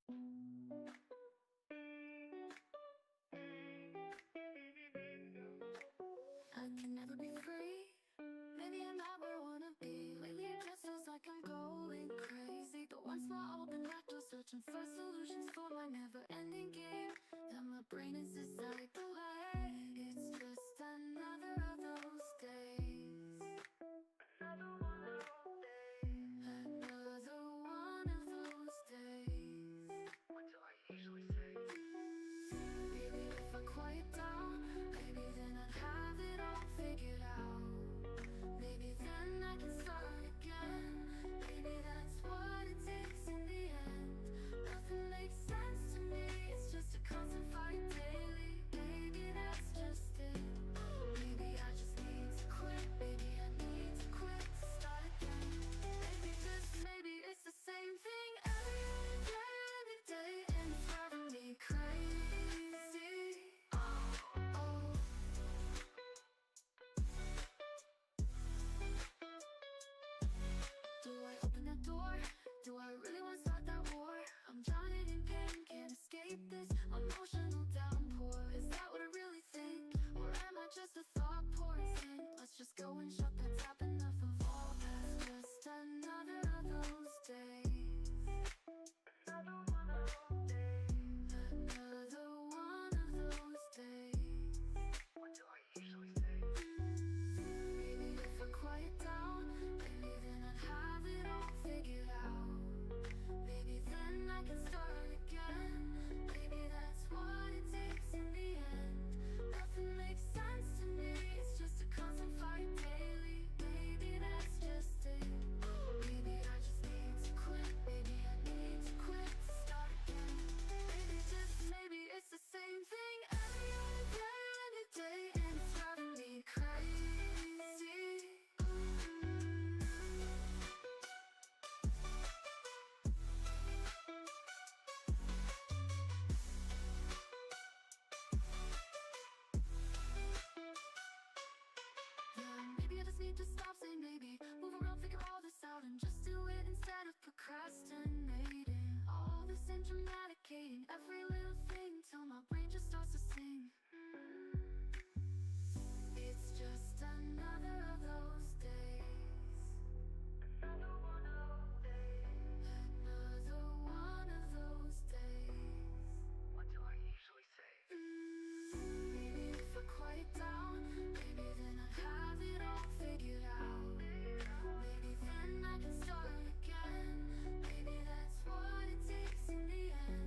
I can never be free. Maybe I'm not where I wanna be. Lately it just feels like I'm going crazy. But once more open back door, searching for solutions for my never-ending game that my brain is deciding to let. It's just another of those days. Another one of those days. Another one of those days. What do I usually say? Maybe if I quiet down, maybe then I'd have it all figured out. Maybe then I can start again. Maybe that's what it takes in the end. Nothing makes sense to me, it's just a constant fight daily. Maybe that's just it. Maybe I just need to quit. Maybe I need to quit to start again. Maybe just maybe it's the same thing every day, and it's driving me crazy. Oh. Do I open that door? Do I really want to start that war? I'm drowning in pain, can't escape this emotional downpour. Is that what I really think? Or am I just a thought poison? Let's just go and shut that tap, enough of all that. Just another of those days. Another one of those days. Another one of those days. What do I usually say? Maybe if I quiet down, maybe then I'd have it all figured out. Maybe then I can start again. Maybe that's what it takes in the end. Nothing makes sense to me, it's just a constant fight daily. Maybe that's just it. Maybe I just need to quit. Maybe I need to quit to start again. Maybe just maybe it's the same thing every day, and it's driving me crazy. Maybe I just need to stop saying maybe, move around, figure all this out, and just do it instead of procrastinating. All this and dramaticating every little thing till my brain just starts to sing. It's just another of those days. Another one of those days. Another one of those days. What do I usually say? Maybe if I quiet down, maybe then I'd have it all figured out. Maybe then I can start again. Maybe that's what it takes in the end.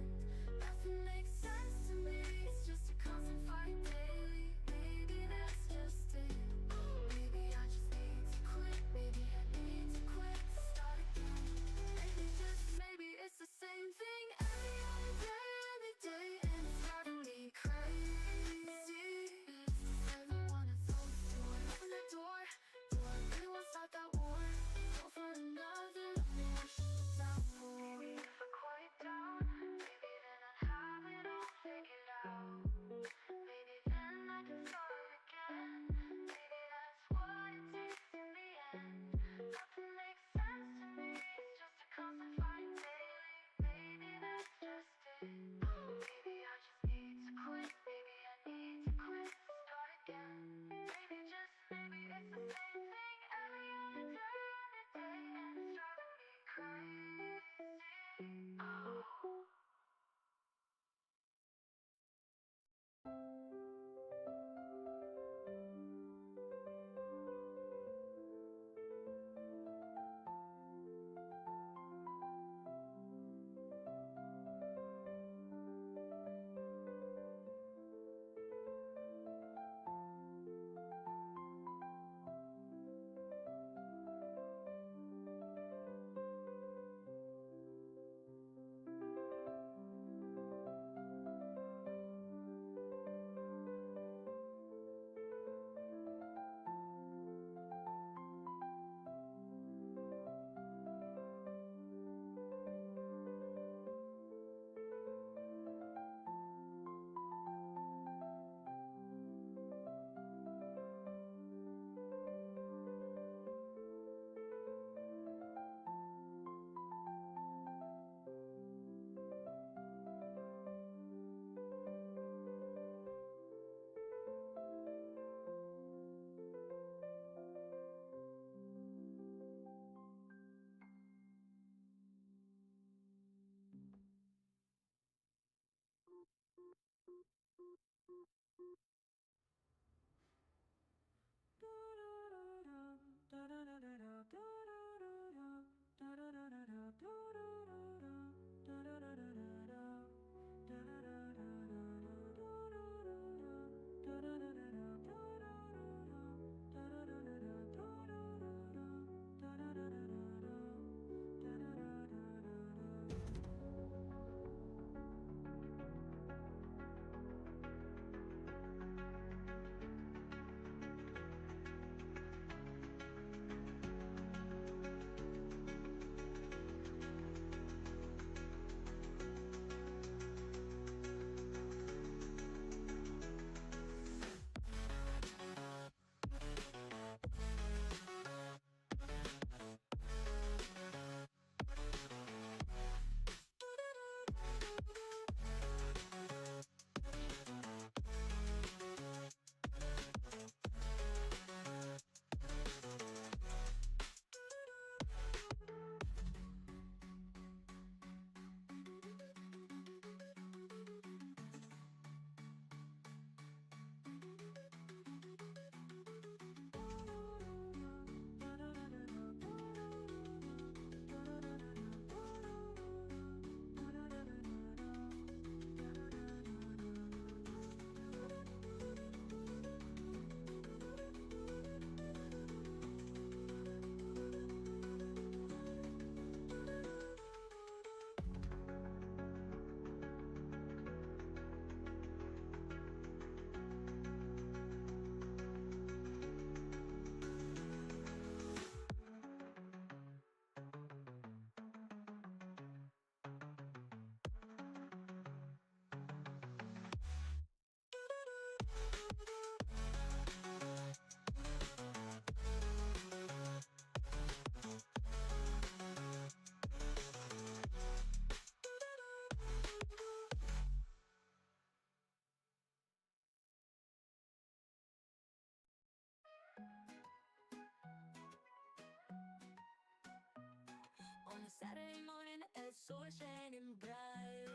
On a Saturday morning, el sol shining bright.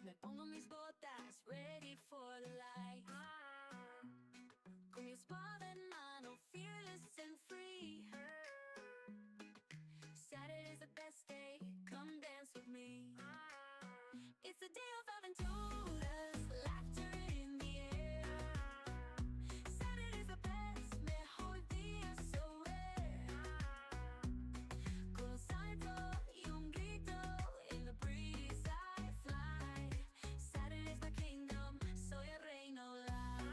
Me pongo mis botas, ready for the light. Con mi espada en mano, fearless and free. Saturday's the best day, come dance with me. It's a day of aventuras, laughter in the air. Saturday's the best, mejor día, so rare. Con un salto y un grito, in the breeze I fly. Saturday's my kingdom, soy el rey, no lie.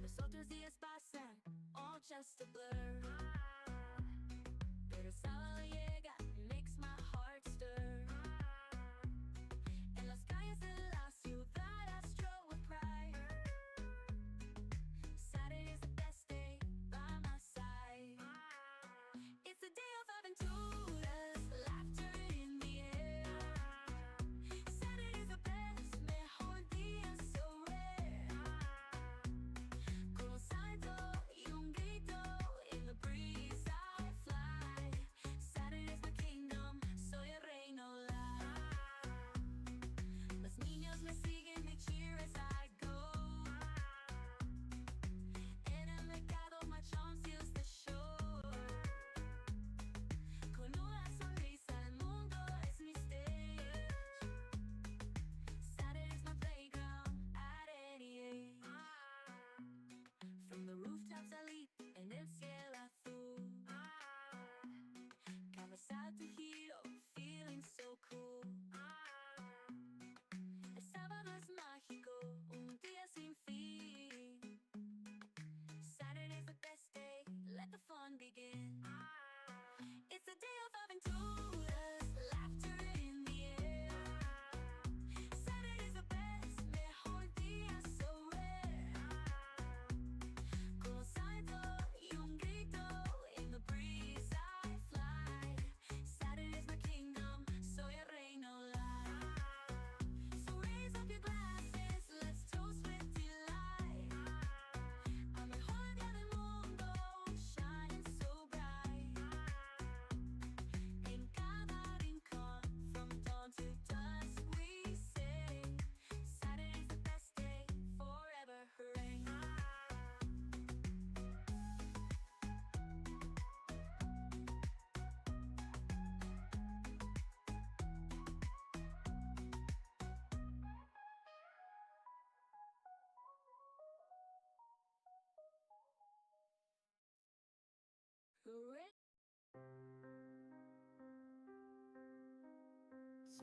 Los otros días pasan, all just a blur. Pero el sábado llega, makes my heart stir.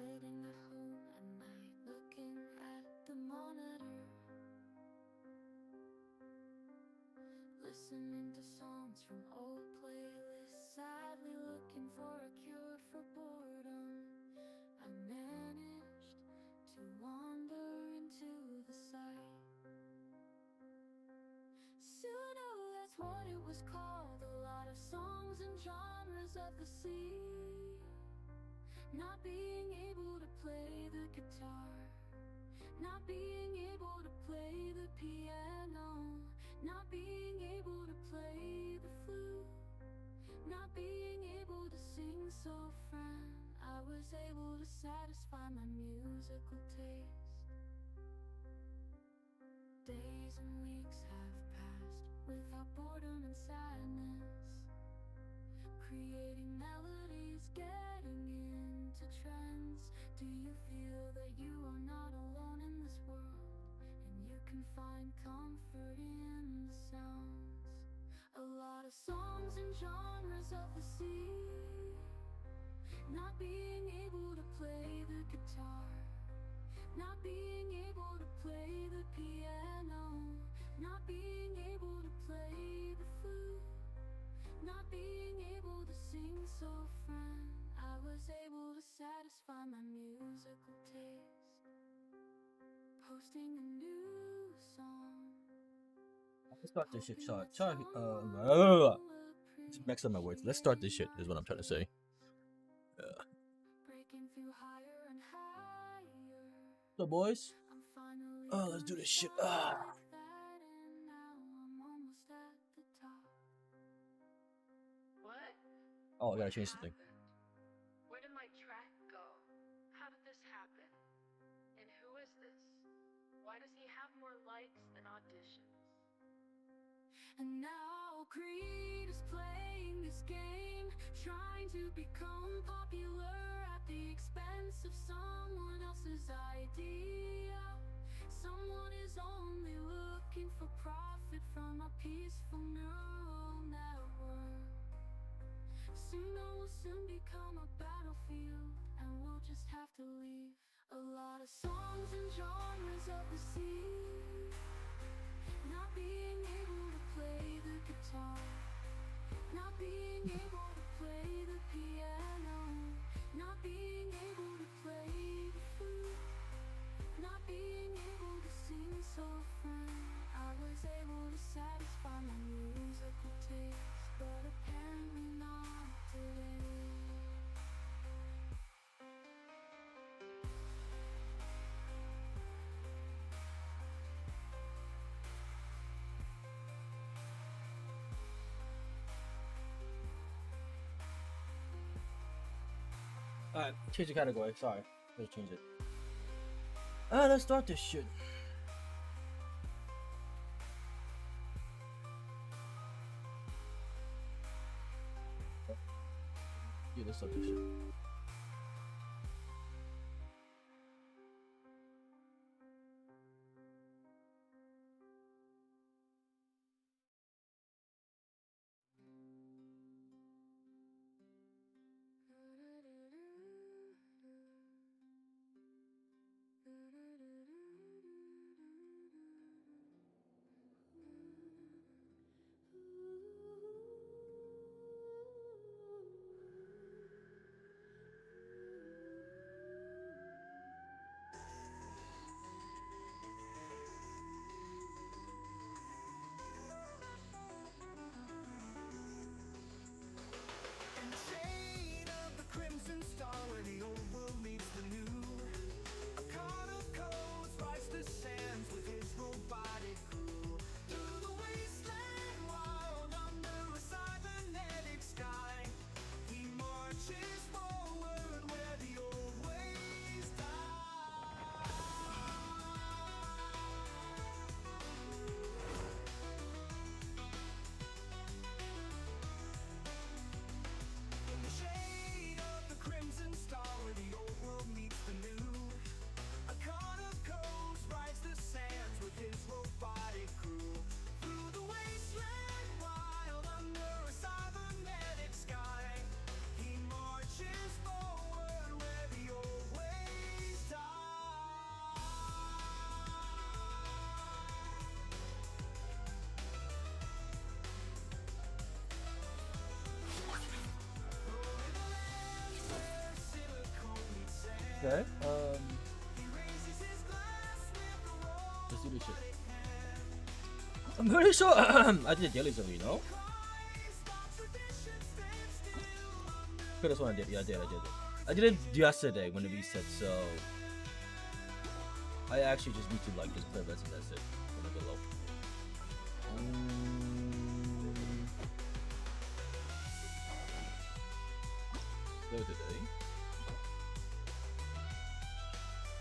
sitting at home at night, looking at the monitor, listening to songs from old playlists, sadly looking for a cure for boredom. I managed to wander into the sight. Soon, oh, that's what it was called. A lot of songs and genres of the sea. Not being able to play the guitar, not being able to play the piano, not being able to play the flute, not being able to sing so friend. I was able to satisfy my musical taste. Days and weeks have passed without boredom and sadness, creating melodies, getting into trends. Do you feel that you are not alone in this world, and you can find comfort in the sounds? A lot of songs and genres of the sea. Not being able to play the guitar, not being able to play the piano, not being able to play the flute, not being able to sing so friend. I was able to satisfy my musical taste, posting a new song. Let's start this shit. Hoping that Sorry. someone will Mix up my words. Let's start this shit. Is what I'm trying to say. breaking through higher and higher. So, boys. I'm finally Let's do gonna this shit. shine like that, and now I'm almost at the top. What? Oh, I gotta change something. Where did my track go? How did this happen? And who is this? Why does he have more likes than auditions? And now Creed is playing this game, trying to become popular at the expense of someone else's idea. Someone is only looking for profit from a peaceful neural network. Soon I will soon become a battlefield, and we'll just have to leave. A lot of songs and genres of the sea. Not being able to play the guitar, not being able to play the piano, not being able to play the flute, not being able to sing so friend. I was able to satisfy my musical taste, but apparently not today. Alright, change the category. Sorry. Let's change it. Let's start this shit. Yeah, let's start this shit. Okay. Let's do this shit. I'm pretty sure I did dailies already, no? Okay, that's what I did. Yeah, I did. I did it yesterday when it reset, so I actually just need to like just play best and that's it. When I go low. Today.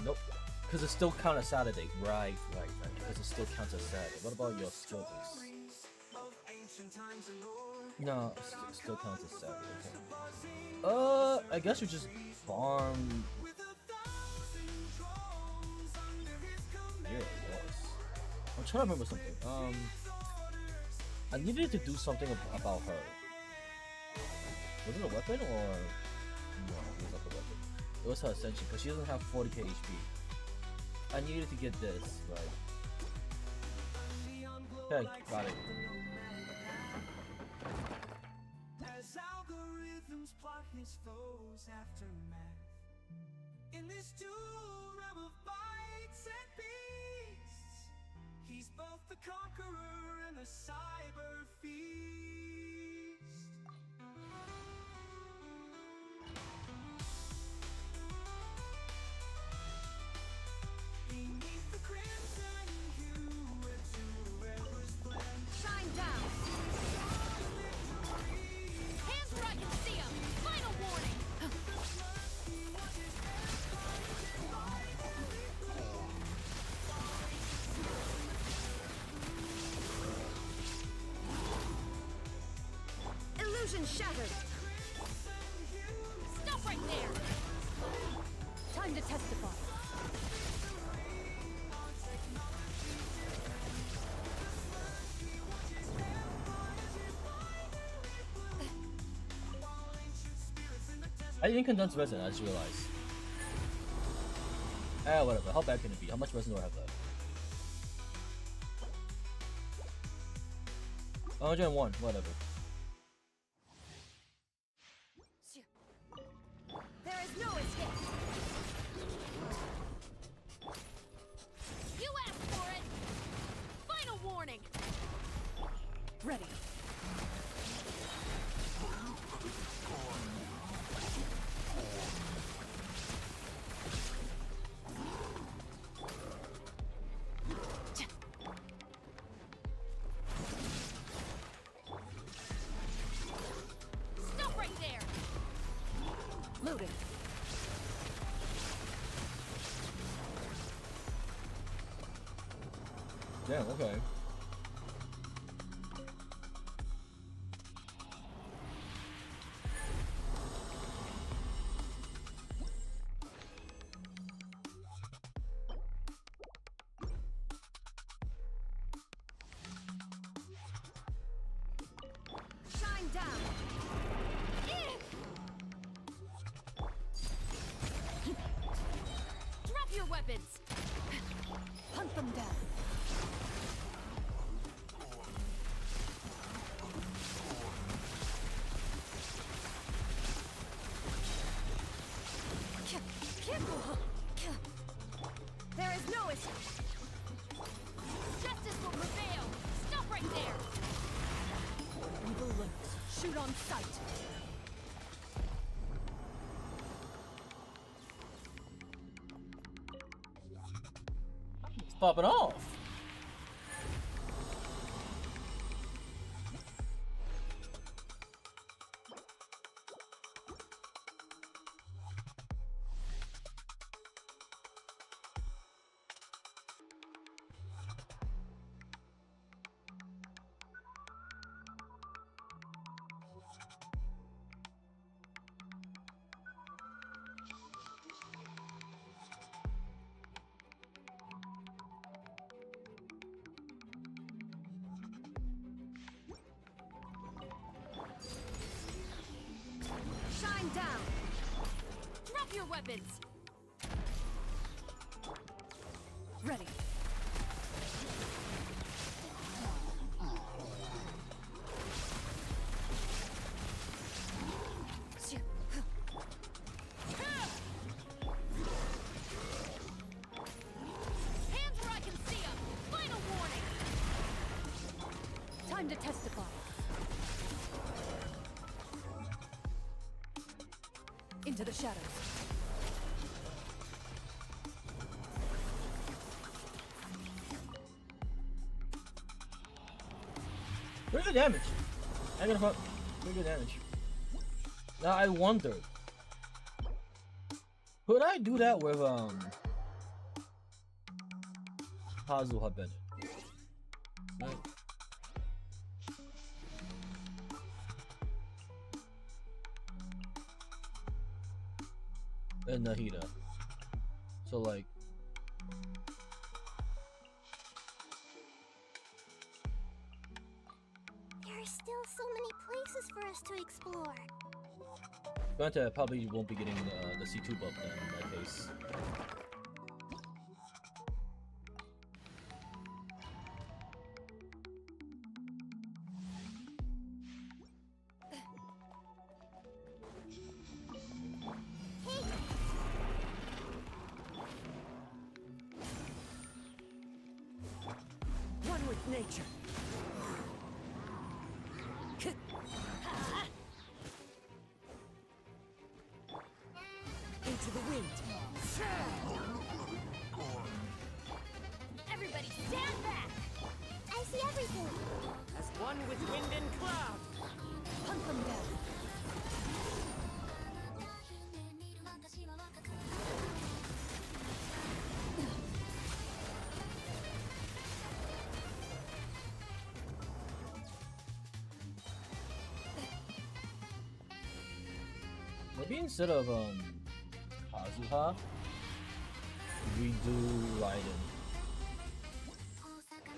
Nope. Because it still counts as Saturday. Right. Because it still counts as Saturday. What about your skill base? No, it still counts as Saturday. I guess we just farm. Yeah, yes. I'm trying to remember something. I needed to do something about her. Was it a weapon or no? It was not a weapon. It was her ascension because she doesn't have 40k HP. I needed to get this right. Okay, got it. As algorithms plot his foes aftermath in this duel realm of bites and beasts, he's both the conqueror and the cyber feast. Beneath the crimson hue, where two eras blend. Shine down! Hands where I can see 'em! Final warning! Illusion shattered! Stop right there! Time to testify. I didn't condense resin, I just realized. Whatever. How bad can it be? How much resin do I have left? 101, whatever. There is no escape! You asked for it! Final warning! Ready. Stop right there! Loading. Damn, okay. Shine down! Drop your weapons! Hunt them down! There is no escape! Justice will prevail! Stop right there! Evil lurks. Shoot on sight! It's popping off! Shine down! Drop your weapons! Ready. Time to testify. Into the shadows. Pretty good damage. I gotta fuck. Pretty good damage. Now I wonder, could I do that with Hazuha Bennett? Right. And Nahida. So like There are still so many places for us to explore. granted, I probably won't be getting the C2 buff then in that case. One with nature. Into the wind. Everybody stand back! I see everything! As one with wind and cloud. Hunt them down. Maybe instead of Kazuha, we do Raiden.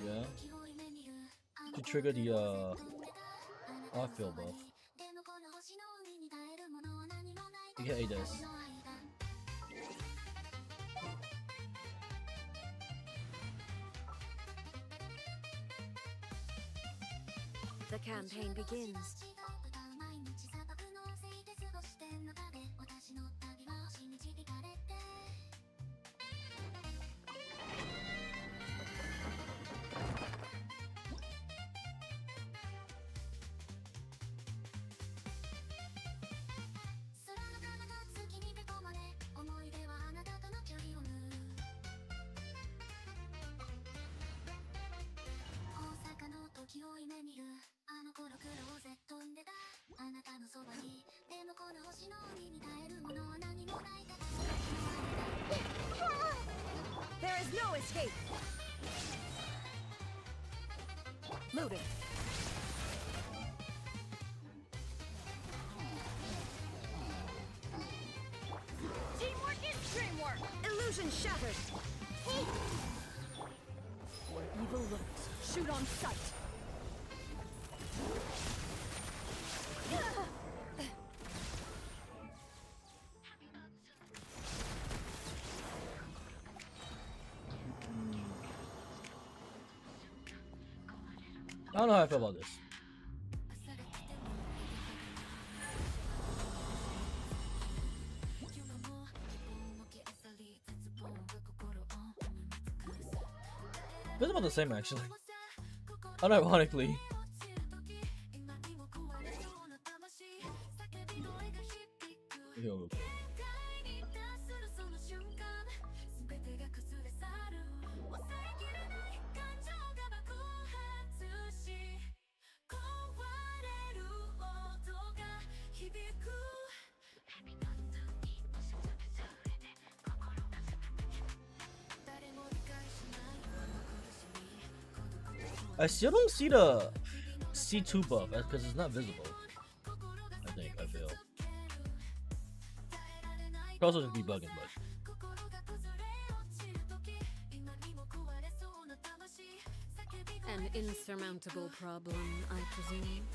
Yeah. To trigger the off-field buff. Yeah, he does. The campaign begins. There is no escape. Loading. Teamwork is dreamwork! Illusion shattered. Where evil lurks, shoot on sight. I don't know how I feel about this. It's about the same actually. Unironically. Yo. I still don't see the C2 buff because it's not visible. I feel. Could also just be bugging, but. An insurmountable problem, I presume.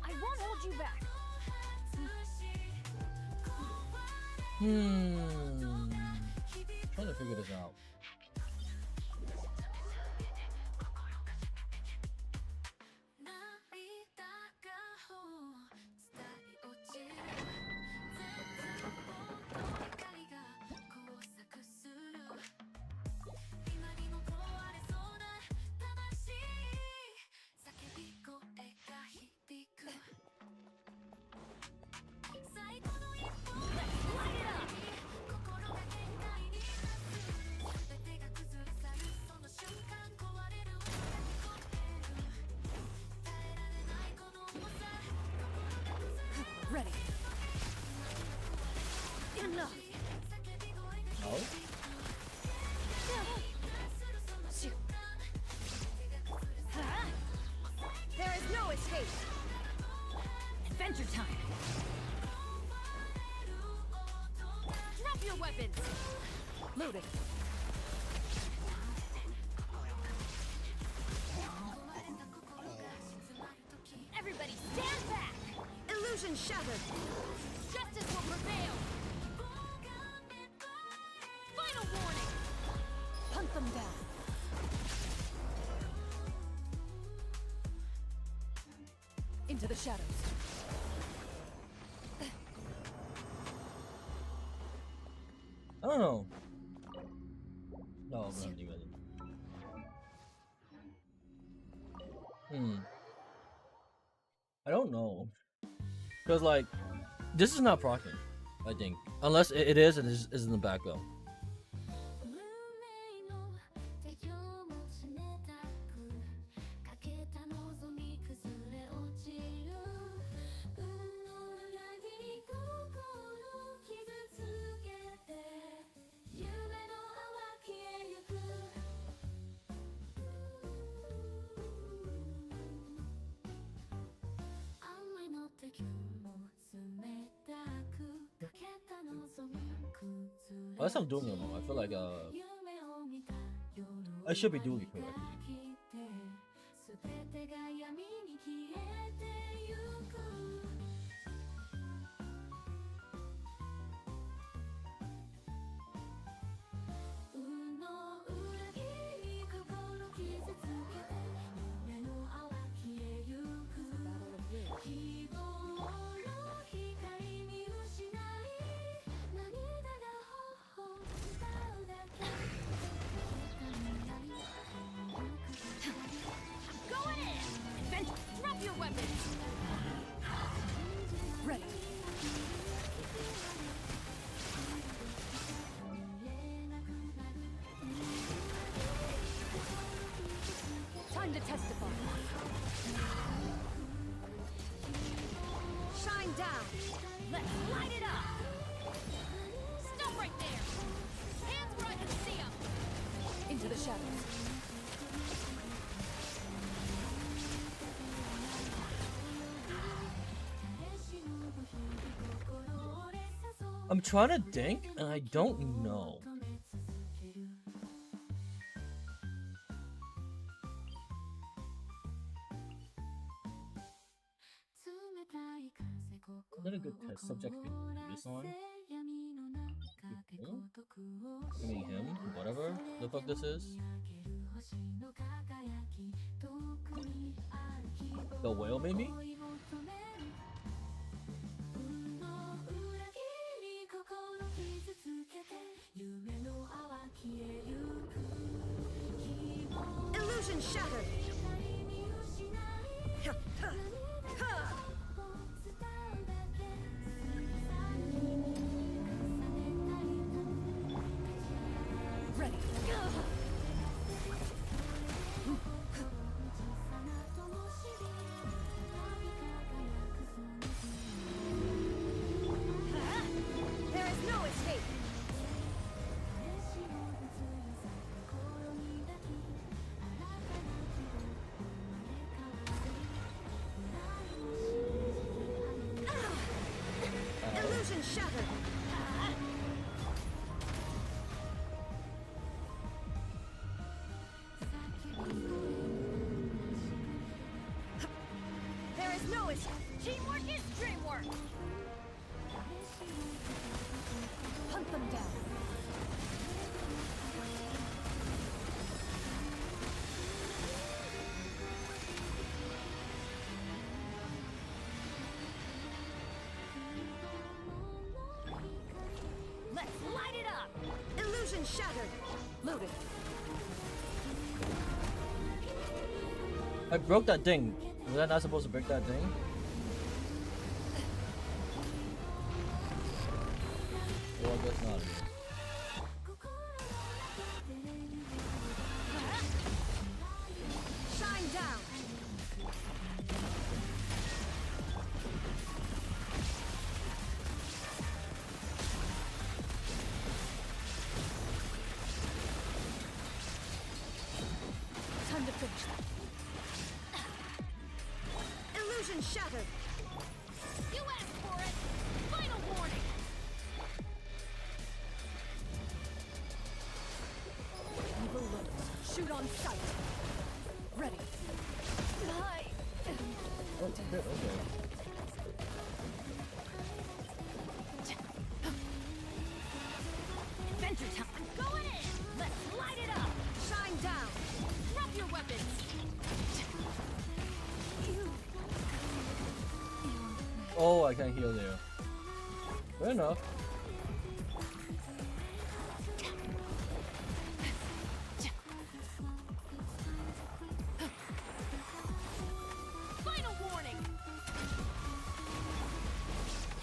I won't hold you back! Trying to figure this out. Ready. Enough. Oh? There is no escape. Adventure time. Drop your weapons. Loaded. Everybody stand back. Illusion shattered. Justice will prevail. Final warning. Hunt them down. Into the shadows. I don't know. No, I'm not doing it. I don't know. Because, like, this is not proccing, I think. Unless it is, and it is in the background. Unless I'm doing it wrong, I feel like I should be doing it correctly. Going in! Adventure! Drop your weapons! Ready. Time to testify. Shine down! Let's light it up! Stop right there! Hands where I can see them! Into the shadows. I'm trying to think, and I don't know. Not a good test subject to do this on. I mean him, whatever the fuck this is. The whale, maybe? Illusion shattered! Ready. There is no escape! Illusion shattered! There is no escape! Teamwork is dreamwork! Hunt them down! Let's light it up! Illusion shattered! Loaded! I broke that thing. Was I not supposed to break that thing? Well, I guess not. Shine down! Finish that. Illusion shattered. You asked for it. Final warning. Evil lotus. Shoot on sight. Ready. Oh, okay. Adventure time. Go in. Let's light it up. Shine down. Drop your weapons. Oh, I can't heal there. Fair enough. Final warning.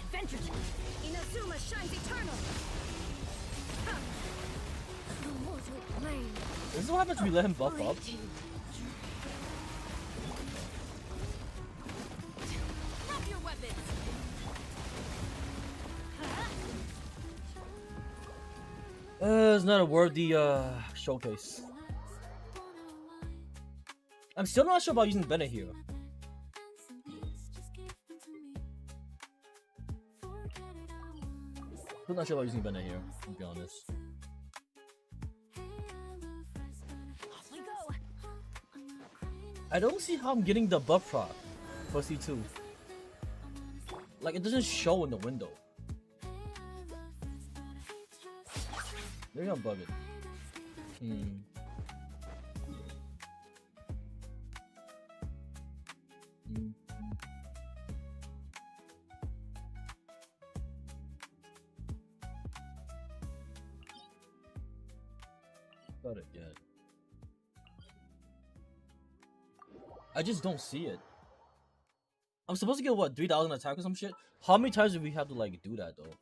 Adventure time. Inazuma shines eternal. The mortal plane. This is what happens when we let him buff up. Drop your weapons. It's not a worthy showcase. I'm still not sure about using Bennett here. Still not sure about using Bennett here, to be honest. Off we go. I don't see how I'm getting the buff proc for C2. Like, it doesn't show in the window. Maybe I'm bugging. Got it yet. I just don't see it. I'm supposed to get what, 3,000 attack or some shit? How many times do we have to like do that though?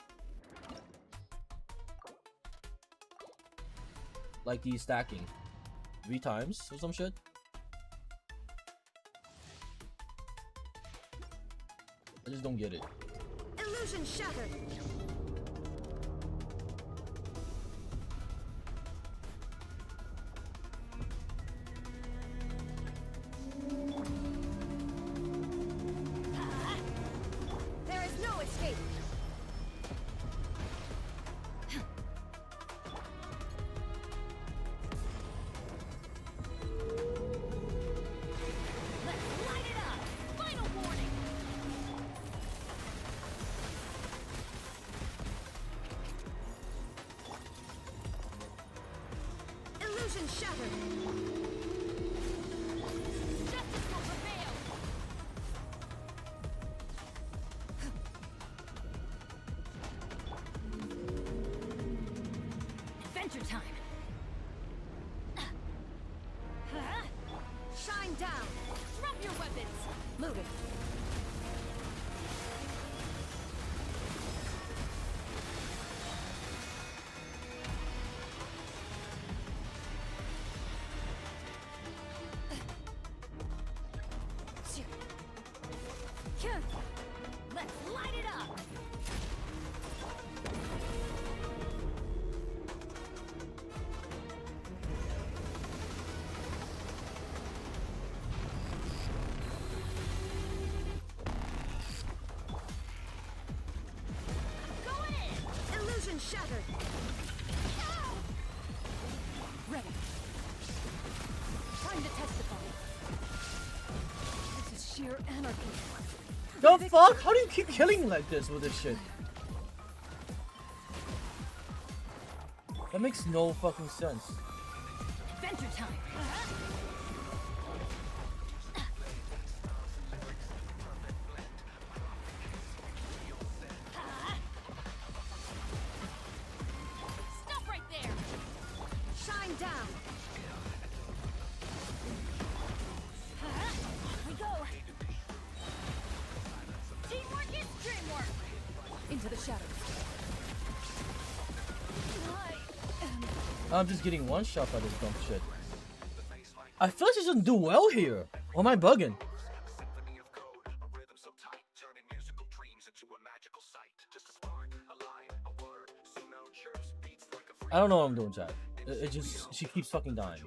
Like the stacking. 3 times or some shit? I just don't get it. Illusion shattered. There is no escape. Let's light it up. Final warning. Illusion shattered. Justice will prevail. Adventure time. Shine down. Drop your weapons. Loaded. Let's light it up. Go in. Illusion shattered. Ready. Time to testify. This is sheer anarchy. The fuck? How do you keep killing like this with this shit? That makes no fucking sense. Adventure time. Stop right there. Shine down. Off we go. Teamwork is dreamwork. Into the shadows. I'm just getting one shot by this dumb shit. I feel like she doesn't do well here. Or am I bugging? I don't know what I'm doing, chat. It just, she keeps fucking dying.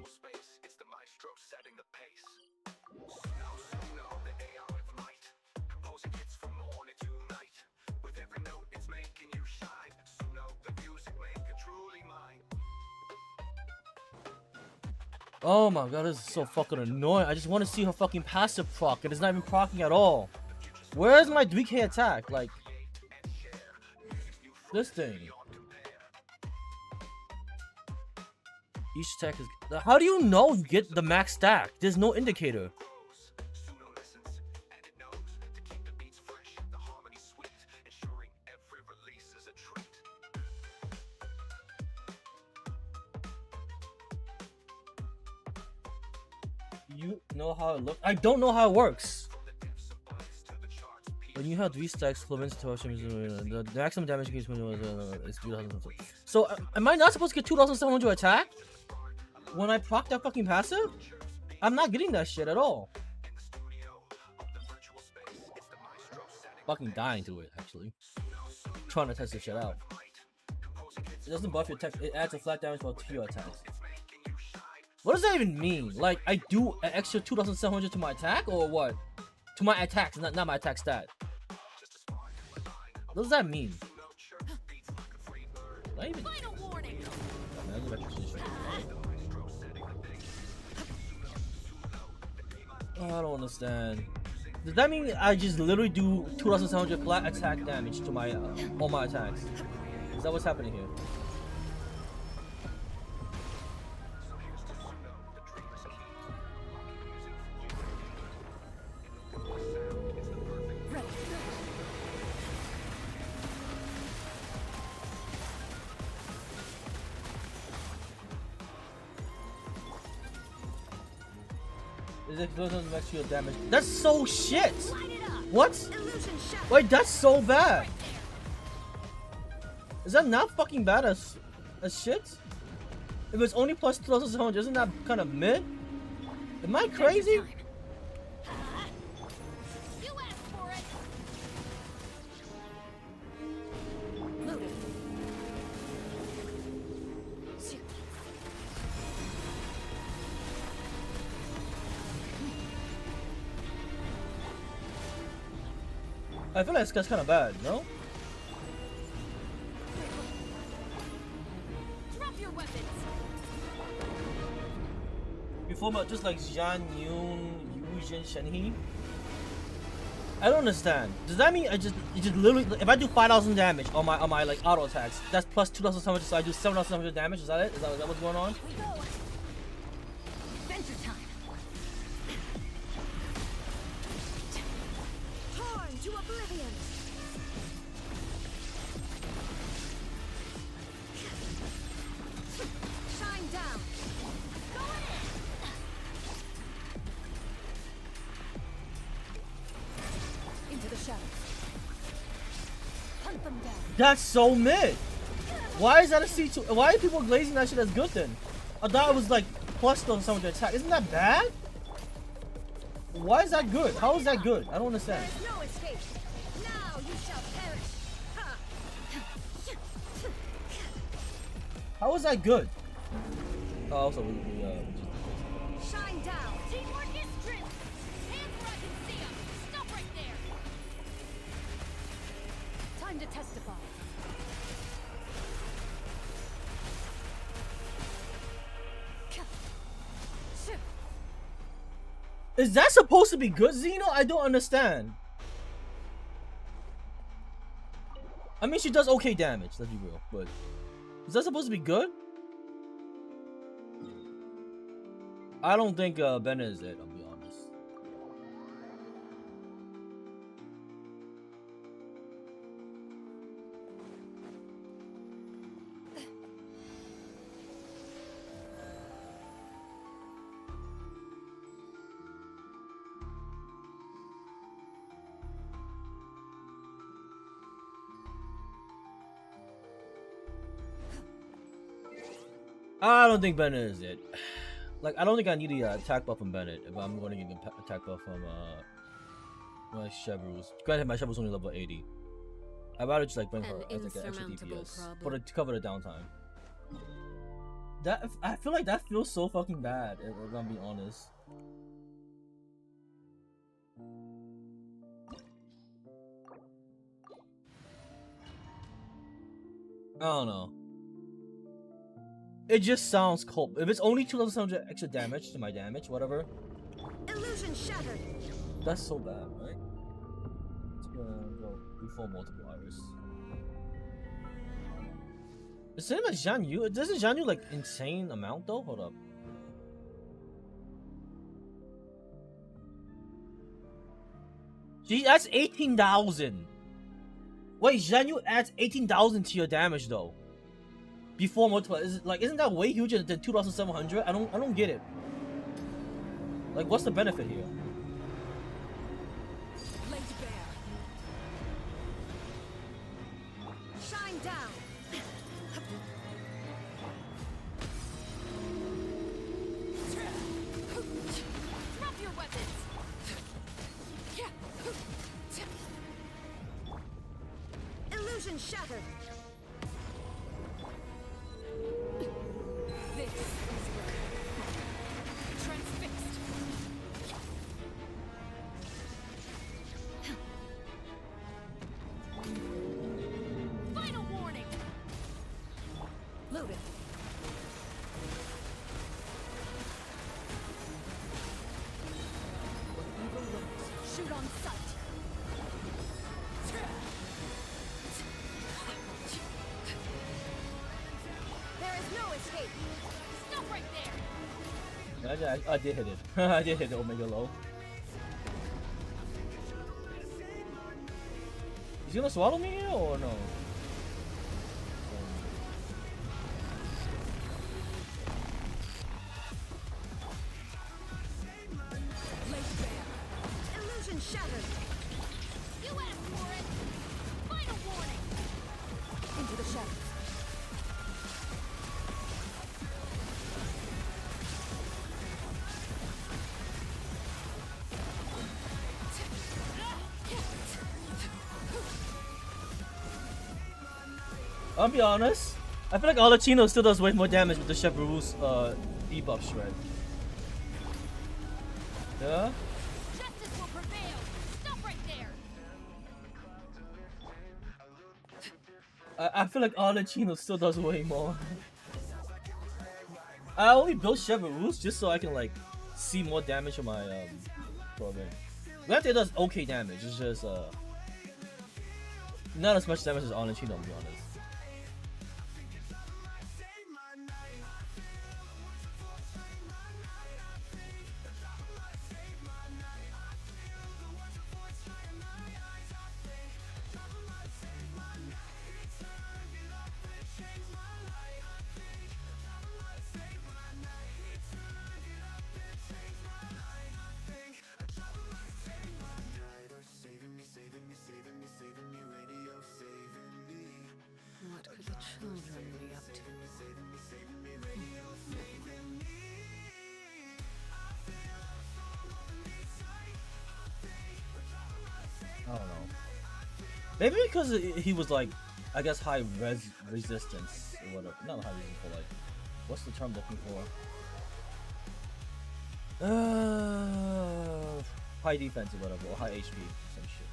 Oh my god, this is so fucking annoying. I just want to see her fucking passive proc, and it's not even procking at all. Where's my 3k attack? Like, this thing. Each attack is... How do you know you get the max stack? There's no indicator. You know how it looks? I don't know how it works. When you have 3 stacks, Clemens the maximum damage is 2,000. So, am I not supposed to get 2,700 attack when I proc that fucking passive? I'm not getting that shit at all. Fucking dying to it, actually. Trying to test this shit out. It doesn't buff your attack, it adds a flat damage for your attacks. What does that even mean? Like, I do an extra 2,700 to my attack, or what? To my attacks, not my attack stat. What does that mean? Even... Oh, I don't understand. Does that mean I just literally do 2,700 flat attack damage to my all my attacks? Is that what's happening here? Is it doesn't max shield damage? That's so shit! What? Wait, that's so bad! Is that not fucking bad as shit? If it's only plus 2,700, isn't that kind of mid? Am I crazy? I feel like that's kind of bad, no? Drop your weapons. Before, just like Jian Yun, Yujin Shenhe. I don't understand. Does that mean it just literally, if I do 5,000 damage on my like auto attacks, that's plus 2,700, so I do 7,700 damage? Is that it? Is that what's going on? Adventure time. Torn to oblivion. Shine down. Going in. Into the shadows. Hunt them down. That's so mid. Why is that a C2? Why are people glazing that shit as good then? I thought it was like plus 2,700 attack. Isn't that bad? Why is that good? How is that good? I don't understand. There is no escape. Now you shall perish. Ha. How is that good? Oh, also Shine down. Teamwork is strength. Hands where I can see 'em. Stop right there. Time to testify. Is that supposed to be good, Xeno? I don't understand. I mean, she does okay damage, let's be real, but is that supposed to be good? I don't think Bennett is it, I'll be honest. I don't think Bennett is it. Like, I don't think I need the attack buff from Bennett if I'm going to get the attack buff from my Chevrus. Granted, my Chevrus only level 80. I'd rather just like bring her as like an extra DPS to cover the downtime. That I feel like that feels so fucking bad. If I'm being honest. I don't know. It just sounds cold. If it's only 2,700 extra damage to my damage, whatever. Illusion shattered. That's so bad, right? It's gonna go before multipliers. The same as Zhan Yu. Doesn't Zhan Yu like insane amount though? Hold up. Gee, that's 18,000. Wait, Zhan Yu adds 18,000 to your damage though. Before multiplier, isn't that way huger than 2,700? I don't get it. Like, what's the benefit here? Laid bare. Shine down. Drop your weapons! Illusion shattered. This is where transfixed. Final warning! Loaded. Evil looks. Shoot on sight. There is no escape. Stop right there! I did hit it. I did hit the Omega low. He's gonna swallow me here or no? Laid bare. Illusion shattered. You asked for it! Final warning! Into the shadows. I'll be honest. I feel like Alatino still does way more damage with the Chef Rule's debuff shred. Yeah? Justice will prevail! Stop right there! I feel like Alatino still does way more. I only built Chef Rule's just so I can like see more damage on my program. Granted, it does okay damage. It's just not as much damage as Alatino, to be honest. What could the children be up to? I don't know. Maybe because he was like, I guess high resistance or whatever. Not high resistance, but like, what's the term I'm looking for? High defense or whatever, or high HP, some shit.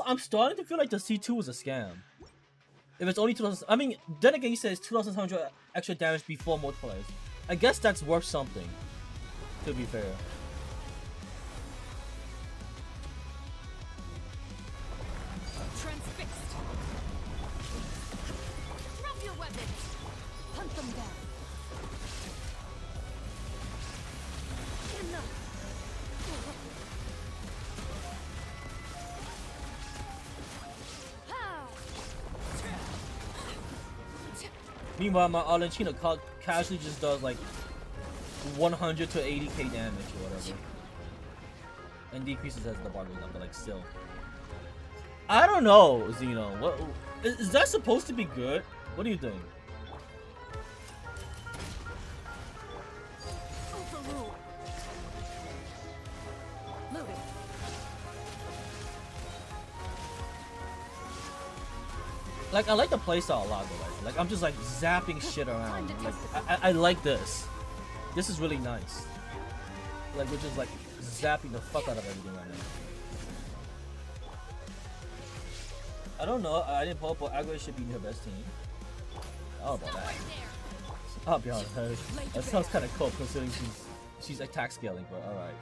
I'm starting to feel like the C2 was a scam. If it's only 2,000, I mean, then again, he says 2,700 extra damage before multipliers. I guess that's worth something, to be fair. Transfixed! Drop your weapons! Hunt them down! Enough. Meanwhile, my Alanchina casually just does like 100 to 80k damage or whatever. And decreases as the bar goes up, but like still. I don't know, Zeno. What is that supposed to be good? What do you think? Overrule. Loaded. Like, I like the playstyle a lot, though. Like, I'm just like zapping shit around. Like, I like this. This is really nice. Like, we're just like zapping the fuck out of everything right now. I don't know. I didn't pull up, but Agro should be her best team. I don't know about that. I'll be honest. That sounds kind of cool considering she's attack scaling, but all right.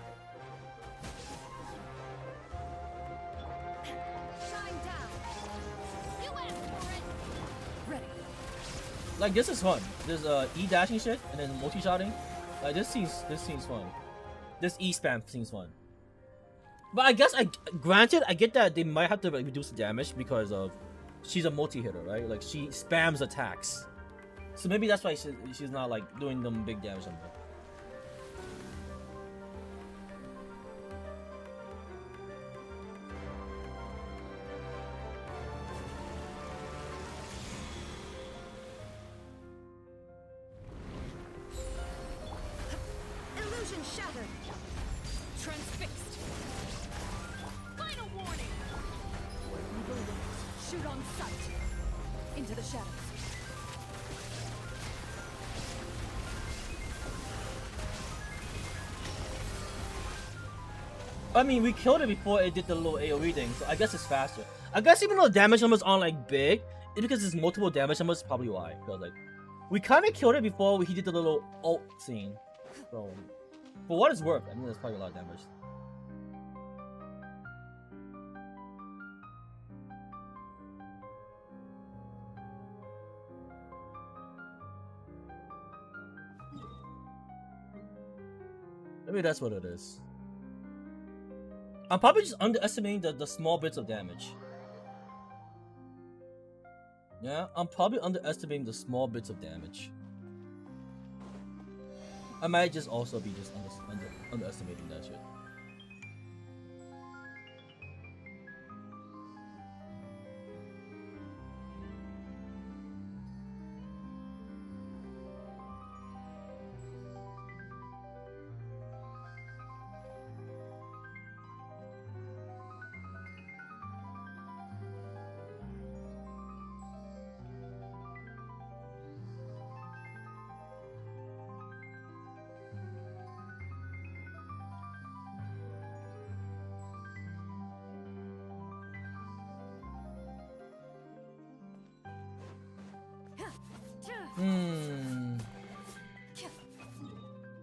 Shine down. You asked for it. Ready. Like this is fun. There's E dashing shit and then multi-shotting. Like this seems fun. This E spam seems fun. But I guess granted I get that they might have to like, reduce the damage because of she's a multi-hitter, right? Like she spams attacks. So maybe that's why she's not like doing them big damage on them. Illusion shattered. Transfixed. Final warning. Evil wings. Shoot on sight. Into the shadows. I mean, we killed it before it did the little AoE thing, so I guess it's faster. I guess even though the damage numbers aren't like big, it's because it's multiple damage numbers, probably why. Because like, we kind of killed it before he did the little ult scene. So, for what it's worth, I mean, that's probably a lot of damage. Maybe that's what it is. I'm probably just underestimating the small bits of damage. Yeah, I'm probably underestimating the small bits of damage. I might just also be just underestimating that shit.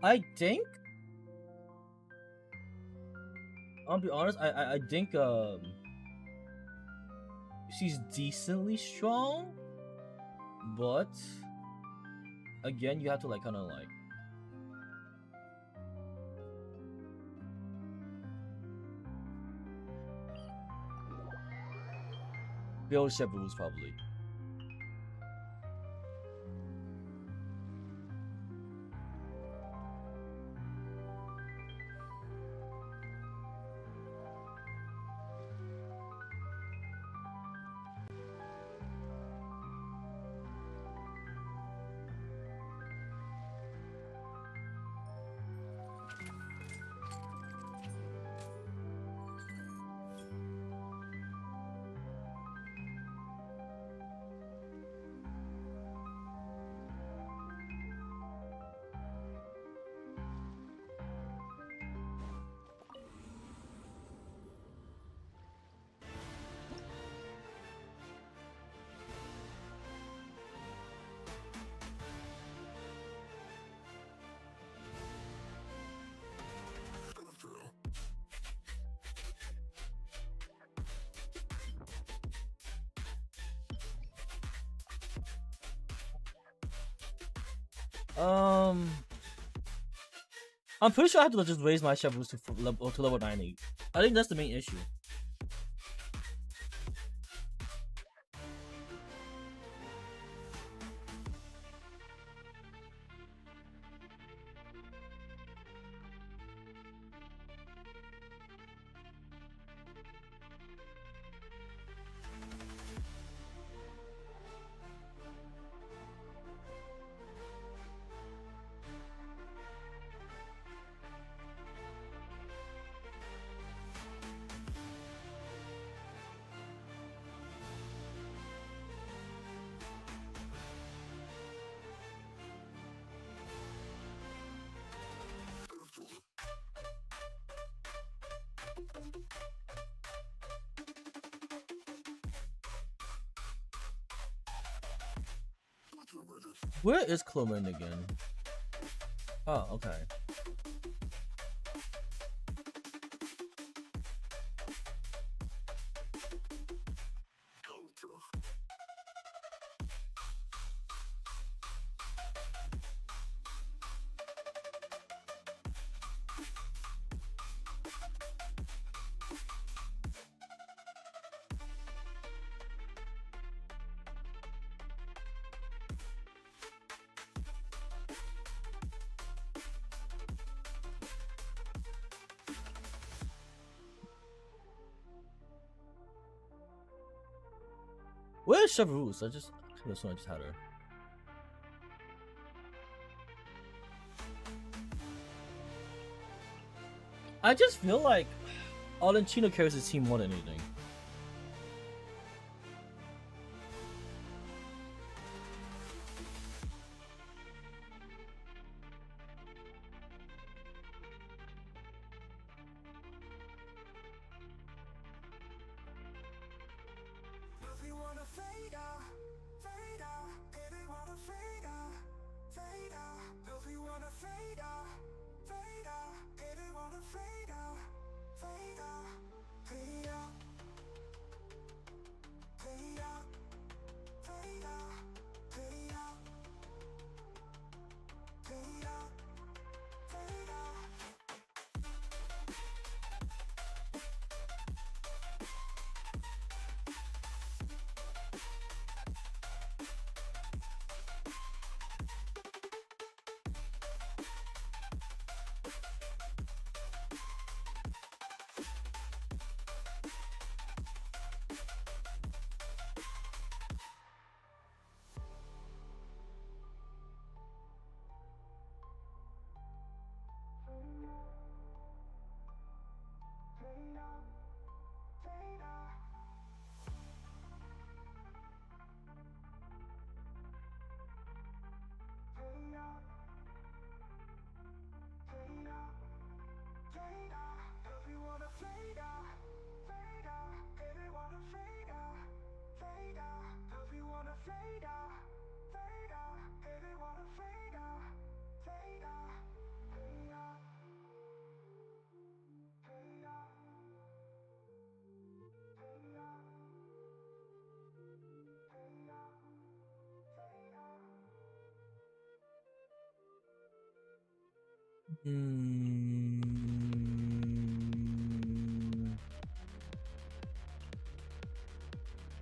I think I'll be honest, I think she's decently strong, but again you have to like kinda like build Shabu's probably. I'm pretty sure I have to just raise my Shabu's to level 90. I think that's the main issue. Where is Clement again? Oh, okay. Where's Chevrouse? I could have sworn I just had her. I just feel like Arlenchino carries his team more than anything.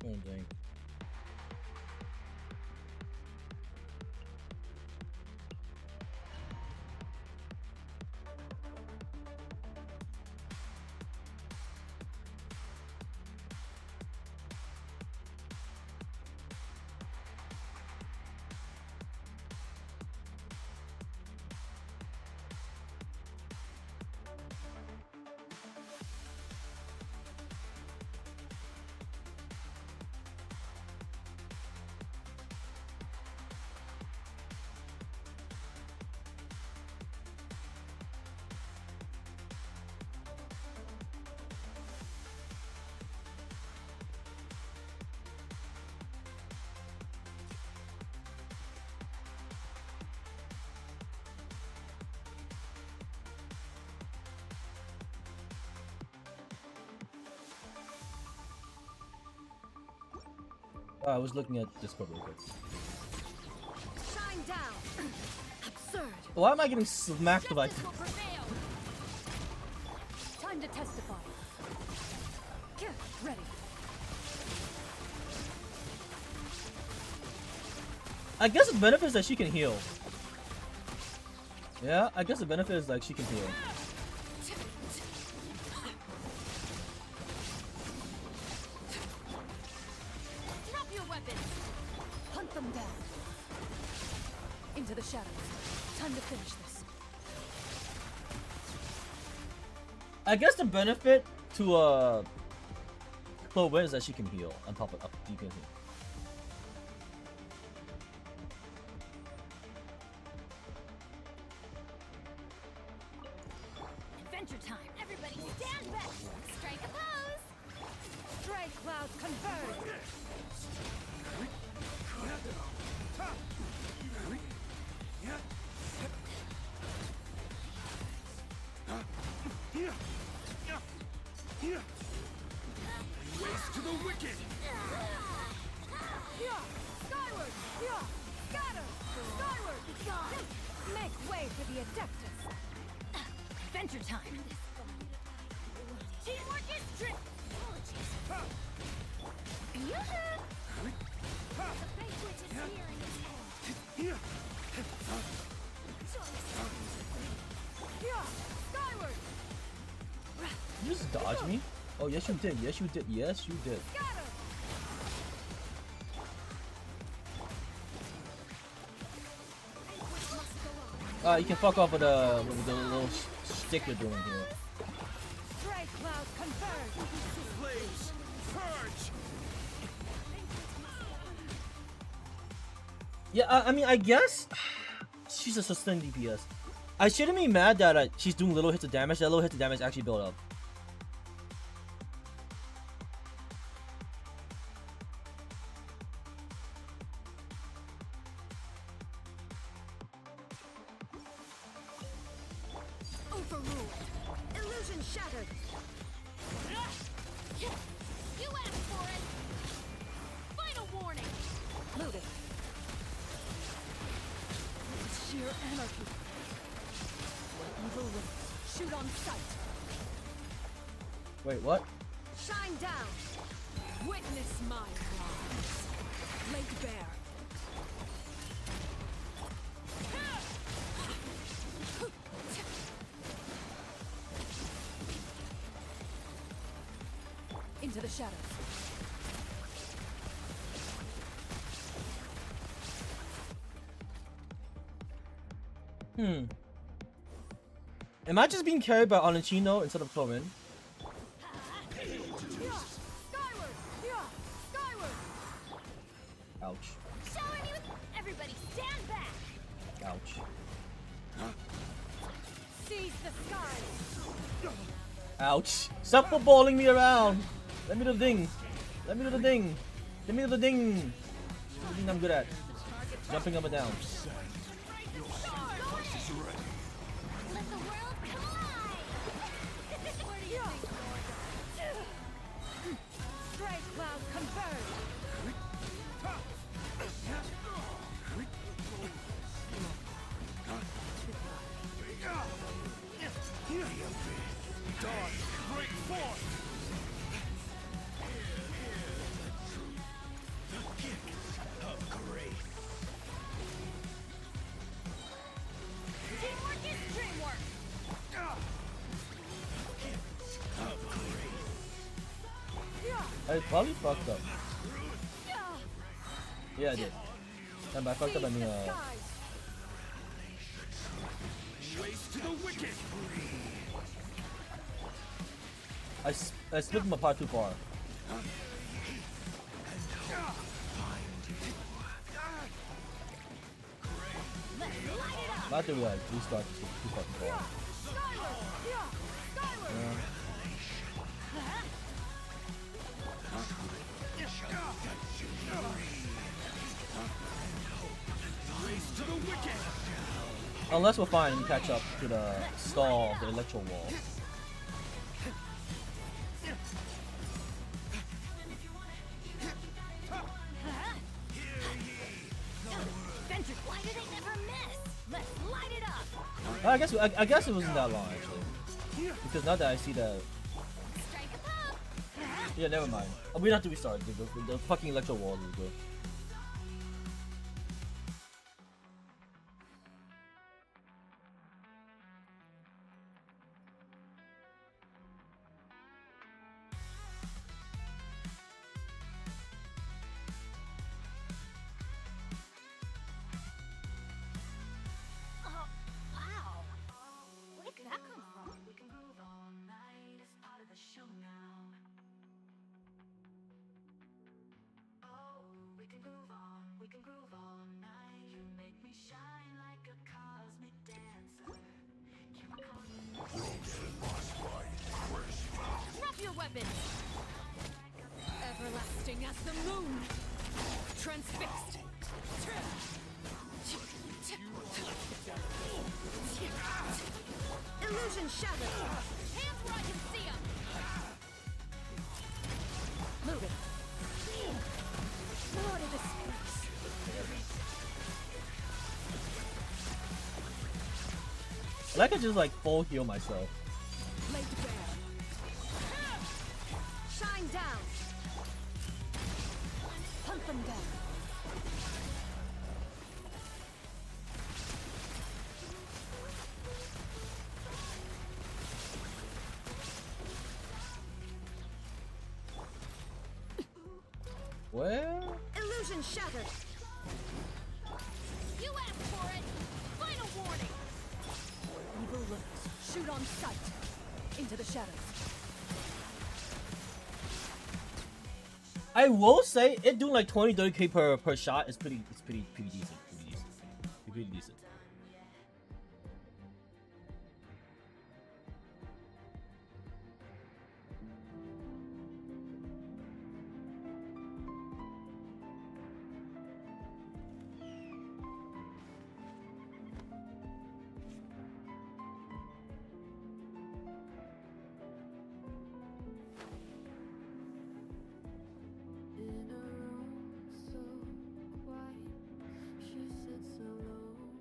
Oh, dang. I was looking at Discord real quick. Shine down. Absurd. Why am I getting smacked by? Justice will prevail. Time to testify. Ready. I guess the benefit is that she can heal. Yeah, I guess the benefit is like she can heal. Drop your weapons. Hunt them down. Into the shadows. Time to finish this. I guess the benefit to Chloe is that she can heal on top of DPS. Adventure time. Everybody stand back. Strike a pose. Strike clouds converge. Make way for the Adeptus. Adventure time. Teamwork is trick. The banquet is nearing its end. Skyward. You just dodge me? Oh, yes you did. Yes you did. Yes you did. Scatter. You can fuck off with the little stick you're doing here. Strike cloud converge. Slaves, purge! Yeah, I mean, I guess she's a sustained DPS. I shouldn't be mad that she's doing little hits of damage. That little hits of damage actually build up. Overruled. Illusion shattered. You asked for it. Final warning. Looted. It's sheer anarchy. Where evil lives. Shoot on sight. Wait, what? Shine down. Witness my rise. Laid bare. Into the shadows. Am I just being carried by Onachino instead of Clorin? Skyward! Skyward! Ouch. Showering you with everybody stand back! Ouch. Seize the skies! Ouch. Stop footballing me around. Let me do the thing. Let me do the thing. Let me do the thing. The thing I'm good at. Jumping up and down. Let the world collide! Where do you think you're going? Strike cloud converge! Dawn, break forth! The kick of grace. Teamwork is dreamwork! Of grace. I probably fucked up. Yeah, I did. And by fucked up, I mean, Waste to the wicked. I split them apart too far. Not to restart too fucking far. Yeah. Waste to the wicked. Unless we're fine, we catch up to the stall of the electro wall. Why do they never miss? Let's light it up! I guess it wasn't that long actually. Because now that I see the Strike a pop! yeah, never mind. We don't have to restart. The fucking electro wall is good. Oh, wow! Where did that come from? We can groove all night, it's part of the show now. Oh, we can groove all night. You make me shine like a cosmic dancer. You call me Drop your weapon! Everlasting as the moon! Transfixed! Illusion shattered! Hands where I can see them! Move it! Lord of the Spirits! I could just like full heal myself. Laid bare. Shine down. Hunt them down. Well, Illusion shattered. You asked for it. Final warning. Evil looks. Shoot on sight. Into the shadows. I will say it doing like 20-30k per shot is pretty decent. Pretty decent. In a room so quiet, she sits alone.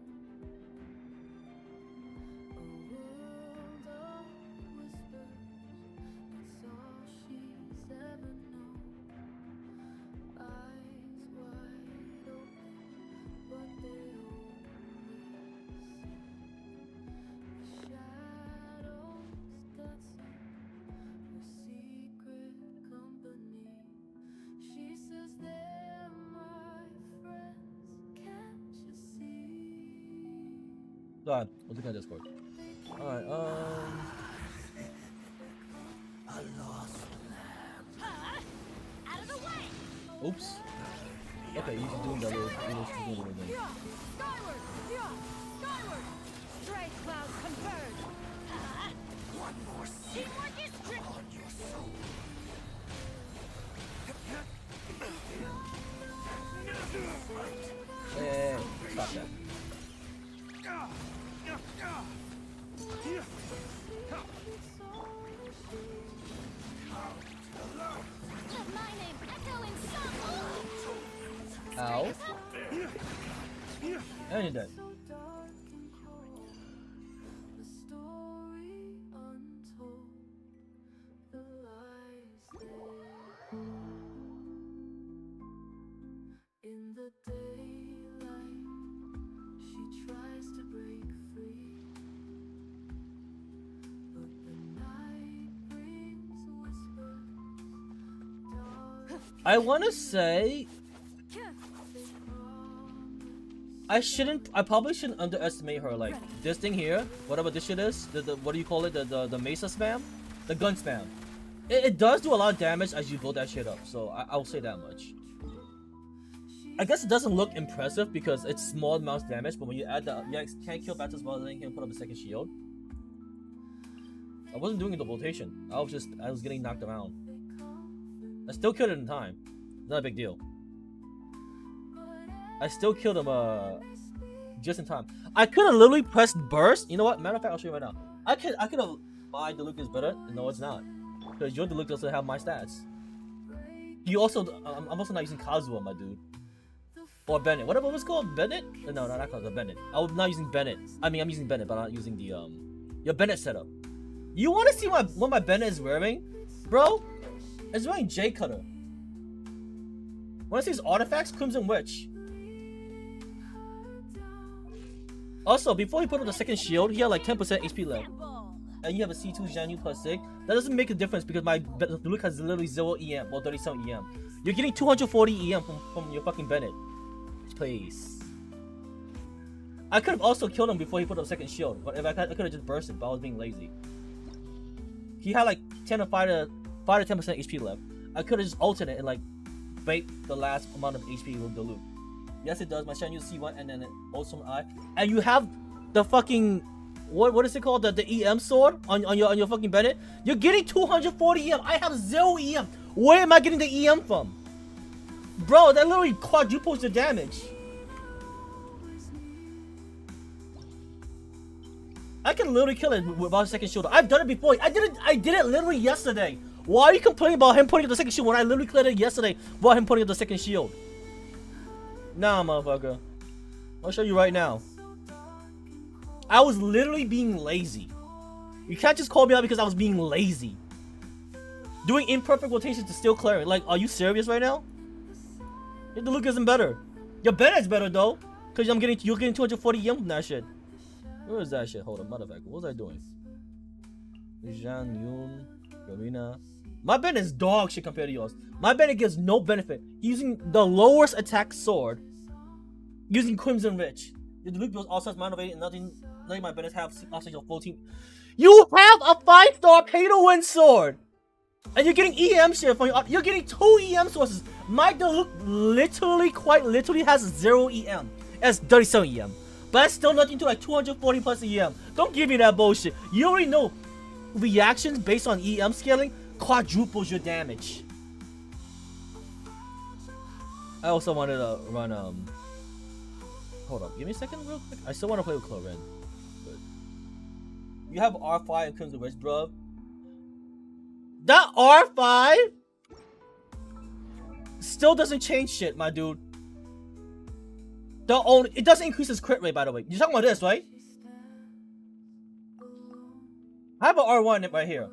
A world of whispers, it's all she's ever known. Eyes wide open, but they only see the shadows dancing, her secret company. She says they're my friends, can't you see? Go on, we'll look at Discord. Alright, Out of the way. oops. Okay, he's doing that little thing. Skyward. Skyward. Stray clouds converge. One more teamwork is tricky. On your soul. Hey, stop that. Let my name echo in song. Ow. And you're dead. So dark and cold, the story untold, the lies they hold. In the daylight, she tries to break free, but the night brings whispers, dark I wanna say I probably shouldn't underestimate her. Like this thing here, whatever this shit is, the what do you call it? The mesa spam, the gun spam. It does do a lot of damage as you build that shit up. So I'll say that much. I guess it doesn't look impressive because it's small amounts of damage, but when you add the can't kill battles while then can put up a second shield. I wasn't doing the rotation. I was getting knocked around. I still killed it in time. Not a big deal. I still killed him just in time. I could have literally pressed burst. You know what? Matter of fact, I'll show you right now. I could have my Diluc is better. No, it's not. Because your Diluc doesn't have my stats. You also I'm also not using Kazuha, my dude. Or Bennett. Whatever it was called, Bennett? No, not Kazuha, Bennett. I'm not using Bennett. I mean I'm using Bennett, but I'm not using the your Bennett setup. You wanna see what my Bennett is wearing? Bro? It's wearing J Cutter. Wanna see his artifacts? Crimson Witch. Also, before he put on the second shield, he had like 10% HP left. And you have a C2 Jianyu plus 6. That doesn't make a difference because my Diluc has literally 0 EM or 37 EM. You're getting 240 EM from your fucking Bennett. Please. I could have also killed him before he put up second shield. But if I could have just bursted, but I was being lazy. He had like 5 to 10% HP left. I could have just ulted it and like bait the last amount of HP with Diluc. Yes, it does. My Shanyu C1 and then it also I. And you have the fucking what is it called? The EM sword on your fucking Bennett. You're getting 240 EM. I have 0 EM. Where am I getting the EM from? Bro, that literally quadruples the damage. I can literally kill it without a second shield. I've done it before. I did it literally yesterday. Why are you complaining about him putting up the second shield when I literally cleared it yesterday about him putting up the second shield? Nah, motherfucker. I'll show you right now. I was literally being lazy. You can't just call me out because I was being lazy. Doing imperfect rotations to still clear it. Like, are you serious right now? The look isn't better. Your Bennett's better though, cause you're getting 240 yen from that shit. Where is that shit? Hold on, motherfucker. What was I doing? Yun, Humina. My Bennett is dog shit compared to yours. My Bennett gives no benefit. Using the lowest attack sword. Using Crimson Rich. The weak build also has mind of 8 and nothing. Letting my Bennett have offset your full team. You have a 5-star pay to win sword! And you're getting EM shit from your. You're getting 2 EM sources. My Diluc literally has 0 EM. That's 37 EM. But that's still nothing to like 240 plus EM. Don't give me that bullshit. You already know reactions based on EM scaling quadruples your damage. I also wanted to run hold up, give me a second real quick. I still want to play with Clorin. But you have R5 and Crimson Rich, bro. That R5 still doesn't change shit, my dude. It doesn't increase his crit rate, by the way. You're talking about this, right? I have an R1 right here.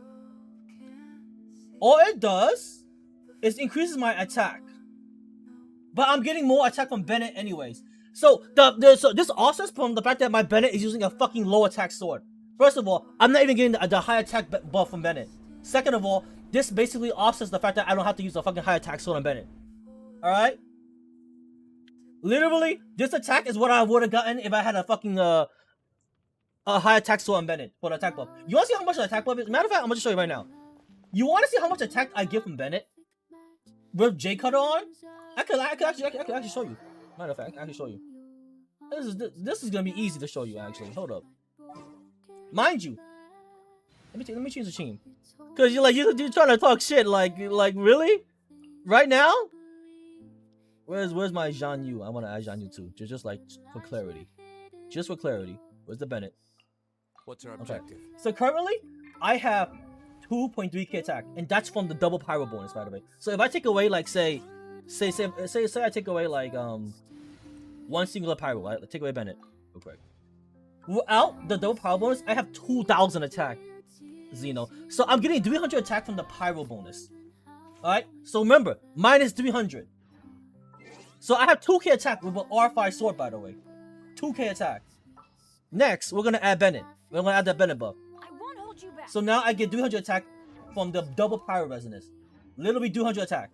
All it does is increases my attack. But I'm getting more attack from Bennett anyways. So so this offsets from the fact that my Bennett is using a fucking low attack sword. First of all, I'm not even getting the high attack buff from Bennett. Second of all, this basically offsets the fact that I don't have to use a fucking high attack sword on Bennett. Alright? Literally, this attack is what I would have gotten if I had a fucking a high attack sword on Bennett for the attack buff. You wanna see how much the attack buff is? Matter of fact, I'm gonna just show you right now. You wanna see how much attack I get from Bennett? With J Cutter on? I could actually show you. Matter of fact, I can actually show you. This is gonna be easy to show you actually. Hold up. Mind you. Let me change the team. Cause you're trying to talk shit like really? Right now? Where's my Jean Yu? I wanna add Jean Yu too. Just like for clarity. Just for clarity. Where's the Bennett? What's our objective? Okay. So currently I have 2.3k attack, and that's from the double pyro bonus, by the way. So if I take away like say I take away like one singular pyro, right? Let's take away Bennett real quick. Without the double pyro bonus, I have 2,000 attack, Xeno. So I'm getting 300 attack from the pyro bonus. Alright? So remember, minus 300. So I have 2k attack with an R5 sword, by the way. 2k attack. Next, we're gonna add Bennett. We're gonna add that Bennett buff. I won't hold you back. So now I get 300 attack from the double pyro resonance. Literally 200 attack.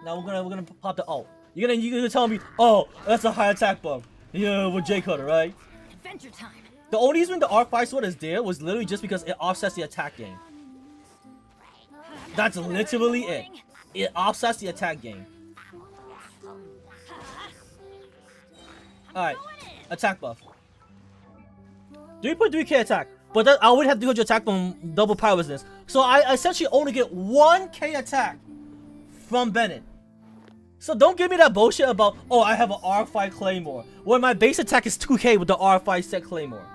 Now we're gonna pop the ult. You're gonna tell me, oh, that's a high attack buff. Yeah, with J Cutter, right? Adventure time. The only reason the R5 sword is there was literally just because it offsets the attack gain. That's literally it. It offsets the attack gain. Alright, attack buff. 3.3k attack. But I would have 200 attack from double pyro resonance. So I essentially only get 1k attack from Bennett. So don't give me that bullshit about, oh, I have an R5 Claymore, when my base attack is 2k with the R5 set Claymore.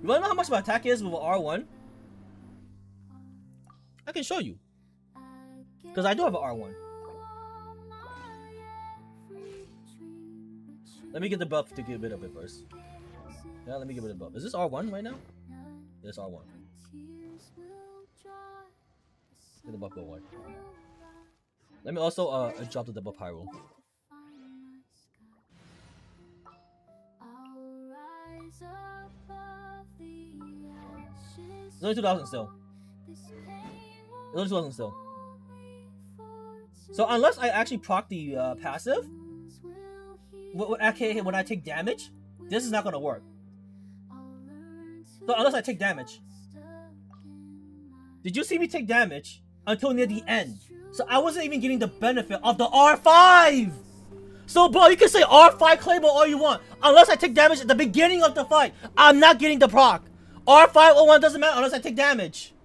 You wanna know how much my attack is with an R1? I can show you. Because I do have an R1. Let me get the buff to get rid of it first. Yeah, let me get rid of the buff. Is this R1 right now? Yes, R1. Get the buff go away. Let me also drop the double pyro. It's only 2,000 still. It's only 2,000 still. So unless I actually proc the passive, aka when I take damage, this is not gonna work. So unless I take damage. Did you see me take damage until near the end? So I wasn't even getting the benefit of the R5! So bro, you can say R5 Claymore all you want. Unless I take damage at the beginning of the fight, I'm not getting the proc. R501 doesn't matter unless I take damage.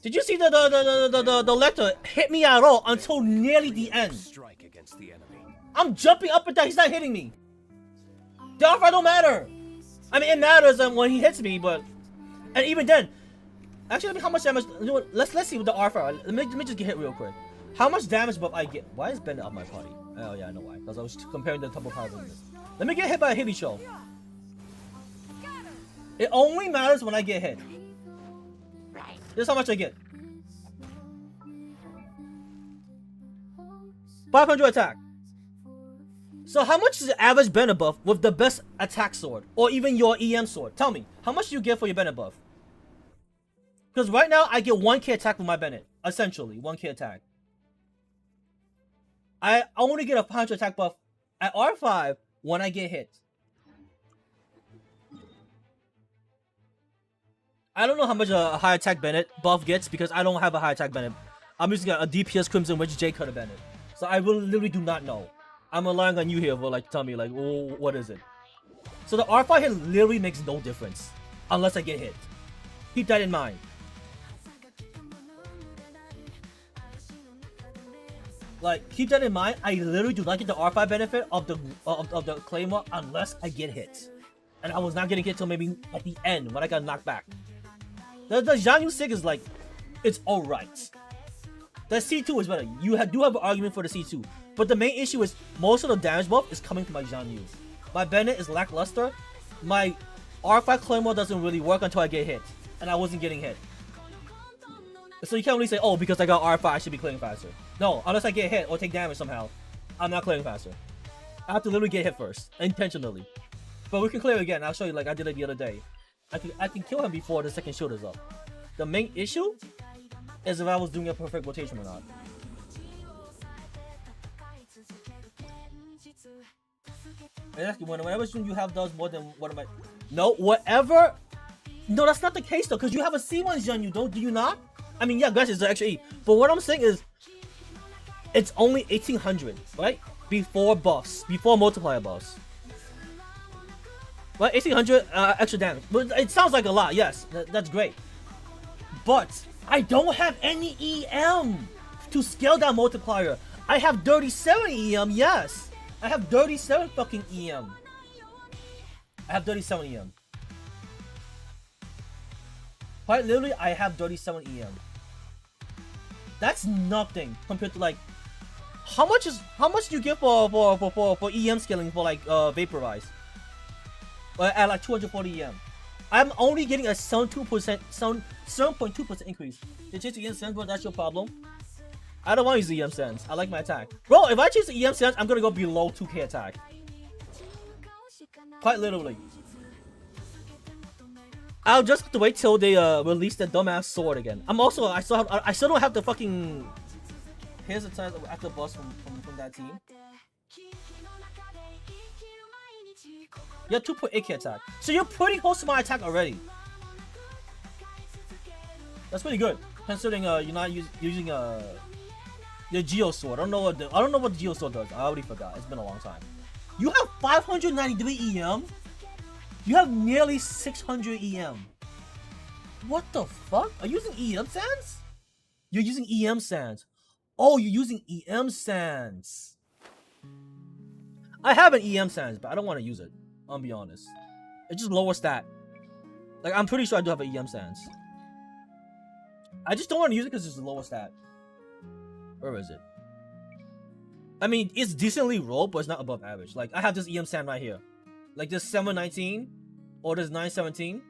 Did you see the lector hit me at all until nearly the end? Strike against the enemy. I'm jumping up and down, he's not hitting me. The R5 don't matter. I mean, it matters when he hits me, but... And even then... Actually, let me how much damage... You know what, let's see with the R5. Let me just get hit real quick. How much damage buff I get? Why is Bennett on my party? Oh yeah, I know why. Because I was comparing the double power with this. Let me get hit by a heavy show. It only matters when I get hit. This is how much I get. 500 attack. So how much is the average Bennett buff with the best attack sword? Or even your EM sword? Tell me, how much do you get for your Bennett buff? Because right now, I get 1k attack with my Bennett. Essentially, 1k attack. I only get a 500 attack buff at R5 when I get hit. I don't know how much a high attack Bennett buff gets because I don't have a high attack Bennett. I'm using a DPS Crimson Witch J Cutter Bennett. So I literally do not know. I'm relying on you here for like tell me like, oh, what is it? So the R5 hit literally makes no difference unless I get hit. Keep that in mind. Like, keep that in mind. I literally do not get the R5 benefit of the Claymore unless I get hit. And I was not getting hit till maybe at the end when I got knocked back. The Zhang Yu Sig is like, it's alright. The C2 is better. You do have an argument for the C2. But the main issue is most of the damage buff is coming from my Zhang Yu. My Bennett is lackluster. My R5 Claymore doesn't really work until I get hit. And I wasn't getting hit. So you can't really say, oh, because I got R5, I should be clearing faster. No, unless I get hit or take damage somehow, I'm not clearing faster. I have to literally get hit first, intentionally. But we can clear again. I'll show you like I did it the other day. I can kill him before the second shield is up. The main issue is if I was doing a perfect rotation or not. Whenever you have does more than what am I? No, whatever. No, that's not the case though, because you have a C1 Zhang Yu, do you not? I mean, yeah, guys, it's an extra E. But what I'm saying is, it's only 1800, right? Before buffs, before multiplier buffs. Right, 1800 extra damage. But it sounds like a lot, yes, that's great. But I don't have any EM to scale that multiplier. I have 37 EM, yes. I have 37 fucking EM. I have 37 EM. Quite literally, I have 37 EM. That's nothing compared to like, how much do you get for EM scaling for like Vaporize? At like 240 EM. I'm only getting a 7.2% increase. You change the EM stance, bro, that's your problem. I don't want to use the EM stance. I like my attack. Bro, if I change the EM stance, I'm gonna go below 2k attack. Quite literally. I'll just have to wait till they release the dumbass sword again. I still don't have the fucking. Here's the time after the boss from that team. You have 2.8k attack, so you're pretty close to my attack already. That's pretty good, considering you're not using your Geo sword. I don't know what the Geo sword does. I already forgot. It's been a long time. You have 593 EM. You have nearly 600 EM. What the fuck? Are you using EM sands? You're using EM sands. Oh, you're using EM sands. I have an EM sands, but I don't want to use it. I'll be honest. It's just lower stat. Like, I'm pretty sure I do have an EM sands. I just don't want to use it because it's the lower stat. Where is it? I mean, it's decently rolled, but it's not above average. Like, I have this EM sand right here. Like this 719 or this 917.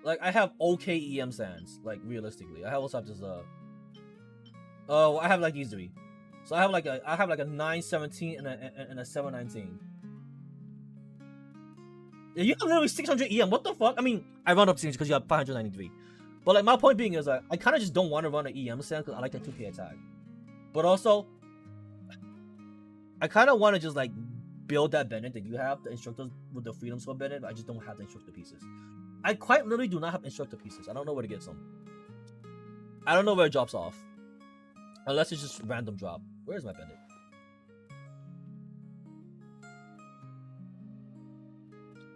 Like, I have okay EM sands, like realistically. I also have this I have like these three. So I have like a 917 and a 719. Yeah, you have literally 600 EM. What the fuck? I mean, I run up to because you have 593. But like my point being is I kind of just don't want to run an EM sand because I like that 2k attack. But also, I kind of want to just like build that Bennett that you have, the instructors with the Freedom Sword Bennett. I just don't have the instructor pieces. I quite literally do not have instructor pieces. I don't know where to get some. I don't know where it drops off. Unless it's just random drop. Where is my Bennett?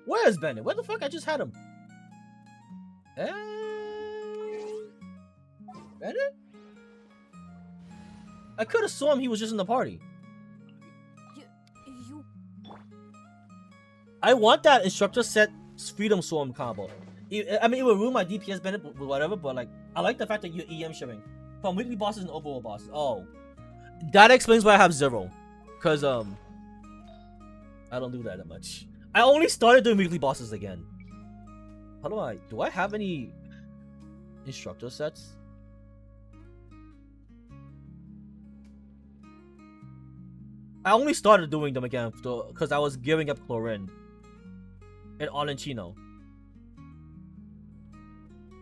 Where is Bennett? Where the fuck? I just had him. Bennett? I could have saw him. He was just in the party. I want that instructor set Freedom Swarm combo. I mean, it would ruin my DPS benefit, whatever. But like, I like the fact that you're EM sharing from weekly bosses and overall bosses. Oh, that explains why I have 0. Cause I don't do that much. I only started doing weekly bosses again. How do I have any instructor sets? I only started doing them again because I was giving up Chlorine and Olencino.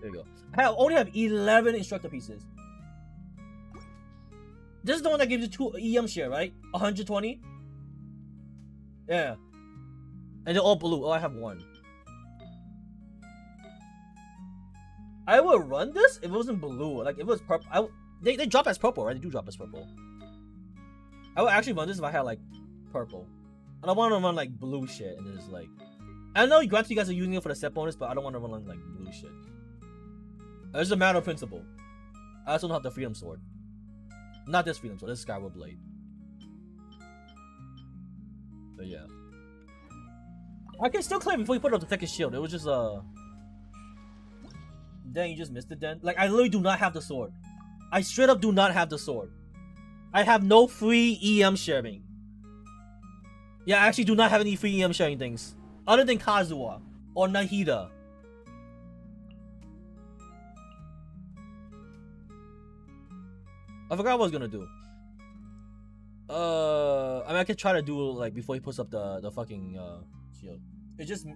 There you go. I only have 11 instructor pieces. This is the one that gives you 2 EM share, right? 120? Yeah. And they're all blue. Oh, I have 1. I would run this if it wasn't blue. Like, if it was purple. They drop as purple, right? They do drop as purple. I would actually run this if I had, like, purple. I don't want to run, like, blue shit. And it's like... I know, granted, you guys are using it for the set bonus, but I don't want to run, like, blue shit. It's a matter of principle. I also don't have the Freedom Sword. Not this Freedom Sword, this Skyward Blade. But yeah. I can still claim before you put up the second shield. It was just, Then you just missed it then? Like, I literally do not have the sword. I straight up do not have the sword. I have no free EM sharing. Yeah, I actually do not have any free EM sharing things. Other than Kazuha. Or Nahida. I forgot what I was gonna do. I mean, I could try to do like before he puts up the fucking shield. It just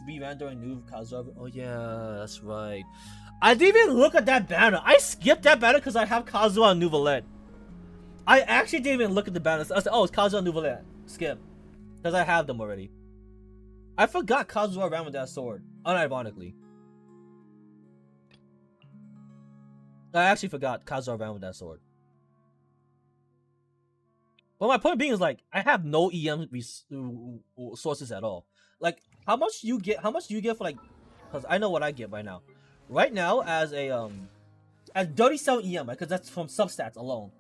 ran during new Kazuha. Oh yeah, that's right. I didn't even look at that banner. I skipped that banner because I have Kazuha and Nouvelette. I actually didn't even look at the banner. I said, oh, it's Kazuha and Nouvelette. Skip, because I have them already. I forgot Kazuha ran with that sword, unironically. I actually forgot Kazuha ran with that sword. But my point being is like I have no EM sources at all. Like how much do you get for like? Because I know what I get right now. Right now as a at 37 EM, right? Because that's from substats alone.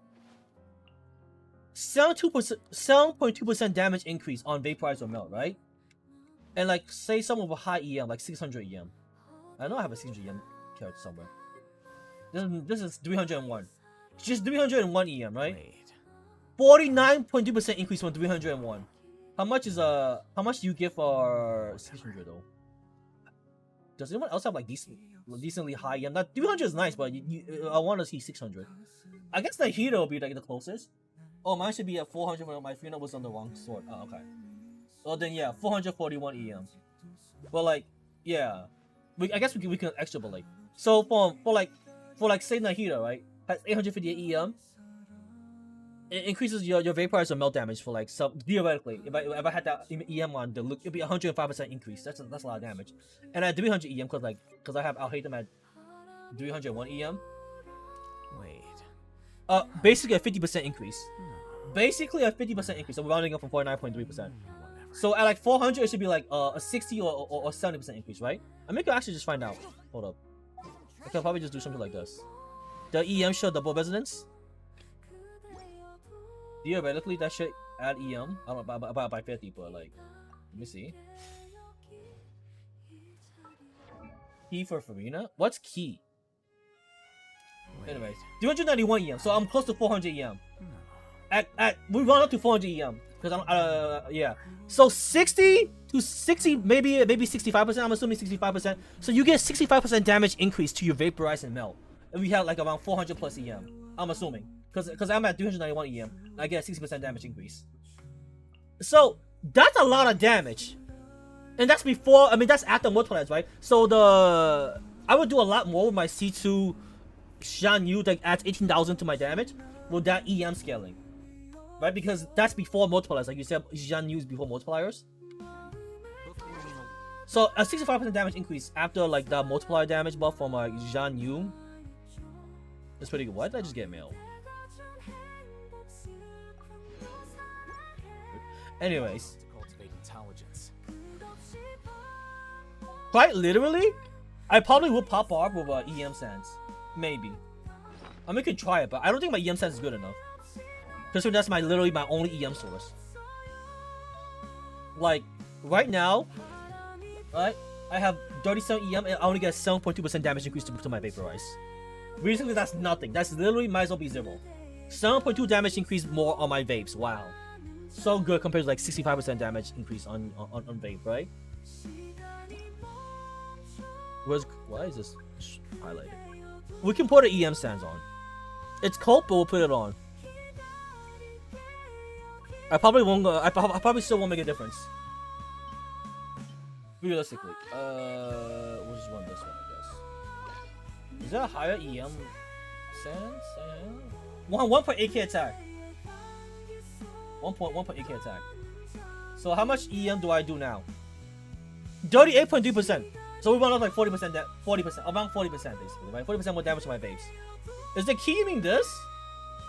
7.2% damage increase on vaporize or melt, right? And like say someone with a high EM, like 600 EM. I know I have a 600 EM character somewhere. This is 301. Just 301 EM, right? Wait. 49.2% increase from 301. How much do you get for 600 though? Does anyone else have like decently high EM? That 300 is nice, but I want to see 600. I guess the Hero will be like the closest. Oh, mine should be at 400, but my Fina was on the wrong sword. Oh, okay. Well then, yeah, 441 EM. Well, like, yeah, I guess we can extrapolate. So for like say Nahida, right, has 858 EM. It increases your vaporize or melt damage for like theoretically. If I had that EM on the look, it'd be 105% increase. That's a lot of damage. And at 300 EM, because I'll hate them at 301 EM. Wait. Basically a 50% increase. Basically a 50% increase. So we're rounding up from 49.3%. So at like 400, it should be like a 60 or 70% increase, right? I mean, I could actually just find out. Hold up. I can probably just do something like this. The EM show double resonance. Theoretically, that should add EM. I don't know by 50, but like, let me see. Key for Farina? What's key? Anyways, 391 EM. So I'm close to 400 EM. We run up to 400 EM because yeah. So 60 to 60, maybe 65%. I'm assuming 65%. So you get 65% damage increase to your vaporize and melt. And we have like around 400 plus EM. I'm assuming because I'm at 391 EM. I get a 60% damage increase. So that's a lot of damage, and that's before. I mean, that's after multipliers, right? So I would do a lot more with my C2 Shan Yu that adds 18,000 to my damage with that EM scaling, right? Because that's before multipliers, like you said, Shan Yu is before multipliers. So a 65% damage increase after like the multiplier damage buff from Zhan Yu. That's pretty good. Why did I just get mail? Anyways, To cultivate intelligence. quite literally, I probably would pop off with EM Sense. Maybe. I mean, I could try it, but I don't think my EM Sense is good enough. Because that's literally my only EM source. Like, right now, right, I have dirty 7 EM, I only get 7.2% damage increase to my vaporize. Basically, that's nothing. That's literally might as well be 0. 7.2 damage increase more on my vapes. Wow, so good compared to like 65% damage increase on vape, right? Why is this highlighted? We can put an EM stands on. It's cold, but we'll put it on. I probably won't. I probably still won't make a difference. Realistically, we'll just run this one, I guess. Is that a higher EM sense? 1.8k attack. 1.8k attack. So how much EM do I do now? 38.3%. So we went up like 40%. 40%, around 40% basically, right? 40% more damage to my vapes. Is the key mean this?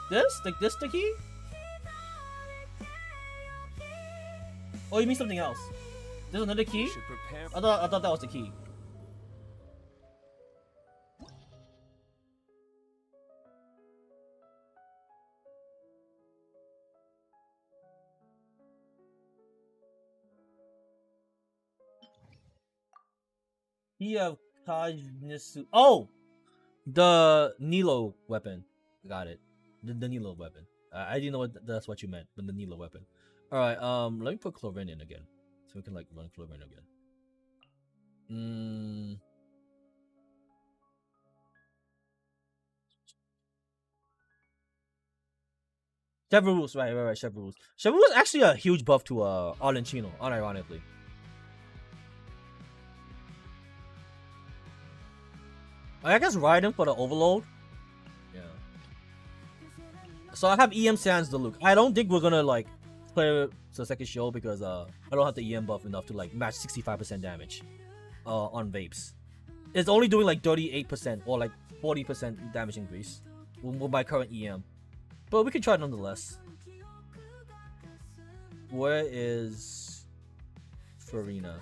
This? Like this the key? Oh, you mean something else? There's another key? Should prepare. I thought that was the key. Oh! The Nilo weapon. Got it. The Nilo weapon. I didn't know that's what you meant, but the Nilo weapon. Alright, let me put Clorin in again. So we can like run Clorin again. Chevrolet, right, Chevrolet. Chevrolet is actually a huge buff to Arlencino, unironically. I guess ride him for the overload. Yeah. So I have EM Sans the Luke. I don't think we're gonna like play the second show because I don't have the EM buff enough to like match 65% damage on vapes. It's only doing like 38% or like 40% damage increase with my current EM. But we can try it nonetheless. Where is Farina?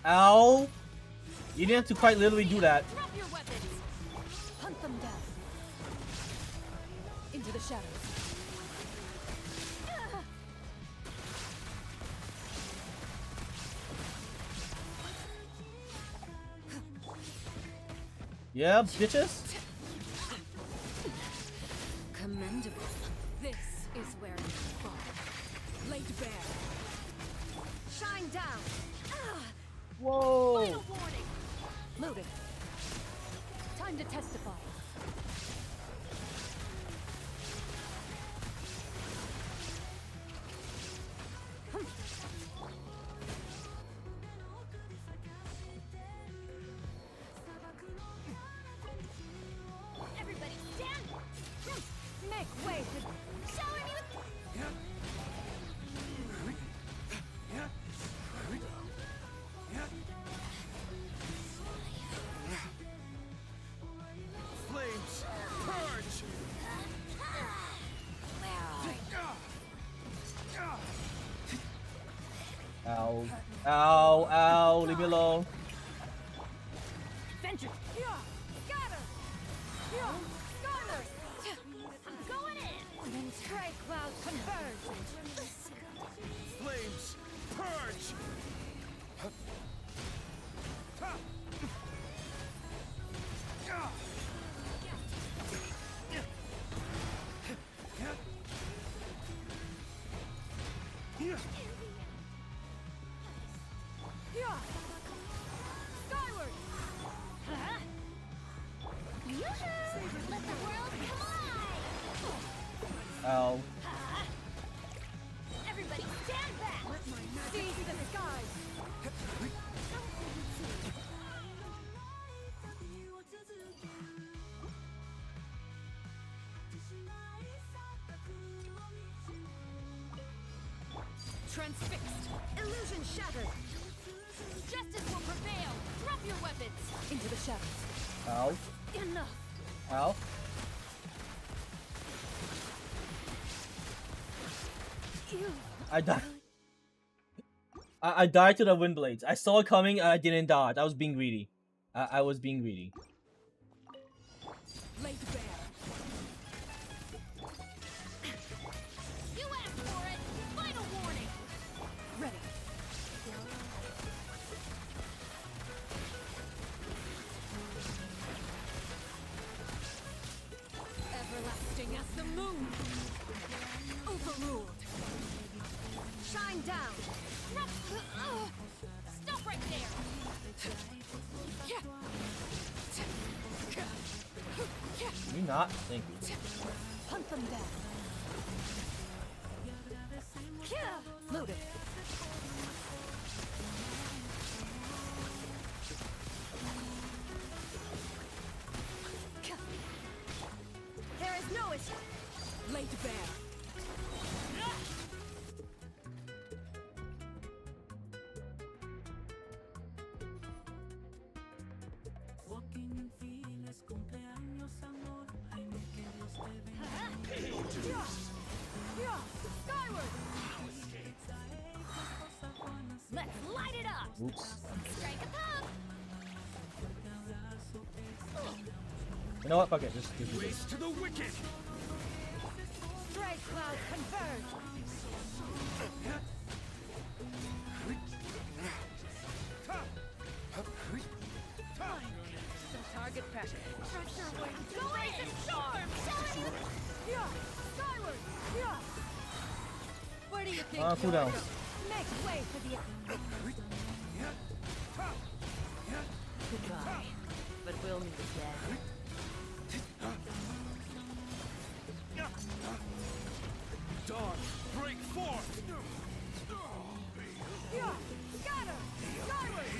Ow! You didn't have to quite literally do that. Drop your weapons. Hunt them down. Into the shadows. Yeah, bitches. Commendable. This is where you fall. Laid bare. Shine down. Whoa! Final warning. Loaded. Time to testify. Everybody stand. Make way for shower me with. Flames, purge. Ow. Ow, ow, leave me alone. Vengeance. Scatter. Scarlet. I'm going in. Then stray cloud converge. Flames, purge. Skyward. Let the world collide. Ow. Everybody stand back. Seize the skies. Transfixed. Illusion shattered. Justice will prevail. Drop your weapons. Into the shadows. Ow. Enough. Ow. I died. I died to the wind blades. I saw it coming and I didn't dodge. I was being greedy. I was being greedy. Laid bare. You asked for it. Final warning. Ready. Everlasting as the moon. Overruled. Shine down. Stop right there. You not? Thank you. Hunt them down. Loaded. There is no issue. Laid bare. Skyward! Let's light it up! Oops. Strike a pop! You know what? Fuck it. Just do this. Race to the wicked. Strike cloud converge! Some target pressure. Pressure wings. Go in! Storm! Yeah! Skyward! Yeah! Where do you think Cool down. Make way for the... Goodbye. But we'll meet again. Dawn, break forth. Yeah! Scatter! Skyward!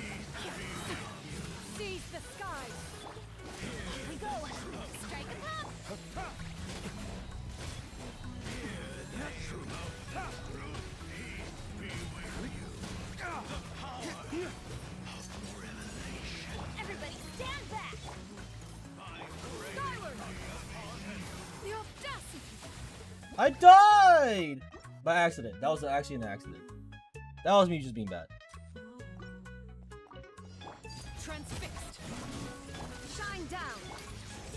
Seize the skies! Here we go! Strike a pop! Everybody stand back! Skyward! The audacity! I died by accident. That was actually an accident. That was me just being bad. Transfixed! Shine down!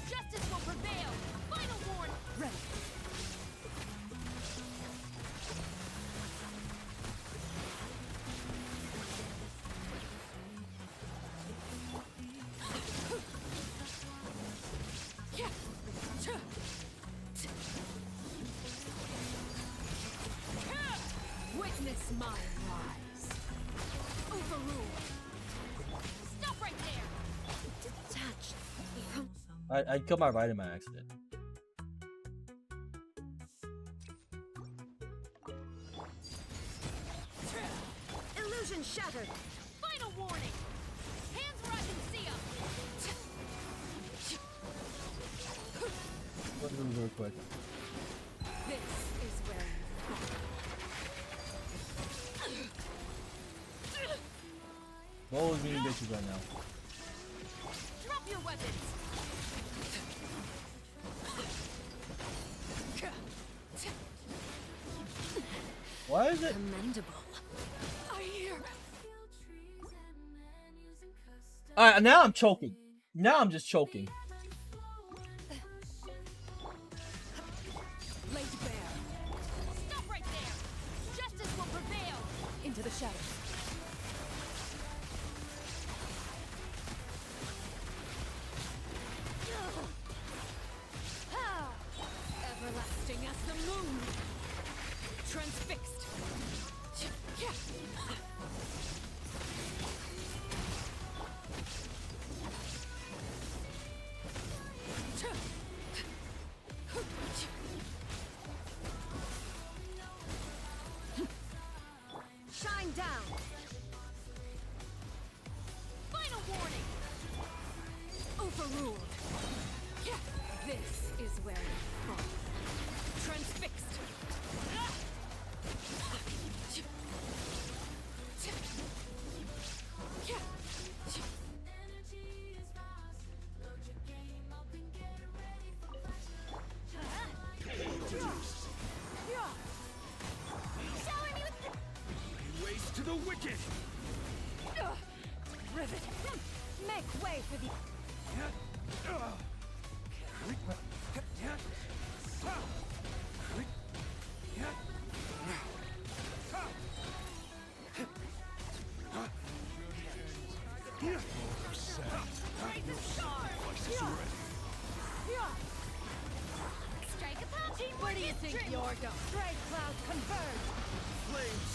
Justice will prevail! Final warning! Ready! Witness my rise. Overruled. Stop right there. Detached from I killed my right in my accident. Illusion shattered. final warning. Hands where I can see 'em. Let's move really quick. This is where you fall. What was mean bitches right now? Drop your weapons. Why is it? Commendable. I hear. Alright, now I'm choking. Now I'm just choking. Laid bare. Stop right there. Justice will prevail. Into the shadows. Everlasting as the moon. Transfixed. Shine down. Final warning. Overruled. This is where you fall. Transfixed. Shower me with wicked! Rivet. Make way for the. Strike a punch. Where do you think you're going? Strike cloud converge. Flames,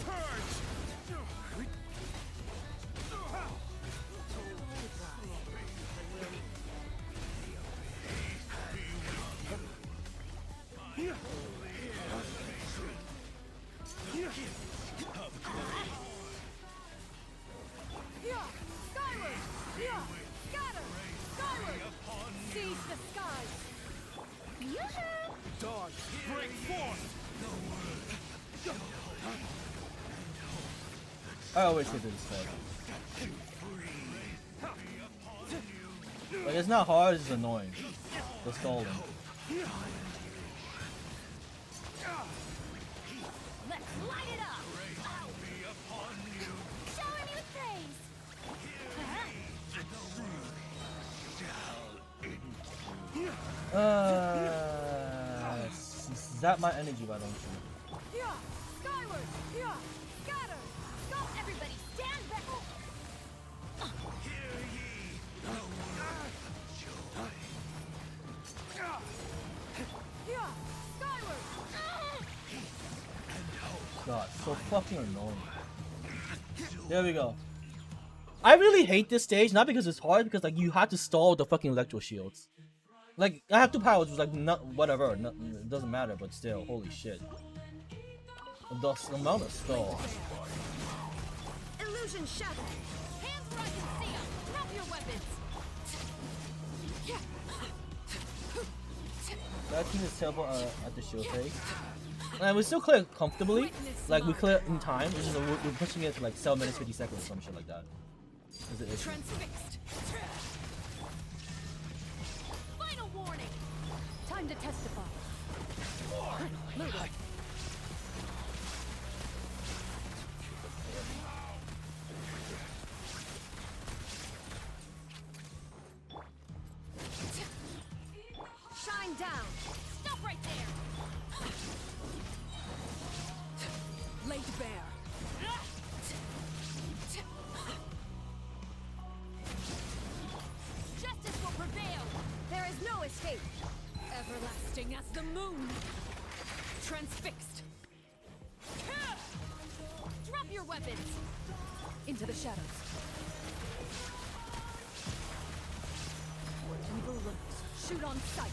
purge! Skyward. Scatter. Skyward. Seize the skies. Yoo-hoo! Dawn, break forth! I always hit this stuff. Like, it's not hard, it's annoying. The stalling. Let's light it up. Showering you with praise. Zap my energy, why don't you? Skyward. Scatter. Stop, everybody. Stand back. Skyward. God, so fucking annoying. There we go. I really hate this stage, not because it's hard, because like you have to stall the fucking electro shields. Like I have two powers, which like not whatever, it doesn't matter, but still, holy shit. The amount of stall. Illusion shattered. Hands where I can see 'em. Drop your weapons. That team is terrible at the shield phase. And we still clear comfortably. Like we clear in time. It's just we're pushing it to like 7 minutes 50 seconds or some shit like that. Is it issue? Transfixed. Final warning. Time to testify. Loaded. Shine down. Stop right there. Laid bare. Justice will prevail. There is no escape. Everlasting as the moon. Transfixed. Drop your weapons. Into the shadows. Evil looks. Shoot on sight.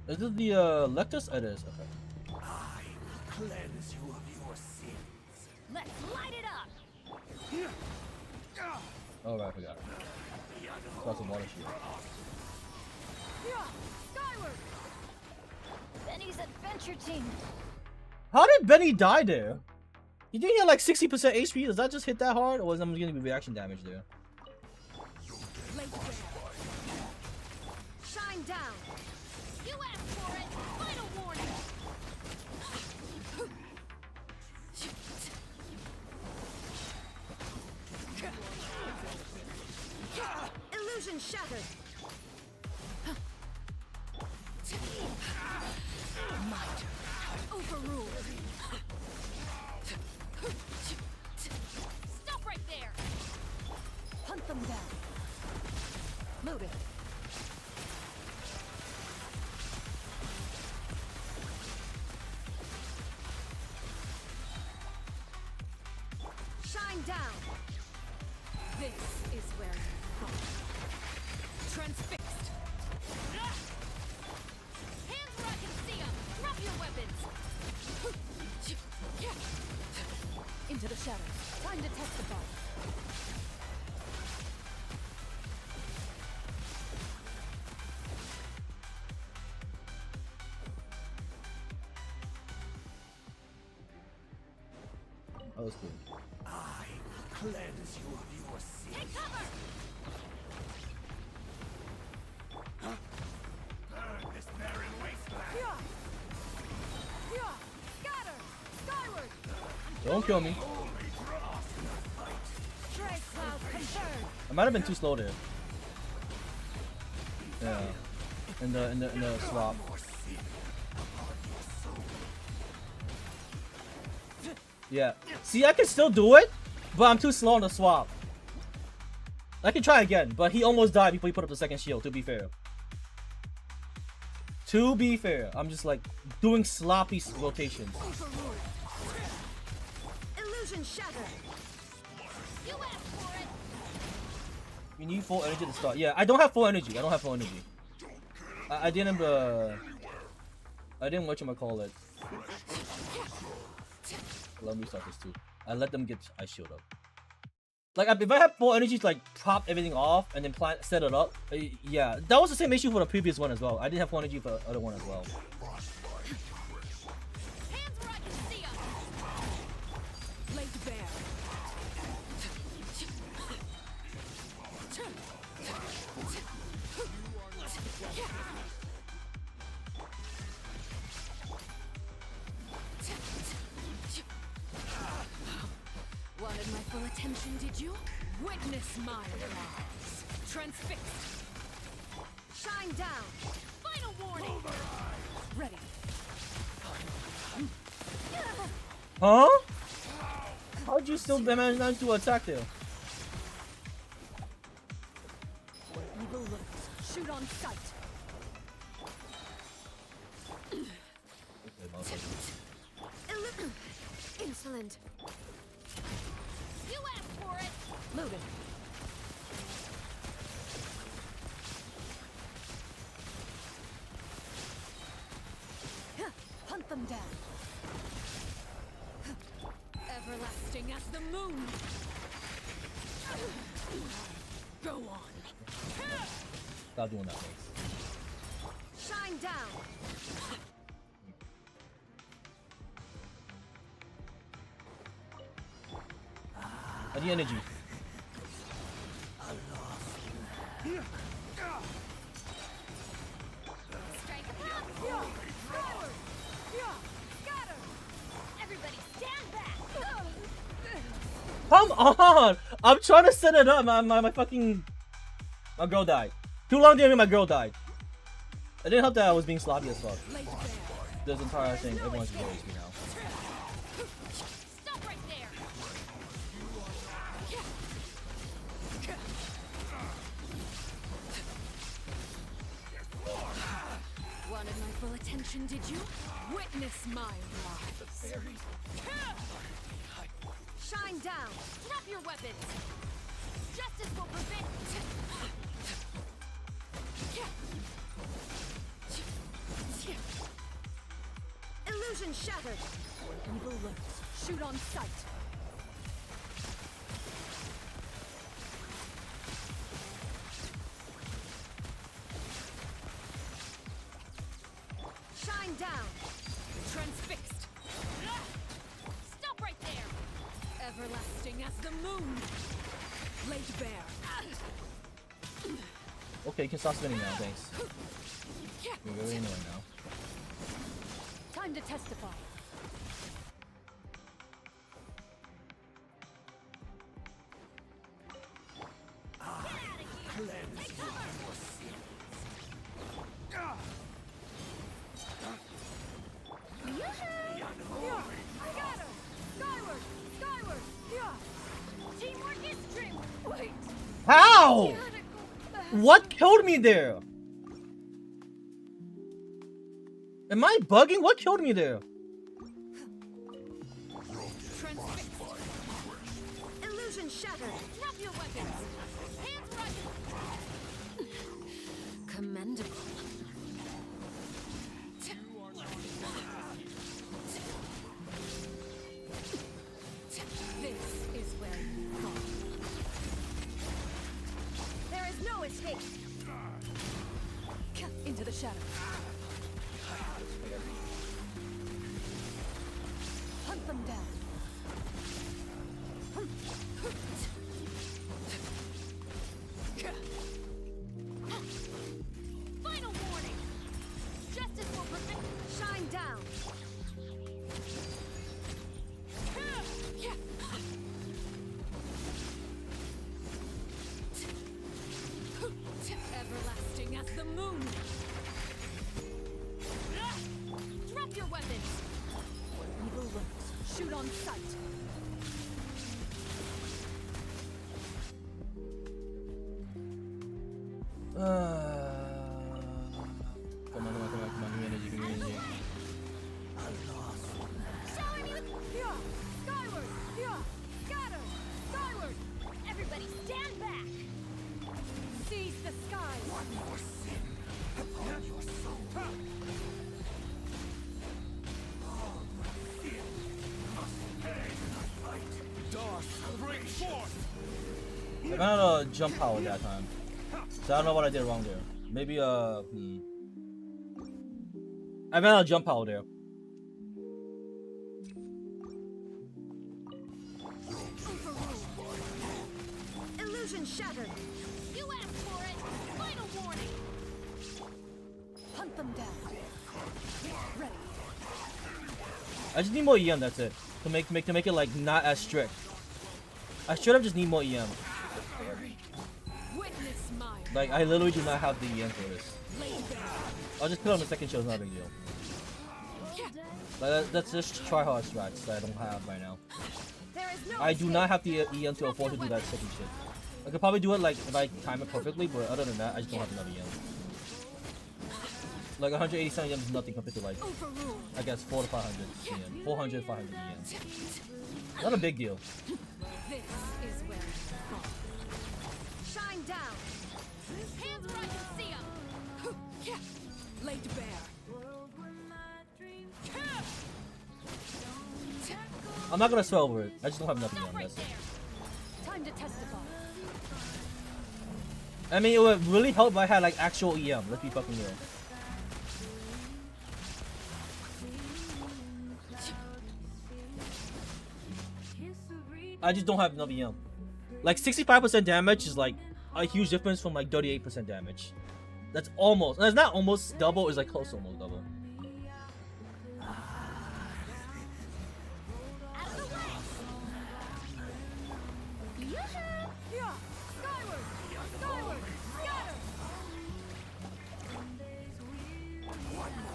Is it the Lectus? It is, okay. I cleanse you of your sins. Let's light it up. Oh right, I forgot. That's a water shield. Skyward. Benny's adventure team. How did Benny die there? You think he had like 60% HP? Does that just hit that hard? Or was there gonna be reaction damage there? Laid bare. Shine down. You asked for it. Final warning. Illusion shattered. My turn. Overruled. Stop right there. Hunt them down. Loaded. Shine down. This is where you fall. Transfixed. Hands where I can see 'em. Drop your weapons. Into the shadows. Time to testify. That was good. I cleanse you of your sins. Take cover. Scatter! Skyward! Don't kill me. Stray cloud confirmed! I might have been too slow there. Yeah. In the swap. Yeah. See, I can still do it, but I'm too slow on the swap. I can try again, but he almost died before he put up the second shield, to be fair. To be fair, I'm just like doing sloppy rotations. Illusion shattered! You asked for it! You need full energy to start. Yeah, I don't have full energy. I don't have full energy. I didn't whatchamacallit. Let me start this too. I let them get ice shield up. Like if I have full energy to like prop everything off and then set it up, yeah, that was the same issue for the previous one as well. I didn't have full energy for the other one as well. Hands where I can see 'em! Laid bare. Wanted my full attention, did you? Witness my rise. Transfixed. Shine down. Final warning. Ready. Huh? How'd you still manage not to attack there? Evil looks. Shoot on sight. Insolent. You asked for it. Loaded. Hunt them down. Everlasting as the moon. Go on. Stop doing that, thanks. Shine down. I need energy. Strike up. Forward. Scatter. Everybody stand back. Come on! I'm trying to set it up. My fucking girl died. Too long damage, my girl died. It didn't help that I was being sloppy as fuck. This entire thing, everyone's below me now. Stop right there. Wanted my full attention, did you? Witness my rise. Shine down. Drop your weapons. Justice will prevent. Illusion shattered. Evil lurks. Shoot on sight. Shine down. Transfixed. Stop right there. Everlasting as the moon. Laid bare. Okay, you can stop spinning now, thanks. You're really annoying now. Time to testify. How? What killed me there? Am I bugging? What killed me there? Illusion shattered. Drop your weapons. Hands right. Commendable. This is where you fall. There is no escape. Into the shadows. Hunt them down. Final warning. Justice will protect. Shoot on sight. Come on, give me energy, give me energy. Shower me with yeah. Skyward, yeah. Scatter, skyward. Everybody stand back. Seize the sky. One more sin upon your soul. All my sin must pay the fight. Dark, break forth! I ran out of jump power that time. So I don't know what I did wrong there. Maybe I ran out of jump power there. Illusion shattered. You asked for it. Final warning. Hunt them down. Ready. I just need more EM, that's it. To make it like not as strict. I should have just need more EM. Witness mine. Like I literally do not have the EM for this. Lay bare. I'll just put it on the second show, it's not a big deal. Like that's just try hard strats that I don't have right now. There is no I do not have the EM to afford to do that second shit. I could probably do it like if I time it perfectly, but other than that, I just don't have enough EM. Like 187 EM is nothing compared to like, overruled. I guess 400 to 500 EM. 400, 500 EM. Not a big deal. This is where it falls. Shine down. Hands where I can see them. Laid bare. I'm not gonna swear over it. I just don't have enough EM. Stop right That's it. there. Time to testify. I mean, it would really help if I had like actual EM. Let's be fucking real. I just don't have enough EM. Like 65% damage is like a huge difference from like 38% damage. That's almost, and it's not almost double, it's like close to almost double. Out of the way. Yeah. Skyward. Skyward. Scatter.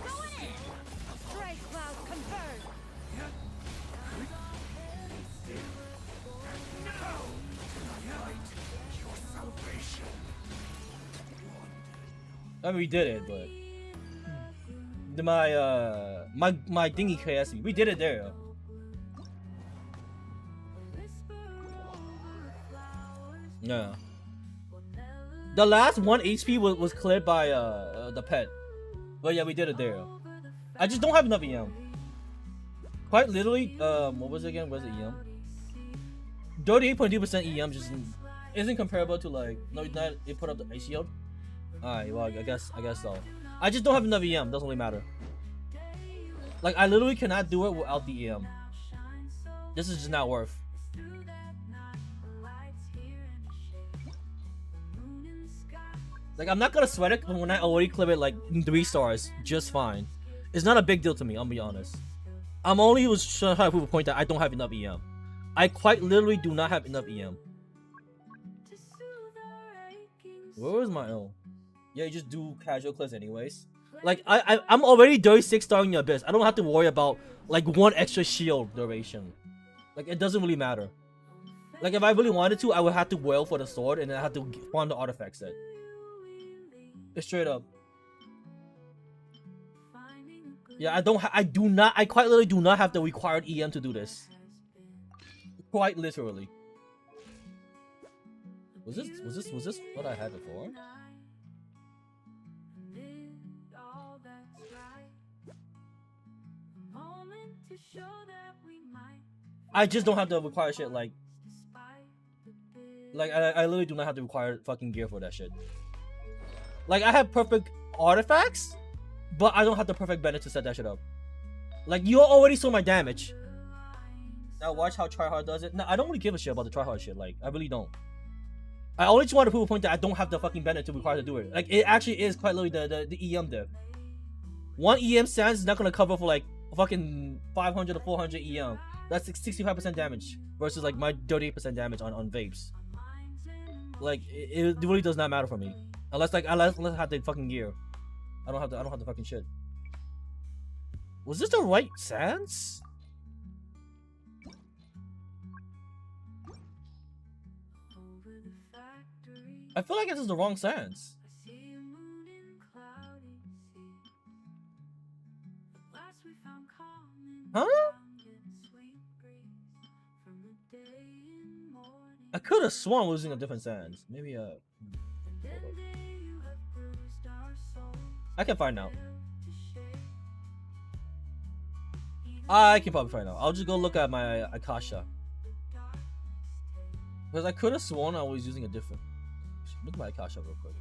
Going in. Stray cloud converge. Your salvation. I mean, we did it, but my thingy KS, we did it there. Yeah. The last 1 HP was cleared by the pet, but yeah, we did it there. I just don't have enough EM. Quite literally, what was it again? Was it EM? 38.2% EM just isn't comparable to like no, not it put up the ice shield. Alright, well I guess so. I just don't have enough EM. Doesn't really matter. Like I literally cannot do it without the EM. This is just not worth. Like I'm not gonna sweat it when I already clip it like 3 stars just fine. It's not a big deal to me. I'll be honest. I'm only was trying to prove a point that I don't have enough EM. I quite literally do not have enough EM. Where was my own? Yeah, you just do casual clips anyways. Like I'm already 36 star in the abyss. I don't have to worry about like 1 extra shield duration. Like it doesn't really matter. Like if I really wanted to, I would have to wail for the sword and then I have to find the artifact set. It's straight up. Yeah, I quite literally do not have the required EM to do this. Quite literally. Was this what I had before? I just don't have the required shit like I literally do not have the required fucking gear for that shit. Like I have perfect artifacts, but I don't have the perfect bandit to set that shit up. Like you already saw my damage. Now watch how tryhard does it. No, I don't really give a shit about the tryhard shit. Like I really don't. I only just want to prove a point that I don't have the fucking bandit to require to do it. Like it actually is quite literally the EM diff. 1 EM stance is not gonna cover for like fucking 500 to 400 EM. That's 65% damage versus like my 38% damage on vapes. Like it really does not matter for me. Unless I have the fucking gear. I don't have the fucking shit. Was this the right stance? I feel like this is the wrong sense. I see a moon in cloudy sea. At last we found calm in the Huh? grounded sweet breeze from the day in morning. I could have sworn we're using a different sense. Maybe And day you have bruised our souls I can find out. to shape. I can probably find out. I'll just go look at my Akasha. Because I could have sworn I was using a different. Look at my Akasha real quick.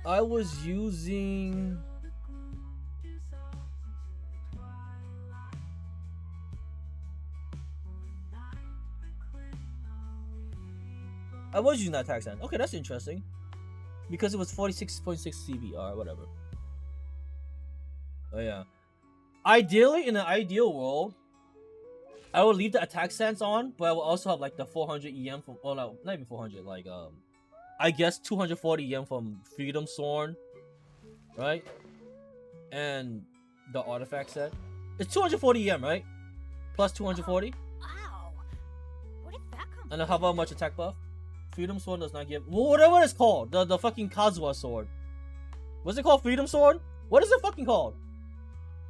I was using. I was using that attack sense. Okay, that's interesting. Because it was 46.6 CV. Alright, whatever. Oh, yeah. Ideally, in an ideal world, I would leave the attack sense on, but I will also have like the 400 EM from. Oh, no, not even 400. Like, I guess 240 EM from Freedom Sworn. Right? And the artifact set. It's 240 EM, right? Plus 240. Ow. Where did that come And how about much attack buff? Freedom Sword does not give. Well, whatever it's called. The fucking Kazuha sword. What's it called? Freedom Sword? What is it fucking called?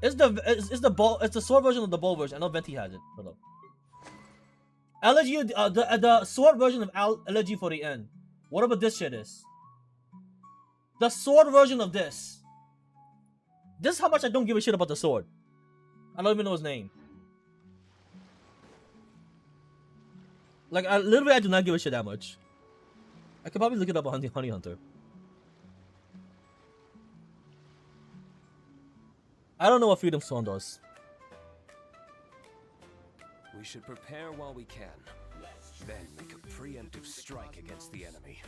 It's the sword version of the bow version. I know Venti has it. Hold up. Elegy, the sword version of Elegy for the End. Whatever this shit is. The sword version of this. This is how much I don't give a shit about the sword. I don't even know his name. Like, I do not give a shit that much. I could probably look it up on Honey Hunter. I don't know what Freedom Sworn does. We should prepare while we can, then make a preemptive strike against the enemy.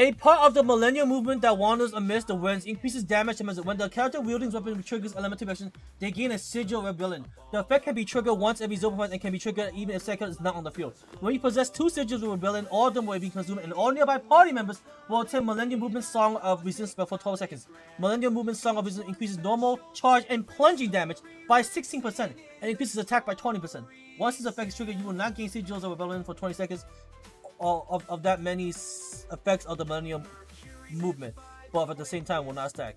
A part of the Millennium movement that wanders amidst the winds increases damage when the character wielding weapon triggers elemental action. They gain a sigil rebellion. The effect can be triggered once every 0.5 and can be triggered even if second is not on the field. When you possess 2 sigils of rebellion, all of them will be consumed, and all nearby party members will attempt Millennium movement Song of Resistance for 12 seconds. Millennium movement Song of Resistance increases normal, charge, and plunging damage by 16% and increases attack by 20%. Once this effect is triggered, you will not gain sigils of rebellion for 20 seconds. Of that many effects of the Millennium movement, but at the same time will not stack.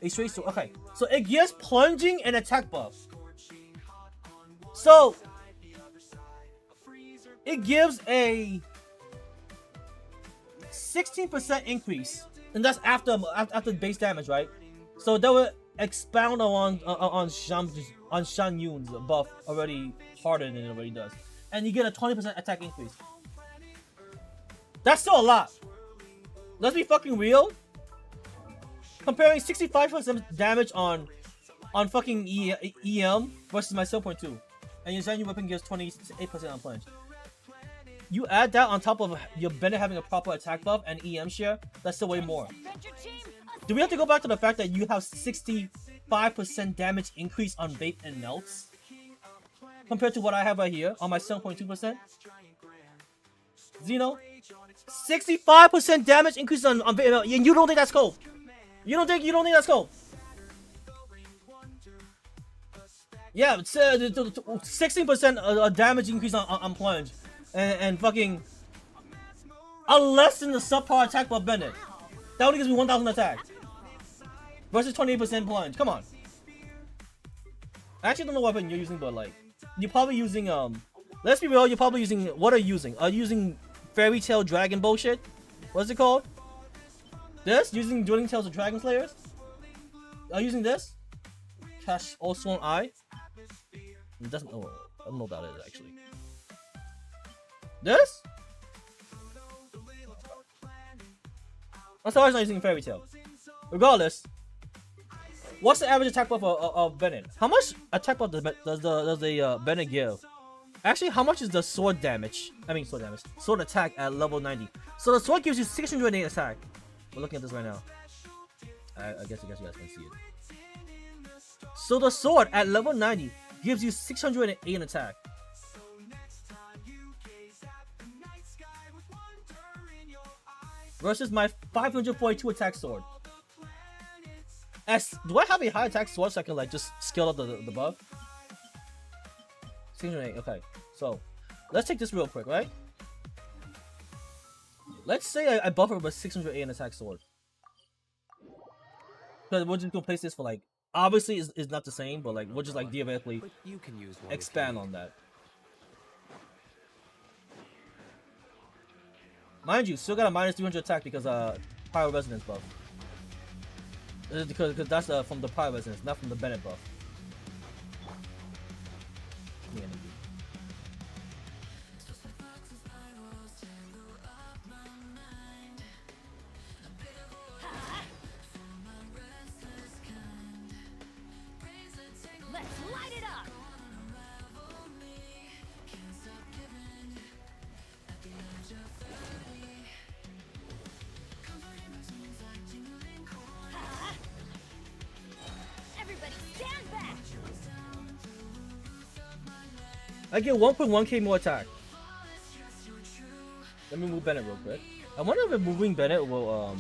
A straight sword. Okay, so it gives plunging and attack buff. So it gives a 16% increase, and that's after base damage, right? So that will expound on Shan Yun's buff already harder than it already does, and you get a 20% attack increase. That's still a lot. Let's be fucking real. Comparing 65% damage on fucking EM versus my 7.2, and your Zen weapon gives 28% on plunge. You add that on top of your Bennett having a proper attack buff and EM share, that's still way more. Do we have to go back to the fact that you have 65% damage increase on bait and melts compared to what I have right here on my 7.2%? Zeno, 65% damage increase on bait and melt, and you don't think that's cool? You don't think that's cool? Yeah, 16% damage increase on plunge, and fucking less than the subpar attack buff Bennett. That only gives me 1,000 attack versus 28% plunge. Come on. I actually don't know what weapon you're using, but like, you're probably using let's be real. You're probably using, what are you using? Are you using Fairy Tail Dragon bullshit? What's it called? This? Using Dueling Tales of Dragon Slayers? Are you using this? Cash also on Eye? It doesn't. Oh, I don't know what that is actually. This? I'm sorry, I'm not using Fairy Tail. Regardless, what's the average attack buff of Bennett? How much attack buff does the Bennett give? Actually, how much is the sword damage? Sword attack at level 90. So the sword gives you 608 attack. We're looking at this right now. I guess you guys can see it. So the sword at level 90 gives you 608 attack. versus my 542 attack sword. Do I have a high attack sword so I can like just scale up the buff? 608. Okay, so let's take this real quick, right? Let's say I buff her with 608 in attack sword. Because we're just gonna place this for like, obviously it's not the same, but like we'll just like theoretically But you can use one expand if you on that. Mind you, still got a minus 300 attack because Pyro Resonance buff. Because that's from the Pyro Resonance, not from the Bennett buff. Yeah. Let's light it up! Everybody stand back! I get 1.1k more attack. Let me move Bennett real quick. I wonder if moving Bennett will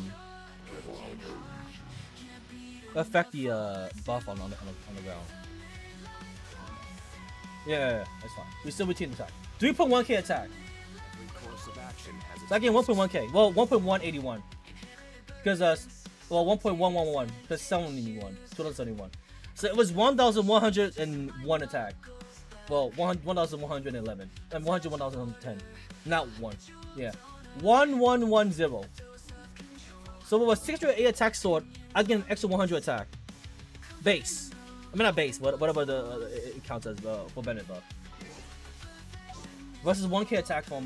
affect the buff on the ground. Yeah, that's fine. We still retain attack. 3.1k attack. Every course of action has its So I get 1.1k. Well, 1.181. Because well, 1.111 because 71, 2071. So it was 1,101 attack. Well, 1,111 and 101,010. Not one. Yeah, 1110. So with a 608 attack sword, I get an extra 100 attack. Base. I mean not base, but whatever it counts as for Bennett buff. Versus 1k attack from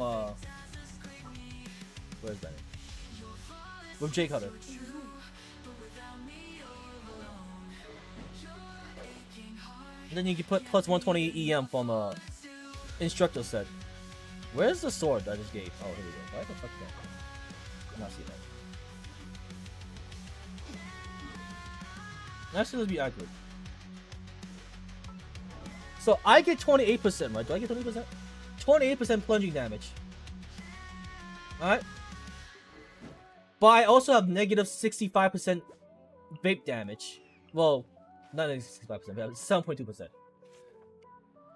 where's Bennett? With Jay Cutter. And then you can put plus 120 EM from instructor set. Where's the sword that I just gave? Oh, here we go. Why the fuck is that? I'm not seeing that. Actually, let's be accurate. So I get 28%, right? Do I get 20%? 28% plunging damage. Alright. But I also have negative 65% vape damage. Well, not 65%, but 7.2%.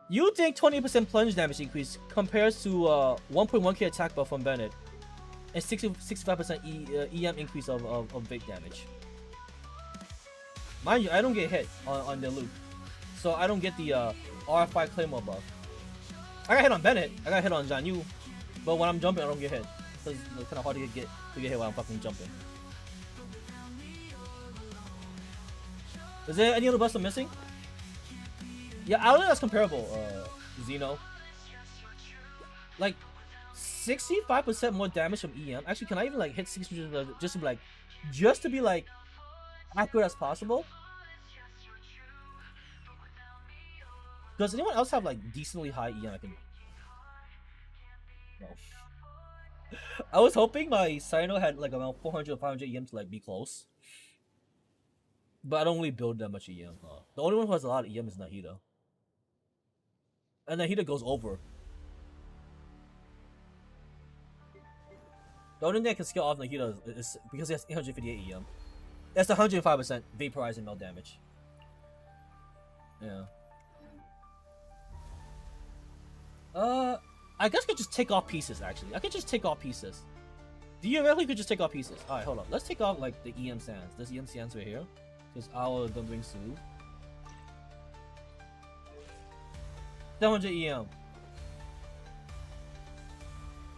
You think 20% plunge damage increase compares to 1.1k attack buff from Bennett and 65% EM increase of vape damage. Mind you, I don't get hit on the loop, so I don't get the R5 Claymore buff. I got hit on Bennett, I got hit on Jian Yu, but when I'm jumping, I don't get hit. Because it's kind of hard to get hit while I'm fucking jumping. Is there any other buffs I'm missing? Yeah, I don't think that's comparable, Xeno. Like, 65% more damage from EM. Actually, can I even like hit 600 just to be like accurate as possible? Does anyone else have like decently high EM? I can. No. I was hoping my Sino had like around 400 or 500 EM to like be close. But I don't really build that much EM. The only one who has a lot of EM is Nahida. And Nahida goes over. The only thing I can scale off Nahida is because he has 858 EM. That's 105% vaporize and melt damage. Yeah. I guess I could just take off pieces actually. I could just take off pieces. Theoretically could just take off pieces. Alright, hold on. Let's take off like the EM sands. This EM sands right here. Because our don't bring Sue. 700 EM.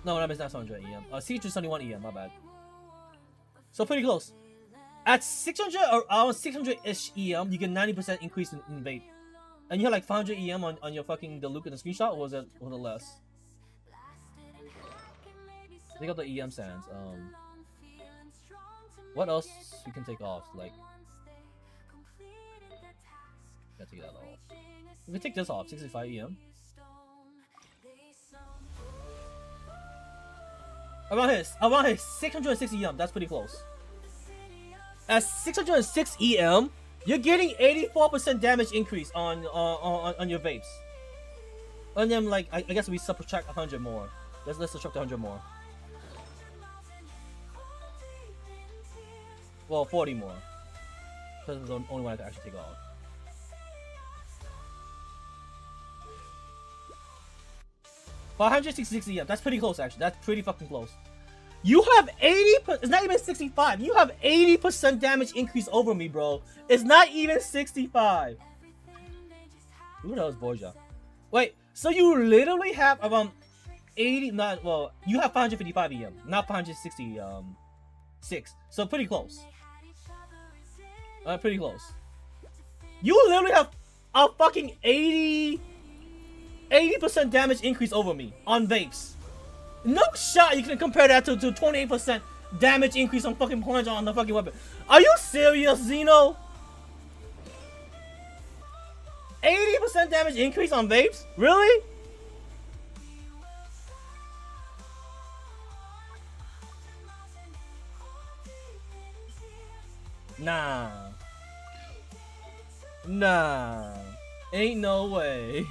No, that means not 700 EM. C271 EM, my bad. So pretty close. At 600 or around 600-ish EM, you get 90% increase in vape. And you have like 500 EM on your fucking the Luke in the screenshot, or was it less? Take out the EM sands. What else you can take off? Like, gotta take that off. We can take this off. 65 EM. Around here, 660 EM. That's pretty close. At 606 EM, you're getting 84% damage increase on your vapes. And then like I guess we subtract 100 more. Let's subtract 100 more. Well, 40 more. Because it's the only one I can actually take off. $566 EM. That's pretty close, actually. That's pretty fucking close. You have 80%. It's not even 65. You have 80% damage increase over me, bro. It's not even 65. Who the hell is Borgia? Wait, so you literally have around 80. Not well. You have 555 EM, not 566. So pretty close. Pretty close. You literally have a fucking 80% damage increase over me on vapes. No shot you can compare that to 28% damage increase on fucking plunge on the fucking weapon. Are you serious, Xeno? 80% damage increase on vapes? Really? Nah. Nah. Ain't no way.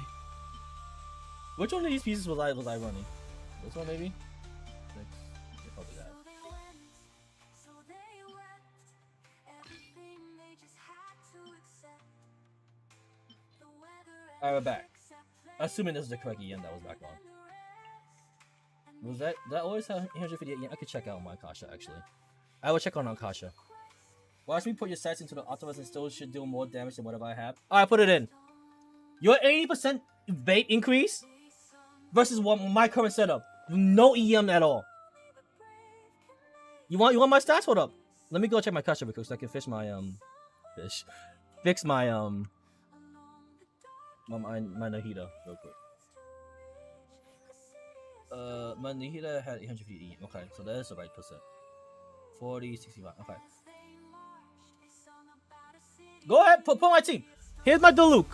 Which one of these pieces was I running? This one maybe? Six. Yeah, probably that. Alright, we're back. Assuming this is the correct EM that was back on. Was that always have 858 EM? I could check out my Akasha actually. I will check on Akasha. Watch me put your sights into the Optimus and still should do more damage than whatever I have. Alright, put it in. Your 80% vape increase versus my current setup. No EM at all. You want my stats? Hold up. Let me go check my Akasha real quick so I can fix my my Nahida real quick. My Nahida had 850 EM. Okay, so that is the right percent. 40, 65. Okay. Go ahead, put my team. Here's my Diluc.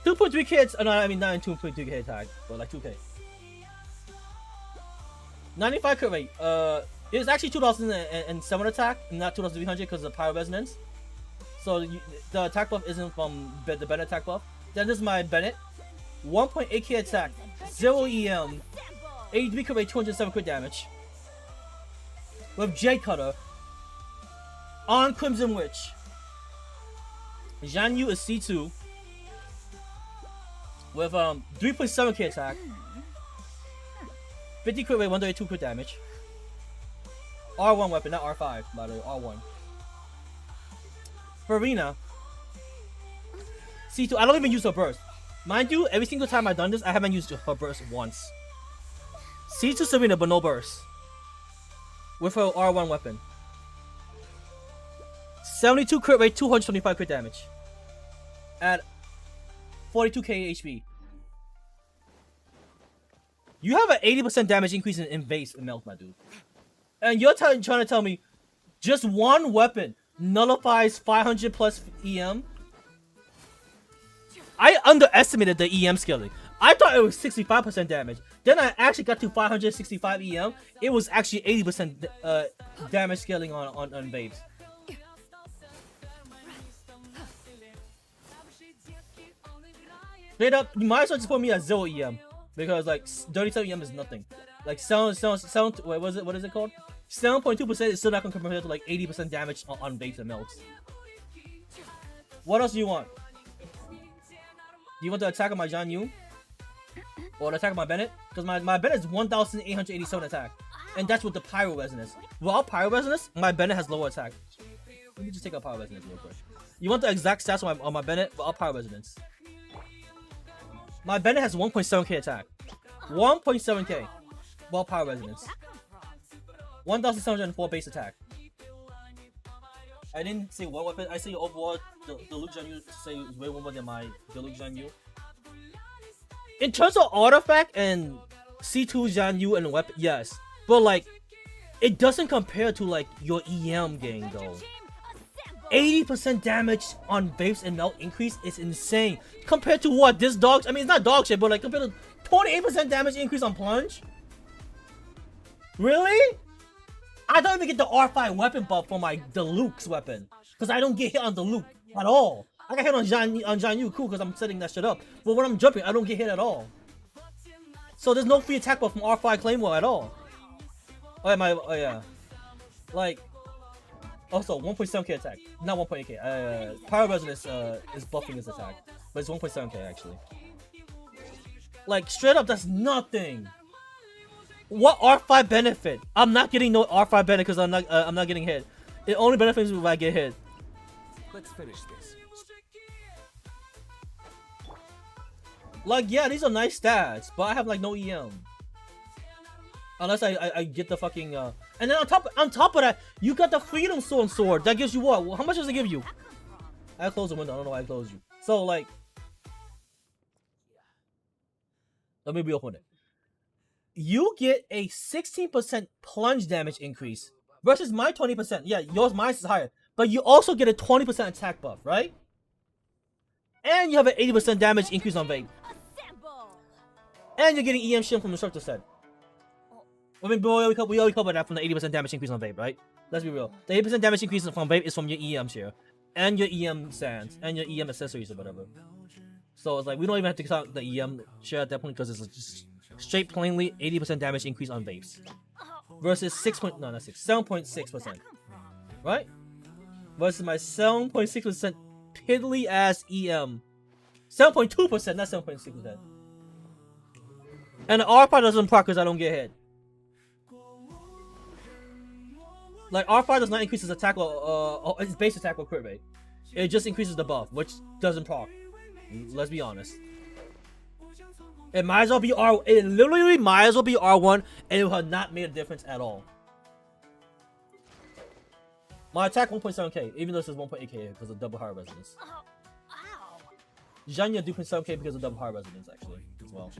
2.3k hits. No, I mean not in 2.3k attack, but like 2k. 95 crit rate. It's actually 2007 attack, not 2300 because of Pyro Resonance. So the attack buff isn't from the Bennett attack buff. Then this is my Bennett. 1.8k attack, 0 EM, 83 crit rate, 207 crit damage. With J Cutter on Crimson Witch. Jianyu is C2 with 3.7k attack, 50 crit rate, 132 crit damage. R1 weapon, not R5, by the way, R1. Farina, C2. I don't even use her burst. Mind you, every single time I've done this, I haven't used her burst once. C2 Serena, but no burst. With her R1 weapon. 72 crit rate, 225 crit damage. At 42k HP. You have an 80% damage increase in base and melt, my dude. And you're trying to tell me just one weapon nullifies 500 plus EM? I underestimated the EM scaling. I thought it was 65% damage. Then I actually got to 565 EM. It was actually 80% damage scaling on babes. Straight up, you might as well just put me at 0 EM. Because like 37 EM is nothing. Like wait, what is it called? 7.2% is still not gonna compare to like 80% damage on babes and melts. What else do you want? Do you want the attack of my Jianyu? Or the attack of my Bennett? Because my Bennett is 1,887 attack. And that's with the Pyro Resonance. Without Pyro Resonance, my Bennett has lower attack. Let me just take out Pyro Resonance real quick. You want the exact stats on my Bennett without Pyro Resonance. My Bennett has 1.7k attack. 1.7k. Without Pyro Resonance. 1,704 base attack. I didn't say one weapon. I say overall, the Luke Jianyu say is way more than my Luke Jianyu. In terms of artifact and C2 Jianyu and weapon, yes, but like it doesn't compare to like your EM gang though. 80% damage on vapes and melt increase is insane compared to what this dog. I mean, it's not dog shit, but like compared to 28% damage increase on plunge. Really? I don't even get the R5 weapon buff for my Deluxe weapon. Because I don't get hit on Deluxe at all. I got hit on Jianyu, cool, because I'm setting that shit up. But when I'm jumping, I don't get hit at all. So there's no free attack buff from R5 Claymore at all. Oh yeah, like, Also, 1.7k attack, not 1.8k. Power Resonance is buffing his attack, but it's 1.7k actually. Like straight up, that's nothing. What R5 benefit? I'm not getting no R5 benefit because I'm not getting hit. It only benefits me if I get hit. Let's finish this. Like yeah, these are nice stats, but I have like no EM. Unless I get the fucking and then on top of that, you got the Freedom Sword. That gives you what? How much does it give you? I closed the window. I don't know why I closed you. So like, let me reopen it. You get a 16% plunge damage increase versus my 20%. Yeah, mine is higher, but you also get a 20% attack buff, right? And you have an 80% damage increase on vape. And you're getting EM shield from the instructor set. I mean, we already covered that from the 80% damage increase on vape, right? Let's be real. The 80% damage increase from vape is from your EM share, and your EM sands, and your EM accessories or whatever. So it's like we don't even have to count the EM share at that point because it's just straight plainly 80% damage increase on vapes versus 7.6%, right? Versus my 7.6% piddly ass EM, 7.2%, not 7.6%. And the R5 doesn't proc because I don't get hit. Like R5 does not increase his attack or his base attack or crit rate. It just increases the buff, which doesn't proc. Let's be honest. It might as well be R. It literally might as well be R1, and it would have not made a difference at all. My attack 1.7k, even though this is 1.8k because of double high resonance. Zhanya 2.7k because of double high resonance actually as well.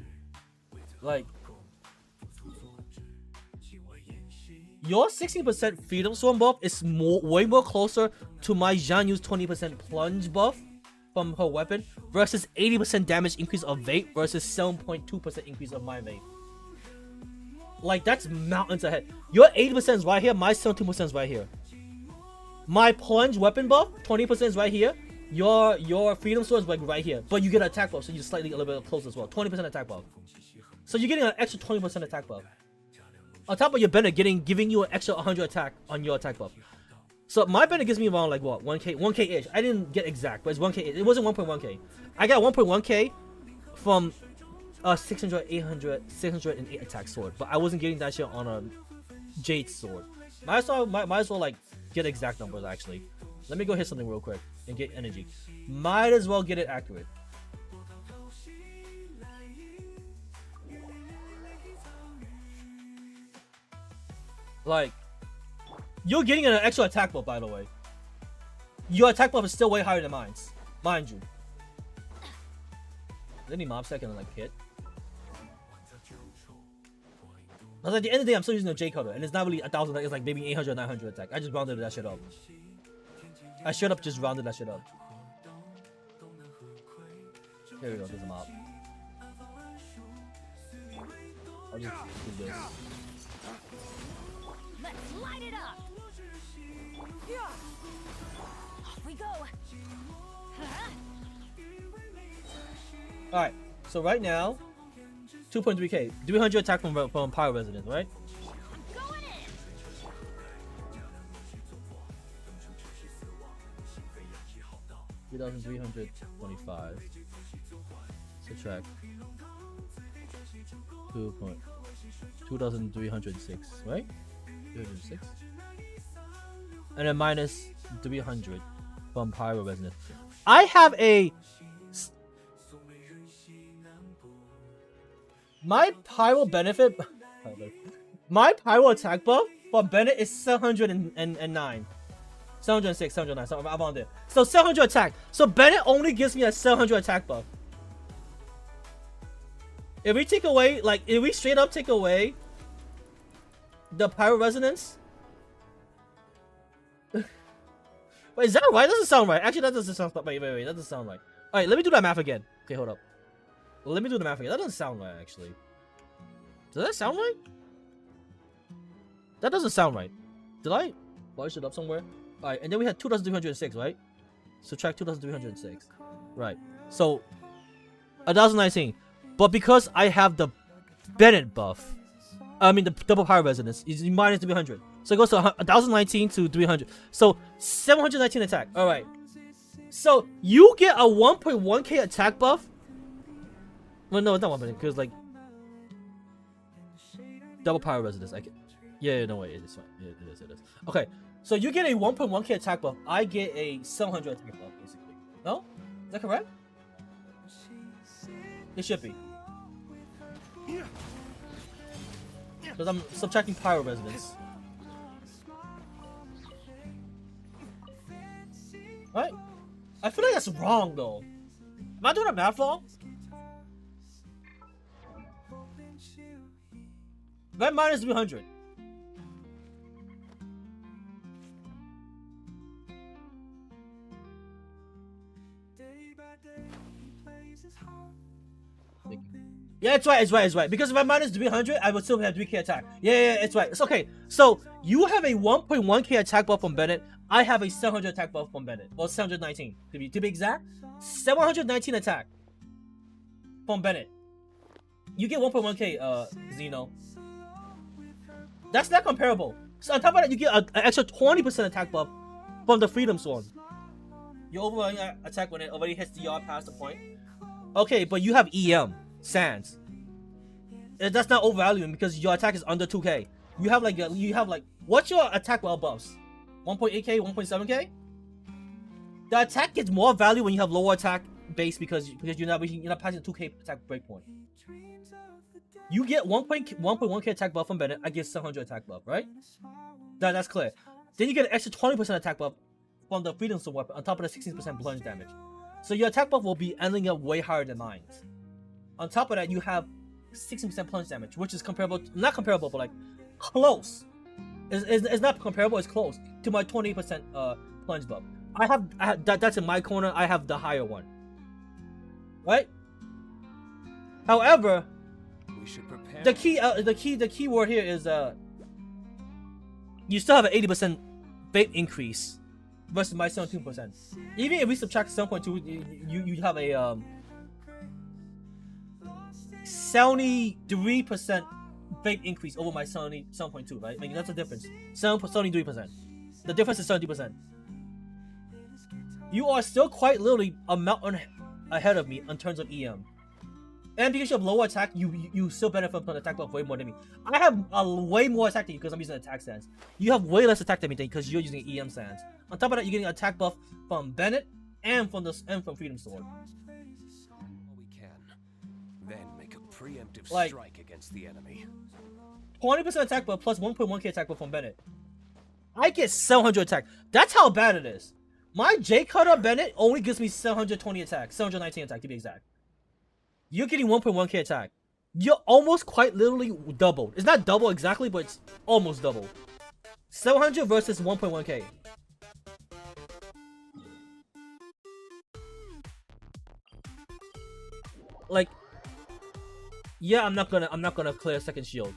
Like your 16% Freedom Sword buff is way more closer to my Zhanyu's 20% plunge buff from her weapon versus 80% damage increase of vape versus 7.2% increase of my vape. Like that's mountains ahead. Your 80% is right here, my 72% is right here. My plunge weapon buff 20% is right here. Your Freedom Sword is like right here, but you get an attack buff, so you're slightly a little bit closer as well. 20% attack buff. So you're getting an extra 20% attack buff. On top of your Bennett giving you an extra 100 attack on your attack buff. So my Bennett gives me around like what 1k ish. I didn't get exact, but it's 1k. It wasn't 1.1k. I got 1.1k from 608 attack sword, but I wasn't getting that shit on a Jade sword. Might as well like get exact numbers actually. Let me go hit something real quick and get energy. Might as well get it accurate. Like, you're getting an extra attack buff, by the way. Your attack buff is still way higher than mine's, mind you. Is any mob set can like hit? I was like, at the end of the day, I'm still using a J cutter, and it's not really 1,000. It's like maybe 800, 900 attack. I just rounded that shit up. I straight up just rounded that shit up. Here we go. There's a mob. I'll just do this. Let's light it up. Off we go. Alright, so right now, 2.3k, 300 attack from Power Resonance, right? Going in. 3,325. Subtract 2,306, right? 306. And then minus 300 from Pyro Resonance. I have a... My Pyro benefit... My Pyro attack buff from Bennett is 709. 706, 709, so I'm on there. So 700 attack. So Bennett only gives me a 700 attack buff. If we take away, like, if we straight up take away the Pyro Resonance... Wait, is that right? That doesn't sound right. Actually, that doesn't sound right. Wait. That doesn't sound right. Alright, let me do that math again. Okay, hold up. Let me do the math again. That doesn't sound right, actually. Does that sound right? That doesn't sound right. Did I large it up somewhere? Alright, and then we had 2,306, right? Subtract 2,306. Right. So, 1,019. But because I have the Bennett buff, I mean the double Power Resonance, is minus 300. So it goes to 1019 to 300. So 719 attack. All right. So you get a 1.1k attack buff. Well, no, it's not 1 because like double power resistance. I can. Yeah, no way, it's fine. It is. Okay, so you get a 1.1k attack buff. I get a 700 attack buff, basically. No, is that correct? It should be. Because I'm subtracting power resistance. Right? I feel like that's wrong though. Am I doing that math wrong? That minus 300. Yeah, it's right. Because if I minus 300, I would still have 3k attack. Yeah, it's right. It's okay. So you have a 1.1k attack buff from Bennett. I have a 700 attack buff from Bennett. Well, 719 to be exact. 719 attack from Bennett. You get 1.1k, Zeno. That's not comparable. So on top of that, you get an extra 20% attack buff from the Freedom Sword. Your overall attack when it already hits the yard past the point. Okay, but you have EM. Sands. That's not overvaluing because your attack is under 2k. You have like what's your attack well buffs? 1.8k, 1.7k? The attack gets more value when you have lower attack base because you're not passing the 2k attack breakpoint. You get 1.1k attack buff from Bennett. I get 700 attack buff, right? That's clear. Then you get an extra 20% attack buff from the Freedom Sword weapon on top of the 16% plunge damage. So your attack buff will be ending up way higher than mine. On top of that, you have 16% plunge damage, which is comparable, not comparable, but like close. It's not comparable, it's close to my 28% plunge buff. I have that's in my corner. I have the higher one, right? However, We should prepare. the key word here is you still have an 80% bait increase versus my 17%. Even if we subtract 7.2, you have a 73% bait increase over my 7.2, right? Like that's the difference. 73%. The difference is 70%. You are still quite literally a mountain ahead of me in terms of EM. And because you have lower attack, you still benefit from the attack buff way more than me. I have a way more attack than you because I'm using attack stance. You have way less attack than me because you're using EM stance. On top of that, you're getting attack buff from Bennett and from Freedom Sword. We can then make a preemptive Like- strike against the enemy. 20% attack buff plus 1.1k attack buff from Bennett. I get 700 attack. That's how bad it is. My J Cutter Bennett only gives me 720 attack, 719 attack to be exact. You're getting 1.1k attack. You're almost quite literally doubled. It's not double exactly, but it's almost double. 700 versus 1.1k. Like, yeah, I'm not gonna clear second shield.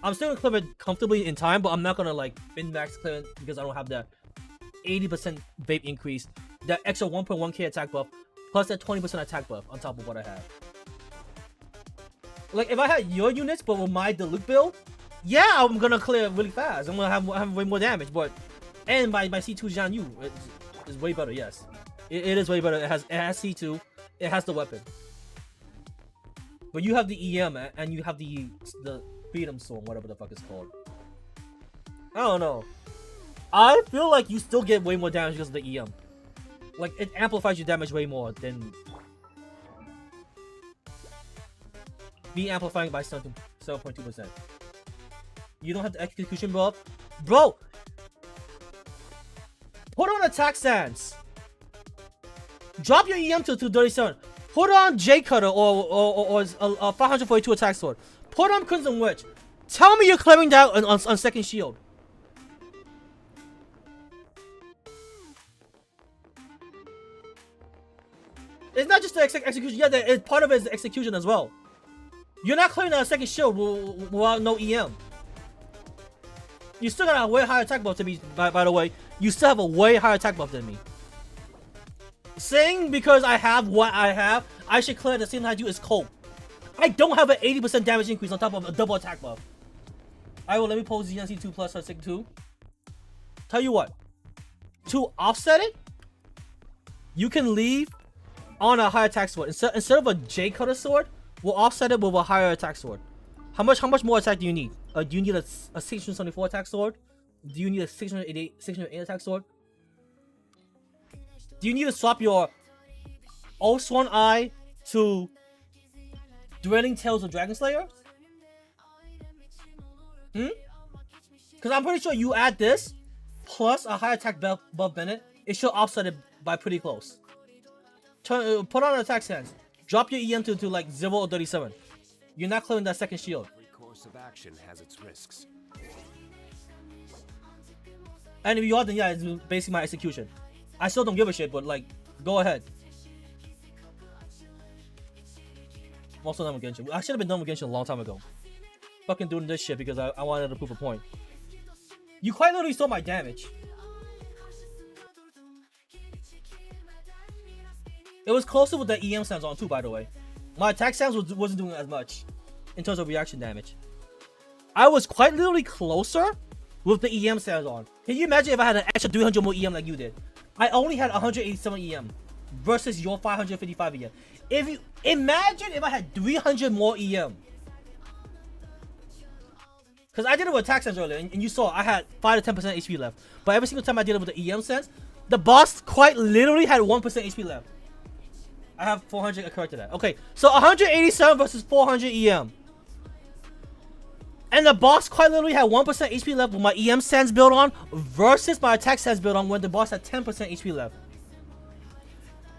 I'm still gonna clear it comfortably in time, but I'm not gonna like min max clear it because I don't have that 80% vape increase, that extra 1.1k attack buff, plus that 20% attack buff on top of what I have. Like if I had your units but with my Diluc build, yeah, I'm gonna clear really fast. I'm gonna have way more damage, but and my C2 Jian Yu is way better. Yes, it is way better. It has C2, it has the weapon, but you have the EM and you have the Freedom Sword, whatever the fuck it's called. I don't know. I feel like you still get way more damage because of the EM. Like it amplifies your damage way more than me amplifying by 7.2%. You don't have the execution buff, bro. Put on attack stance. Drop your EM to 37. Put on J Cutter or 542 attack sword. Put on Crimson Witch. Tell me you're clearing that on second shield. It's not just the execution. Yeah, part of it is the execution as well. You're not clearing that second shield without no EM. You still got a way higher attack buff to me, by the way. You still have a way higher attack buff than me. Saying because I have what I have, I should clear at the same time I do is cope. I don't have an 80% damage increase on top of a double attack buff. I will let me pose ZNC2 plus her Sig 2. tell you what. To offset it, you can leave on a higher attack sword. Instead of a J cutter sword, we'll offset it with a higher attack sword. How much more attack do you need? Do you need a 674 attack sword? Do you need a 608 attack sword? Do you need to swap your Swan Eye to Dwelling Tales of Dragon Slayer? Because I'm pretty sure you add this plus a high attack buff Bennett, it should offset it by pretty close. Put on an attack stance. Drop your EM to like 0 or 37. You're not clearing that second shield. Every course of action has its risks. And if you are, then yeah, it's basically my execution. I still don't give a shit, but like, go ahead. I'm also done with Genshin. I should have been done with Genshin a long time ago. Fucking doing this shit because I wanted to prove a point. You quite literally saw my damage. It was closer with the EM stance on too, by the way. My attack stance wasn't doing as much in terms of reaction damage. I was quite literally closer with the EM stance on. Can you imagine if I had an extra 300 more EM like you did? I only had 187 EM versus your 555 EM. If you imagine if I had 300 more EM. Because I did it with attack sense earlier, and you saw I had 5 to 10% HP left. But every single time I did it with the EM sense, the boss quite literally had 1% HP left. I have 400 corrected that. Okay, so 187 versus 400 EM. And the boss quite literally had 1% HP left with my EM sense build on versus my attack sense build on when the boss had 10% HP left.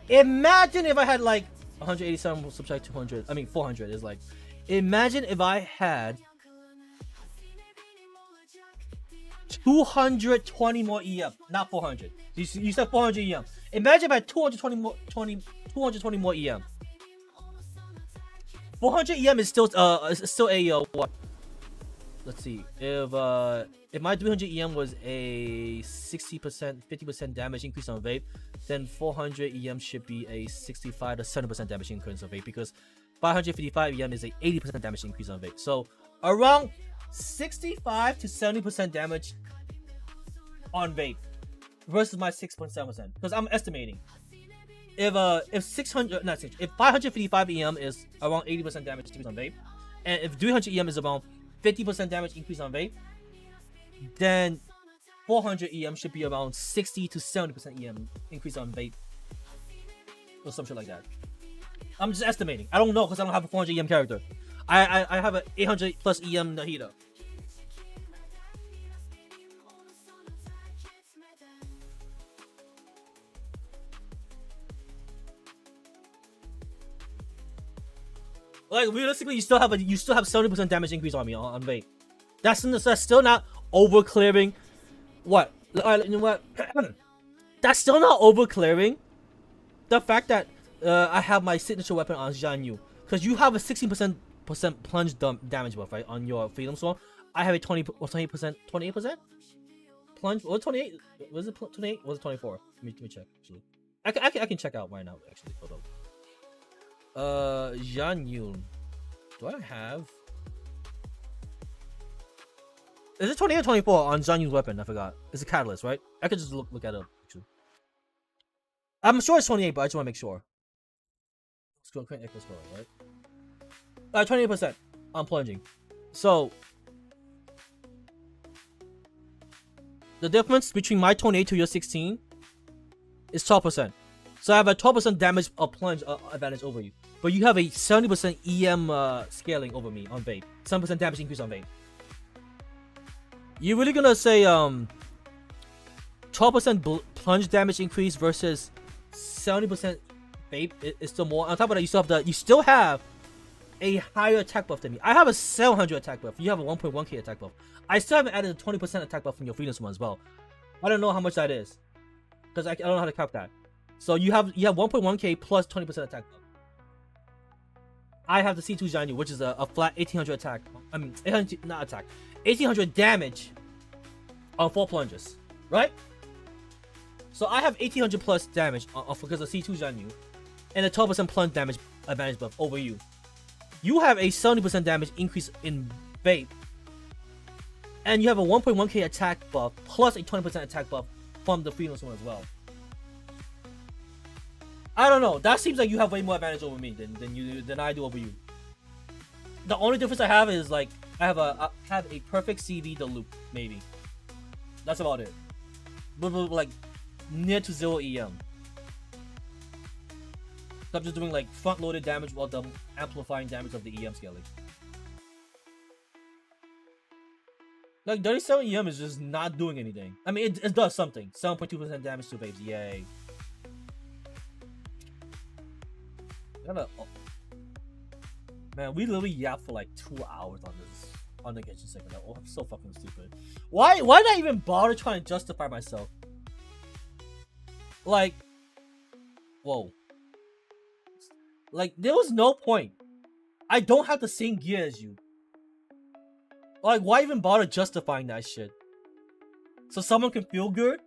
Imagine if I had like 187 subtract 200. I mean 400 is like. Imagine if I had 220 more EM, not 400. You said 400 EM. Imagine if I had 220 more EM. 400 EM is still a what? Let's see. If my 300 EM was a 60%, 50% damage increase on vape, then 400 EM should be a 65 to 70% damage increase on vape because 555 EM is a 80% damage increase on vape. So around 65 to 70% damage on vape versus my 6.7%. Because I'm estimating if 555 EM is around 80% damage increase on vape, and if 300 EM is around 50% damage increase on vape, then 400 EM should be around 60 to 70% EM increase on vape, or some shit like that. I'm just estimating. I don't know because I don't have a 400 EM character. I have an 800 plus EM Nahida. Like realistically, you still have 70% damage increase on me on vape. That's still not over clearing. What? You know what? That's still not over clearing the fact that I have my signature weapon on Zhan Yu, because you have a 16% plunge damage buff, right, on your Freedom Sword. I have a 28% plunge. Was it 28? Was it 28? Was it 24? Let me check. Actually, I can check out right now. Actually, hold up. Zhan Yu. Do I have? Is it 28 or 24 on Zhan Yu's weapon? I forgot. It's a catalyst, right? I could just look at it. Actually, I'm sure it's 28, but I just want to make sure. Scroll, right? 28% on plunging. So the difference between my 28 to your 16 is 12%. So I have a 12% damage of plunge advantage over you, but you have a 70% EM scaling over me on vape. 7% damage increase on vape. You really gonna say 12% plunge damage increase versus 70% vape is still more? On top of that, you still have a higher attack buff than me. I have a 700 attack buff. You have a 1.1k attack buff. I still haven't added a 20% attack buff from your Freedom Sword as well. I don't know how much that is because I don't know how to calc that. So you have 1.1k plus 20% attack buff. I have the C2 Zhan Yu, which is a flat 1800 attack. I mean, 800, not attack. 1800 damage on 4 plunges, right? So I have 1800 plus damage because of C2 Zhan Yu, and a 12% plunge damage advantage buff over you. You have a 70% damage increase in vape and you have a 1.1k attack buff plus a 20% attack buff from the Freedom Stone as well. I don't know. That seems like you have way more advantage over me than I do over you. The only difference I have is like I have a perfect CV to loop maybe. That's about it. But like near to 0 EM. So I'm just doing like front loaded damage while the amplifying damage of the EM scaling. Like 37 EM is just not doing anything. I mean it does something. 7.2% damage to vapes. Yay. Man, we literally yapped for like 2 hours on the kitchen segment. Oh, I'm so fucking stupid. Why did I even bother trying to justify myself? Like, whoa. Like, there was no point. I don't have the same gear as you. Like, why even bother justifying that shit? So someone can feel good?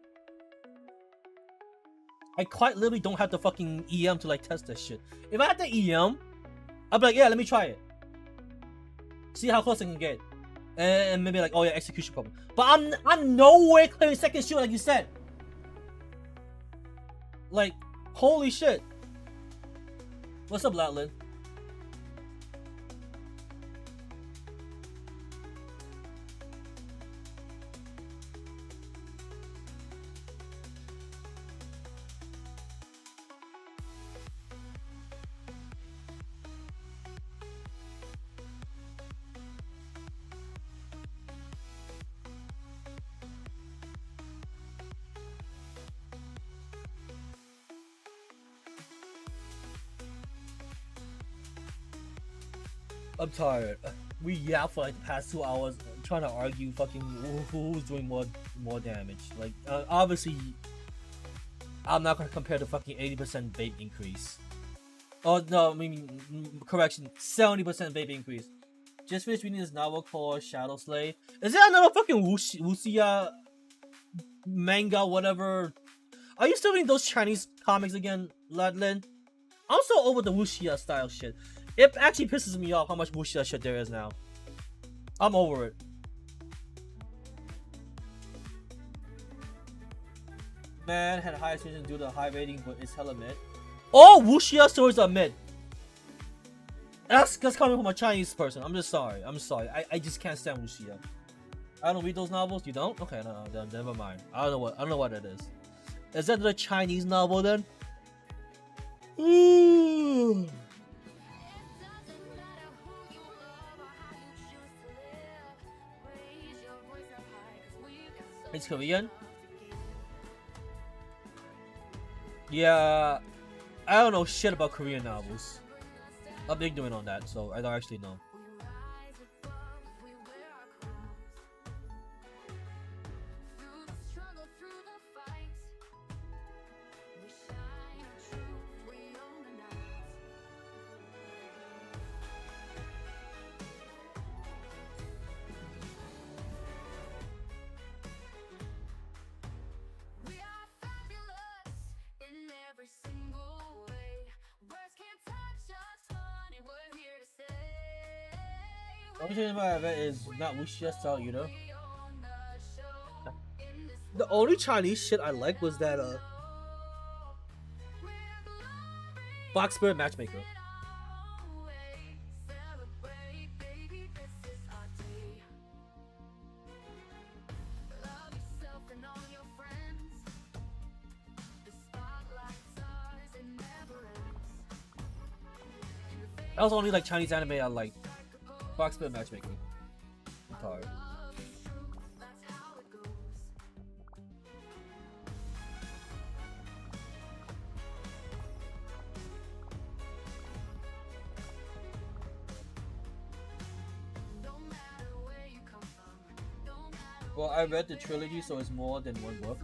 I quite literally don't have the fucking EM to like test this shit. If I had the EM, I'd be like, yeah, let me try it. See how close I can get. And maybe like, oh yeah, execution problem. But I'm nowhere clearing second shoot like you said. Like, holy shit. What's up, Latlin? I'm tired. We yapped for like the past 2 hours trying to argue fucking who's doing more damage. Like obviously, I'm not gonna compare the fucking 80% vape increase. Oh no, I mean correction, 70% vape increase. Just finished reading this novel called Shadow Slay. Is there another fucking wuxia manga, whatever? Are you still reading those Chinese comics again, Ladlin? I'm so over the wuxia style shit. It actually pisses me off how much wuxia shit there is now. I'm over it. Man had high extension due to high rating, but it's hella mid. All wuxia stories are mid. That's coming from a Chinese person. I'm just sorry. I'm sorry. I just can't stand wuxia. I don't read those novels. You don't? Okay, no, never mind. I don't know what it is. Is that the Chinese novel then? Ooh. It's Korean? Yeah, I don't know shit about Korean novels. I'm ignorant on that, so I don't actually know. The only thing about it is not wuxia style, you know. The only Chinese shit I like was that Box Spirit Matchmaker. That was only like Chinese anime I liked. Box Spirit Matchmaking. I'm tired. Well, I read the trilogy, so it's more than one book.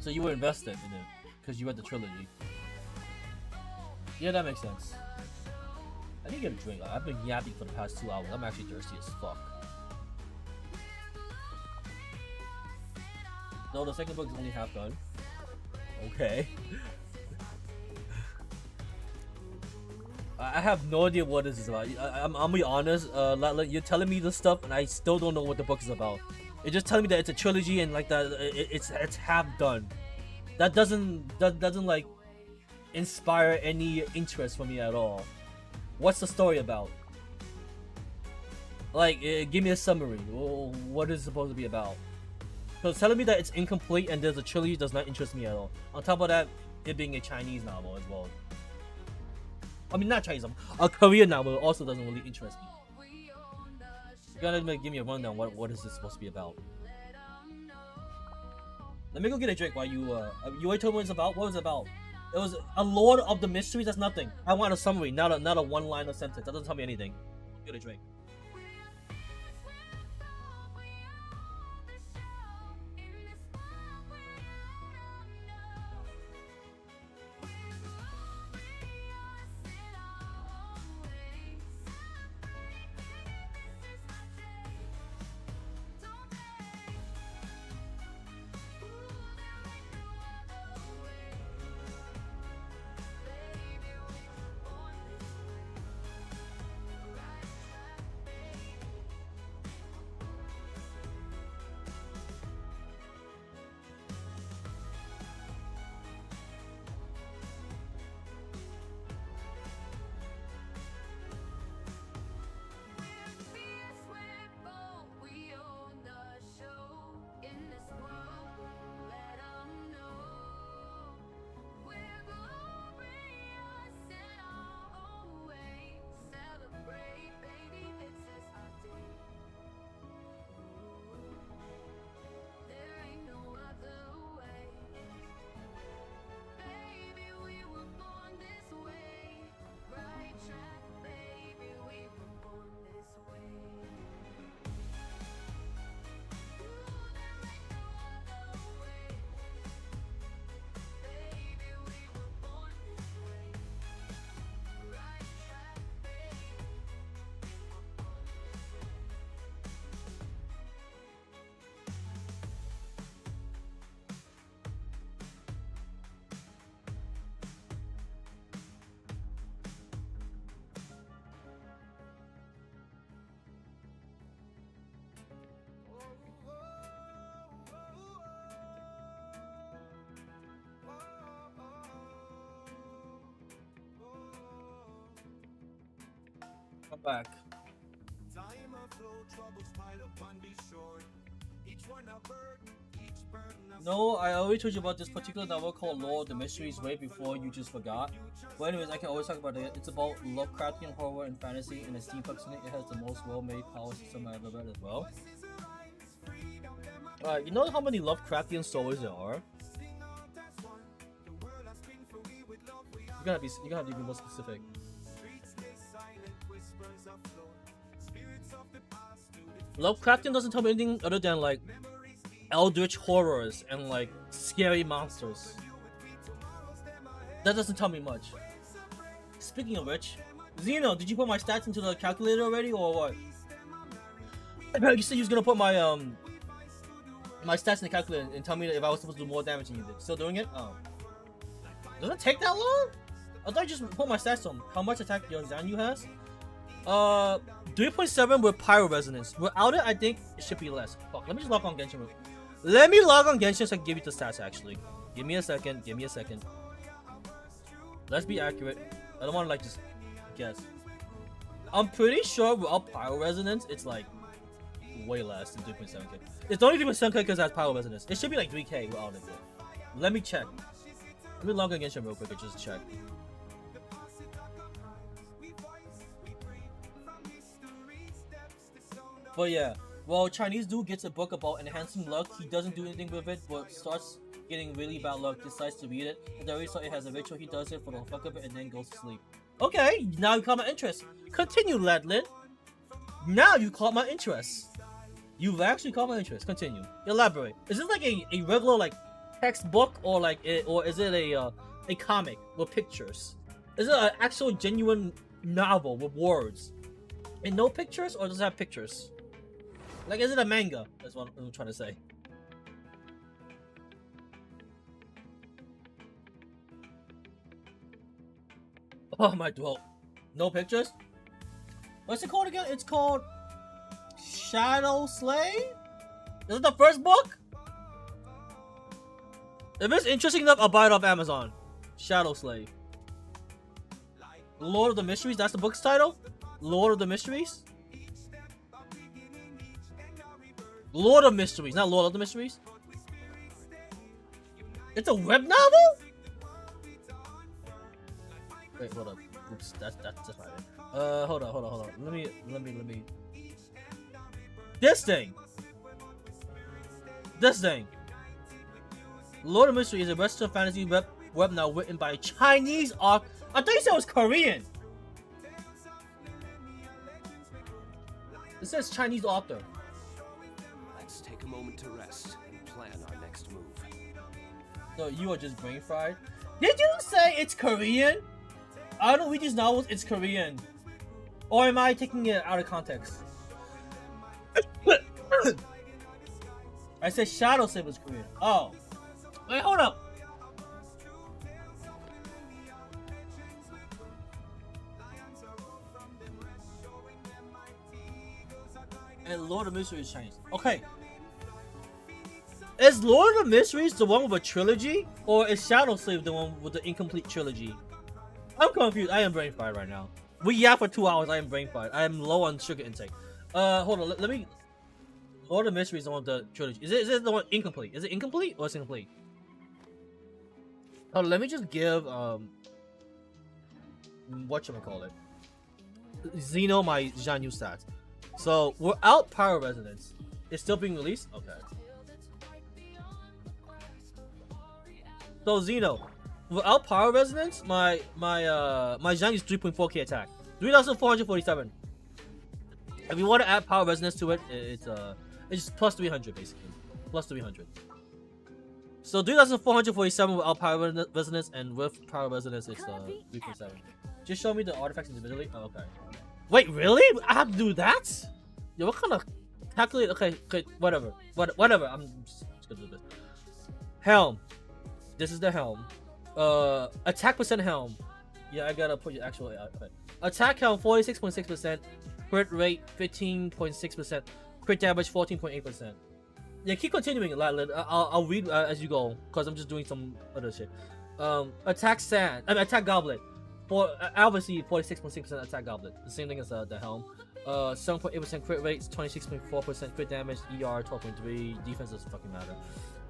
So you were invested in it because you read the trilogy. Yeah, that makes sense. I need to get a drink. I've been yapping for the past 2 hours. I'm actually thirsty as fuck. No, the second book is only half done. Okay. I have no idea what this is about. I'm gonna be honest. You're telling me this stuff, and I still don't know what the book is about. It's just telling me that it's a trilogy and like that it's half done. That doesn't like inspire any interest for me at all. What's the story about? Like, give me a summary. What is it supposed to be about? Because telling me that it's incomplete and there's a trilogy does not interest me at all. On top of that, it being a Chinese novel as well. I mean, not Chinese novel. A Korean novel also doesn't really interest me. You gotta give me a rundown. What is this supposed to be about? Let me go get a drink while you already told me what it's about. What was it about? It was a Lord of the Mysteries. That's nothing. I want a summary, not a one-liner sentence. That doesn't tell me anything. Get a drink. Come back. No, I already told you about this particular novel called Lord of the Mysteries way before you just forgot. But anyways, I can always talk about it. It's about Lovecraftian horror and fantasy and a steampunk setting. It has the most well-made power system I've ever read as well. You know how many Lovecraftian stories there are? You're gonna have to be more specific. Lovecraftian doesn't tell me anything other than like eldritch horrors and like scary monsters. That doesn't tell me much. Speaking of which, Zeno, did you put my stats into the calculator already or what? You said you was gonna put my my stats in the calculator and tell me if I was supposed to do more damage than you did. Still doing it? Oh. Doesn't it take that long? I thought you just put my stats on. How much attack your Zanyu has? 3.7 with pyro resonance. Without it, I think it should be less. Fuck, let me just log on Genshin. Let me log on Genshin so I can give you the stats actually. Give me a second. Let's be accurate. I don't want to like just guess. I'm pretty sure without pyro resonance, it's like way less than 3.7k. It's only 3.7k because it has pyro resonance. It should be like 3k without it. Let me check. Let me log on Genshin real quick and just check. But yeah, well, Chinese dude gets a book about enhancing luck. He doesn't do anything with it, but starts getting really bad luck, decides to read it. And there it has a ritual. He does it for the fuck of it and then goes to sleep. Okay, now you caught my interest. Continue, Ladlin. Now you caught my interest. You've actually caught my interest. Continue. Elaborate. Is this like a regular like textbook or like or is it a comic with pictures? Is it an actual genuine novel with words and no pictures, or does it have pictures? Like, is it a manga? That's what I'm trying to say. Oh, my throat. No pictures? What's it called again? It's called Shadow Slay? Is it the first book? If it's interesting enough, I'll buy it off Amazon. Shadow Slay. Lord of the Mysteries, that's the book's title? Lord of the Mysteries? Lord of Mysteries, not Lord of the Mysteries. It's a web novel? Wait, hold up. Oops, that's not it. Hold on. Let me. This thing. Lord of Mystery is a Western fantasy web novel written by a Chinese author. I thought you said it was Korean. It says Chinese author. Let's take a moment to rest and plan our next move. So you are just brain fried. Did you say it's Korean? I don't read these novels. It's Korean. Or am I taking it out of context? I said Shadow Slave was Korean. Oh. Wait, hold up. And Lord of Mysteries is Chinese. Okay. Is Lord of Mysteries the one with a trilogy? Or is Shadow Slave the one with the incomplete trilogy? I'm confused. I am brain fried right now. We yapped for 2 hours. I am brain fried. I am low on sugar intake. Hold on. Let me. Lord of Mysteries is the one with the trilogy. Is it the one incomplete? Is it incomplete or it's incomplete? Hold on. Let me just give whatchamacallit, Xeno my Jianyu stats. So without Power Resonance, it's still being released. Okay. So Xeno, without Power Resonance, my Jianyu is 3.4k attack, 3,447. If you want to add Power Resonance to it, it's plus 300 basically, plus 300. So 3,447 without Power Resonance, and with Power Resonance, it's 3.7. Just show me the artifacts individually. Oh, okay. Wait, really? I have to do that? Yo, what kind of calculate? Okay, whatever. I'm just gonna do this. Helm. This is the helm. Attack percent helm. Yeah, I gotta put your actual. Okay. Attack helm 46.6%. Crit rate 15.6%. Crit damage 14.8%. Yeah, keep continuing. I'll read as you go, cause I'm just doing some other shit. Attack goblet. Obviously 46.6% attack goblet. The same thing as the helm. 7.8% crit rate, 26.4% crit damage, ER 12.3. Defense doesn't fucking matter.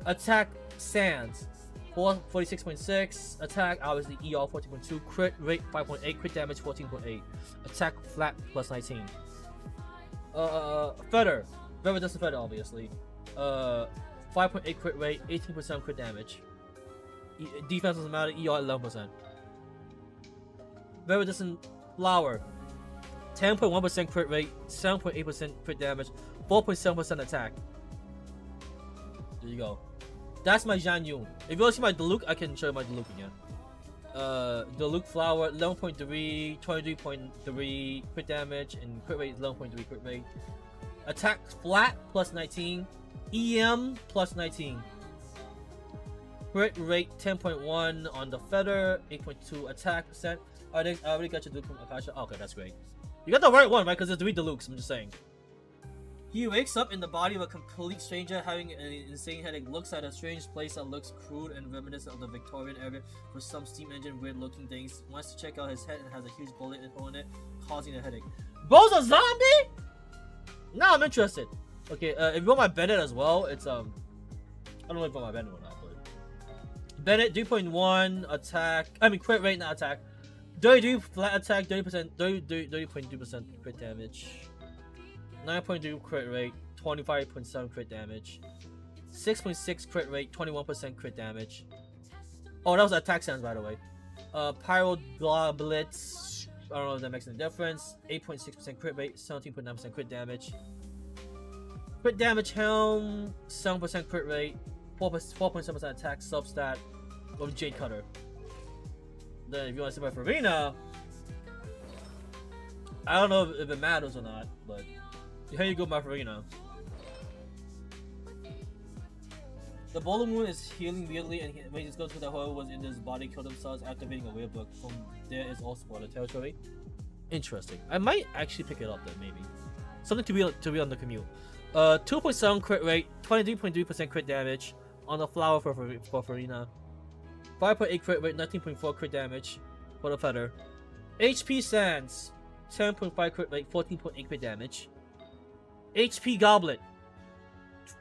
Attack sands. 46.6. Attack obviously ER 14.2. Crit rate 5.8. Crit damage 14.8. Attack flat plus 19. Feather. Very doesn't feather obviously. 5.8 crit rate, 18% crit damage. Defense doesn't matter. ER 11%. Viridescent Flower, 10.1% crit rate, 7.8% crit damage, 4.7% attack. There you go. That's my Jianyu. If you want to see my Diluc, I can show you my Diluc again. Diluc Flower, 11.3, 23.3 crit damage, and crit rate is 11.3 crit rate. Attack flat plus 19, EM plus 19. Crit rate 10.1 on the Feather, 8.2 attack percent. I already got your Diluc from Akasha. Oh, okay, that's great. You got the right one, right? Because there's 3 Dilucs, I'm just saying. He wakes up in the body of a complete stranger having an insane headache. Looks at a strange place that looks crude and reminiscent of the Victorian era with some steam engine weird looking things. Wants to check out his head and has a huge bullet hole in it, causing a headache. Bro's a zombie? No, I'm interested. Okay, if you want my Bennett as well, it's I don't know if you want my Bennett or not, but Bennett 3.1 attack. I mean crit rate, not attack. 33 flat attack, 30.2% crit damage. 9.2 crit rate, 25.7 crit damage. 6.6 crit rate, 21% crit damage. Oh, that was attack sounds by the way. Pyro Blitz. I don't know if that makes any difference. 8.6% crit rate, 17.9% crit damage. Crit damage helm, 7% crit rate, 4.7% attack substat of Jade Cutter. Then if you want to see my Farina, I don't know if it matters or not, but here you go, my Farina. The Bowler Moon is healing weirdly, and when he goes to the whoever was in his body killed themselves, activating a weird book. From there is all spoiler territory. Interesting. I might actually pick it up then, maybe. Something to be on the commute. 2.7 crit rate, 23.3% crit damage on the flower for Farina. 5.8 crit rate, 19.4 crit damage for the feather. HP Sands, 10.5 crit rate, 14.8 crit damage. HP Goblet,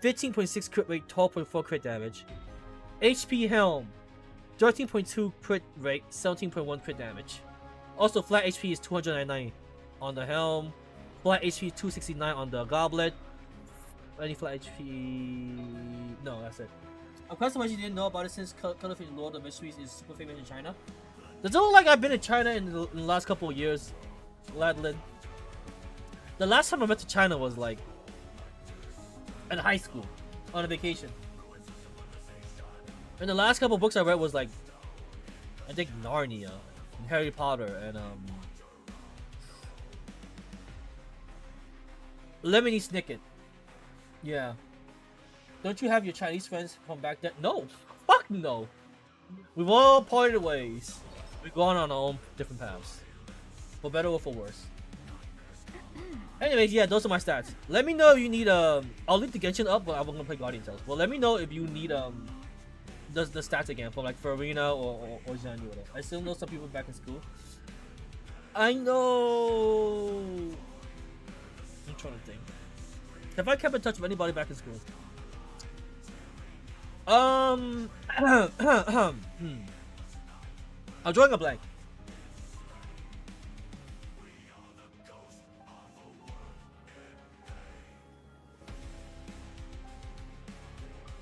15.6 crit rate, 12.4 crit damage. HP Helm, 13.2 crit rate, 17.1 crit damage. Also, flat HP is 299 on the helm. Flat HP 269 on the goblet. Any flat HP? No, that's it. I'm quite surprised you didn't know about it since Cuttlefish Lord of Mysteries is super famous in China. Does it look like I've been in China in the last couple of years, Ladlin? The last time I went to China was like in high school on a vacation. And the last couple of books I read was like, I think Narnia, and Harry Potter, and Lemony Snicket. Yeah. Don't you have your Chinese friends from back then? No. Fuck no. We've all parted ways. We've gone on our own different paths. For better or for worse. Anyways, yeah, those are my stats. Let me know if you need I'll leave the Genshin up, but I'm gonna play Guardian Tales. Well, let me know if you need the stats again for like Farina or Zhang. I still know some people back in school. I know. I'm trying to think. Have I kept in touch with anybody back in school? I'm drawing a blank.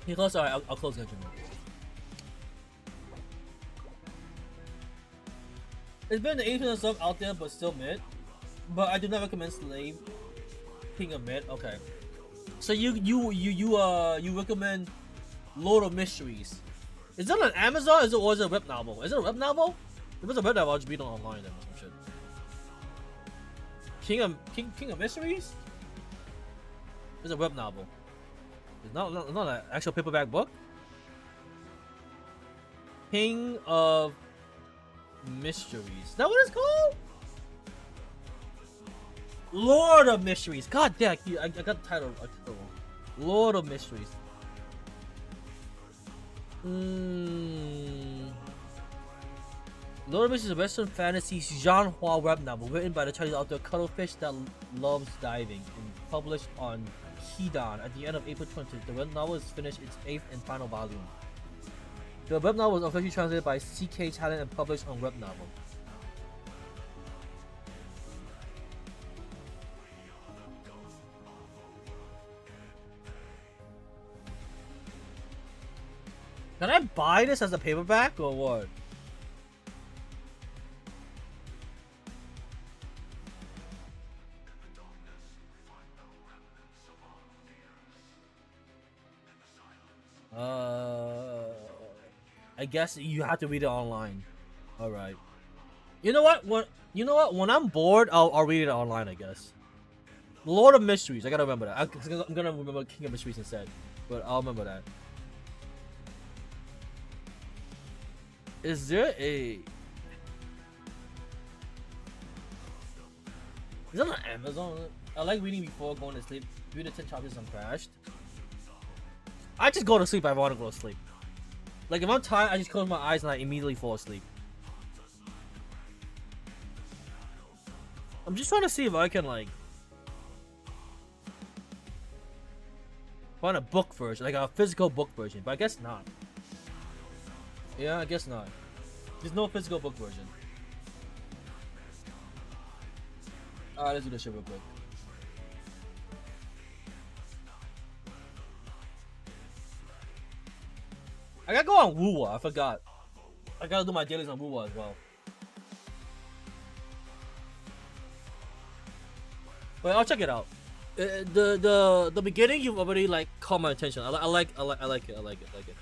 He close. Alright, I'll close Genshin. It's been the 80% stuff out there, but still mid. But I do not recommend Slave King of Mid. Okay. So you recommend Lord of Mysteries? Is it on Amazon? Or is it a web novel? Is it a web novel? If it's a web novel, I'll just read it online then or some shit. King of Mysteries? It's a web novel. It's not an actual paperback book. King of Mysteries. Is that what it's called? Lord of Mysteries. God damn, I got the title wrong. Lord of Mysteries. Lord of Mysteries is a Western fantasy genre web novel written by the Chinese author Cuttlefish that loves diving and published on Hidan at the end of April 20th. The web novel has finished its 8th and final volume. The web novel was officially translated by CK Talent and published on Web Novel. Can I buy this as a paperback or what? I guess you have to read it online. All right. You know what? When I'm bored, I'll read it online. I guess. Lord of Mysteries. I gotta remember that. I'm gonna remember King of Mysteries instead, but I'll remember that. Is there a? Is that on Amazon? I like reading before going to sleep. Read the 10 chapters uncrashed. I just go to sleep if I want to go to sleep. Like if I'm tired, I just close my eyes and I immediately fall asleep. I'm just trying to see if I can like find a book version, like a physical book version, but I guess not. Yeah, I guess not. There's no physical book version. Alright, let's do this shit real quick. I gotta go on Wuwa, I forgot. I gotta do my dailies on Wuwa as well. But I'll check it out. The beginning you've already like caught my attention. I like it.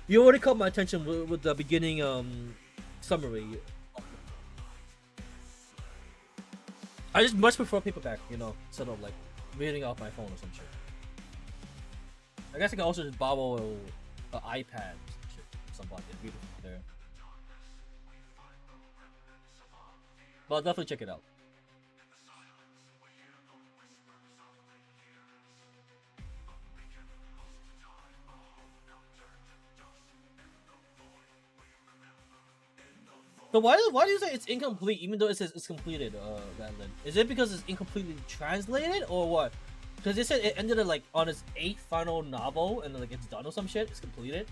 You already caught my attention with the beginning summary. I just much prefer paperback, you know, instead of like reading off my phone or some shit. I guess I can also just borrow an iPad shit, somebody. It's beautiful there. But I'll definitely check it out. So why do you say it's incomplete even though it says it's completed, Landon? Is it because it's incompletely translated or what? Because they said it ended like on its 8th final novel and like it's done or some shit. It's completed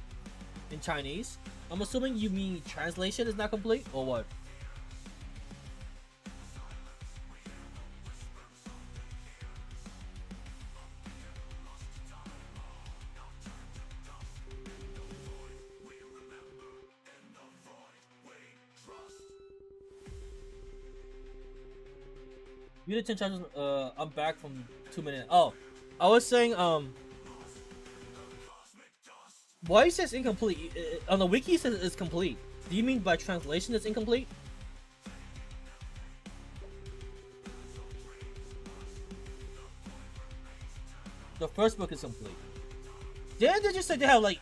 in Chinese. I'm assuming you mean translation is not complete or what? You did 10 charges. I'm back from 2 minutes. Oh, I was saying why it says incomplete? On the wiki it says it's complete. Do you mean by translation it's incomplete? The first book is complete. Didn't they just say they have like?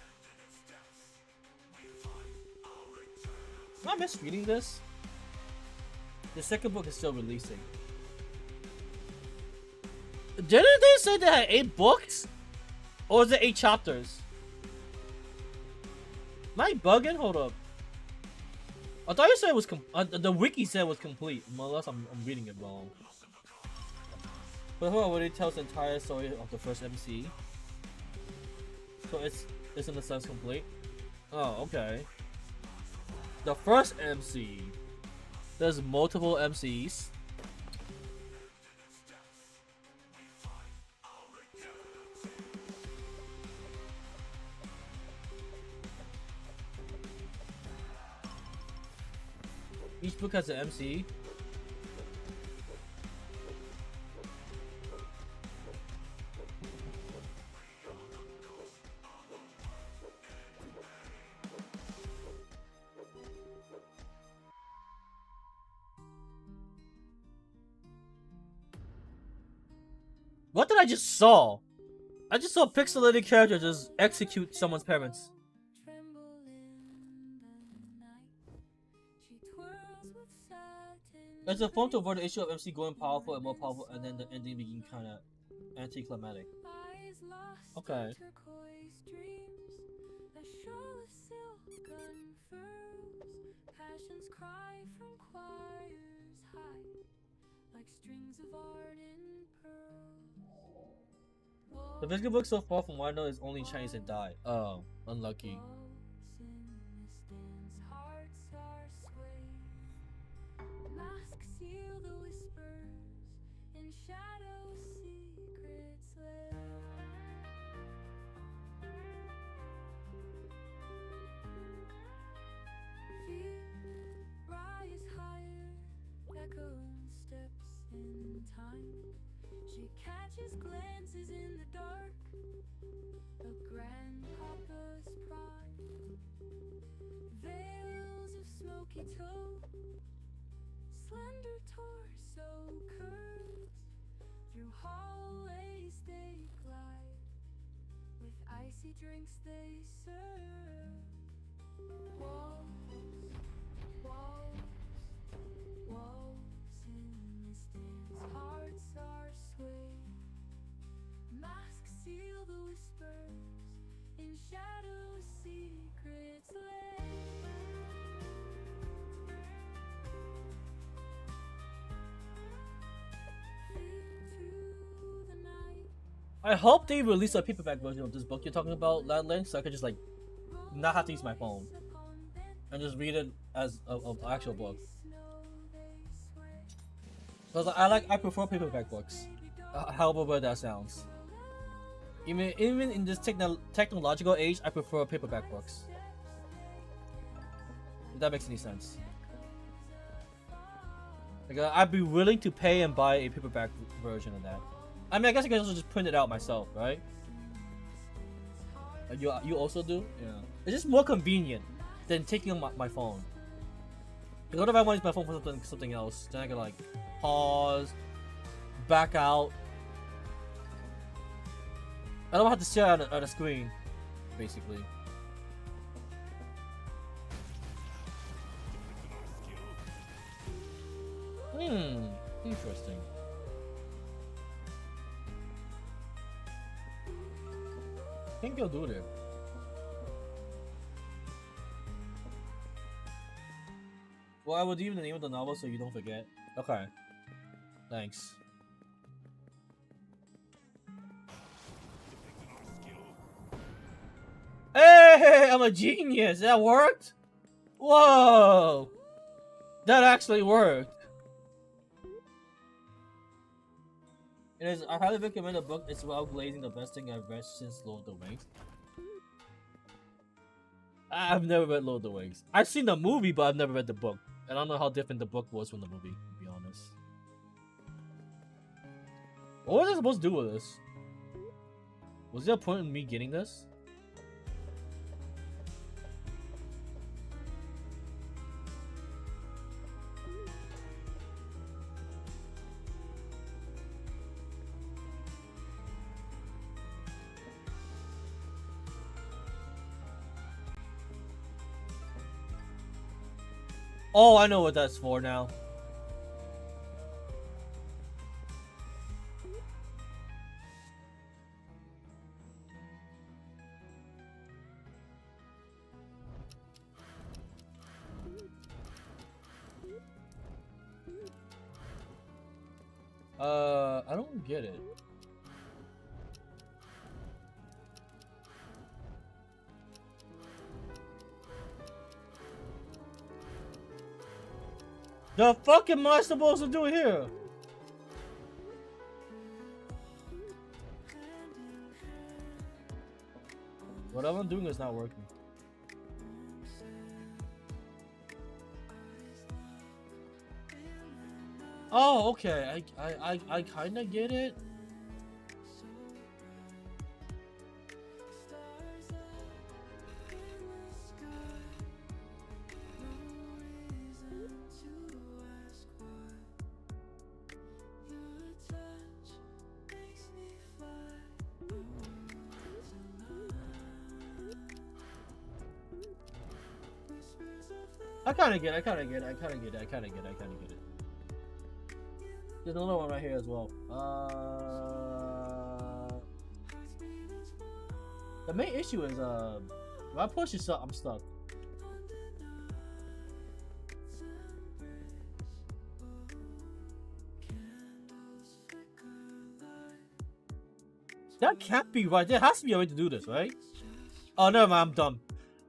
Am I misreading this? The second book is still releasing. Didn't they say they had 8 books? Or is it 8 chapters? Am I bugging? Hold up. I thought you said it was the wiki said it was complete, unless I'm reading it wrong. But hold on, when it tells the entire story of the first MC. So it's in a sense complete. Oh, okay. The first MC. There's multiple MCs. Each book has an MC. What did I just saw? I just saw a pixelated character just execute someone's parents. It's a form to avoid the issue of MC going powerful and more powerful, and then the ending being kind of anticlimactic. Okay. The physical book so far from what I know is only Chinese and Dai. Oh, unlucky. She catches glances in the dark of grandpapa's pride. Veils of smoky toe, slender torso curves. Through hallways they glide, with icy drinks they serve. Walls, walls, walls in this dance, hearts are swayed. Masks seal the whispers, in shadows secrets lay. I hope they release a paperback version of this book you're talking about, Landlink, so I could just like not have to use my phone and just read it as an actual book. Because I prefer paperback books, however that sounds. Even in this technological age, I prefer paperback books. If that makes any sense. Like, I'd be willing to pay and buy a paperback version of that. I mean, I guess I can also just print it out myself, right? You also do? Yeah. It's just more convenient than taking on my phone. Because what if I want to use my phone for something else? Then I can like pause, back out. I don't have to stare at a screen, basically. Interesting. Think you'll do it. Well, I will give you the name of the novel so you don't forget. Okay. Thanks. Hey, I'm a genius. That worked? Whoa! That actually worked. It is. I highly recommend the book. It's well glazing, the best thing I've read since Lord of the Rings. I've never read Lord of the Rings. I've seen the movie, but I've never read the book. I don't know how different the book was from the movie, to be honest. What was I supposed to do with this? Was there a point in me getting this? Oh, I know what that's for now. I don't get it. The fuck am I supposed to do here? Whatever I'm doing is not working. Oh, okay. I kind of get it. I kind of get it. There's another one right here as well. The main issue is if I push this up, I'm stuck. That can't be right. There has to be a way to do this, right? Oh, never mind. I'm dumb.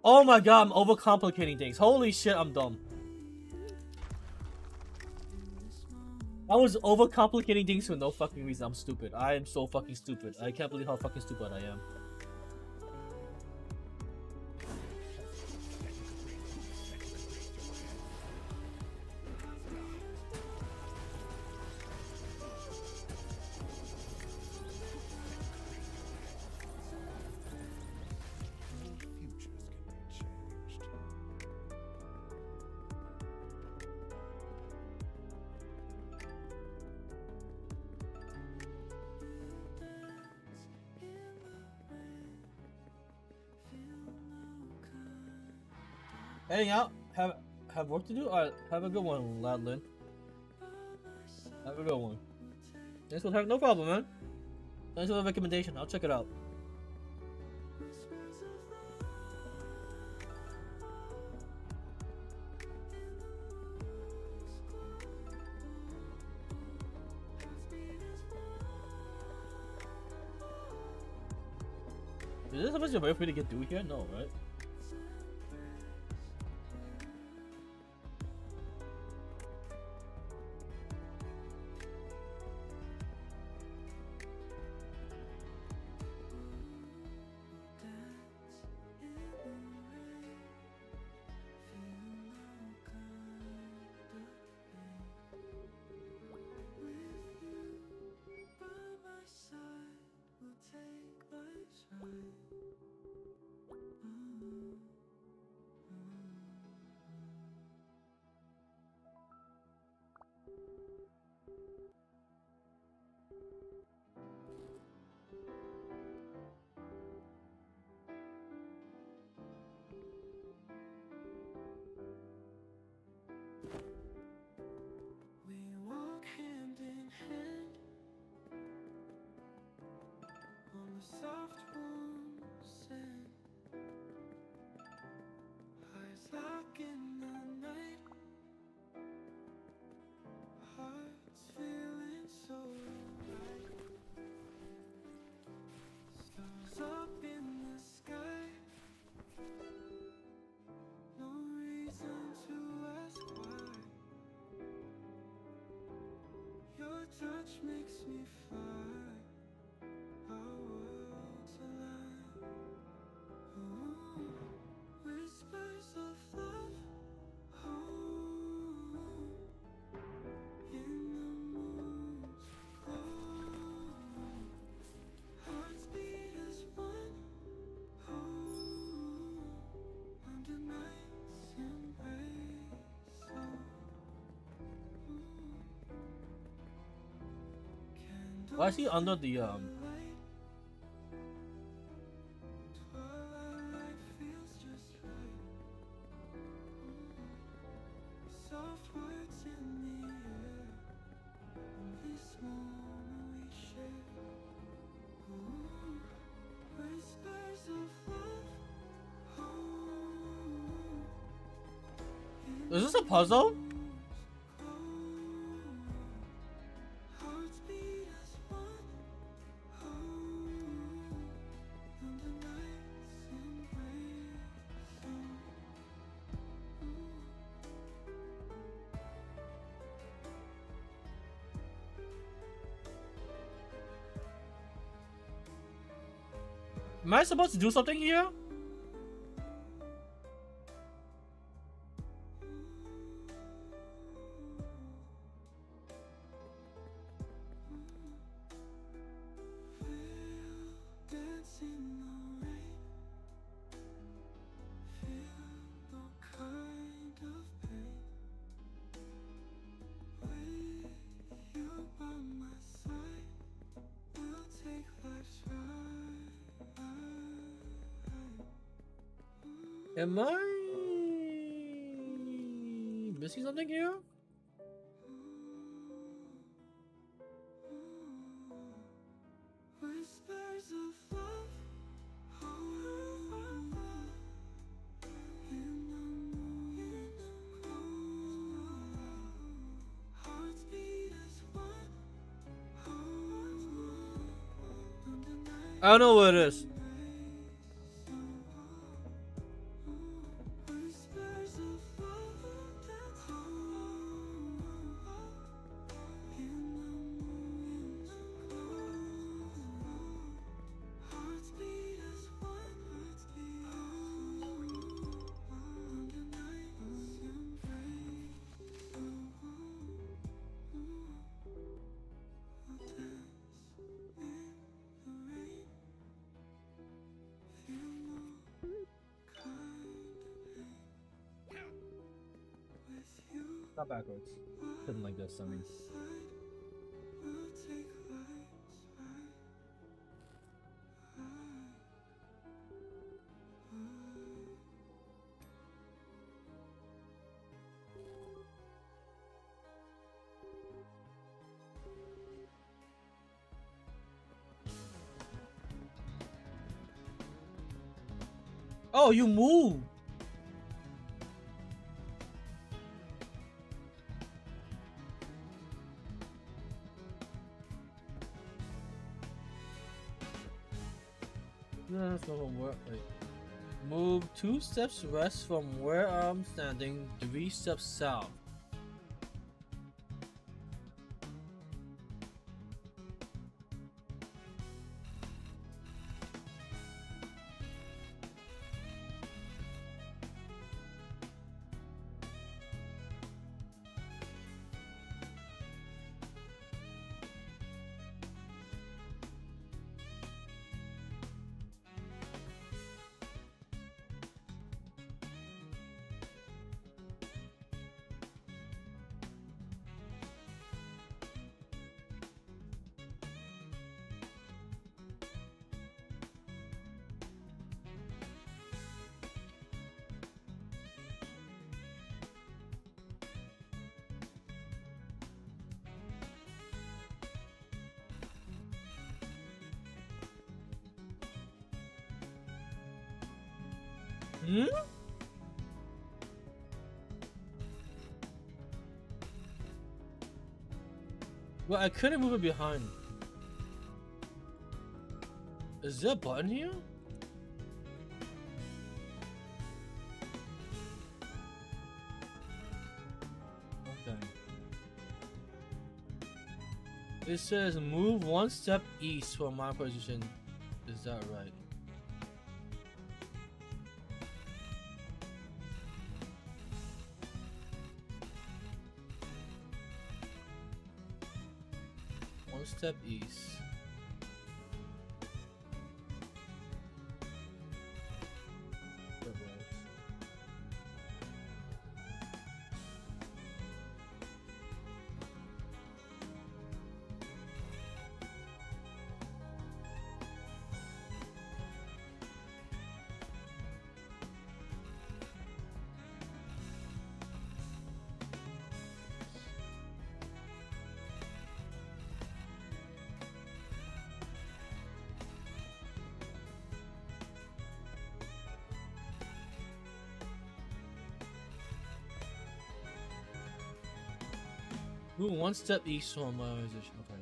Oh my god, I'm overcomplicating things. Holy shit, I'm dumb. I was overcomplicating things for no fucking reason. I'm stupid. I am so fucking stupid. I can't believe how fucking stupid I am. Heading out. Have work to do? Alright, have a good one, Ladlin. Have a good one. Thanks for the no problem, man. Thanks for the recommendation. I'll check it out. Is this supposed to be a way for me to get through here? No, right? Why is he under the Twilight feels just right. Soft words in the air. This moment we share. Ooh, whispers of love. Ooh, Is this a puzzle? hearts beat as one. Ooh, under night's embrace. Am I supposed to do something here? Dance in the rain. Feel no kind of pain. With you by my side, we'll take life's ride. Am I missing something here? Whispers of love. In the moon. Hearts beat as one. Under night. I don't know what it is. Whispers of love dance in the moon. Hearts beat as one. Under night's embrace. We'll dance in the rain. Feel no kind of pain. With you Not backwards. Something like this, I mean. side, we'll take life's ride. Oh, you move. No, that's not from where. Wait. Move 2 steps west from where I'm standing, 3 steps south. Hmm? Well, I couldn't move it behind. Is there a button here? Okay. It says move 1 step east from my position. Is that right? One step east. That works. Ooh, one step east from musician. Okay.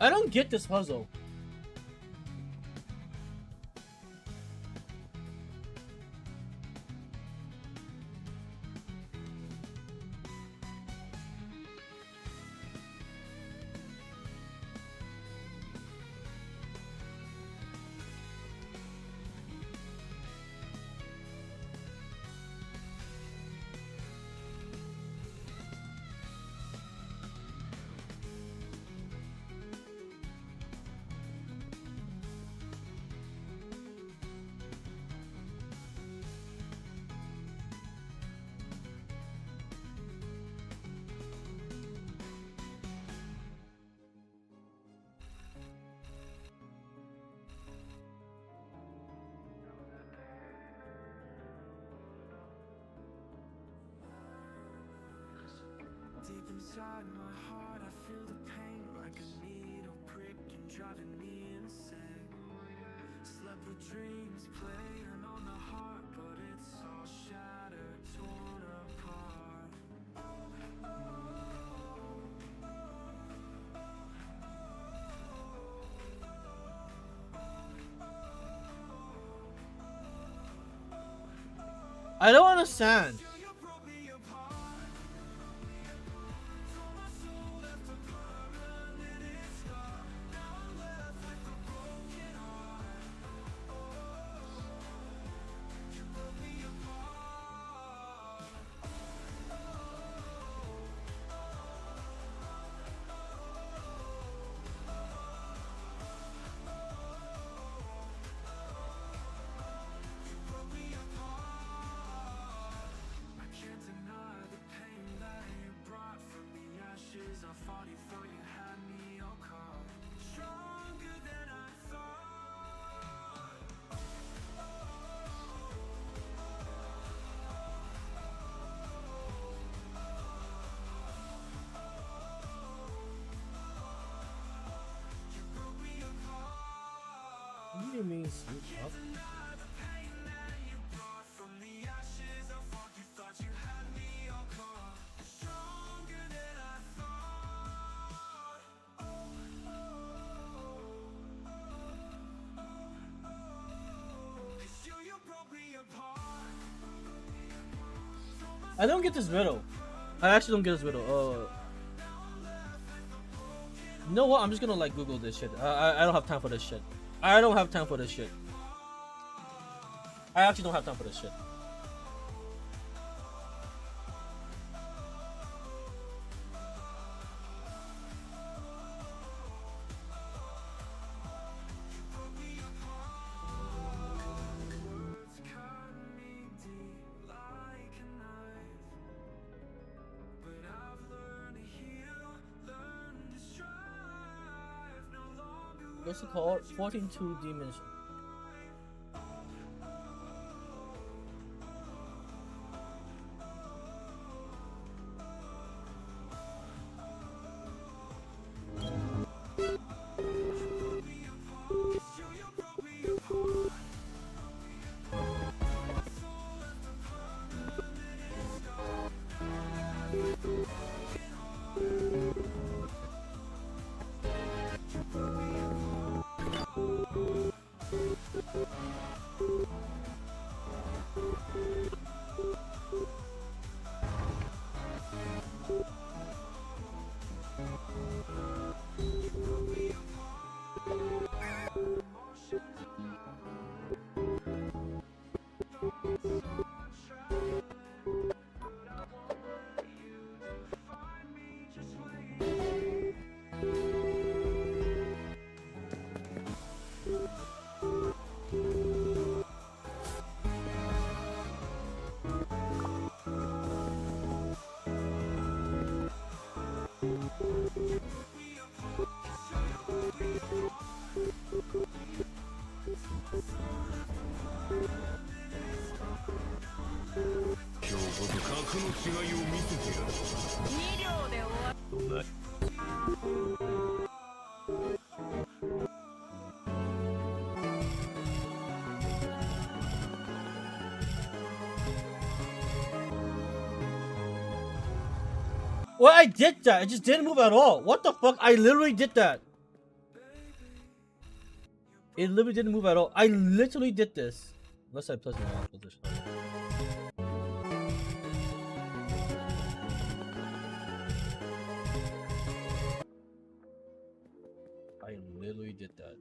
I don't get this puzzle. Deep inside my heart, I feel the pain like a needle pricking, driving me insane. Slept with dreams playing on the heart, but it's all shattered, torn apart. I don't understand. What do you mean swoop up? I don't get this riddle. I actually don't get this riddle. You know what? I'm just gonna like Google this shit. I don't have time for this shit. I don't have time for this shit. I actually don't have time for this shit. What's it called? 14-2 Demons. Well, I did that. It just didn't move at all. What the fuck? I literally did that. It literally didn't move at all. I literally did this. Unless I place my mouse position. I literally did that.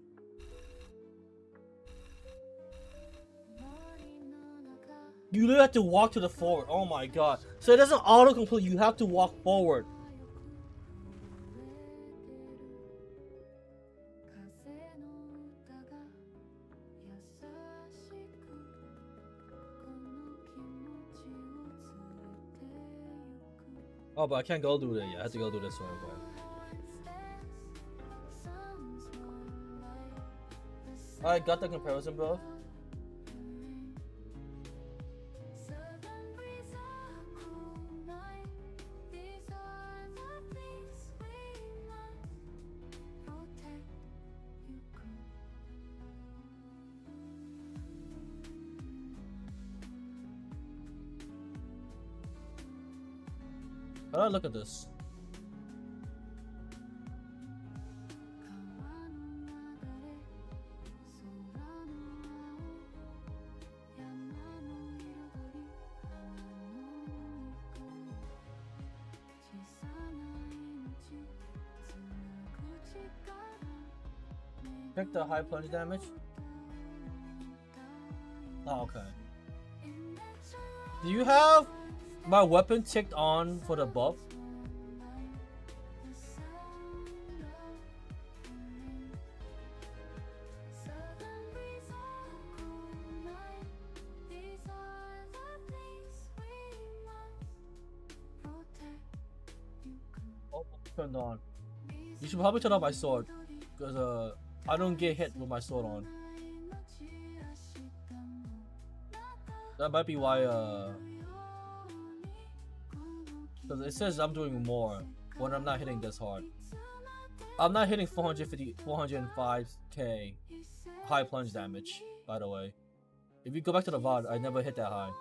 You literally have to walk to the forward. Oh my god. So it doesn't auto-complete. You have to walk forward. Oh, but I can't go do that yet. I have to go do this one. I got the comparison, bro. How do I look at this? Check the high plunge damage. Oh, okay. Do you have my weapon ticked on for the buff? Oh, turned on. You should probably turn off my sword, because I don't get hit with my sword on. That might be why because it says I'm doing more when I'm not hitting this hard. I'm not hitting 405k high plunge damage, by the way. If you go back to the VOD, I never hit that high.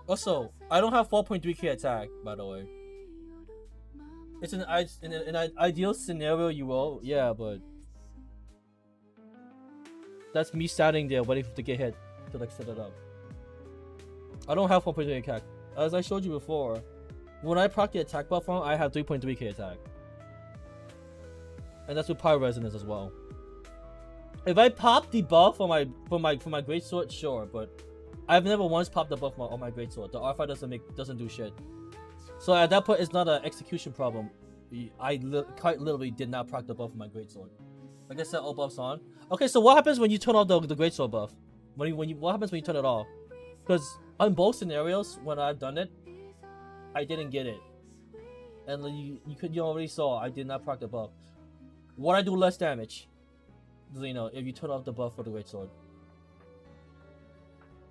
Also, I don't have 4.3k attack, by the way. It's in an ideal scenario you will, yeah, but that's me standing there waiting to get hit to like set it up. I don't have 4.3k attack. As I showed you before, when I proc the attack buff on, I have 3.3k attack, and that's with Pyro Resonance as well. If I pop the buff on my greatsword, sure, but I've never once popped the buff on my greatsword. The R5 doesn't do shit. So at that point, it's not an execution problem. I quite literally did not proc the buff of my greatsword. Like I said, all buffs on. Okay, so what happens when you turn off the greatsword buff? What happens when you turn it off? Because on both scenarios, when I've done it, I didn't get it, and you already saw I did not proc the buff. Would I do less damage? You know, if you turn off the buff for the greatsword.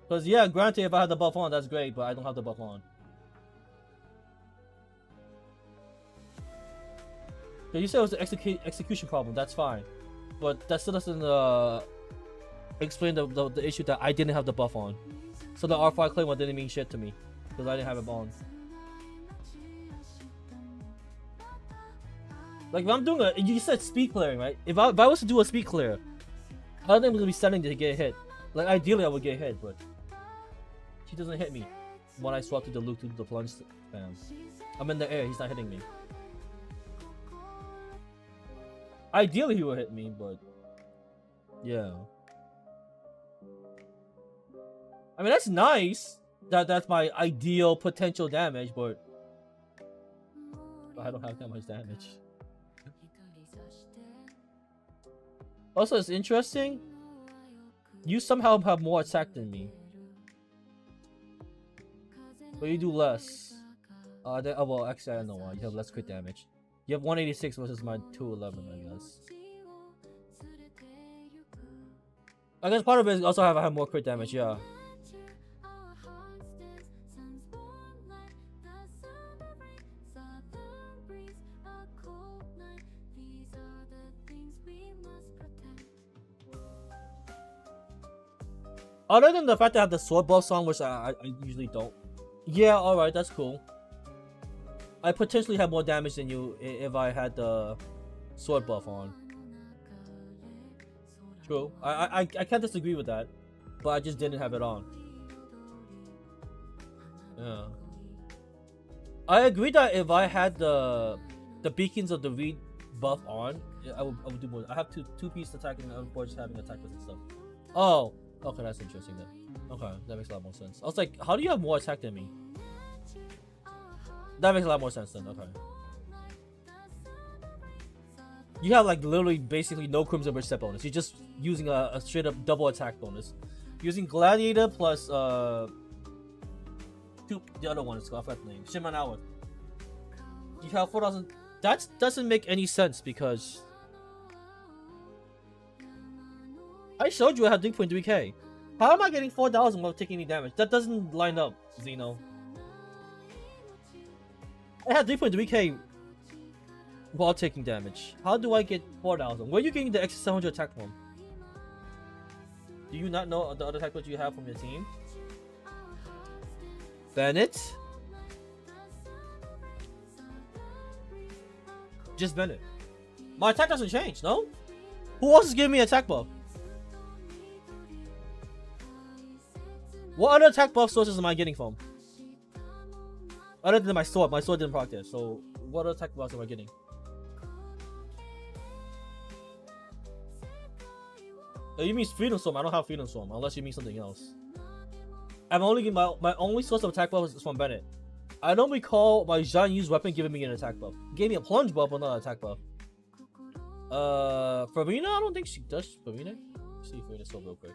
Because yeah, granted, if I had the buff on, that's great, but I don't have the buff on. You said it was an execution problem, that's fine. But that still doesn't explain the issue that I didn't have the buff on. So the R5 claymore didn't mean shit to me, because I didn't have it on. Like if I'm doing you said speed clearing, right? If I was to do a speed clear, I don't think I'm gonna be standing there to get hit. Like ideally I would get hit, but he doesn't hit me when I swap to the loop to the plunge spam. I'm in the air, he's not hitting me. Ideally he will hit me, but yeah. I mean that's nice. That's my ideal potential damage, but I don't have that much damage. Also, it's interesting. You somehow have more attack than me, but you do less. Well, actually, I don't know why. You have less crit damage. You have 186 versus my 211, I guess. I guess part of it is also I have more crit damage, yeah. Other than the fact that I have the sword buffs on, which I usually don't. Yeah, alright, that's cool. I potentially have more damage than you if I had the sword buff on. True. I can't disagree with that. But I just didn't have it on. Yeah. I agree that if I had the beacons of the reed buff on, I would do more. I have two pieces attacking and of just having attack and stuff. Oh, okay, that's interesting then. Okay, that makes a lot more sense. I was like, how do you have more attack than me? That makes a lot more sense then. Okay. You have like literally basically no Crimson Bridge set bonus. You're just using a straight up double attack bonus. Using Gladiator plus the other one is I forgot the name. Shimanawa. You have 4,000. That doesn't make any sense because I showed you I have 3.3k. How am I getting 4,000 without taking any damage? That doesn't line up, Xeno. I had 3.3k while taking damage. How do I get 4,000? Where are you getting the extra 700 attack from? Do you not know the other attack you have from your team? Bennett? Just Bennett. My attack doesn't change, no? Who else is giving me attack buff? What other attack buff sources am I getting from? Other than my sword didn't proc this, so what other attack buffs am I getting? Oh, you mean Freedom Storm? I don't have Freedom Storm, unless you mean something else. I'm only getting my only source of attack buff is from Bennett. I don't recall my Jean Yu's weapon giving me an attack buff. It gave me a plunge buff, but not an attack buff. Farina, I don't think she does. Farina? Let's see Farina's so real quick.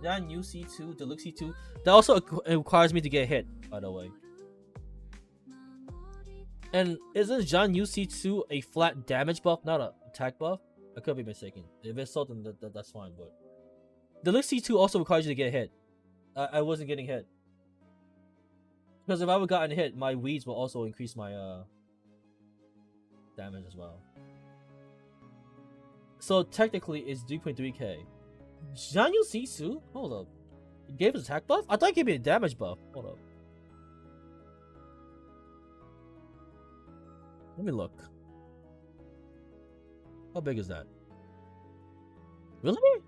Jean Yu C2, Deluxe C2. That also requires me to get hit, by the way. And isn't Jean Yu C2 a flat damage buff, not an attack buff? I could be mistaken. If it's so, then that's fine. But Deluxe C2 also requires you to get hit. I wasn't getting hit. Because if I would gotten hit, my weeds will also increase my damage as well. So technically, it's 3.3k. Janyu Sisu? Hold up. It gave us attack buff? I thought it gave me a damage buff. Hold up. Let me look. How big is that? Really?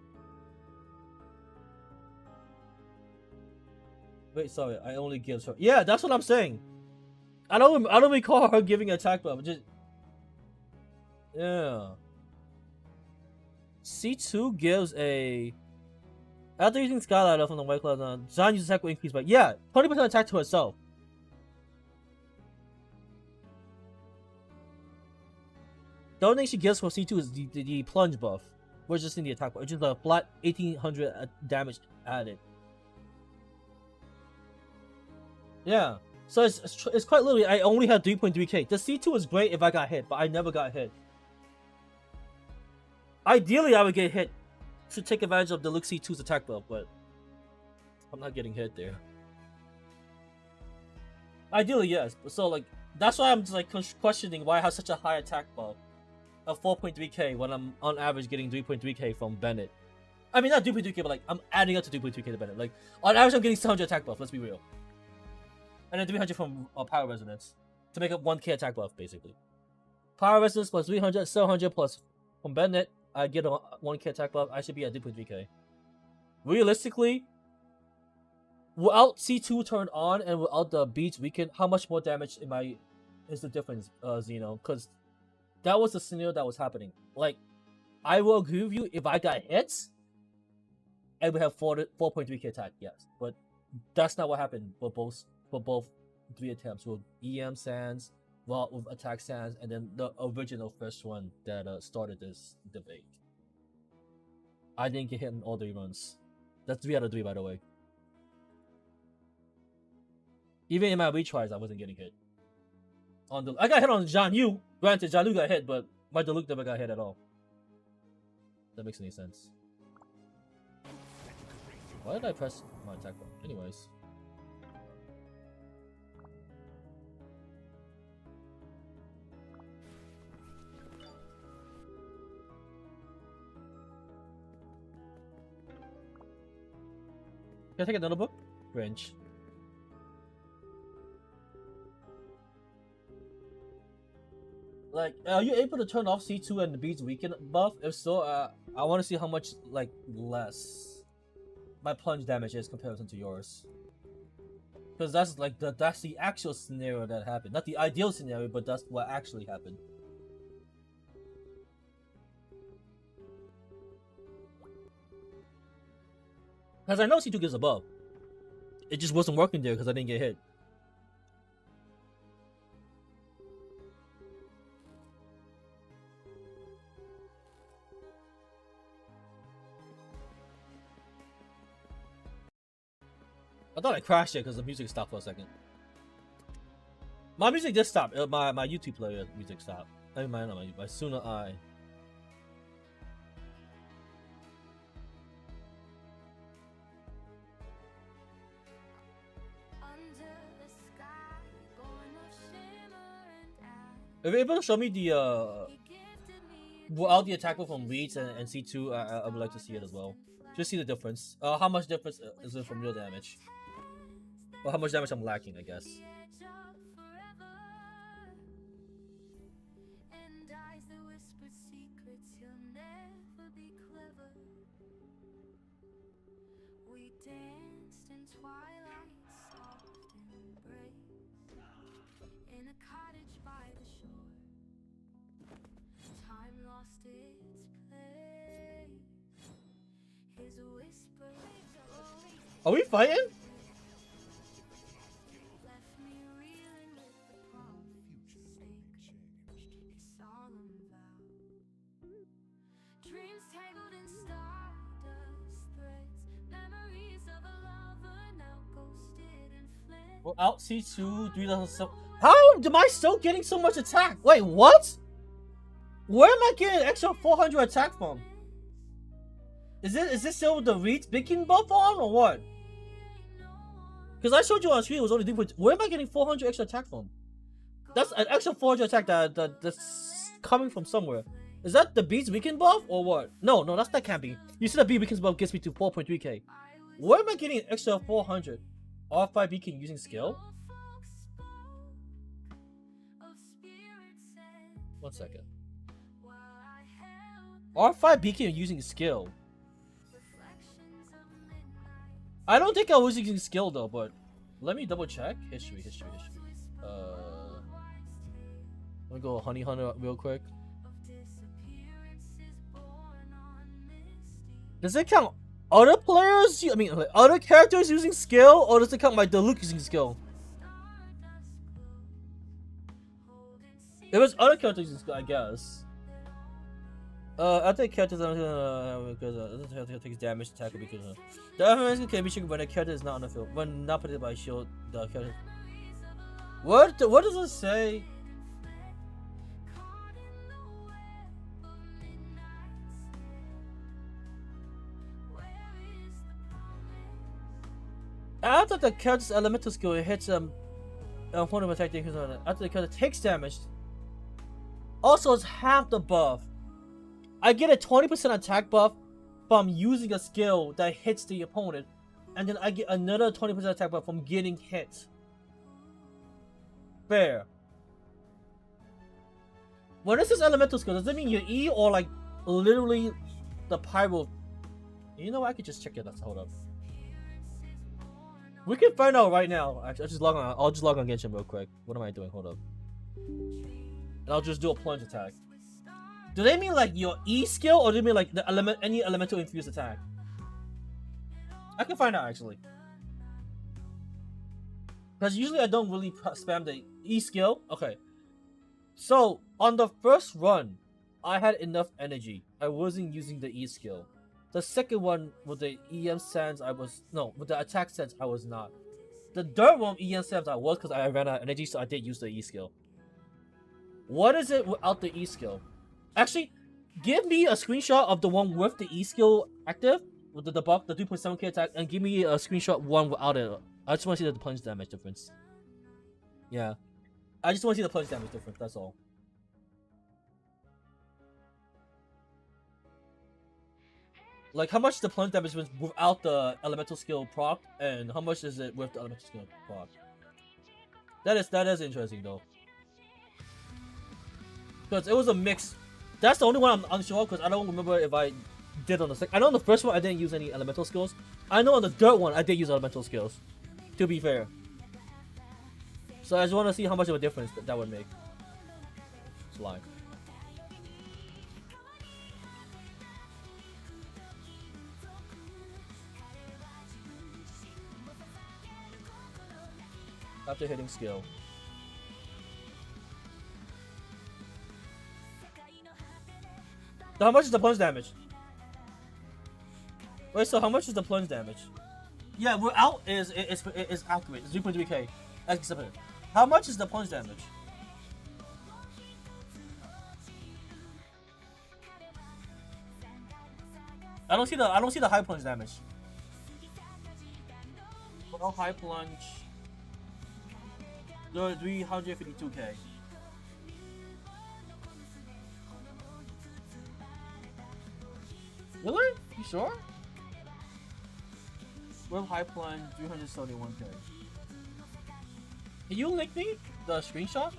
Wait, sorry. I only give her. Yeah, that's what I'm saying. I don't recall her giving an attack buff. Just yeah. C2 gives a after using Skylighter from the White Cloud on Zhan uses attack will increase by 20% attack to herself. The only thing she gives for C2 is the plunge buff. We're just in the attack buff, which is a flat 1800 damage added. Yeah, so it's quite literally I only had 3.3k. The C2 is great if I got hit, but I never got hit. Ideally, I would get hit to take advantage of the Deluxe C2's attack buff, but I'm not getting hit there. Ideally, yes. So like that's why I'm just like questioning why I have such a high attack buff of 4.3k when I'm on average getting 3.3k from Bennett. I mean not 3.3k, but like I'm adding up to 3.3k to Bennett. Like on average, I'm getting 700 attack buff. Let's be real. And then 300 from Power Resonance to make up 1k attack buff, basically. Power Resonance plus 300, 700 plus from Bennett, I get a 1k attack buff. I should be at 3.3k. Realistically, without C2 turned on and without the beats weakened, how much more damage is the difference, Xeno? Because that was the scenario that was happening. Like, I will agree with you if I got hits, and we have 4.3k attack, yes. But that's not what happened for both 3 attempts with EM Sands, with attack Sands, and then the original first one that started this debate. I didn't get hit in all 3 runs. That's 3 out of 3, by the way. Even in my retries, I wasn't getting hit. I got hit on Jean Yu. Granted, Jean Yu got hit, but my Deluxe never got hit at all. That makes any sense. Why did I press my attack button? Anyways. Can I take another book? French. Like, are you able to turn off C2 and the beats weaken buff? If so, I want to see how much like less my plunge damage is comparison to yours. Because that's like that's the actual scenario that happened, not the ideal scenario, but that's what actually happened. Because I know C2 gives a buff. It just wasn't working there because I didn't get hit. I thought I crashed it because the music stopped for a second. My music just stopped. My YouTube player music stopped. I mean, my Suna Eye. If you're able to show me the without the attack from Reeds and C2, I would like to see it as well. Just see the difference. How much difference is it from real damage? Or how much damage I'm lacking, I guess. Are we fighting? Well, out C2, 3,007. How am I still getting so much attack? Wait, what? Where am I getting an extra 400 attack from? Is this still the Reed's Bikin buff on or what? Because I showed you on screen it was only doing. Where am I getting 400 extra attack from? That's an extra 400 attack that's coming from somewhere. Is that the Beats Weekend buff or what? No, that can't be. You said the Beat Weekend buff gets me to 4.3k. Where am I getting an extra 400? R5 Beacon using skill? 1 second. R5 Beacon using skill. I don't think I was using skill though, but let me double check. History. Let me go Honey Hunter real quick. Does it count other players? I mean, like, other characters using skill, or does it count my Diluc using skill? It was other characters using skill, I guess. I think characters because takes damage attack because the offense can be triggered when a character is not on the field. When not protected by shield, the character. What does it say? After the character's elemental skill, it hits point of attack. After the character takes damage, also it's half the buff. I get a 20% attack buff from using a skill that hits the opponent, and then I get another 20% attack buff from getting hit. Fair. When it says elemental skill, does it mean your E or like literally the pyro? You know what? I could just check it. Let's hold up. We can find out right now. Actually, I'll just log on Genshin real quick. What am I doing? Hold up. And I'll just do a plunge attack. Do they mean like your E skill, or do they mean like the any elemental infused attack? I can find out actually. Because usually I don't really spam the E skill. Okay. So on the first run, I had enough energy. I wasn't using the E skill. The second one with the EM sense, with the attack sense, I was not. The third one, EM sense, I was because I ran out of energy, so I did use the E skill. What is it without the E skill? Actually, give me a screenshot of the one with the E skill active, with the buff, the 3.7k attack, and give me a screenshot one without it. I just want to see the punch damage difference. Yeah. I just want to see the punch damage difference, that's all. Like, how much is the plunge damage without the elemental skill proc, and how much is it with the elemental skill proc? That is interesting though, because it was a mix. That's the only one I'm unsure because I don't remember if I did on the second. I know on the first one I didn't use any elemental skills. I know on the third one I did use elemental skills. To be fair, so I just want to see how much of a difference that would make. Slime. After hitting skill. So how much is the plunge damage? Wait, so how much is the plunge damage? Yeah, we're out is accurate. It's 3.3k. Accepted. How much is the plunge damage? I don't see the high plunge damage. No high plunge. 352k. Really? You sure? With high plunge, 371k. Can you link me the screenshot?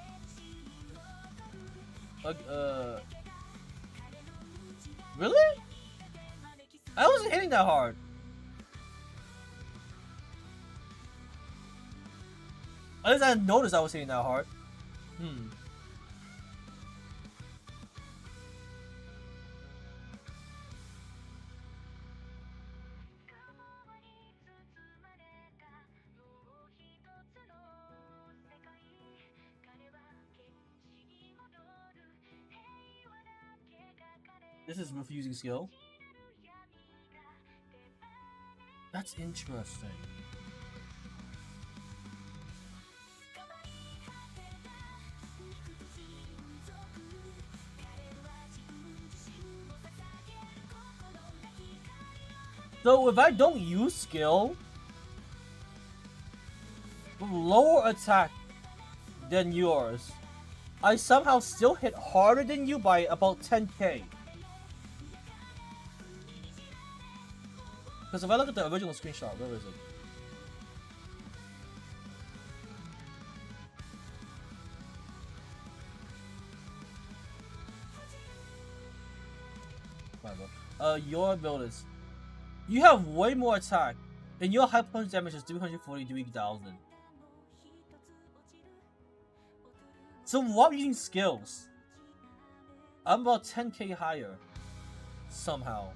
Really? I wasn't hitting that hard. At least I didn't notice I was hitting that hard. This is refusing skill. That's interesting. So if I don't use skill, lower attack than yours, I somehow still hit harder than you by about 10k. Because if I look at the original screenshot, where is it? Your abilities. You have way more attack, and your high punch damage is 343,000. So while using skills, I'm about 10k higher. Somehow.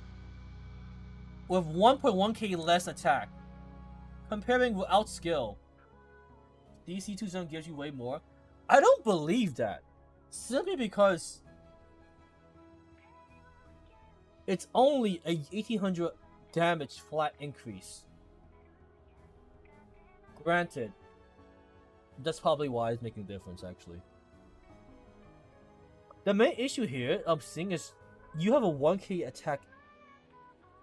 With 1.1k less attack. Comparing without skill. DC 2 zone gives you way more. I don't believe that. Simply because it's only a 1800 damage flat increase. Granted, that's probably why it's making a difference actually. The main issue here I'm seeing is you have a 1k attack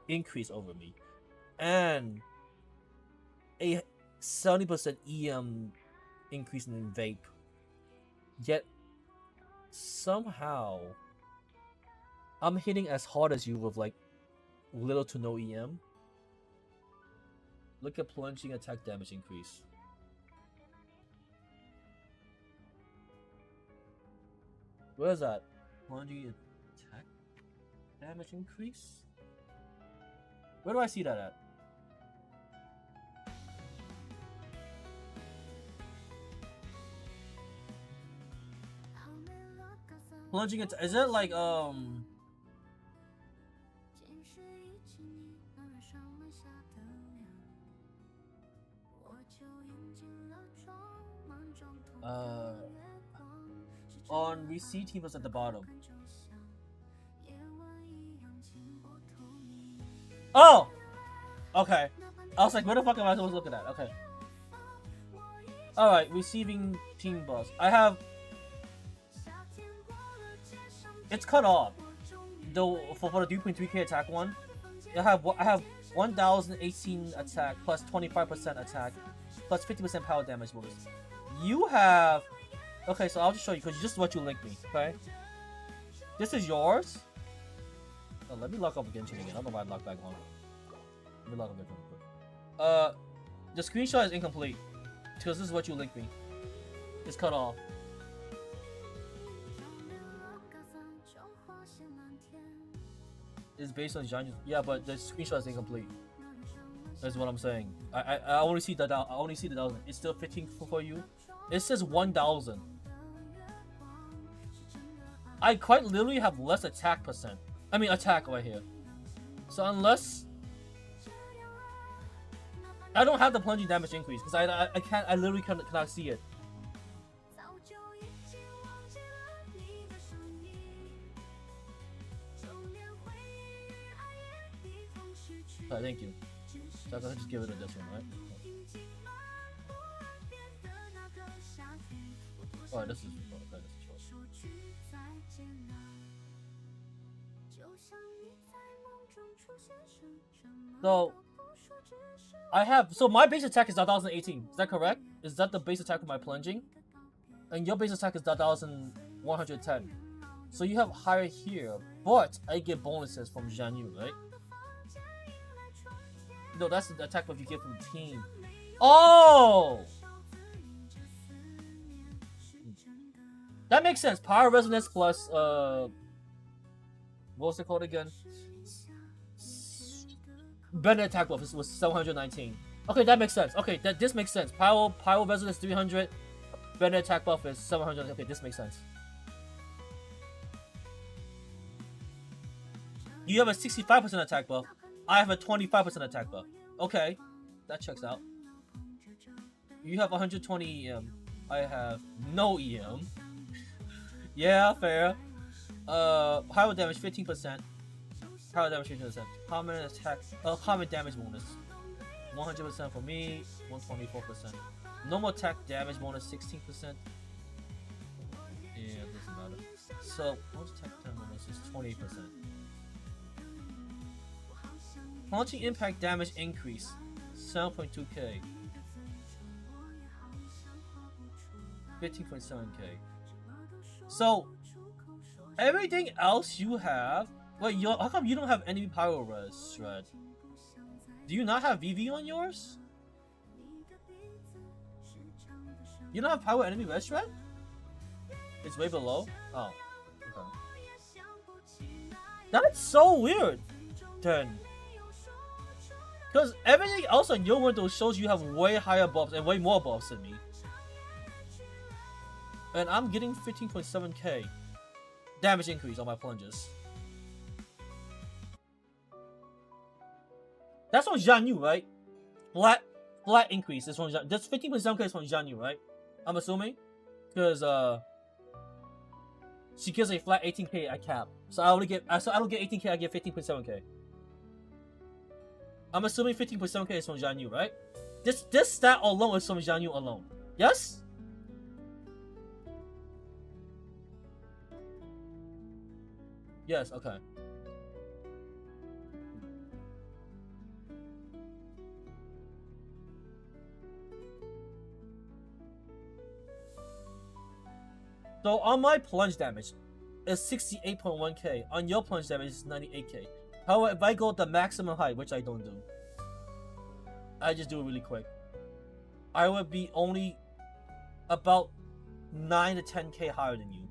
increase over me and a 70% EM increase in vape, yet somehow I'm hitting as hard as you with like little to no EM. Look at plunging attack damage increase. Where is that? Plunging attack damage increase? Where do I see that at? Plunging attack, is it like on receipt he was at the bottom. Oh! Okay. I was like, where the fuck am I supposed to look at that? Okay. Alright, receiving team boss. I have... It's cut off. Though for the 3.3k attack one, I have 1018 attack plus 25% attack plus 50% power damage bonus. You have... Okay, so I'll just show you because this is what you linked me, okay? This is yours. Oh, let me lock up Genshin again. I don't know why I locked back on. Let me lock up Genshin real quick. The screenshot is incomplete because this is what you linked me. It's cut off. It's based on genre. Yeah, but the screenshot is incomplete. That's what I'm saying. I only see that. I only see the 1,000. It's still 15 for you. It says 1,000. I quite literally have less attack percent. I mean attack right here. So unless I don't have the plunging damage increase because I can't. I literally cannot see it. Alright, thank you. So I'm gonna just give it a this one, right? Oh, this is okay, this is short. So I have my base attack is 1,018. Is that correct? Is that the base attack of my plunging? And your base attack is 1,110. So you have higher here, but I get bonuses from Jianyu, right? No, that's the attack buff you get from the team. Oh! That makes sense. Power Resonance plus, what was it called again? Better attack buff was 719. Okay, that makes sense. Okay, this makes sense. Power Resonance 300. Better attack buff is 700. Okay, this makes sense. You have a 65% attack buff. I have a 25% attack buff. Okay, that checks out. You have 120 EM. I have no EM. Yeah, fair. Power damage 15%. Power damage 15%. Common attack. Common damage bonus 100% for me. 124%. Normal attack damage bonus 16%. Yeah, doesn't matter. So, most attack bonus is 20%. Launching impact damage increase 7.2k. 15.7k. So everything else you have. Wait, how come you don't have any power res, Shred? Do you not have VV on yours? You don't have power enemy res, Shred? It's way below? Oh. Okay. That's so weird. Then. Because everything else on your window shows you have way higher buffs and way more buffs than me. And I'm getting 15.7k damage increase on my plunges. That's on Jianyu, right? Flat increase is from Jianyu. That's 15.7k is from Jianyu, right? I'm assuming. Because she gives a flat 18k at cap. So I don't get 18k, I get 15.7k. I'm assuming 15.7k is from Jianyu, right? This stat alone is from Jianyu alone. Yes? Yes, okay. So on my plunge damage, it's 68.1k. On your plunge damage, it's 98k. However, if I go the maximum height, which I don't do, I just do it really quick, I would be only about 9 to 10k higher than you.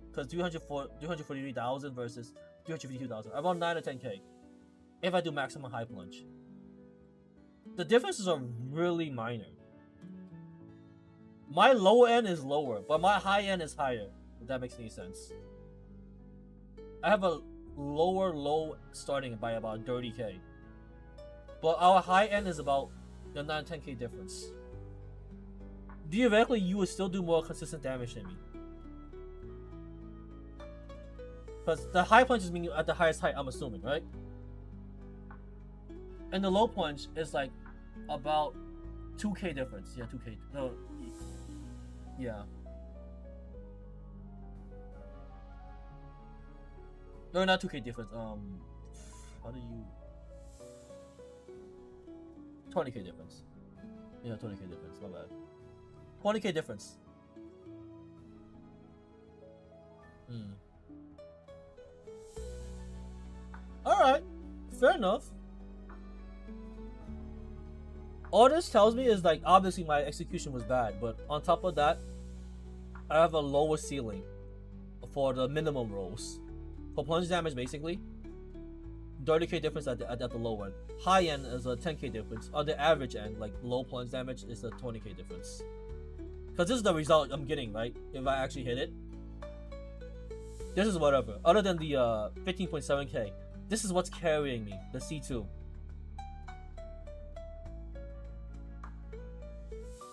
Because 343,000 versus 352,000. About 9 to 10k. If I do maximum high plunge. The differences are really minor. My lower end is lower, but my high end is higher. If that makes any sense. I have a low starting by about 30k. But our high end is about the 9 to 10k difference. Theoretically, you would still do more consistent damage than me. Because the high punch is mean at the highest height, I'm assuming, right? And the low punch is like about 2k difference. Yeah, 2k. No. Yeah. No, not 2k difference. How do you... 20k difference. Yeah, 20k difference. My bad. 20k difference. Alright, fair enough. All this tells me is like obviously my execution was bad, but on top of that, I have a lower ceiling for the minimum rolls. For plunge damage, basically, 30k difference at the low end. High end is a 10k difference. On the average end, like low plunge damage, is a 20k difference. Because this is the result I'm getting, right? If I actually hit it. This is whatever. Other than the 15.7k. This is what's carrying me, the C2.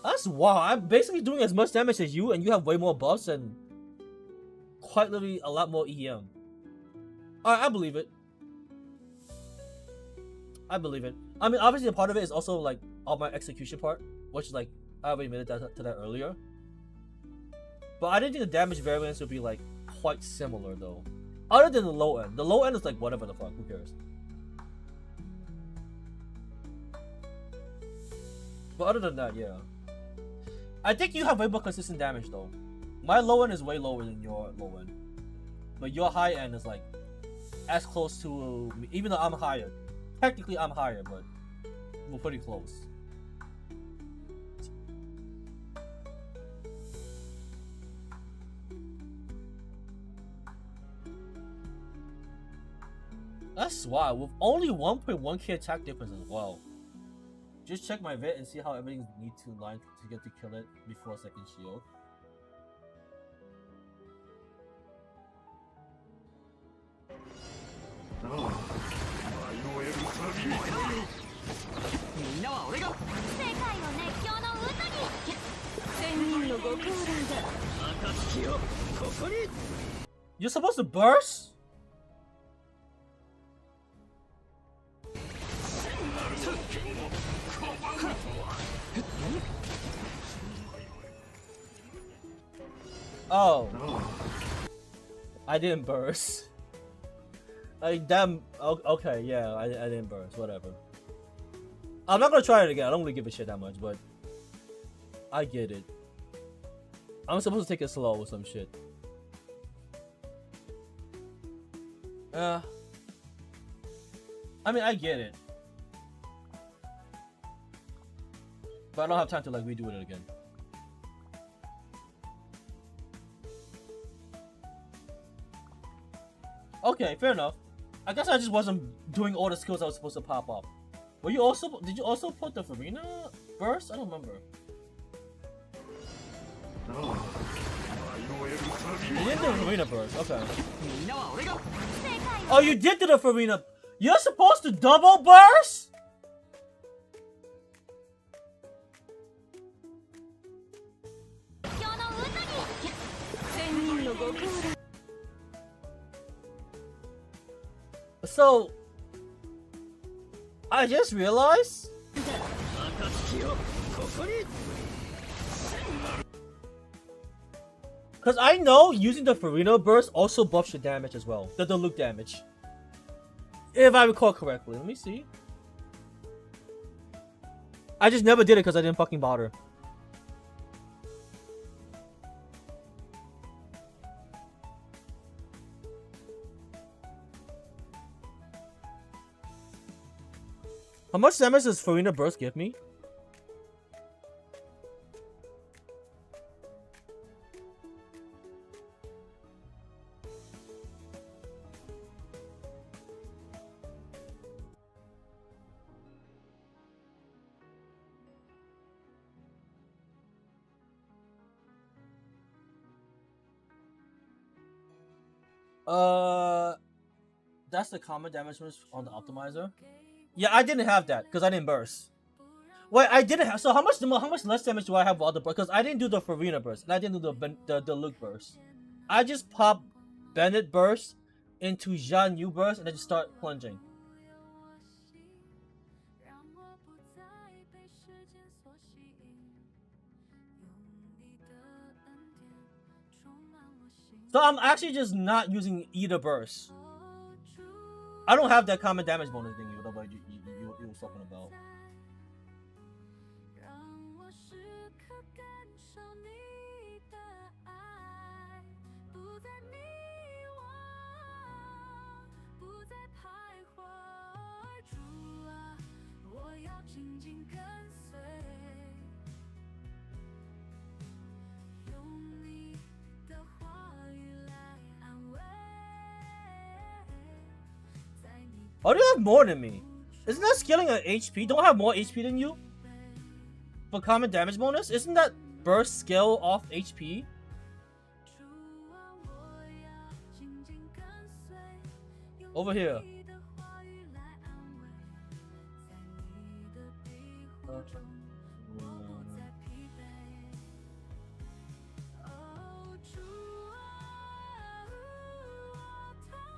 That's wow. I'm basically doing as much damage as you, and you have way more buffs and quite literally a lot more EM. Alright, I believe it. I believe it. I mean, obviously a part of it is also like all my execution part, which is like I already admitted to that earlier. But I didn't think the damage variance would be like quite similar though. Other than the low end. The low end is like whatever the fuck, who cares? But other than that, yeah. I think you have way more consistent damage though. My low end is way lower than your low end. But your high end is like as close to me, even though I'm higher. Technically I'm higher, but we're pretty close. That's wild. With only 1.1k attack difference as well. Just check my vet and see how everything needs to line to get to kill it before second shield. You're supposed to burst? Oh. I didn't burst. Like, damn. Okay, yeah, I didn't burst. Whatever. I'm not gonna try it again. I don't really give a shit that much, but I get it. I'm supposed to take it slow with some shit. I mean, I get it. But I don't have time to like redo it again. Okay, fair enough. I guess I just wasn't doing all the skills I was supposed to pop up. Were you also? Did you also put the Humina burst? I don't remember. You didn't do the Humina burst. Okay. Oh, you did do the Humina. You're supposed to double burst? So, I just realized. Because I know using the Farina burst also buffs your damage as well. The Luke damage. If I recall correctly. Let me see. I just never did it because I didn't fucking bother. How much damage does Farina burst give me? That's the common damage on the optimizer. Yeah, I didn't have that because I didn't burst. Wait, I didn't have. So how much less damage do I have with other burst? Because I didn't do the Farina burst and I didn't do the Luke burst. I just popped Bennett burst into Jean Yu burst and I just start plunging. So I'm actually just not using either burst. I don't have that common damage bonus thing you were talking about. 紧紧跟随，用你的话语来安慰，在你 Oh, you have more than me. Isn't that scaling an HP? Don't I have more HP than you? For common damage bonus? Isn't that burst scale off HP? 主啊，我要紧紧跟随，用 Over here. 你的话语来安慰，在你的庇护中，我不再疲惫。哦，主啊，我同在。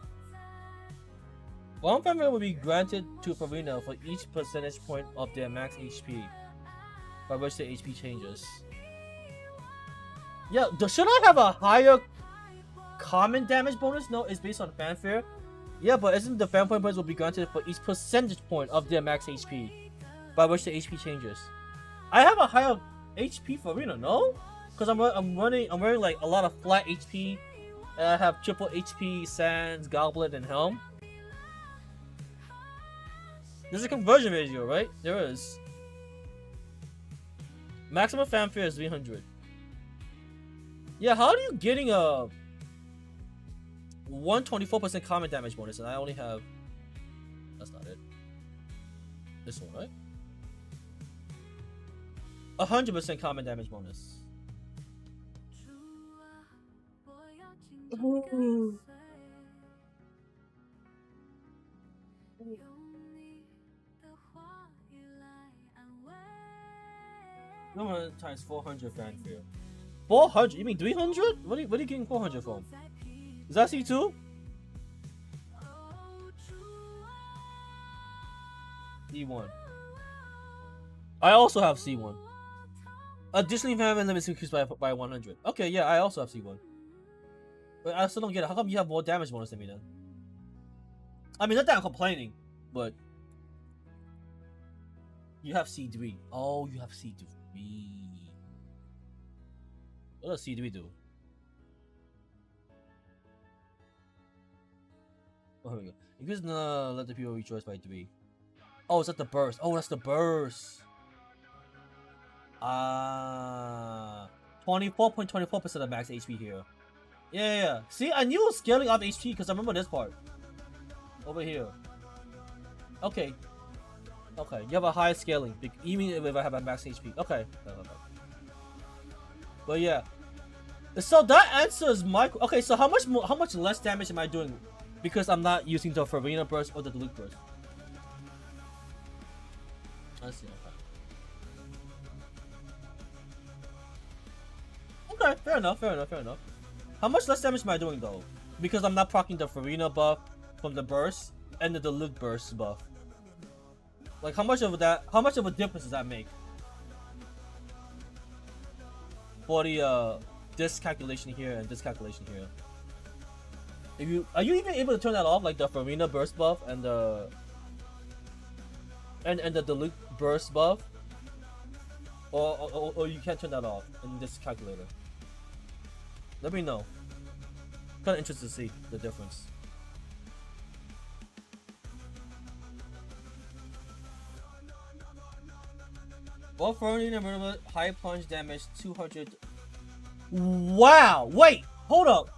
One family will be granted to Farina for each percentage point of their max HP, by which the HP changes. Yeah, should I have a higher common damage bonus? No, it's based on fanfare. Yeah, but isn't the fan point points will be granted for each percentage point of their max HP, by which the HP changes? I have a higher HP for Farina, no? Because I'm wearing like a lot of flat HP, and I have triple HP Sans, Goblet, and Helm. There's a conversion ratio, right? There is. Maximum fanfare is 300. Yeah, how are you getting a 124% common damage bonus and I only have... That's not it. This one, right? 100% common damage bonus. 主啊，我要紧紧跟随，用你的话语来安慰。 100 times 400 fanfare. 400? You mean 300? What are you getting 400 from? Is that C2? C1. I also have C1. Additionally, fan limits increased by 100. Okay, yeah, I also have C1. But I still don't get it. How come you have more damage bonus than me then? I mean, not that I'm complaining, but you have C3. Oh, you have C3. What does C3 do? Oh, here we go. Increase let the people rejoice by 3. Oh, is that the burst? Oh, that's the burst. 24.24% of max HP here. Yeah. See, I knew it was scaling off HP because I remember this part. Over here. Okay, you have a high scaling, even if I have a max HP. Okay. But yeah. So that answers my... Okay, so how much less damage am I doing because I'm not using the Farina burst or the Luke burst? I see. Okay, fair enough. How much less damage am I doing though? Because I'm not proccing the Farina buff from the burst and the Luke burst buff. Like how much of a difference does that make? For the this calculation here and this calculation here. Are you even able to turn that off, like the Farina burst buff and the Luke burst buff? Or you can't turn that off in this calculator? Let me know. Kinda interested to see the difference. Well, Farina high punch damage 200. Wow! Wait! Hold up!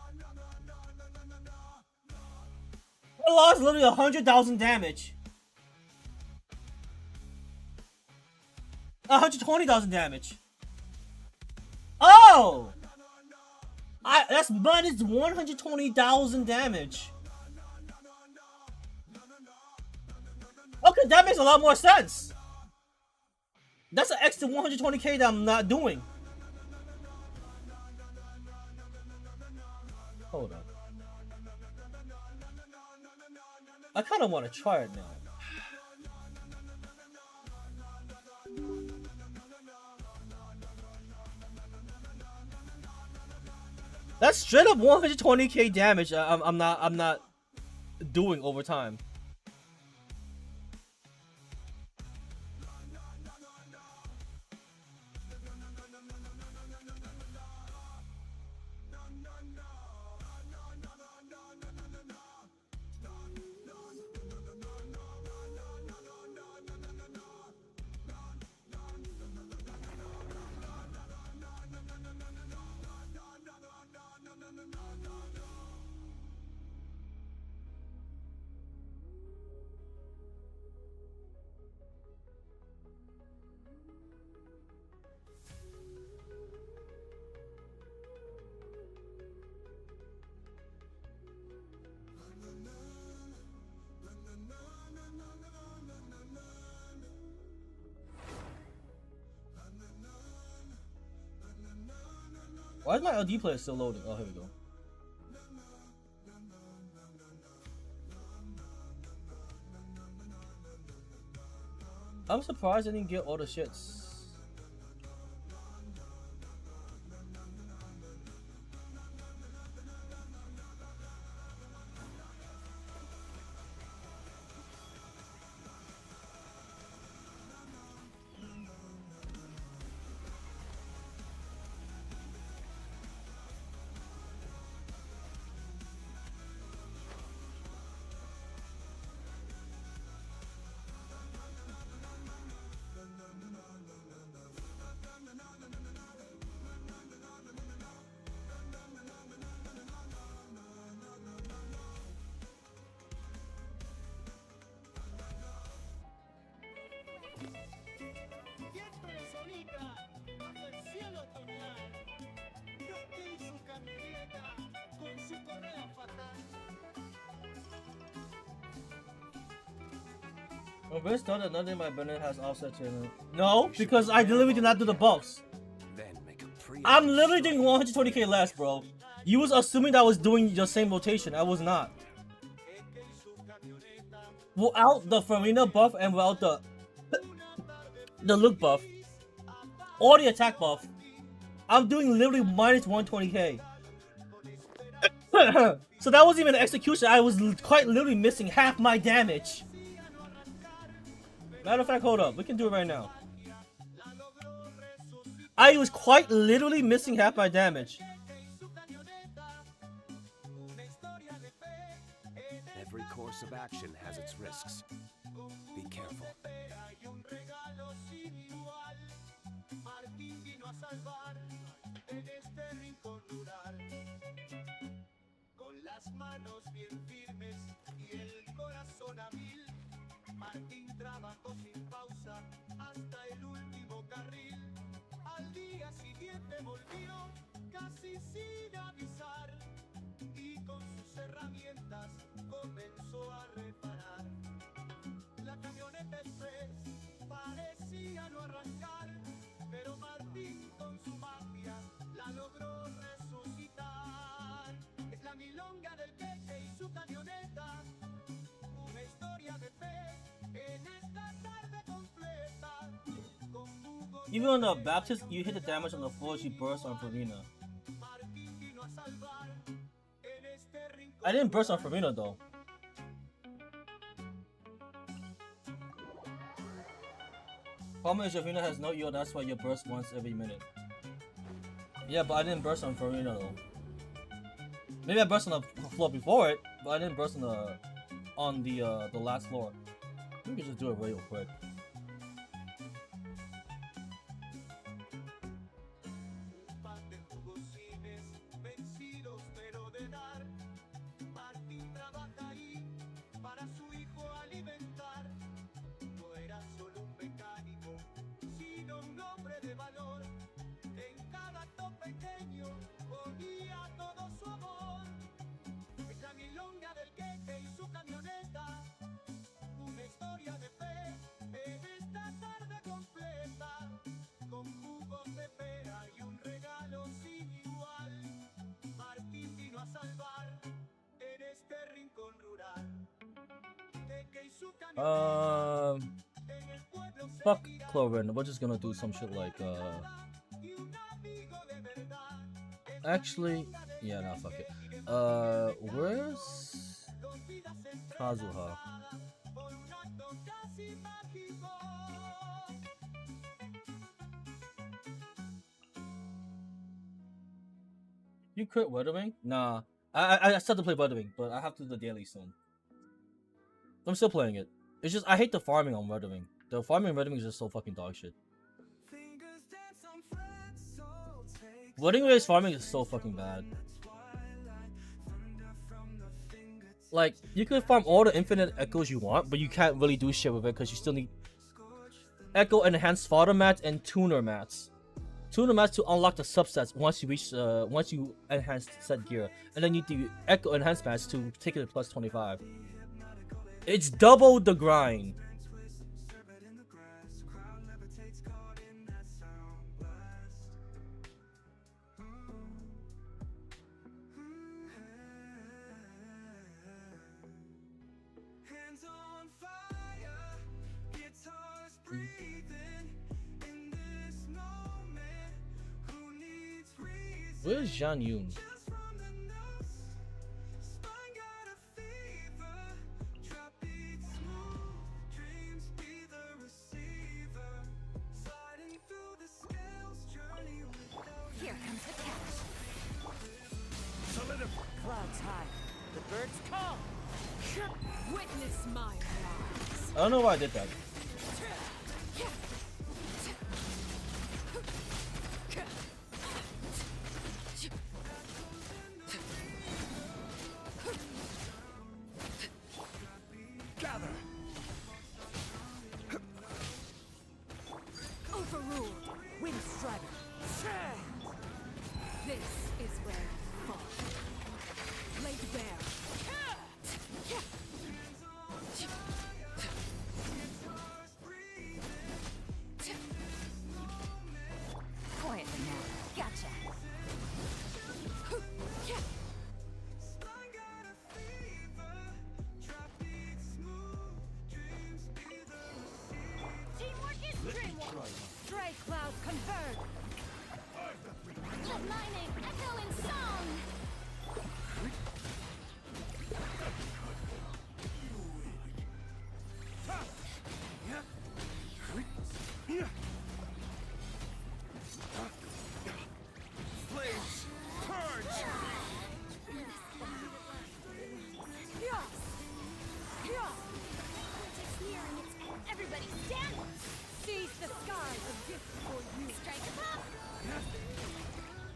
I lost literally 100,000 damage. 120,000 damage. Oh! That's minus 120,000 damage. Okay, that makes a lot more sense. That's an extra 120k that I'm not doing. Hold up. I kind of want to try it now. That's straight up 120k damage. I'm not doing over time. Why is my LD player still loading? Oh, here we go. I'm surprised I didn't get all the shits. Well, Vince thought that nothing by Bennett has offset channel. No, because I literally did not do the buffs. Then make a I'm literally doing 120k less, bro. You was assuming that I was doing the same rotation. I was not. Without the Farina buff and without the look buff or the attack buff, I'm doing literally minus 120k. So that wasn't even an execution. I was quite literally missing half my damage. Matter of fact, hold up. We can do it right now. I was quite literally missing half my damage. Every course of action has its risks. Be careful. Martín trabajó sin pausa hasta el último carril. Al día siguiente volvió casi sin avisar y con sus herramientas comenzó a reparar. La camioneta express parecía no arrancar, pero Martín con su mafia la logró resucitar. Es la milonga del Peque y su camioneta, una historia de fe. Even on the Baptist, you hit the damage on the floor, she burst on Farina. I didn't burst on Farina though. Problem is, Farina has no EO, that's why you burst once every minute. Yeah, but I didn't burst on Farina though. Maybe I burst on the floor before it, but I didn't burst on the last floor. We can just do it real quick. Fuck Cloven. We're just gonna do some shit like actually, yeah, nah, fuck it. Where's Kazuha? You quit Weathering? Nah. I started to play Weathering, but I have to do the daily soon. I'm still playing it. It's just I hate the farming on Weathering. The farming on Weathering is just so fucking dog shit. Wedding Race farming is so fucking bad. Like, you could farm all the infinite echoes you want, but you can't really do shit with it because you still need echo enhanced fodder mats and tuner mats. Tuner mats to unlock the subsets once you reach once you enhance set gear, and then you need the echo enhanced mats to take it to plus 25. It's double the grind. Where's Jean Yoon? Here comes the catch. Solidify. Clouds high. The birds call. Witness my rise. I don't know why I did that. Gather. Overruled. Wind strider. This is where I fall. Laid bare. Quietly now. Gotcha. Teamwork is dreamwork. Stray clouds converge. Let my name echo in song. Flames. Purge. It's here and it's everybody stand. Seize the skies, a gift for you. Strike a pop.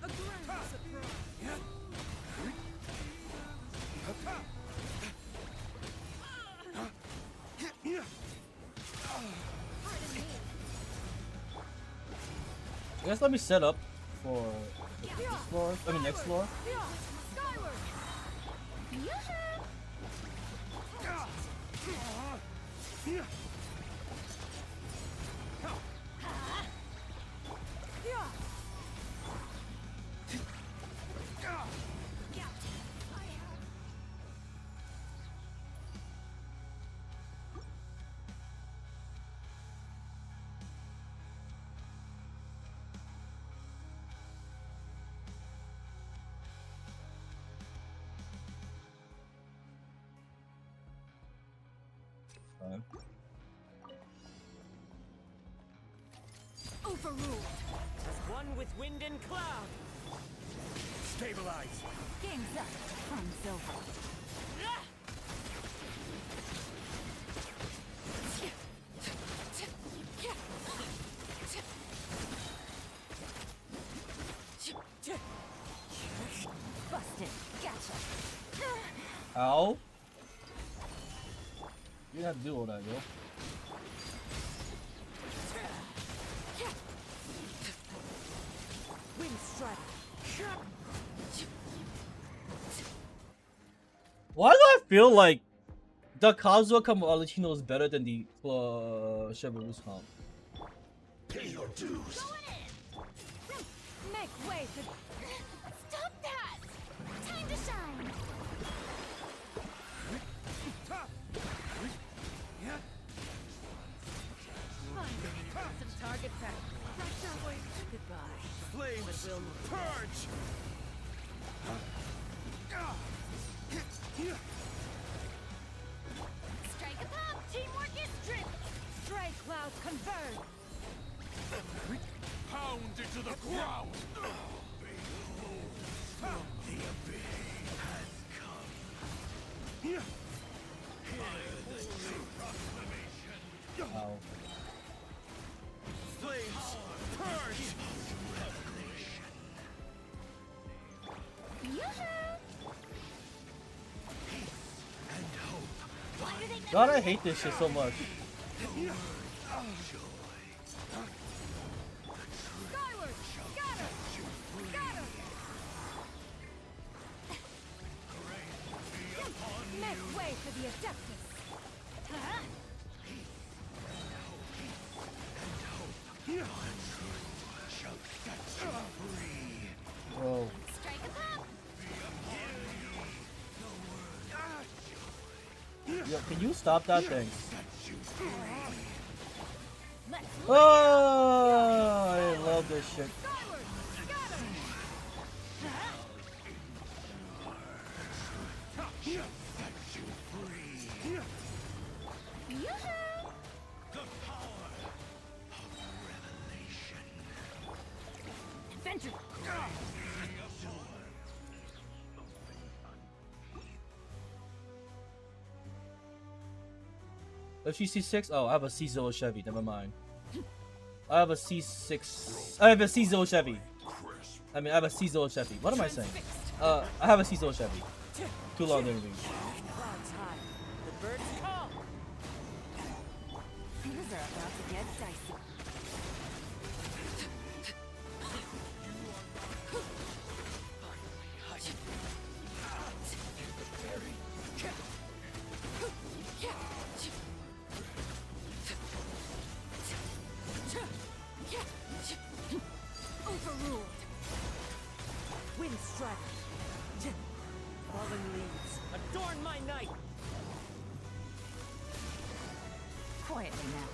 A grand surprise. Pardon me. You guys let me set up for this floor. I mean next floor. Skyward. Yoo-hoo! Fine. Overruled. As one with wind and cloud. Stabilize. Game's up. Fun's over. Busted. Gotcha. Ow. You didn't have to do all that, yo. Wind strider. Why do I feel like the Kazuha Kamalicino is better than the Shiburu's comp? Pay your dues. Make way for... Stop that! Time to shine. Some target practice. Goodbye. Flames. Purge. Strike a pop. Teamwork is driven. Stray clouds converge. Pound into the ground. The abyss has come. Ow. Flames. Purge. Yoo-hoo! And hope. Why do they God, I hate this shit so much. Skyward. Scatter. Scatter. Make way for the Adeptus. Huh? Whoa. Strike a pop. Yo, can you stop that thing? Let's Oh, I love this shit. Skyward. Scatter. If she's C6, oh, I have a C0 Chevy. Never mind. I have a C6. I have a C0 Chevy. I mean, I have a C0 Chevy. What am I saying? I have a C0 Chevy. Too long didn't read. Clouds high. The birds call. Things are about to get dicey. Overruled. Wind strike. Fallen leaves. Adorn my night. Quietly now.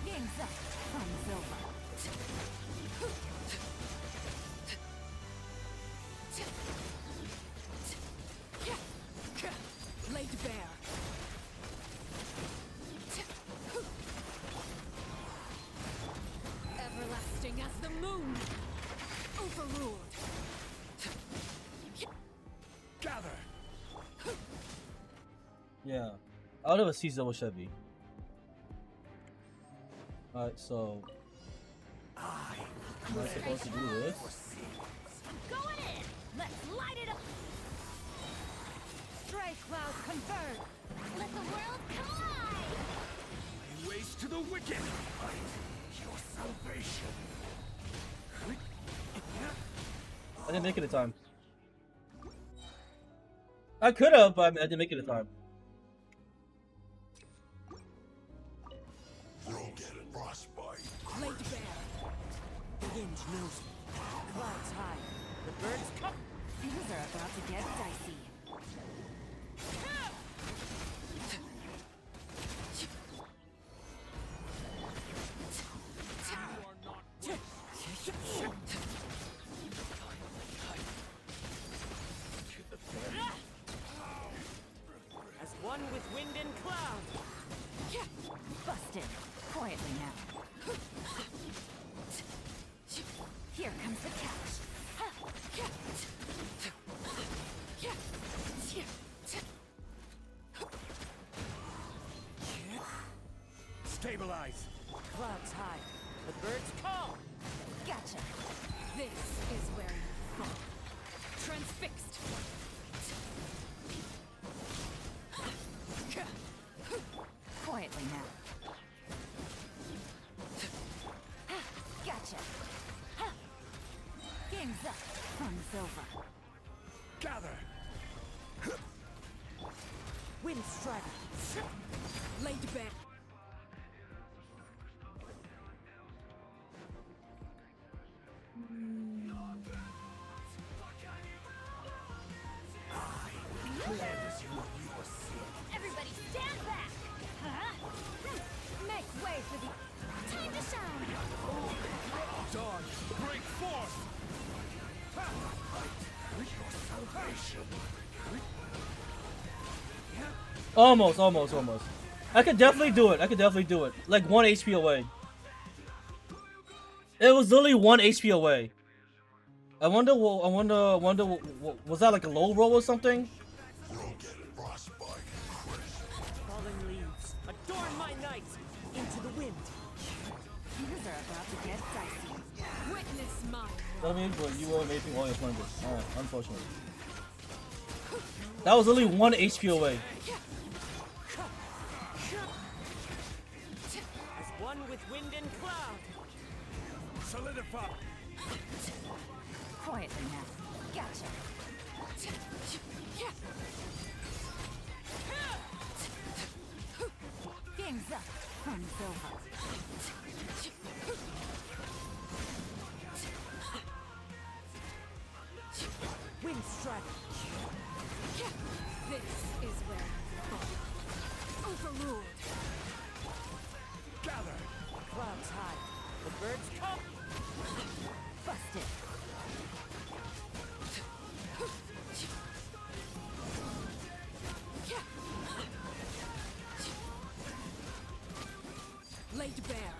Game's up. Fun's over. Laid bare. Everlasting as the moon. Overruled. Gather. Yeah. I would have a C0 Chevy. Alright, so. Am I supposed to do this? Going in. Let's light it up. Stray clouds converge. Let the world collide! Ways to the wicked. Your salvation. I didn't make it in time. I could have, but I didn't make it in time. Laid bare. The wind knows me. Clouds high. The birds come. Things are about to get dicey. As one with wind and cloud. Busted. Quietly now. Here comes the catch. Stabilize. Clouds high. The birds call. Gotcha. This is where you fall. Transfixed. Quietly now. Gotcha. Game's up. Fun's over. Gather. Wind strike. Laid bare. Everybody stand back! Make way for the Time to shine! Dawn, break forth. Your salvation. Almost. I could definitely do it. Like 1 HP away. It was literally 1 HP away. I wonder, was that like a low roll or something? fallen leaves. Adorn my night. Into the wind. Things are about to get dicey. Witness mine. I mean, but you were making all your plungers. Alright, unfortunately. That was literally 1 HP away. As one with wind and cloud. Solidify. Quietly now. Gotcha. Game's up. Fun's over. Wind strike. This is where you fall. Overruled. Gather. Clouds high. The birds come. Busted. Laid bare.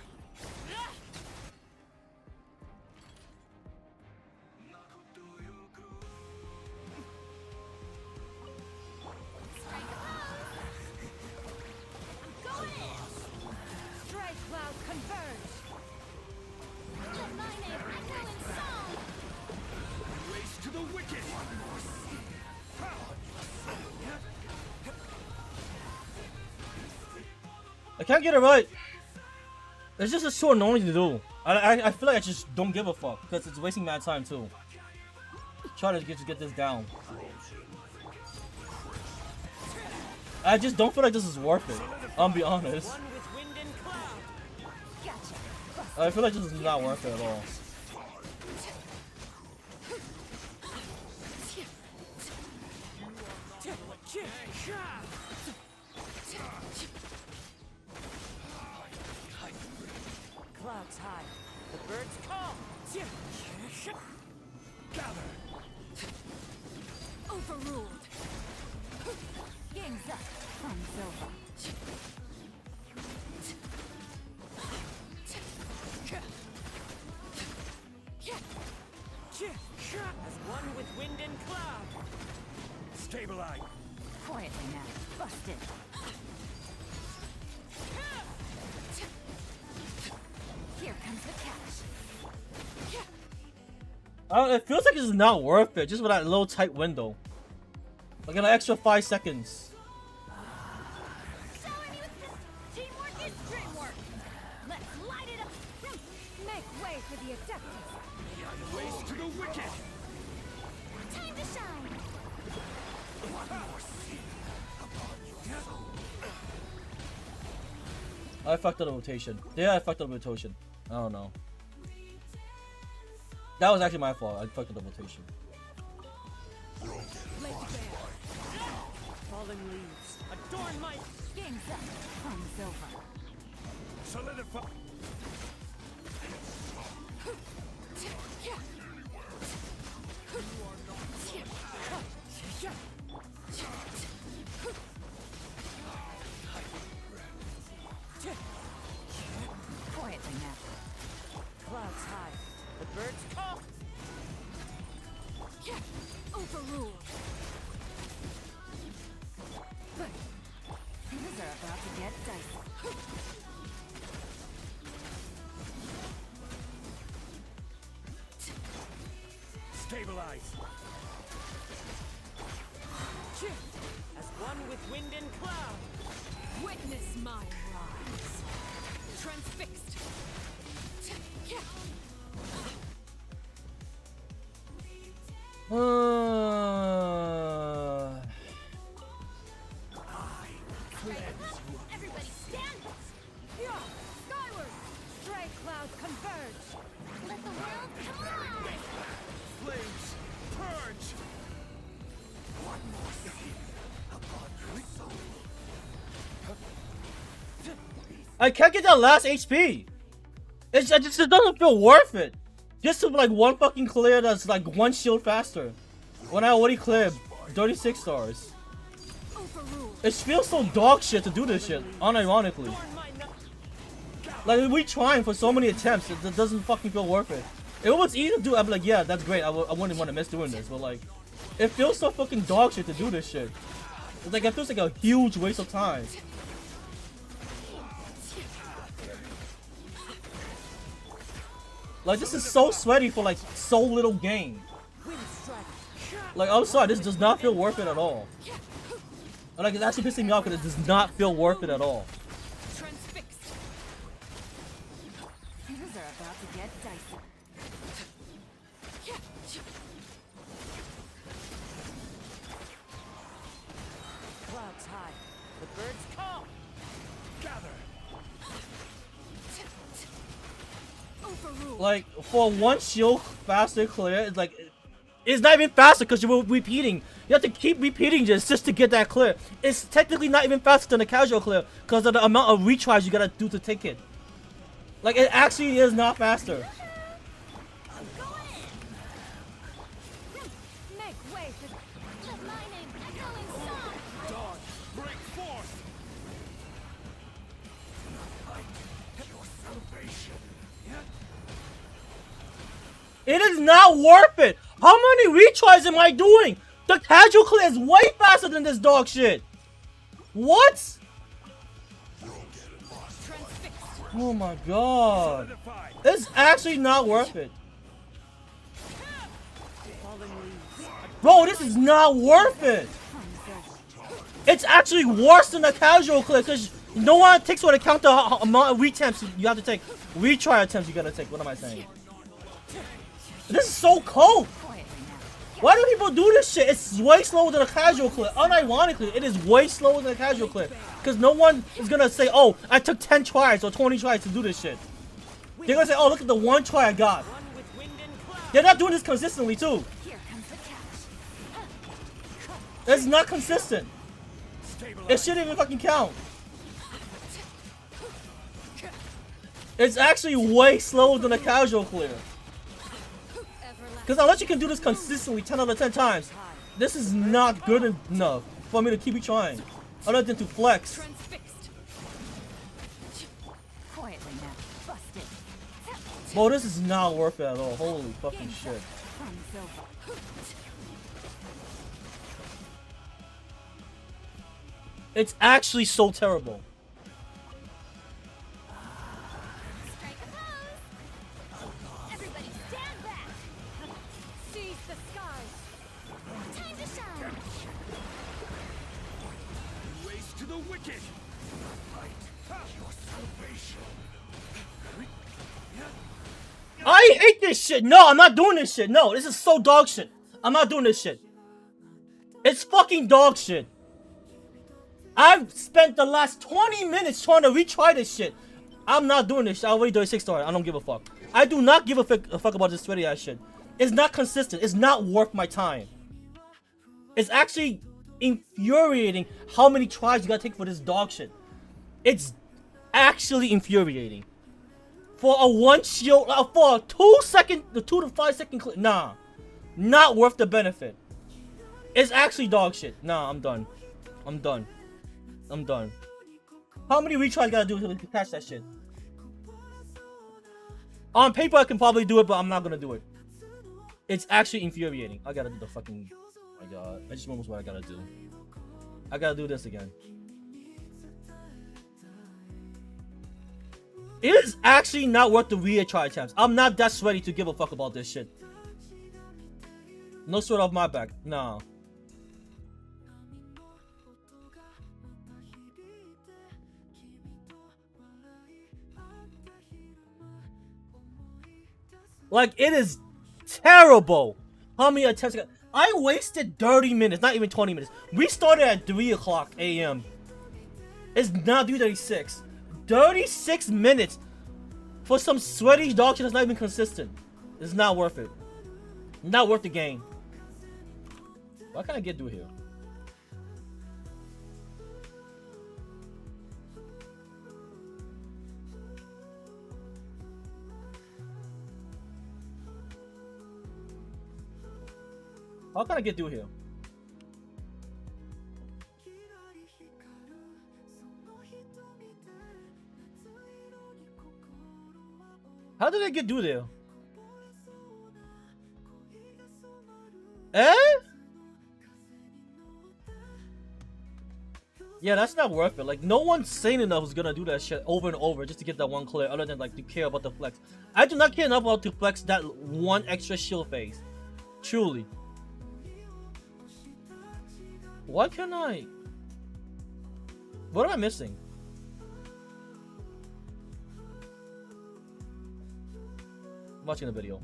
Strike a pose! I'm I can't get it right. It's just so annoying to do. I feel like I just don't give a fuck because it's wasting my time too. Try to get this down. I just don't feel like this is worth it. I'll be honest. One with wind and cloud. Gotcha. I feel like this is not worth it at all. Clouds high. The birds call. Gather. Overruled. Game's up. Fun's over. As one with wind and cloud. Stabilize. Quietly now. Busted. Here comes the cash. It feels like it's not worth it just with that little tight window. Like an extra 5 seconds. Showing you this teamwork is dreamwork. Let's light it up. Make way for the Adeptus. Ways to the wicked. Time to shine. I fucked up the rotation. Yeah, I fucked up the rotation. I don't know. That was actually my fault. I fucked up the rotation. Lake Bear. Falling leaves. Adorn my game's up. Fun's over. Solidify. Quietly now. Clouds high. The birds call. Overruled. But things are about to get dicey. Stabilize. As one with wind and cloud. Witness my rise. Transfixed. Everybody stand. Skyward. Stray clouds converge. Let the world come alive. Flames. Purge. One more seed upon your soul. I can't get that last HP. It just doesn't feel worth it. Just to like one fucking clear that's like one shield faster. When I already cleared 36 stars. Overruled. It feels so dog shit to do this shit, unironically. Like we trying for so many attempts, it doesn't fucking feel worth it. If it was easy to do, I'd be like, yeah, that's great. I wouldn't want to miss doing this, but like, it feels so fucking dog shit to do this shit. It's like it feels like a huge waste of time. Like this is so sweaty for like so little gain. Like I'm sorry, this does not feel worth it at all. And, like it's actually pissing me off because it does not feel worth it at all. Transfixed. Things are about to get dicey. Clouds high. The birds call. Gather. Overruled. Like for one shield faster clear, it's like it's not even faster because you're repeating. You have to keep repeating this just to get that clear. It's technically not even faster than a casual clear because of the amount of retries you gotta do to take it. Like it actually is not faster. Make way for Let my name echo in song. Dawn. Break forth. Light. Your salvation. It is not worth it. How many retries am I doing? The casual clear is way faster than this dog shit. What? Oh my god. Solidified. It's actually not worth it. falling leaves. Bro, this is not worth it. It's actually worse than a casual clear because No one takes what account the amount of reattempts you have to take. Retry attempts you gotta take. What am I saying? This is so cold. Why do people do this shit? It's way slower than a casual clip. Unironically, it is way slower than a casual clip. Because no one is gonna say, oh, I took 10 tries or 20 tries to do this shit. They're gonna say, oh, look at the one try I got. They're not doing this consistently, too. It's not consistent. It shouldn't even fucking count. It's actually way slower than a casual clear. Because unless you can do this consistently 10 out of 10 times, this is not good enough for me to keep trying. Other than to flex. Bro, this is not worth it at all. Holy fucking shit. It's actually so terrible. Everybody stand back! Seize the skies! Time to shine! Race to the wicked. Fight your salvation. I hate this shit. No, I'm not doing this shit. No, this is so dog shit. I'm not doing this shit. It's fucking dog shit. I've spent the last 20 minutes trying to retry this shit. I'm not doing this shit. I already did 6 stars. I don't give a fuck. I do not give a fuck about this sweaty ass shit. It's not consistent. It's not worth my time. It's actually infuriating how many tries you gotta take for this dog shit. It's actually infuriating. For a one shield, for a 2 to 5 second clip, nah. Not worth the benefit. It's actually dog shit. Nah, I'm done. I'm done. I'm done. How many retries I gotta do to catch that shit? On paper, I can probably do it, but I'm not gonna do it. It's actually infuriating. I gotta do the fucking... Oh my god. I just remembered what I gotta do. I gotta do this again. It is actually not worth the retry attempts. I'm not that sweaty to give a fuck about this shit. No sweat off my back. Nah. Like, it is terrible. How many attempts? I wasted 30 minutes, not even 20 minutes. We started at 3 o'clock a.m. It's now 3:36. 36 minutes for some sweaty dog shit that's not even consistent. It's not worth it. Not worth the game. What can I get through here? How can I get through here? How did I get through there? Eh? Yeah, that's not worth it. Like, no one's sane enough is gonna do that shit over and over just to get that one clear, other than like to care about the flex. I do not care enough about to flex that one extra shield phase. Truly. Why can't I? What am I missing? I'm watching the video.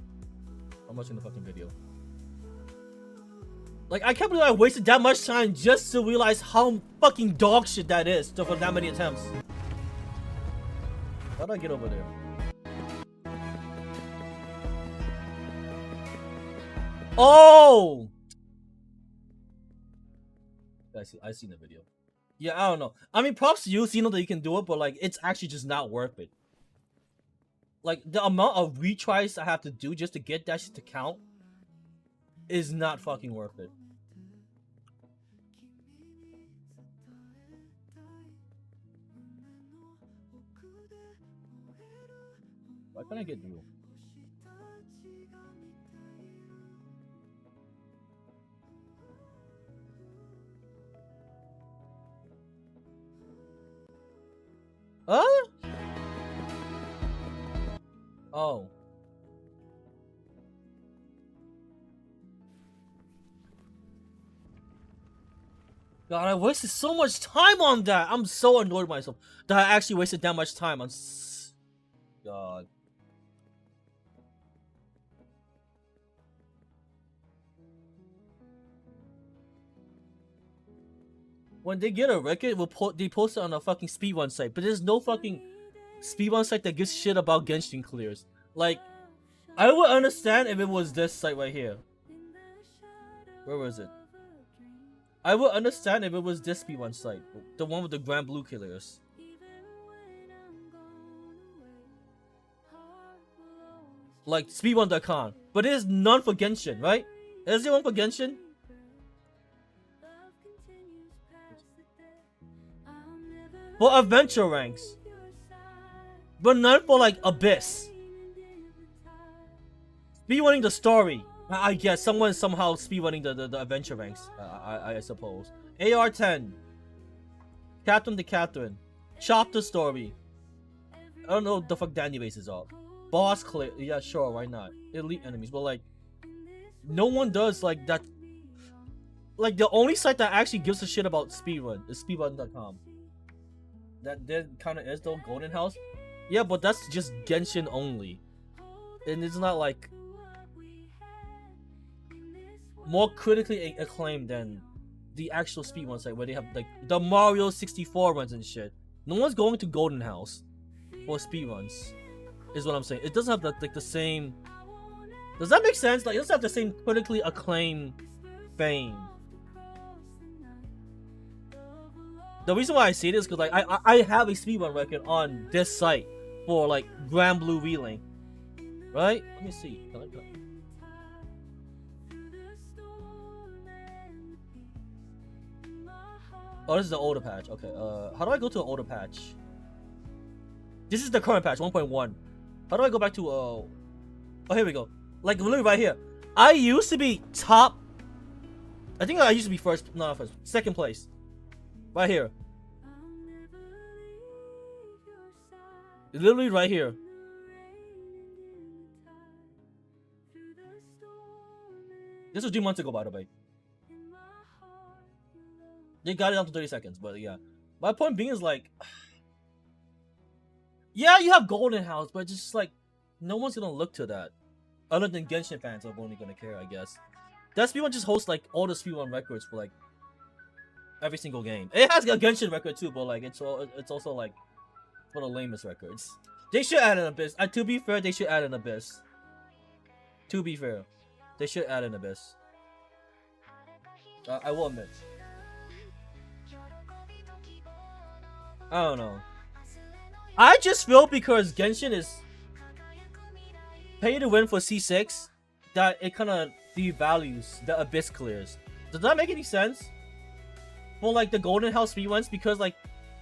I'm watching the fucking video. Like, I can't believe I wasted that much time just to realize how fucking dog shit that is for that many attempts. How do I get over there? Oh! I seen the video. Yeah, I don't know. I mean, props to you, so you know that you can do it, but like, it's actually just not worth it. Like, the amount of retries I have to do just to get that shit to count is not fucking worth it. Why can't I get through? Huh? Oh. God, I wasted so much time on that. I'm so annoyed with myself that I actually wasted that much time on. God. When they get a record, they post it on a fucking speedrun site, but there's no fucking speedrun site that gives shit about Genshin clears. Like, I would understand if it was this site right here. Where was it? I would understand if it was this speedrun site, the one with the Grand Blue killers. Like speedrun.com, but there's none for Genshin, right? Is there one for Genshin? For adventure ranks, but none for like Abyss. Speedrunning the story. I guess someone somehow speedrunning the adventure ranks. I suppose. AR10. Captain the Catherine. Chapter story. I don't know what the fuck Danny bases are. Boss clear. Yeah, sure, why not? Elite enemies, but like, no one does like that. Like the only site that actually gives a shit about speedrun is speedrun.com. That there kind of is though. Golden House. Yeah, but that's just Genshin only, and it's not like more critically acclaimed than the actual speedrun site where they have like the Mario 64 runs and shit. No one's going to Golden House for speedruns, is what I'm saying. It doesn't have the same. Does that make sense? Like, it doesn't have the same critically acclaimed fame. The reason why I say this is because like I have a speedrun record on this site for like Grand Blue Relink, right? Let me see. Oh, this is the older patch. Okay. How do I go to an older patch? This is the current patch, 1.1. How do I go back to oh, here we go. Like literally right here. I used to be top. I think I used to be first, not first, second place. Right here. Literally right here. This was 3 months ago, by the way. They got it down to 30 seconds, but yeah. My point being is like, yeah, you have Golden House, but just like, no one's gonna look to that. Other than Genshin fans are only gonna care, I guess. That speedrun just hosts like all the speedrun records for like every single game. It has a Genshin record too, but like it's also like for the lamest records. They should add an Abyss. To be fair, they should add an Abyss. To be fair, they should add an Abyss. I will admit. I don't know. I just feel because Genshin is pay to win for C6 that it kind of devalues the Abyss clears. Does that make any sense? For like the Golden House speedruns, because like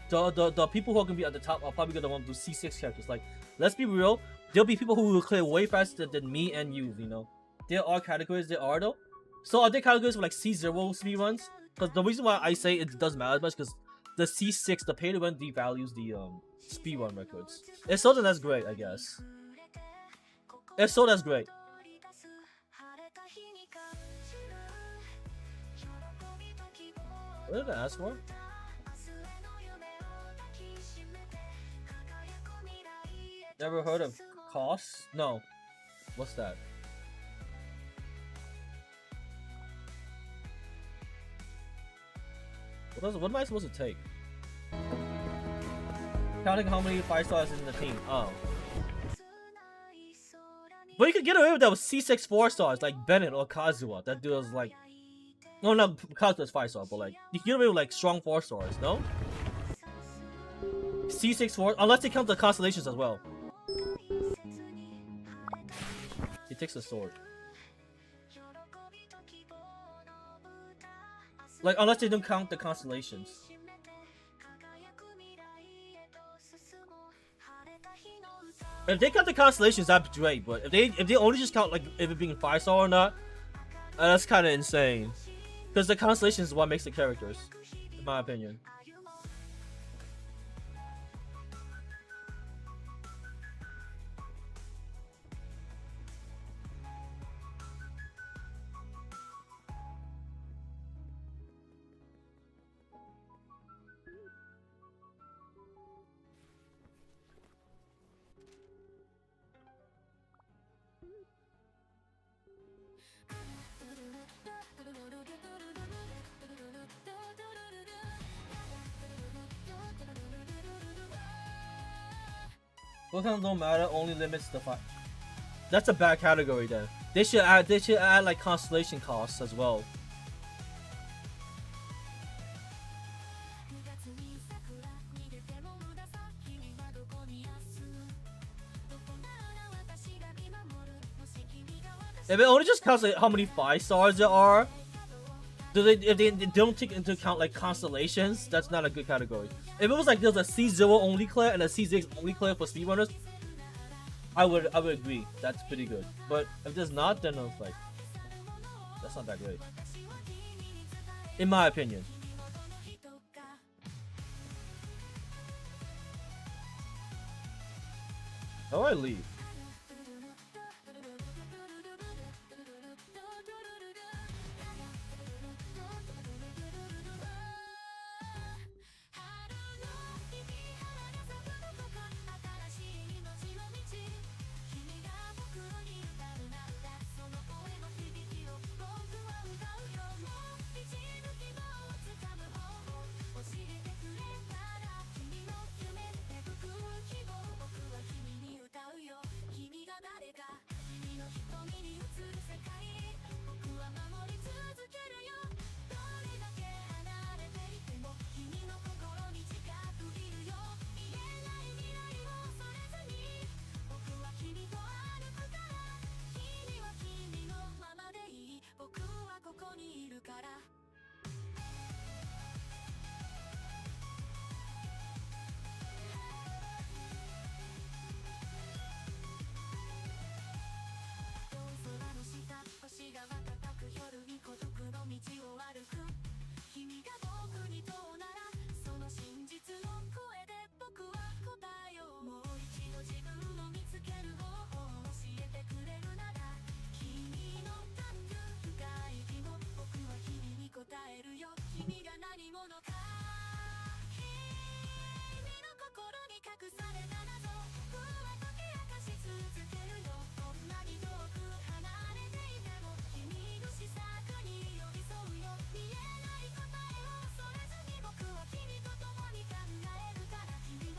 the people who are gonna be at the top are probably gonna want to do C6 characters. Like, let's be real, there'll be people who will clear way faster than me and you. You know, there are categories. There are though. So are there categories for like C0 speedruns? Because the reason why I say it doesn't matter as much because the C6, the pay to win, devalues the speedrun records. If so, then that's great, I guess. If so, that's great. What did I ask for? Never heard of costs? No. What's that? What am I supposed to take? Counting how many 5 stars in the team. Oh. But you could get away with that with C6 4 stars like Bennett or Kazuha. That dude was like, no, not Kazuha's 5 stars, but like you can get away with like strong 4 stars, no? C6 4, unless they count the constellations as well. He takes the sword. Like, unless they don't count the constellations. If they count the constellations, that's great. But if they only just count like if it being 5 star or not, that's kind of insane. Because the constellations is what makes the characters, in my opinion. Volcano don't matter, only limits the fight. That's a bad category then. They should add like constellation costs as well. If it only just counts like how many 5 stars there are, if they don't take into account like constellations, that's not a good category. If it was like there's a C0 only clear and a C6 only clear for speedrunners, I would agree. That's pretty good. But if there's not, then it's like that's not that great, in my opinion. How do I leave?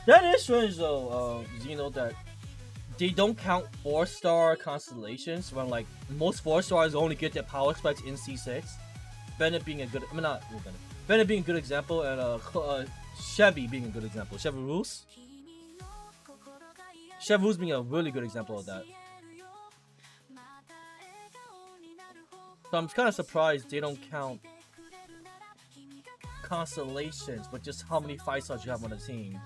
That is strange though, Xeno, that they don't count 4-star constellations when like most 4 stars only get their power spikes in C6. Bennett being a good, I mean not Bennett. Bennett being a good example, and Chevy being a good example. Chevy Roos being a really good example of that. So I'm kind of surprised they don't count constellations, but just how many 5 stars you have on the team.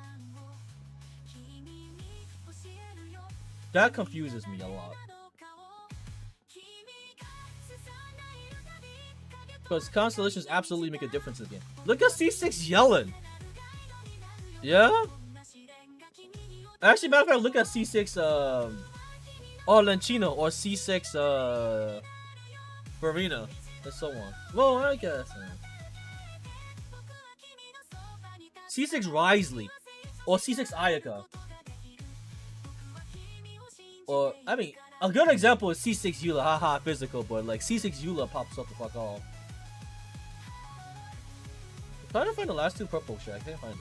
That confuses me a lot. Because constellations absolutely make a difference again. Look at C6 yelling. Yeah? Actually, matter of fact, look at C6 Lencino or C6 Farina and so on. Well, I guess. C6 Risley or C6 Ayaka. Or, I mean, a good example is C6 Eula, haha, physical, but like C6 Eula pops up the fuck off. I'm trying to find the last 2 purple shit, I can't find it.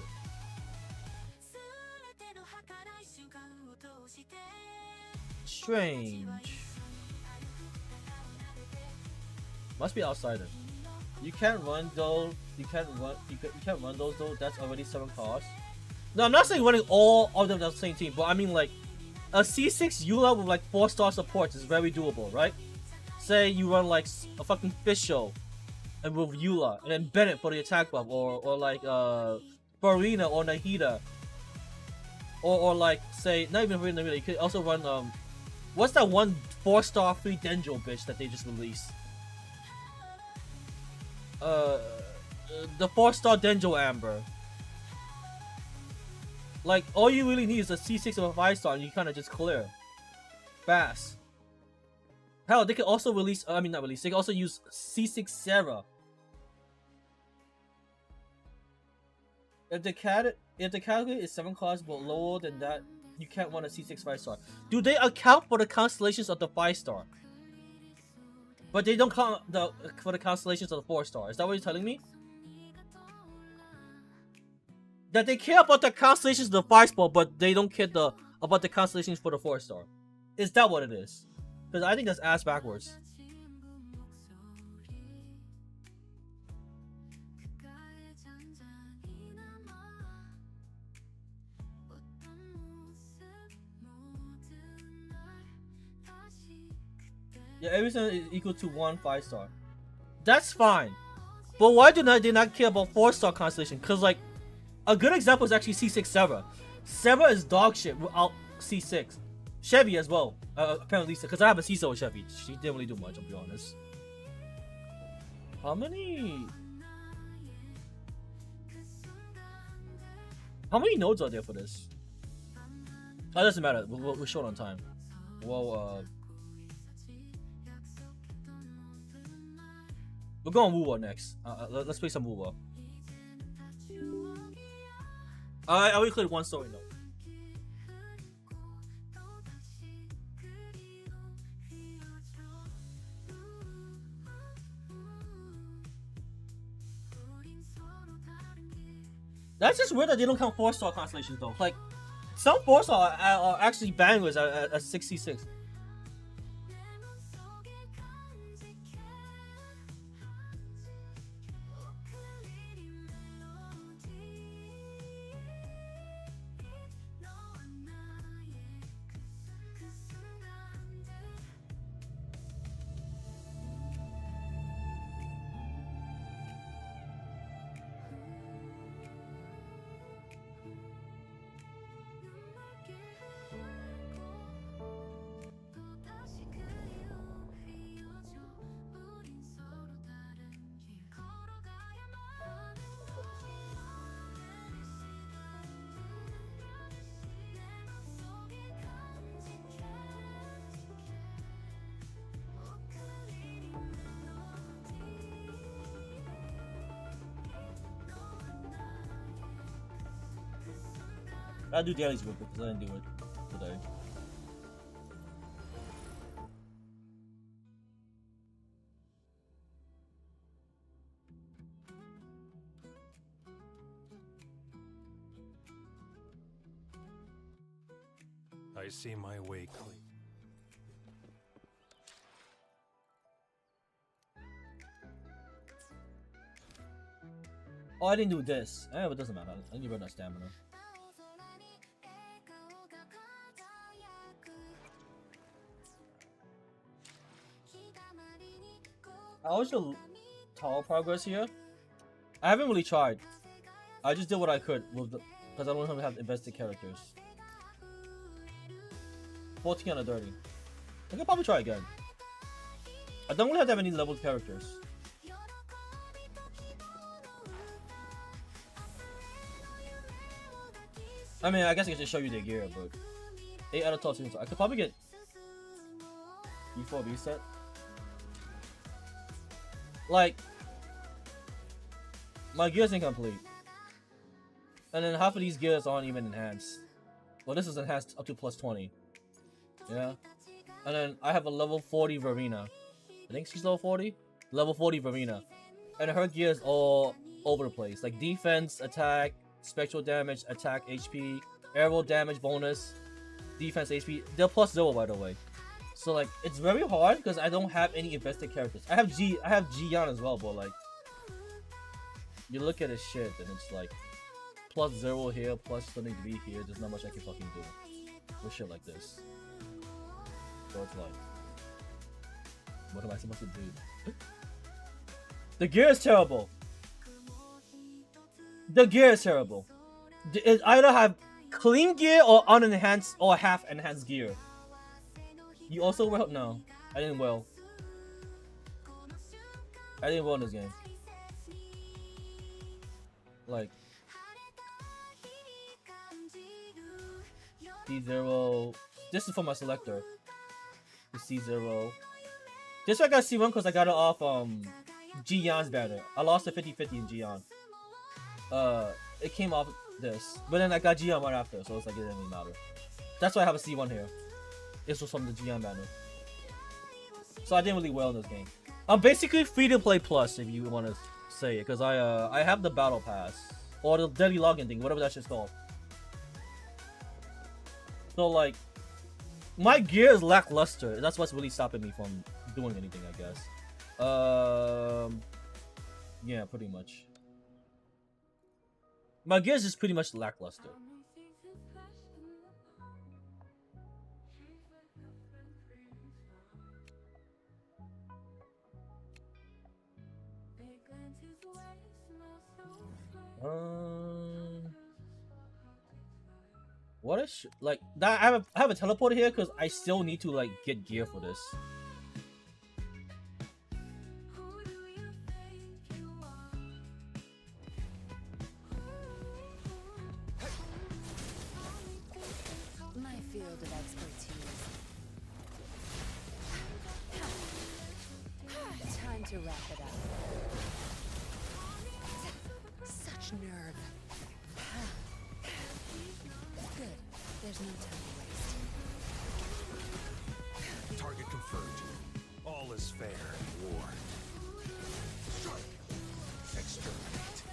Strange. Must be outsider. You can't run though. You can't run those though. That's already 7 costs. No, I'm not saying running all of them on the same team, but I mean like a C6 Eula with like 4-star supports is very doable, right? Say you run like a fucking fish show and with Eula and then Bennett for the attack buff, or like Farina or Nahida, or like say not even Farina, you could also run what's that one 4-star free Denjo bitch that they just released? The 4-star Denjo Amber. Like, all you really need is a C6 of a 5-star and you kind of just clear. Fast. Hell, they can also release, I mean not release, they can also use C6 Sarah. If the category is 7 class but lower than that, you can't run a C6 5-star. Do they account for the constellations of the 5-star? But they don't count for the constellations of the 4-star. Is that what you're telling me? That they care about the constellations of the 5-star, but they don't care about the constellations for the 4-star. Is that what it is? Because I think that's ass backwards. Yeah, everything is equal to 1 5-star. That's fine. But why do they not care about 4-star constellation? Because, like, a good example is actually C6 Sarah. Sarah is dog shit without C6. Chevy as well. Apparently, because I have a CISO with Chevy. She didn't really do much, I'll be honest. How many nodes are there for this? Oh, it doesn't matter. We're short on time. Well, we're going Wu next. Let's play some Wu. I already cleared 1 story node. That's just weird that they don't count 4-star constellations though. Like, some 4-star are actually bangers at 66. I'll do dailies real quick because I didn't do it today. I see my way clear. Oh, I didn't do this. Eh, but it doesn't matter. I need to run that stamina. How's your tower progress here? I haven't really tried. I just did what I could with the, because I don't have invested characters. 14 out of 30. I could probably try again. I don't really have that many leveled characters. I mean, I guess I can just show you the gear, but 8 out of 12 seasons. I could probably get E4 reset. Like, my gear's incomplete. And then half of these gears aren't even enhanced. Well, this is enhanced up to plus 20. Yeah. And then I have a level 40 Verena. I think she's level 40? Level 40 Verena. And her gear is all over the place. Like defense, attack, spectral damage, attack, HP, arrow damage bonus, defense, HP. They're plus 0 by the way. So like, it's very hard because I don't have any invested characters. I have Jiyan as well, but like, you look at his shit and it's like, plus 0 here, plus something to be here. There's not much I can fucking do with shit like this. So it's like, what am I supposed to do? The gear is terrible. The gear is terrible. It either have clean gear or unenhanced or half enhanced gear. You also will? No, I didn't will. I didn't will in this game. Like C0. This is for my selector. The C0. This I got C1 because I got it off Jiyan's banner. I lost a 50-50 in Jiyan. It came off this, but then I got Jiyan right after, so it's like it didn't really matter. That's why I have a C1 here. This was from the Jiyan banner. So I didn't really well in this game. I'm basically free to play plus if you want to say it, because I have the battle pass or the deadly login thing, whatever that shit's called. So like, my gear is lackluster. That's what's really stopping me from doing anything, I guess. Yeah, pretty much. My gear is just pretty much lackluster. What is like that? I have a teleporter here because I still need to like get gear for this. My field of expertise. Time to wrap it up. Such nerve. Good. There's no time to waste. Target confirmed. All is fair in war. Strike. Exterminate.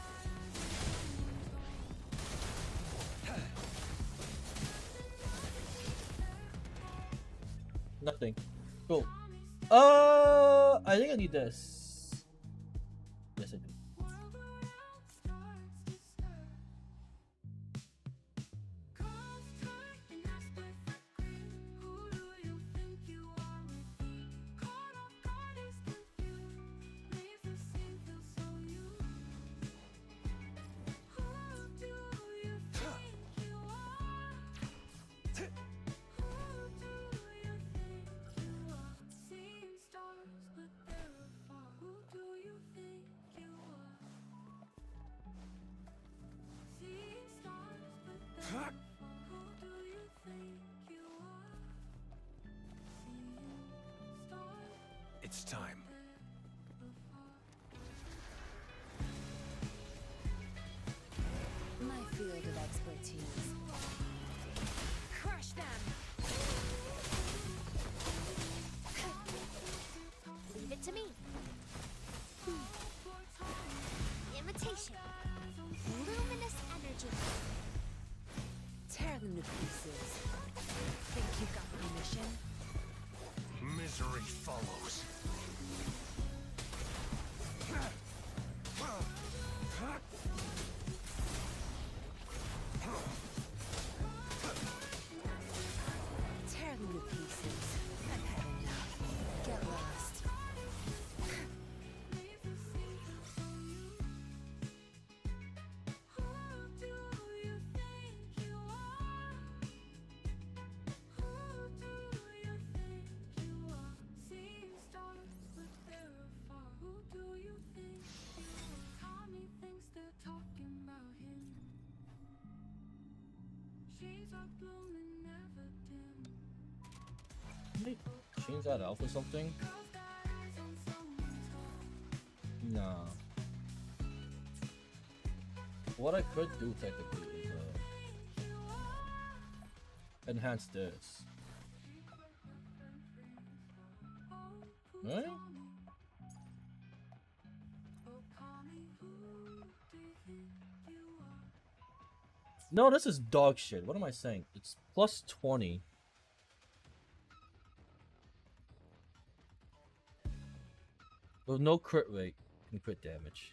Nothing. Cool. I think I need this. Yes, I do. It's time. My field of expertise. Crush them! Leave it to me. Imitation. Luminous energy. Tear them to pieces. Think you got permission? Misery follows. Tear them to pieces. I've had enough. Get lost. Maybe change that out for something? Nah. What I could do technically is enhance this. Right? No, this is dog shit. What am I saying? It's plus 20. With no crit rate and crit damage.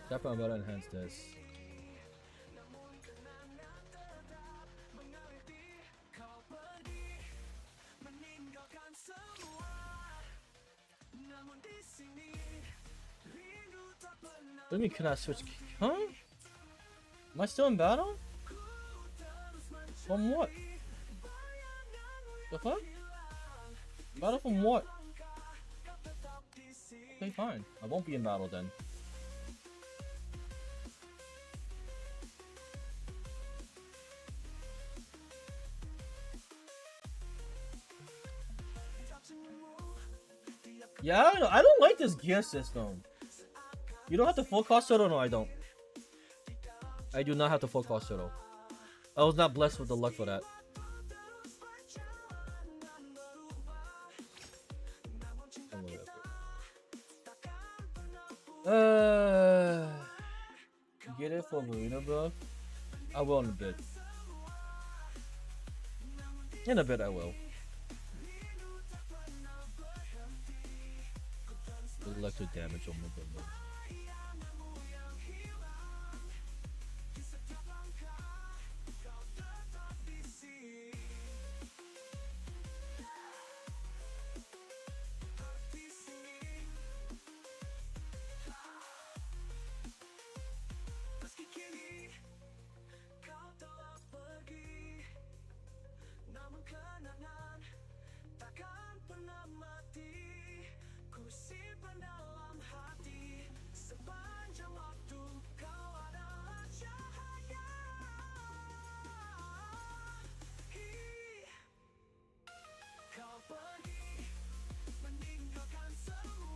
Definitely I'm gonna enhance this. What do you mean can I switch? Huh? Am I still in battle? From what? The fuck? Battle from what? Okay, fine. I won't be in battle then. Yeah, I don't know. I don't like this gear system. You don't have to full cost it or no, I don't. I do not have to forecast turtle. I was not blessed with the luck for that. Get it for Marina, bro. I will in a bit. In a bit, I will. Electric damage on my building.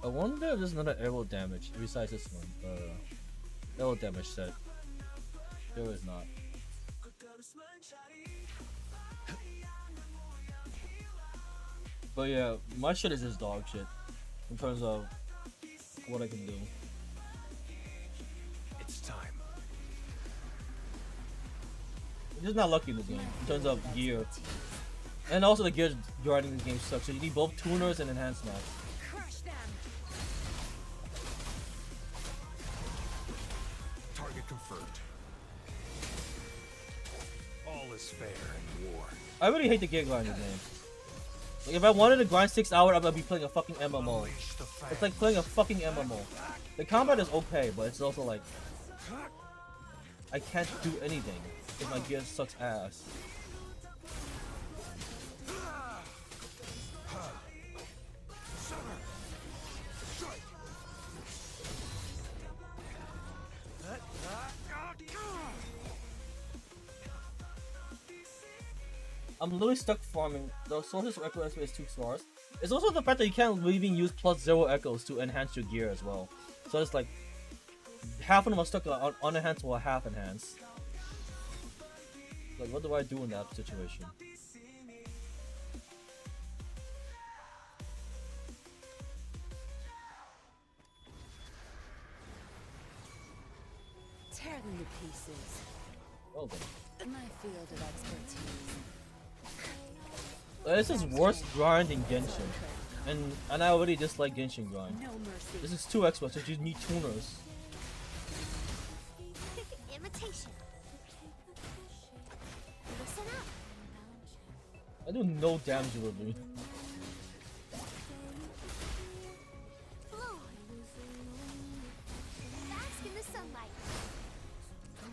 I wonder if there's another arrow damage besides this one. Arrow damage set. There is not. But yeah, my shit is just dog shit in terms of what I can do. It's time. I'm just not lucky in this game in terms of gear. And also the gear grinding in this game sucks. So you need both tuners and enhanced maps. Target confirmed. All is fair in war. I really hate the gear grind in this game. Like if I wanted to grind 6 hours, I'd be playing a fucking MMO. It's like playing a fucking MMO. The combat is okay, but it's also like I can't do anything if my gear sucks ass. I'm literally stuck farming. The sources of echo is 2 stars. It's also the fact that you can't even use +0 echoes to enhance your gear as well. So it's like half of them are stuck on unenhanced or half enhanced. Like what do I do in that situation? Tear them to pieces. Well done. My field of expertise. This is worse grind than Genshin. And I already dislike Genshin grind. No mercy. This is too extra, so you need tuners. Imitation. Listen up. I do no damage with me. Bloom. Bask in the sunlight.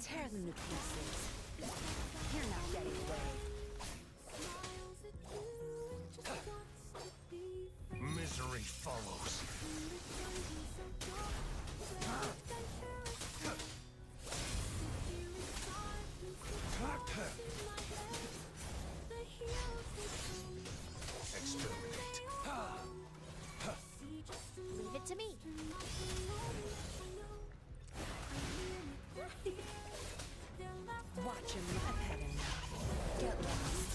Tear them to pieces. You're not getting away. Misery follows. Exterminate. Leave it to me. Watch him. I've had enough. Get lost.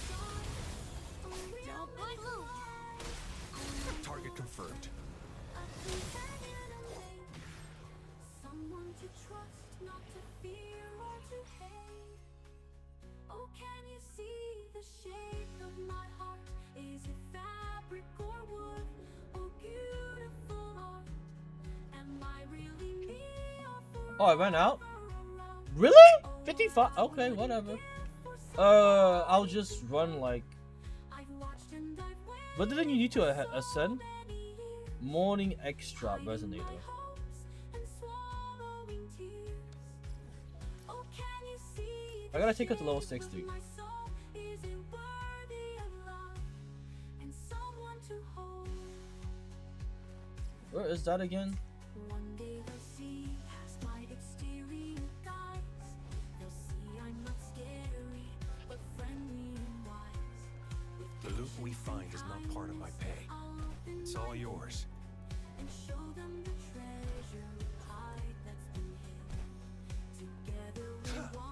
Don't bloom. Target confirmed. Someone to trust, not to fear or to hate. Oh, can you see the shape of my heart? Is it fabric or wood? Oh, beautiful art. Am I really me or forever? Oh, I ran out? Really? 55? Okay, whatever. I'll just run like. I've watched and I've waited. What didn't you need to ascend? Morning extra resonator. I gotta take it to level 60. Where is that again? One day they'll see past my exterior guise. They'll see I'm not scary, but friendly and wise. The loot we find is not part of my pay. It's all yours. And show them the treasure hide that's been hidden. Together we want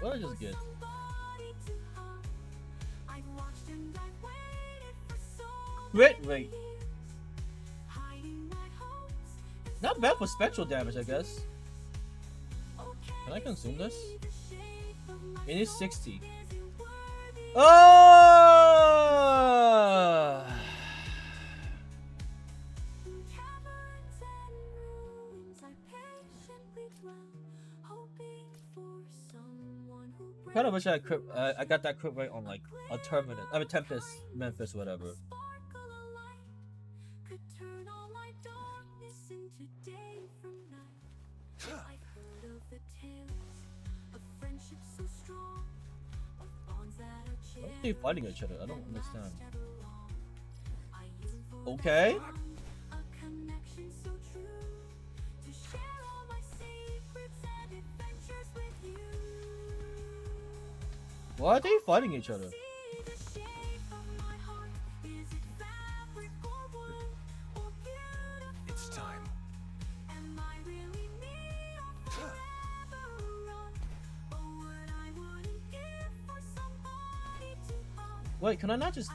What did I just get? Wait. Not bad for spectral damage, I guess. Can I consume this? It is 60. Oh! Kind of wish I crit. I got that crit rate on like a Terminus. I mean Tempest, Memphis, whatever. Why are they fighting each other? I don't understand. Okay. Why are they fighting each other? It's time. Wait, can I not just...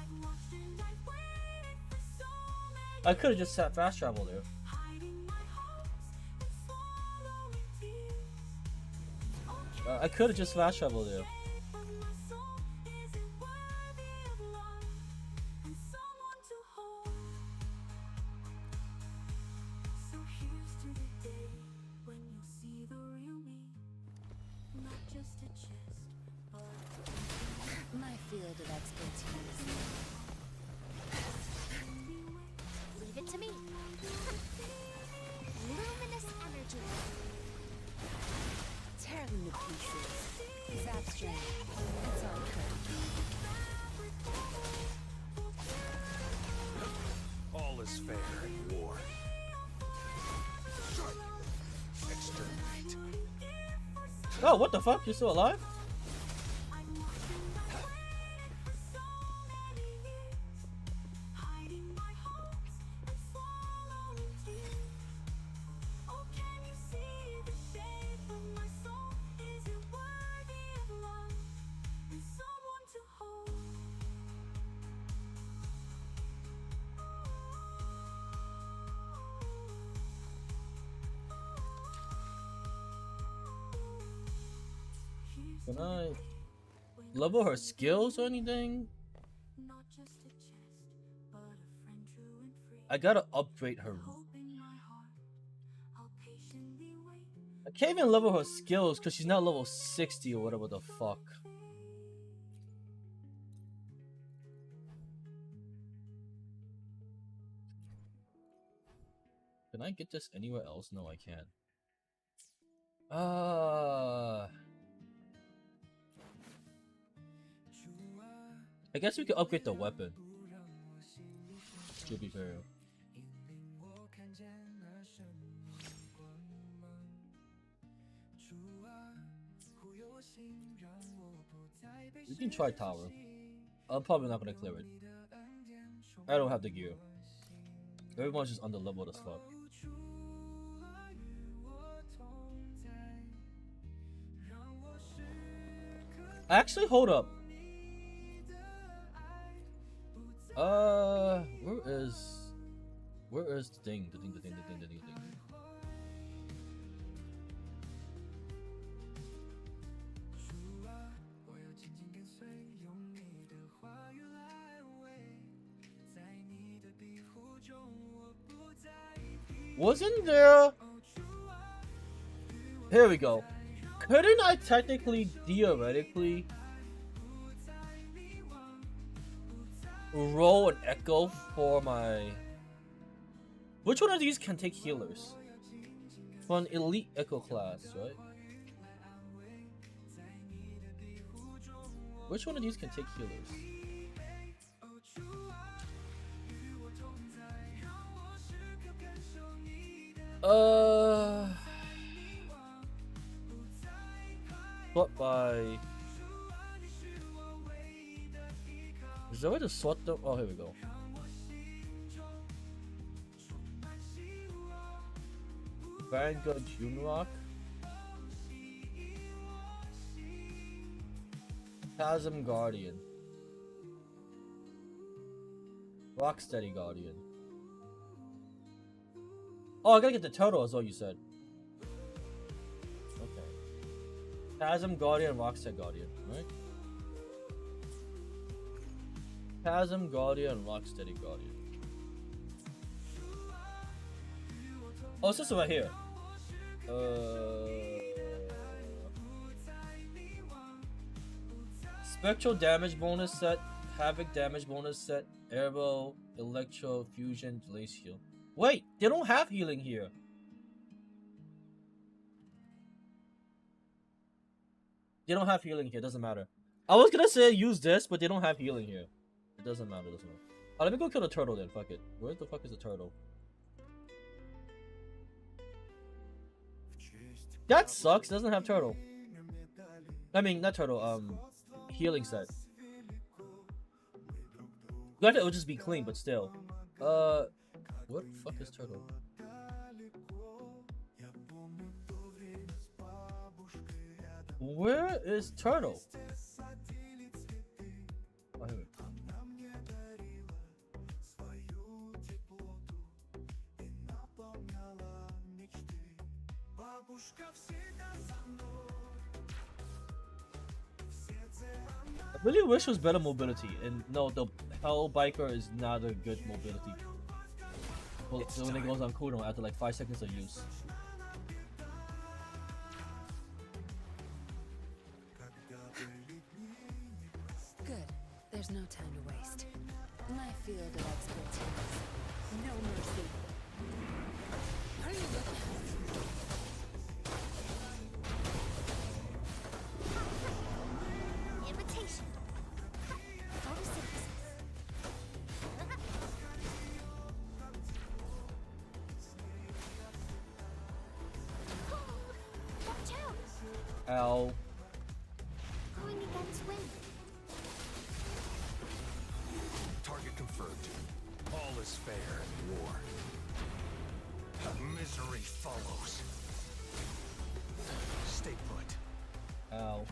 I could have just sat fast travel there. I could have just fast travel there. My field of expertise. Leave it to me. Luminous energy. Tear them to pieces. Zap strain. It's all good. All is fair in war. Strike. Exterminate. Oh, what the fuck? You're still alive? Can I level her skills or anything? I gotta upgrade her. I can't even level her skills because she's not level 60 or whatever the fuck. Can I get this anywhere else? No, I can't. I guess we could upgrade the weapon. Should be fair. We can try tower. I'm probably not gonna clear it. I don't have the gear. Everyone's just under leveled as fuck. Actually, hold up. Where is the thing? The thing. Wasn't there? Here we go. Couldn't I technically, theoretically, roll an echo for my... Which one of these can take healers? For an elite echo class, right? Which one of these can take healers? What by... Is there a way to sort them? Oh, here we go. Vanguard Junrock. Chasm Guardian. Rocksteady Guardian. Oh, I gotta get the turtle, is what you said. Okay. Chasm Guardian, Rocksteady Guardian, right? Chasm Guardian, Rocksteady Guardian. Oh, it's this right here. Spectral damage bonus set, Havoc damage bonus set, Airbow, Electro, Fusion, Glacial. Wait, they don't have healing here. They don't have healing here, doesn't matter. I was gonna say use this, but they don't have healing here. It doesn't matter, doesn't matter. Oh, let me go kill the turtle then, fuck it. Where the fuck is the turtle? That sucks, doesn't have turtle. I mean, not turtle, healing set. Granted, it would just be clean, but still. What the fuck is turtle? Where is turtle? Oh, here. I really wish it was better mobility, and no, the Hell Biker is not a good mobility. Well, so when it goes on cooldown after like 5 seconds of use. Good. There's no time to waste. My field of expertise. No mercy. Are you looking? Invitation. Photosynthesis. Watch out! Ow. Going against wind. Target confirmed. All is fair in war. Misery follows. Stay put. Ow.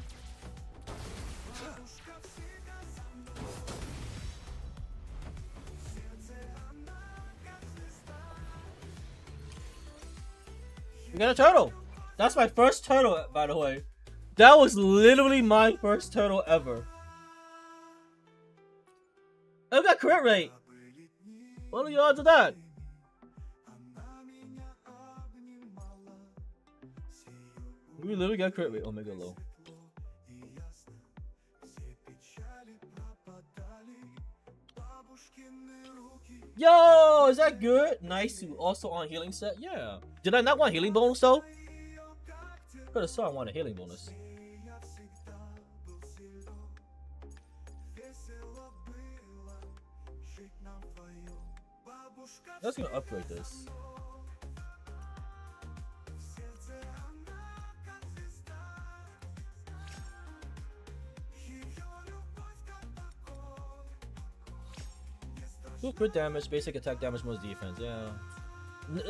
We got a turtle! That's my first turtle, by the way. That was literally my first turtle ever. I got crit rate! What are the odds of that? We literally got crit rate. Omega low. Yo, is that good? Nice. Also on healing set? Yeah. Did I not want healing bonus though? Could have saw I want a healing bonus. That's gonna upgrade this. Two crit damage, basic attack damage, most defense. Yeah.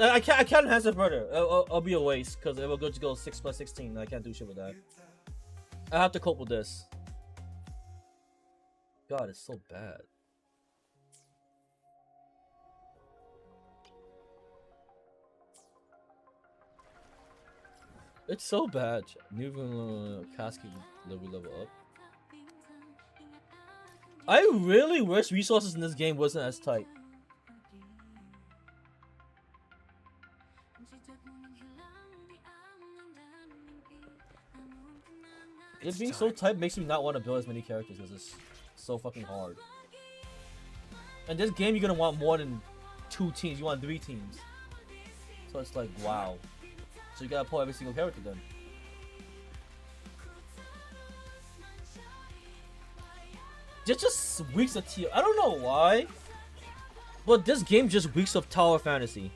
I can't enhance it further. I'll be a waste because it will just go 6 plus 16. I can't do shit with that. I have to cope with this. God, it's so bad. It's so bad. New casket level up. I really wish resources in this game wasn't as tight. It being so tight makes me not want to build as many characters because it's so fucking hard. And this game, you're gonna want more than 2 teams. You want 3 teams. So it's like, wow. So you gotta pull every single character then. Just weeks of tier. I don't know why, but this game just weeks of tower fantasy.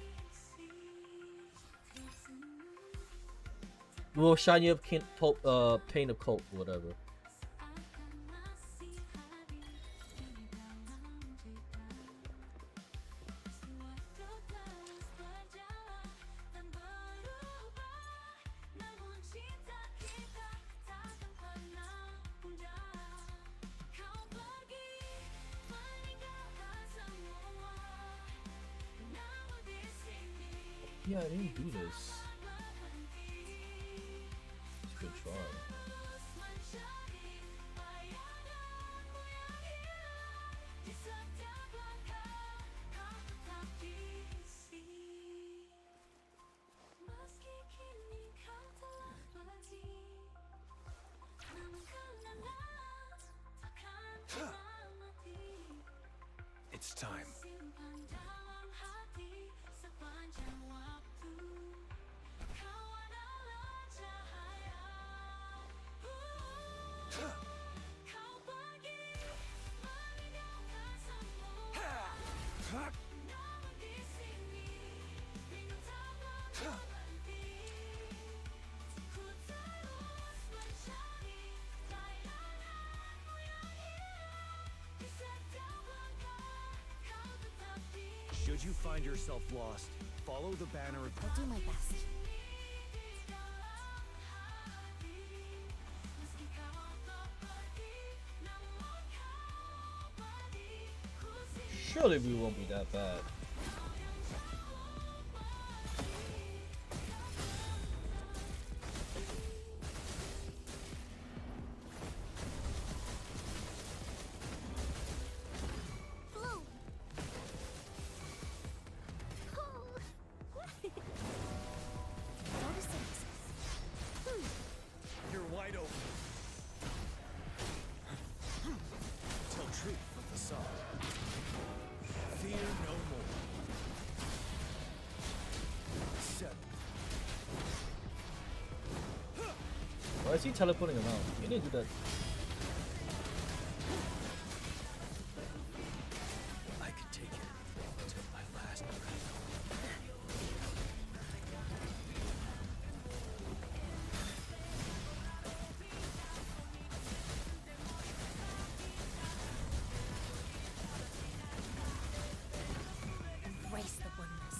Will shiny up pain of coat, whatever. Yeah, I didn't do this. It's a good try. It's time. Should you find yourself lost, follow the banner. I'll do my best. Surely we won't be that bad. Blue. Photosynthesis. You're wide open. Tell truth from the side. Fear no more. 7. Why is he teleporting around? He didn't do that. I could take it until my last breath. Embrace the oneness.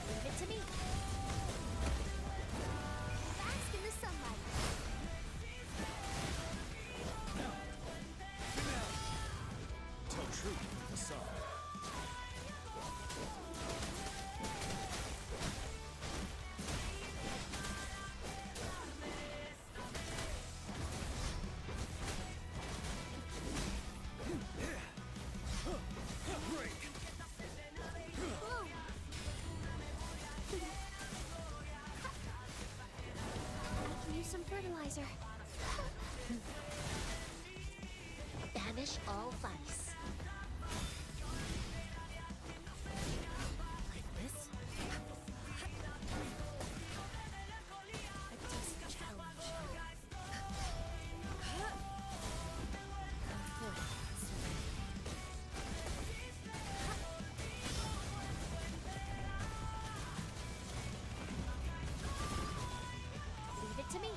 Leave it to me. Bask in the sunlight. Tell truth from the side. Break. Blue. I can use some fertilizer. Banish all vice. Like this? A decent challenge. Leave it to me.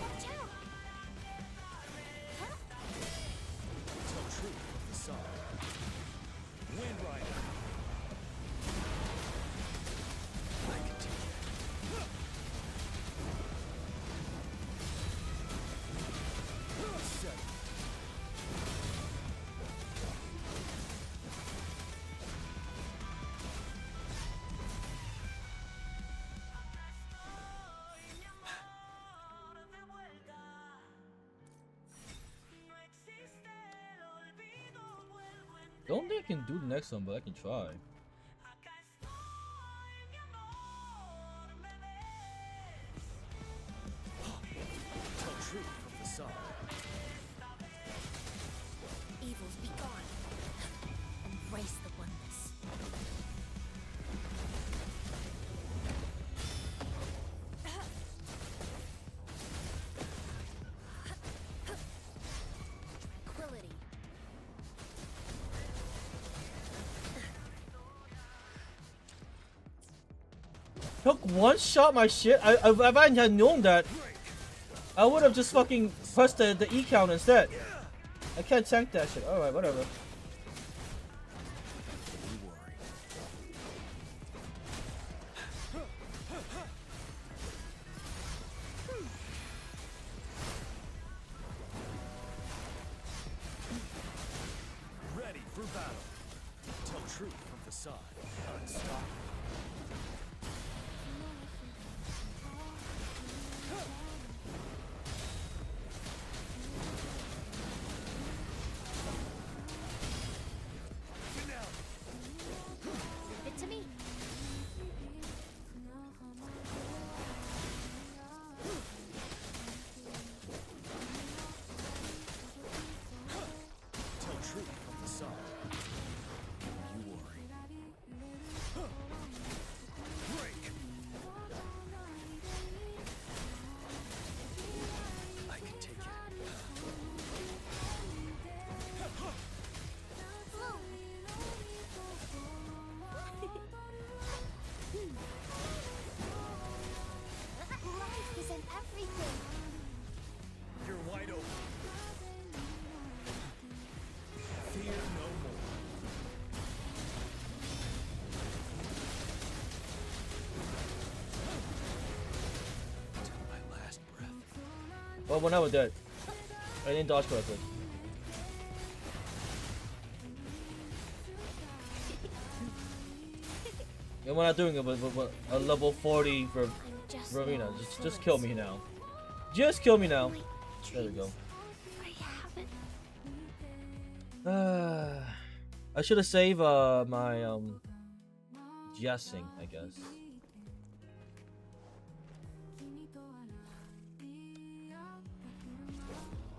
Watch out! Huh? Tell truth from the side. Wind Rider. I can take it. 7. Don't think I can do the next one, but I can try. Tell truth from the side. Evils be gone. Embrace the oneness. Tranquility. Hook one shot my shit. If I had known that, I would have just fucking pressed the E count instead. I can't tank that shit. Alright, whatever. Ready for battle. Tell facade. Unstoppable. Leave it to me. Tell truth from facade. You worry. Break. I can take it. Life isn't everything. You're wide open. Fear no more. Till my last breath. Well, when I was dead, I didn't dodge correctly. And we're not doing it with a level 40 for I'm just Rowena. long Just for kill it. me now. Just kill me now. My There we go. dreams, I haven't. I should have saved my guessing, I guess.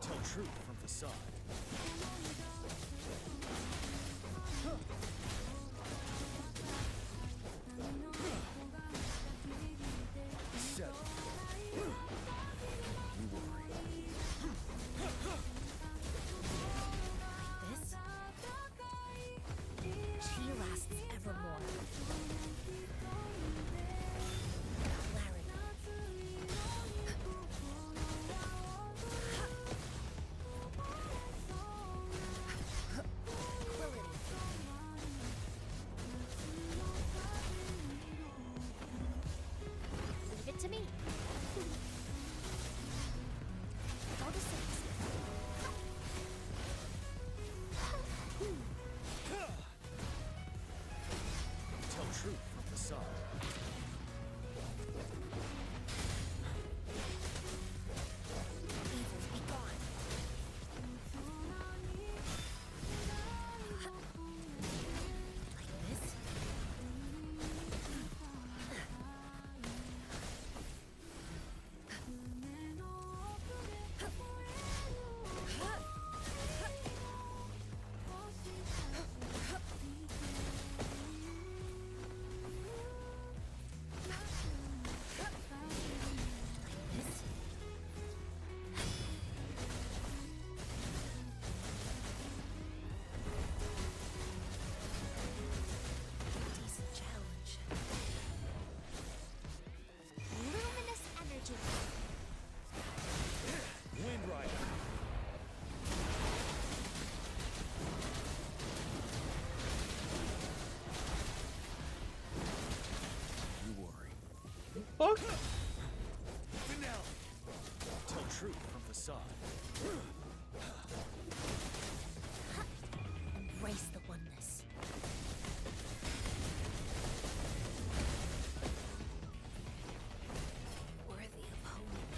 Tell truth from facade. Settle. You worry. This? She lasts evermore. Clarity. Leave it to me. Go to 6. Tell truth from facade. Evils be gone. Like this? Like this? Decent challenge. Luminous energy. Wind Rider. You worry. Fuck. Finale. Tell truth from facade. Embrace the oneness. Worthy opponent.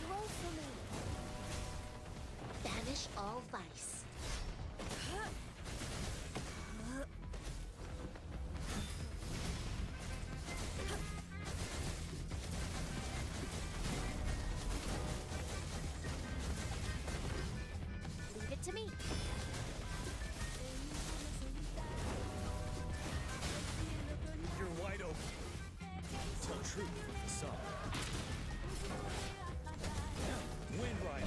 Roll for me. Banish all vice. Leave it to me. You're wide open. Tell truth from facade. Wind Rider.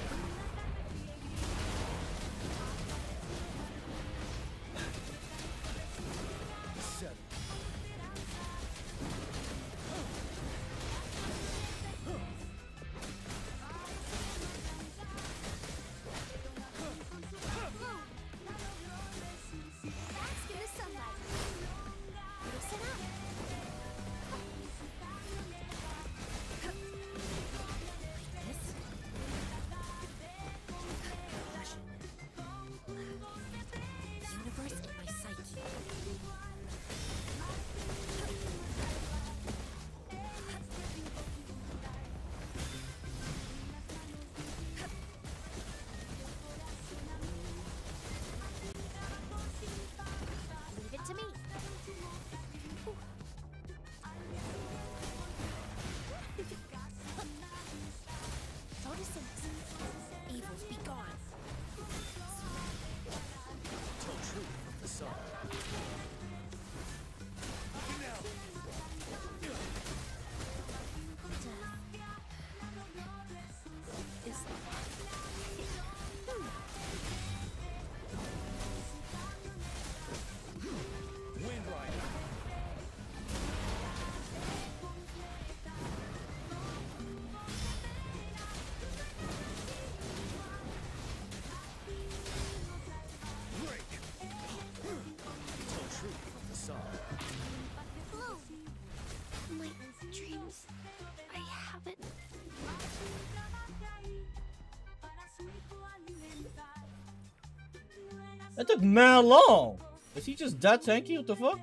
That took mad long. Is he just that tanky? What the fuck?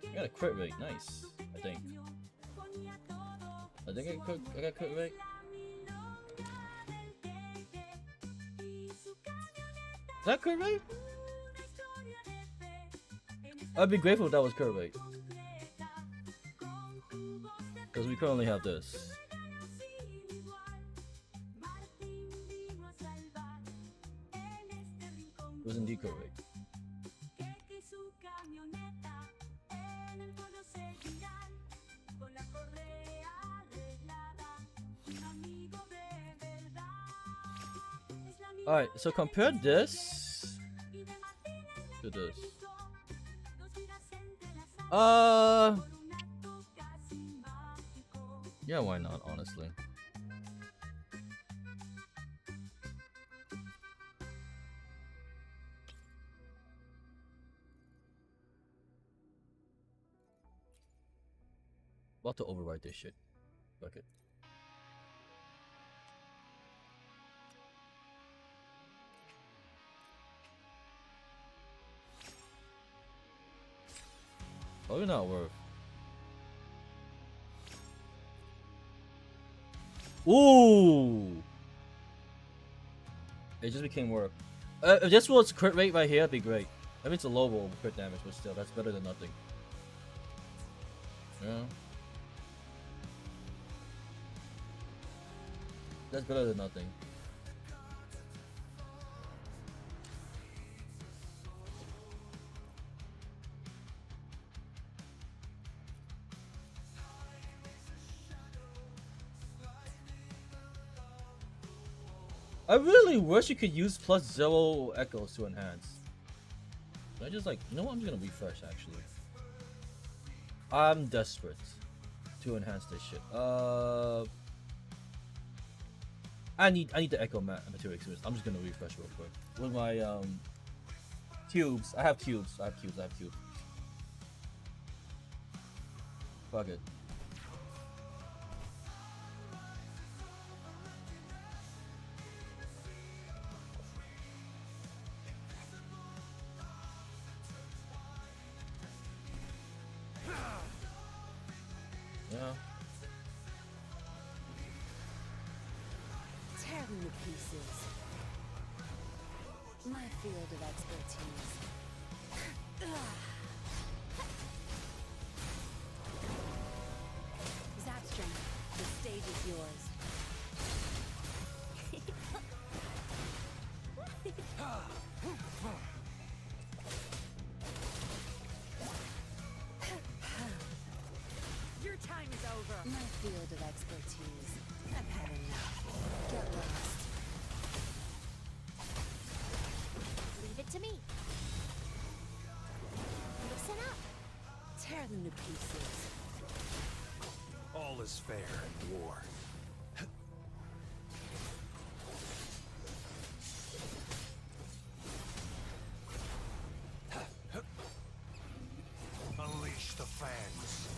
I got a crit rate. Nice. I think I got crit rate. Is that crit rate? I'd be grateful if that was crit rate. Because we currently have this. It was indeed crit rate. Alright, so compare this to this. Yeah, why not, honestly. About to overwrite this shit. Fuck it. Probably not worth. Ooh! It just became worth. If this was crit rate right here, it'd be great. I mean, it's a low roll crit damage, but still, that's better than nothing. Yeah. That's better than nothing. I really wish you could use +0 echoes to enhance. I just like, you know what? I'm just gonna refresh actually. I'm desperate to enhance this shit. I need the echo material experience. I'm just gonna refresh real quick with my cubes. I have cubes. Fuck it. Yeah. Tear them to pieces. My field of expertise. Zapstrom, the stage is yours. Your time is over. My field of expertise. I've had enough. Get lost. Leave it to me. Listen up. Tear them to pieces. All is fair in war. Unleash the fangs.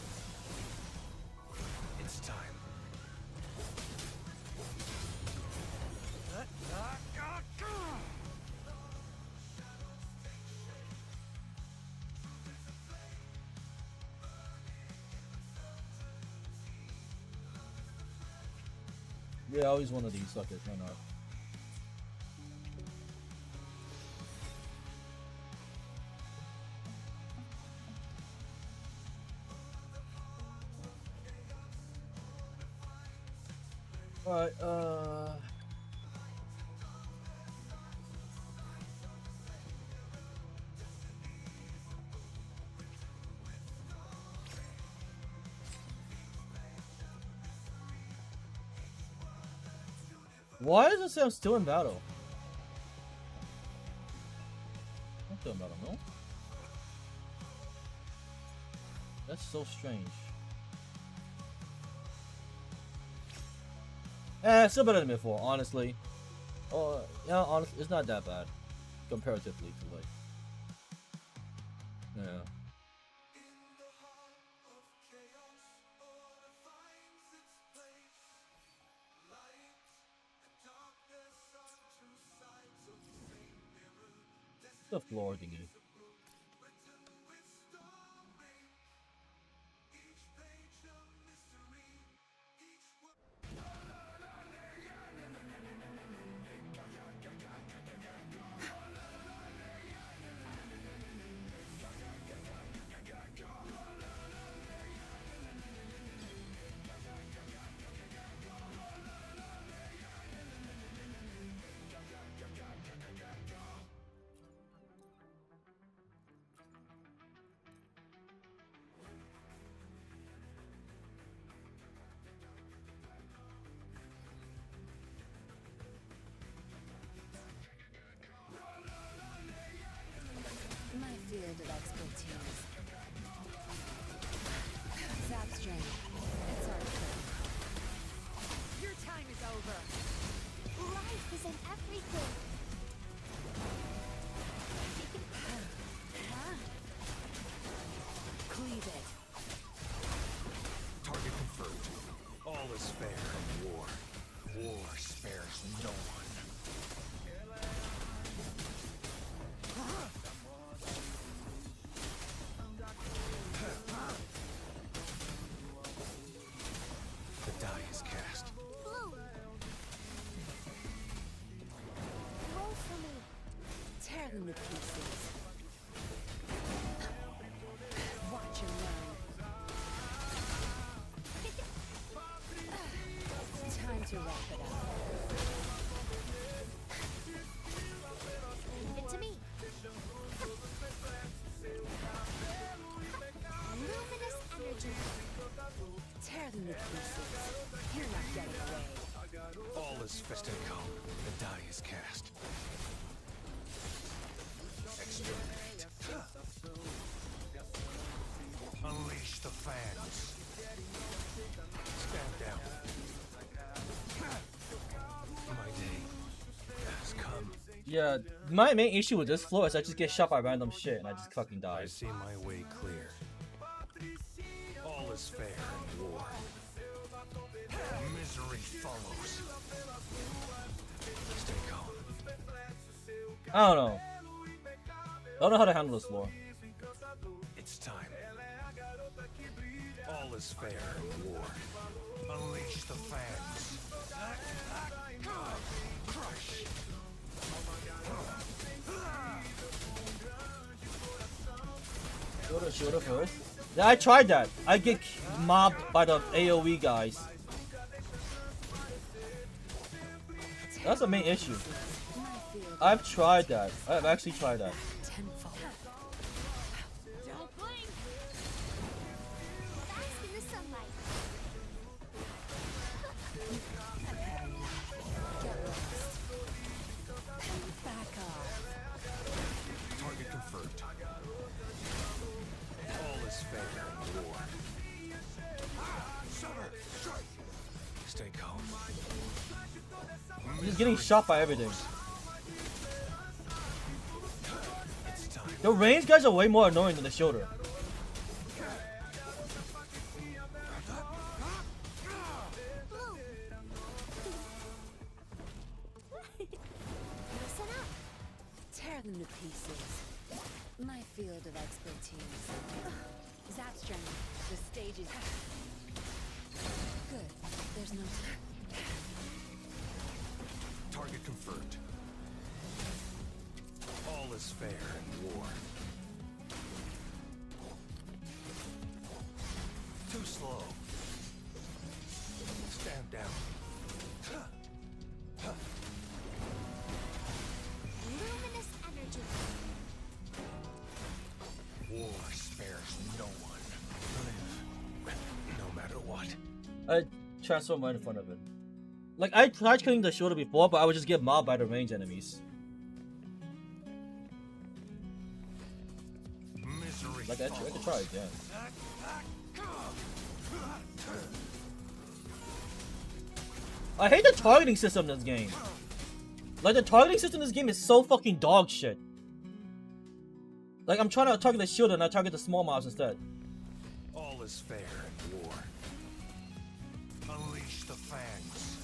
It's time. Yeah, always one of these suckers. Why not? Alright, why does it say I'm still in battle? I'm still in battle, no? That's so strange. Still better than before, honestly. Oh, yeah, honestly, it's not that bad. Comparatively to, like... Yeah. The floor thingy. My field of expertise. Zap strain. It's our turn. Your time is over. Life is in everything. Cleave it. Target confirmed. All is fair in war. War spares no one. The die is cast. Blue. Roll for me. Tear them to pieces. Watch and learn. Time to wrap it up. Leave it to me. Luminous energy. Tear them to pieces. You're not getting away. All is fest and calm. The die is cast. Exterminate. Unleash the fans. Stand down. My day has come. Yeah, my main issue with this floor is I just get shot by random shit and I just fucking die. I see my way clear. All is fair in war. Misery follows. Stay calm. I don't know. I don't know how to handle this floor. It's time. All is fair in war. Unleash the fans. Crush. Shoulder first. Yeah, I tried that. I get mobbed by the AoE guys. That's the main issue. My field I've tried that. I've actually tried that. tenfold. Don't blink. Bask in the sunlight. I've had enough. Get lost. Back off. Target confirmed. All is fair in war. Stay calm. I'm just getting shot by everything. It's time. The range guys are way more annoying than the shoulder. Blue. Listen up. Tear them to pieces. My field of expertise. Zap strain. The stage is good. There's no time. Target confirmed. All is fair in war. Too slow. Stand down. Luminous energy. War spares no one. Live. No matter what. I transform right in front of it. Like, I tried killing the shoulder before, but I would just get mobbed by the range enemies. Misery Like, I could try again. I hate the targeting system in this game. Like, the targeting system in this game is so fucking dog shit. Like, I'm trying to target the shield and I target the small mobs instead. All is fair in war. Unleash the fangs.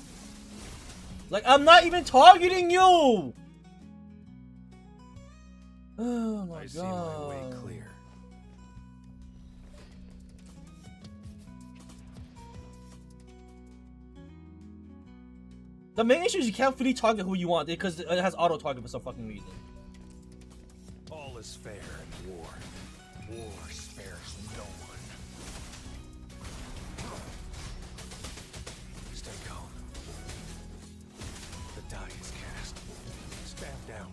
Like, I'm not even targeting you! Oh my I see my way god. clear. The main issue is you can't fully target who you want because it has auto target for some fucking reason. All is fair in war. War spares no one. Stay calm. The die is cast. Stand down.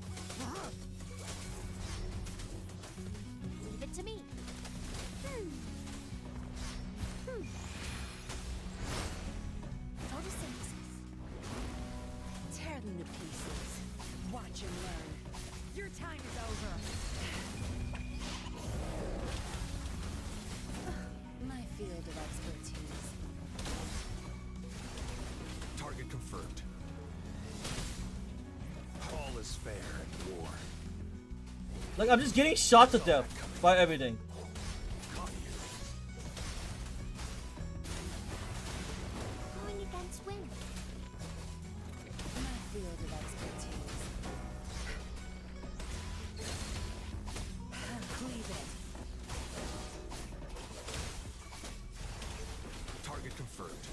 Leave it to me. Photosynthesis. Tear them to pieces. Watch and learn. Your time is over. My field of expertise. Target confirmed. All is fair in war. Like, I'm just getting shot to death by everything. Caught you. Going against wind. My field of expertise. Cleave it. Target confirmed.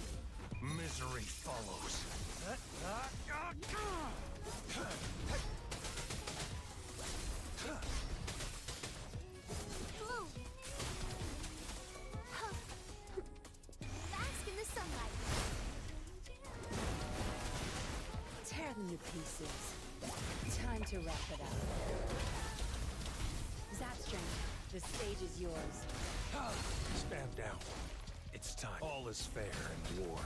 Misery follows. Blue. Bask in the sunlight. Tear them to pieces. Time to wrap it up. Zapstring, the stage is yours. Stand down. It's time. All is fair in war.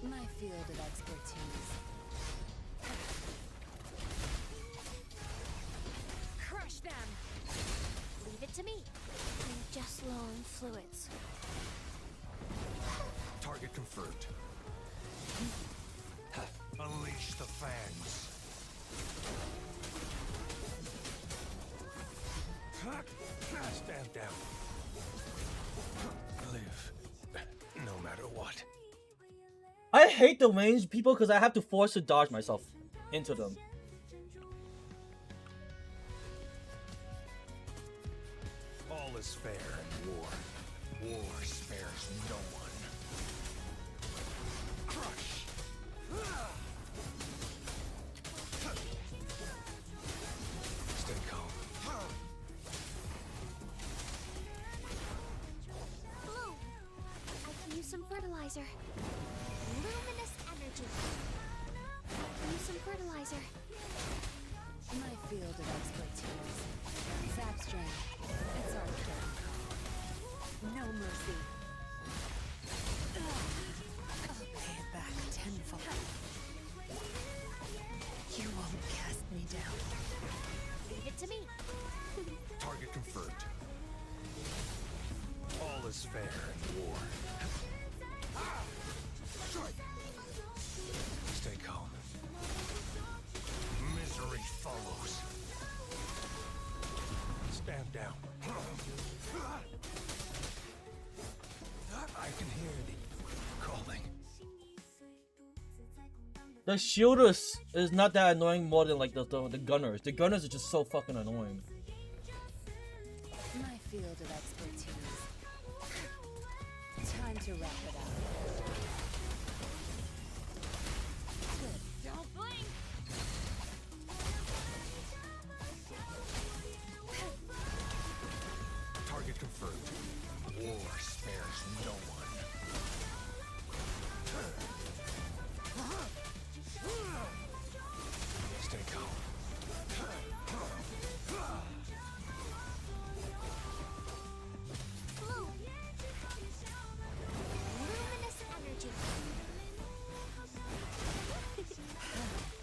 My field of expertise. Crush them! Leave it to me. I'm just low on fluids. Target confirmed. Unleash the fangs. Stand down. Live. No matter what. I hate the ranged people because I have to force to dodge myself into them. All is fair in war. War spares no one. Crush. Stay calm. Blue. I can use some fertilizer. Luminous energy. I can use some fertilizer. My field of expertise. Zapstring, it's our turn. No mercy. I'll pay it back tenfold. You won't cast me down. Leave it to me. Target confirmed. All is fair in war. Stay calm. Misery follows. Stand down. I can hear the calling. The shielders is not that annoying more than like the gunners. The gunners are just so fucking annoying. My field of expertise. Time to wrap it up. Good. Don't blink. Target confirmed. War spares no one. Stay calm. Blue. Luminous energy.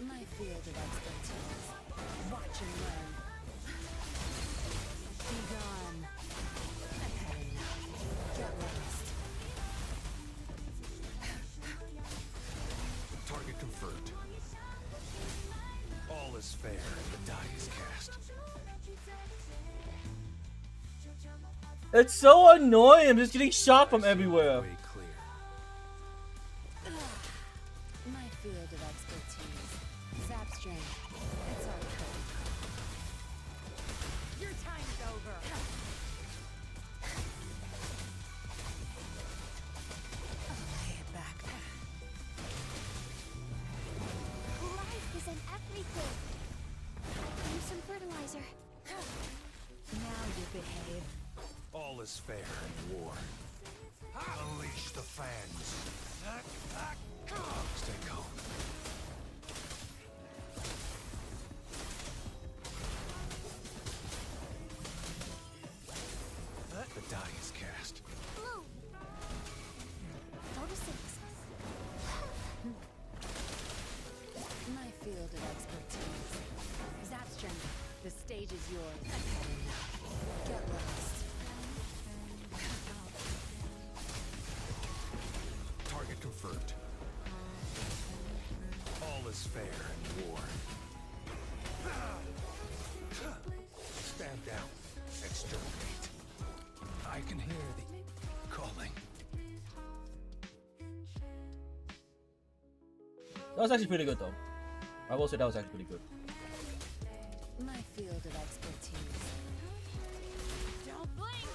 My field of expertise. Watch and learn. Be gone. I've had enough. Get lost. Target confirmed. All is fair and the die is cast. It's so annoying. I'm just getting shot from everywhere. Way clear. My field of expertise. Zap strain. It's our turn. Your time is over. Lay it back. Life is in everything. Use some fertilizer. Now you behave. All is fair in war. Unleash the fans. Stay calm. The die is cast. Blue. Go to 6. My field of expertise. Zap strain. The stage is yours. I've had enough. Get lost. Target confirmed. All is fair in war. Stand down. Exterminate. I can hear the calling. That was actually pretty good though. I will say that was actually pretty good. My field of expertise. Don't blink!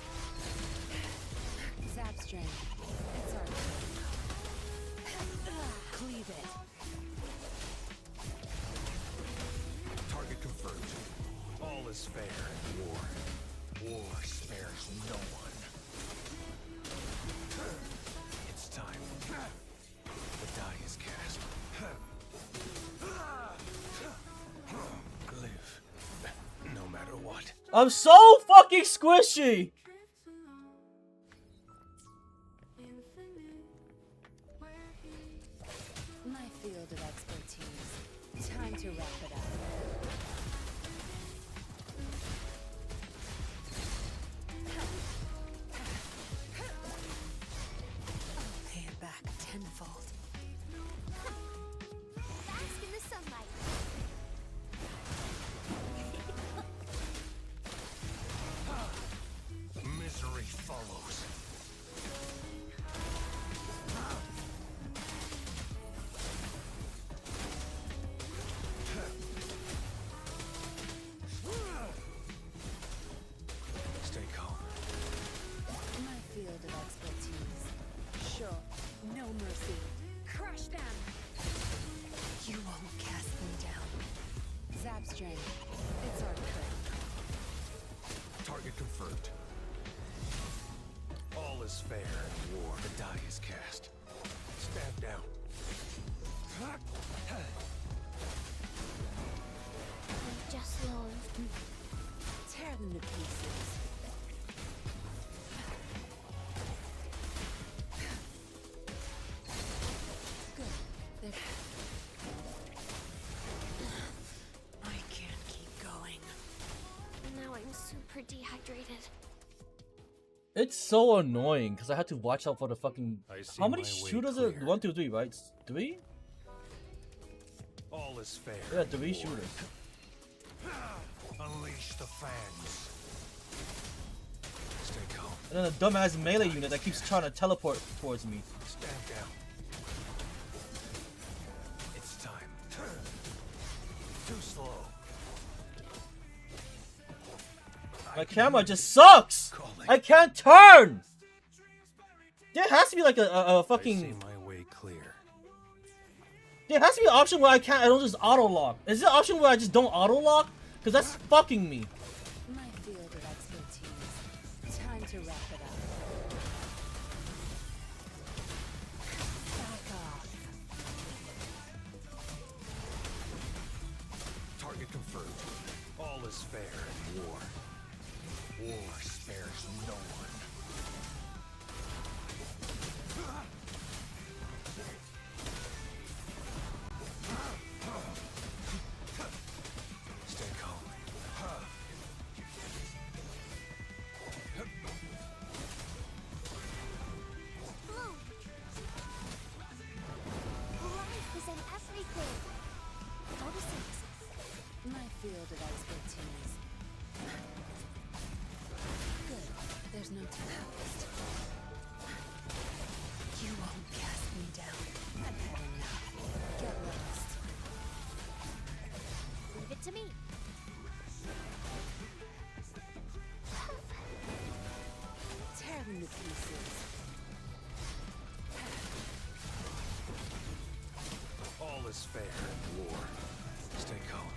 Zap strain. It's our turn. Cleave it. Target confirmed. All is fair in war. War spares no one. It's time. The die is cast. Live. No matter what. I'm so fucking squishy! My field of expertise. Time to wrap it up. I'll pay it back tenfold. Bask in the sunlight. Misery follows. Stay calm. My field of expertise. Sure, no mercy. Crush them! You won't cast them down. Zap strain. It's our turn. Target confirmed. All is fair in war. The die is cast. Stand down. Just low. Tear them to pieces. Good. They're... I can't keep going. Now I'm super dehydrated. It's so annoying because I had to watch out for the fucking. I see How many my way shooters are clear. 1, 2, 3, right? 3? All is fair. Yeah, in 3 war. shooters. Unleash the fans. Stay calm. And then a dumbass melee unit that keeps trying to teleport towards me. Stand down. It's time. Too slow. My camera just sucks! I can't turn! There has to be like a I see fucking. my way clear. There has to be an option where I don't just auto lock. Is there an option where I just don't auto lock? Because that's fucking me. My field of expertise. Time to wrap it up. Back off. Target confirmed. All is fair in war. War spares no one. Stay calm. Blue. Life is in everything. Go to 6. My field of expertise. Good. There's no time to waste. You won't cast me down. I've had enough. Get lost. is fair in war. Stay calm.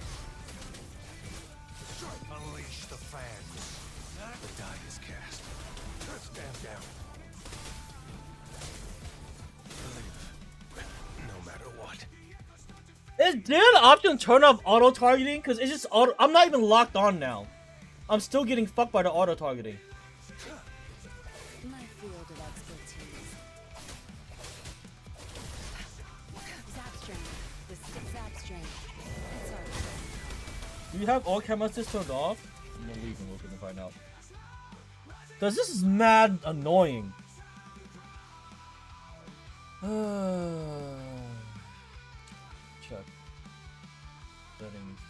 Unleash the fans. The die is cast. Stand down. Believe. No matter what. Is there an option to turn off auto targeting? Cause it's just auto. I'm not even locked on now. I'm still getting fucked by the auto targeting. My field of expertise. Zap strain. The stick zap strain. It's our Do you have all camera assists turned off? I'm gonna leave and we're gonna find out. Cause this is mad annoying. Check. Settings.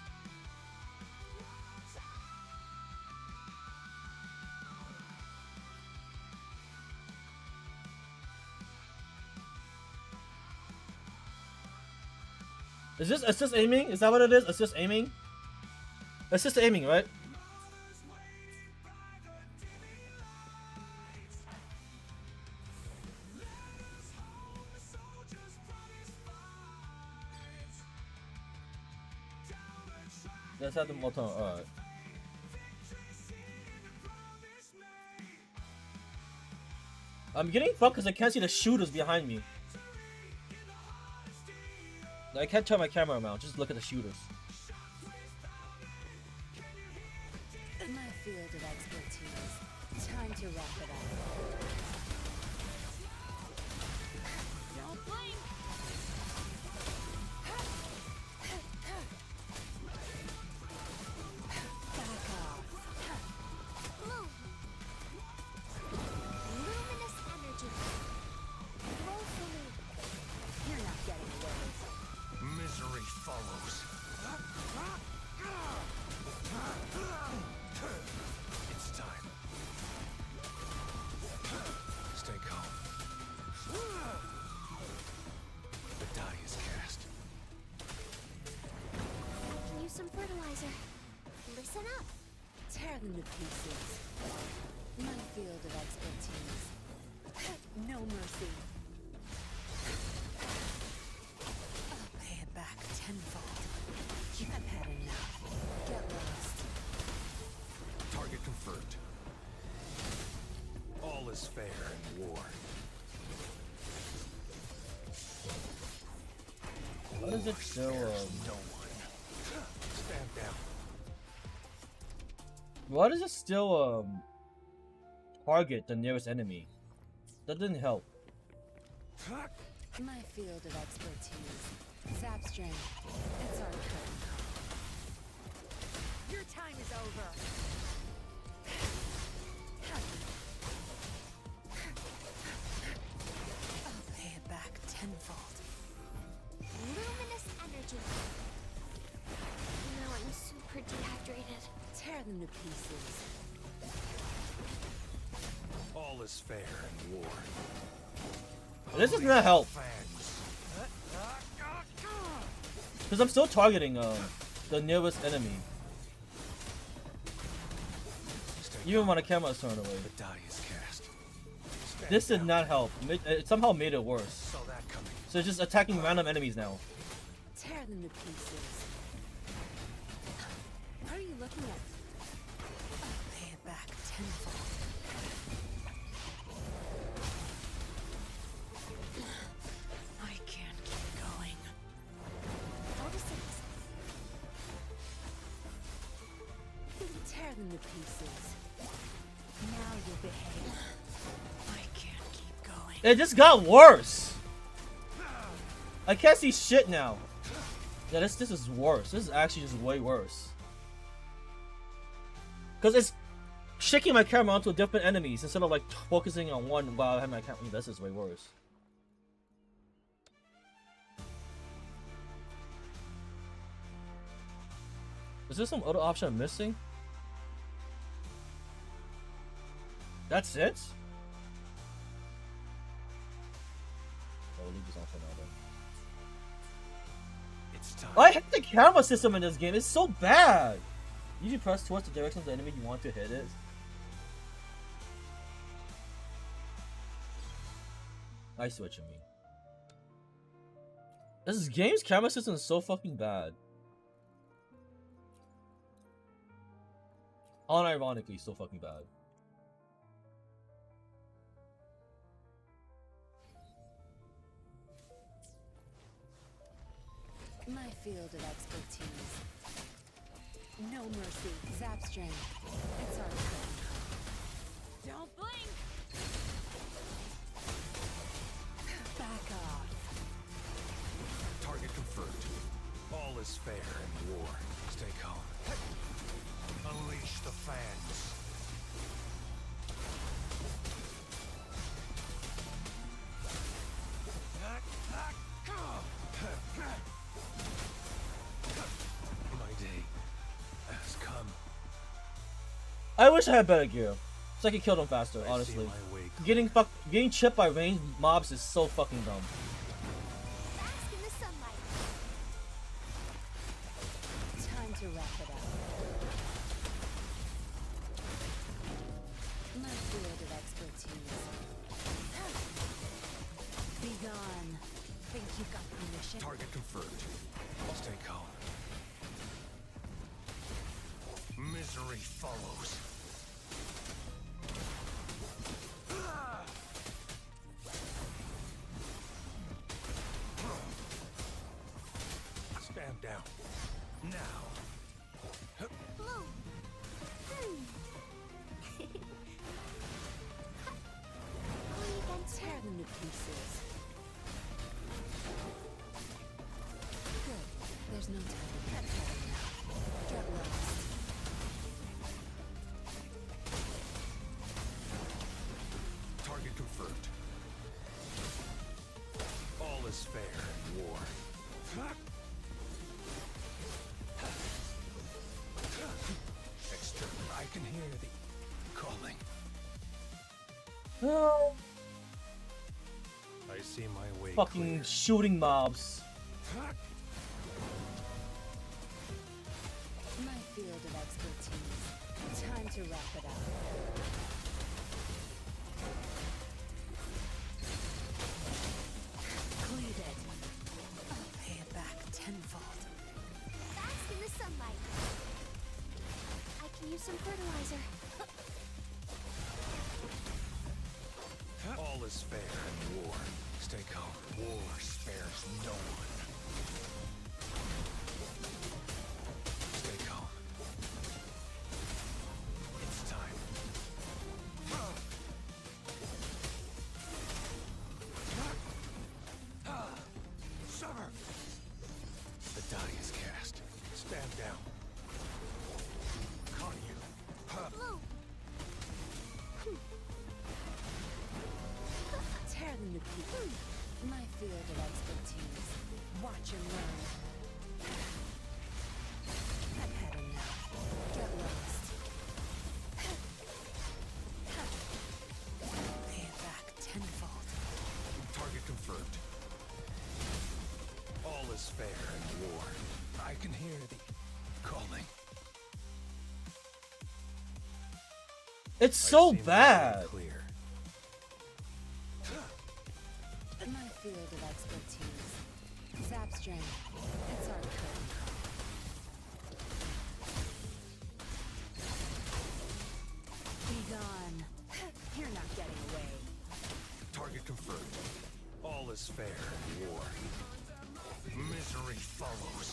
Is this assist aiming? Is that what it is? Assist aiming? Assist aiming, right? Let's have them all time. Alright. I'm getting fucked because I can't see the shooters behind me. I can't turn my camera around, just look at the shooters. My field of expertise. Time to wrap it up. Don't blink! Back off. Move. Luminous energy. Roll for me. You're not getting away. Misery follows. It's time. Stay calm. The die is cast. I can use some fertilizer. Listen up. Tear them to pieces. My field of expertise. No mercy. I'll pay it back tenfold. I've had enough. Get lost. Target confirmed. All is fair in war. What is it still, No one. Stand down. why does it still, target the nearest enemy? That didn't help. My field of expertise. Zap strain. It's our curtain call. Your time is over. I'll pay it back tenfold. Luminous energy. Now I'm super dehydrated. Tear them to pieces. All is fair in war. This does not help. Fans. Because I'm still targeting, the nearest enemy. Even when the camera is turned away. The die is cast. Stand This did down. not help. It somehow made it worse. Saw that coming. So it's just attacking random enemies now. Tear them to pieces. What are you looking at? I'll pay it back tenfold. I can't keep going. Photosynthesis. Tear them to pieces. Now you'll behave. I can't keep going. It just got worse. I can't see shit now. Yeah, this is worse. This is actually just way worse. Cause it's shaking my camera onto different enemies instead of like focusing on one while I have my camera. This is way worse. Is there some other option I'm missing? That's it? Oh, we'll leave this on for now then. It's time. I hate the camera system in this game. It's so bad. You should press towards the direction of the enemy you want to hit it. I see what you mean. This game's camera system is so fucking bad. Unironically, so fucking bad. My field of expertise. No mercy. Zap strain. It's our turn. Don't blink! Back off. Target confirmed. All is fair in war. Stay calm. Unleash the fans. My day has come. I wish I had better gear, so I could kill them faster. I see Honestly, my way getting chipped by ranged mobs is so fucking dumb. Bask in the sunlight. Time to wrap it up. My field of expertise. Be gone. Think you got permission? Target confirmed. Stay calm. Misery follows. Stand down. Now. Blue. Tear them to pieces. Good. There's no time to cut now. Get lost. Target confirmed. All is fair in war. External, I can hear the calling. Oh, I see my way fucking clear. shooting mobs. My field of expertise. Time to wrap it up. Cleave it. I'll pay it back tenfold. Bask in the sunlight. I can use some fertilizer. All is fair in war. Stay calm. War spares no one. Stay calm. It's time. Sever! The die is cast. Stand down. Caught you. Blue. Tear them to pieces. My field of expertise. Watch and learn. I've had enough. Get lost. Pay it back tenfold. Target confirmed. All is fair in war. I can hear the calling. It's I so see my way bad. Clear. My field of expertise. Zap strain. It's our curtain call. Be gone. You're not getting away. Target confirmed. All is fair in war. Misery follows.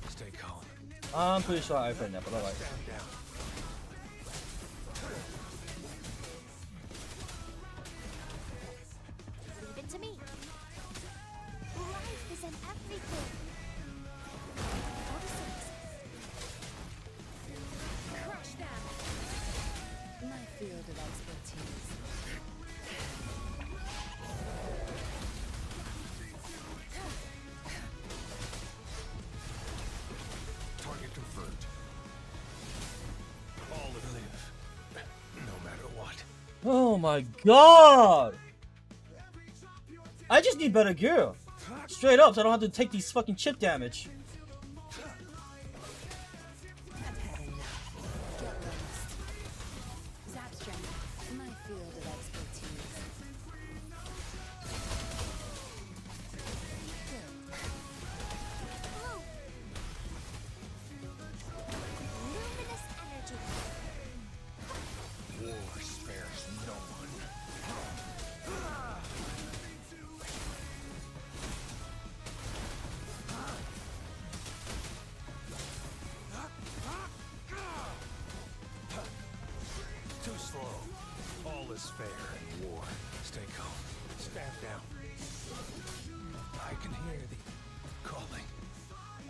Stay calm. I'm pretty sure I've heard that, but alright. Stand down. Leave it to me. Life is in everything. Photosynthesis. Crush them! My field of expertise. Target confirmed. All will live. No matter what. Oh my god! I just need better gear. Straight up, so I don't have to take these fucking chip damage. I've had enough. Get lost. Zap strain. My field of expertise.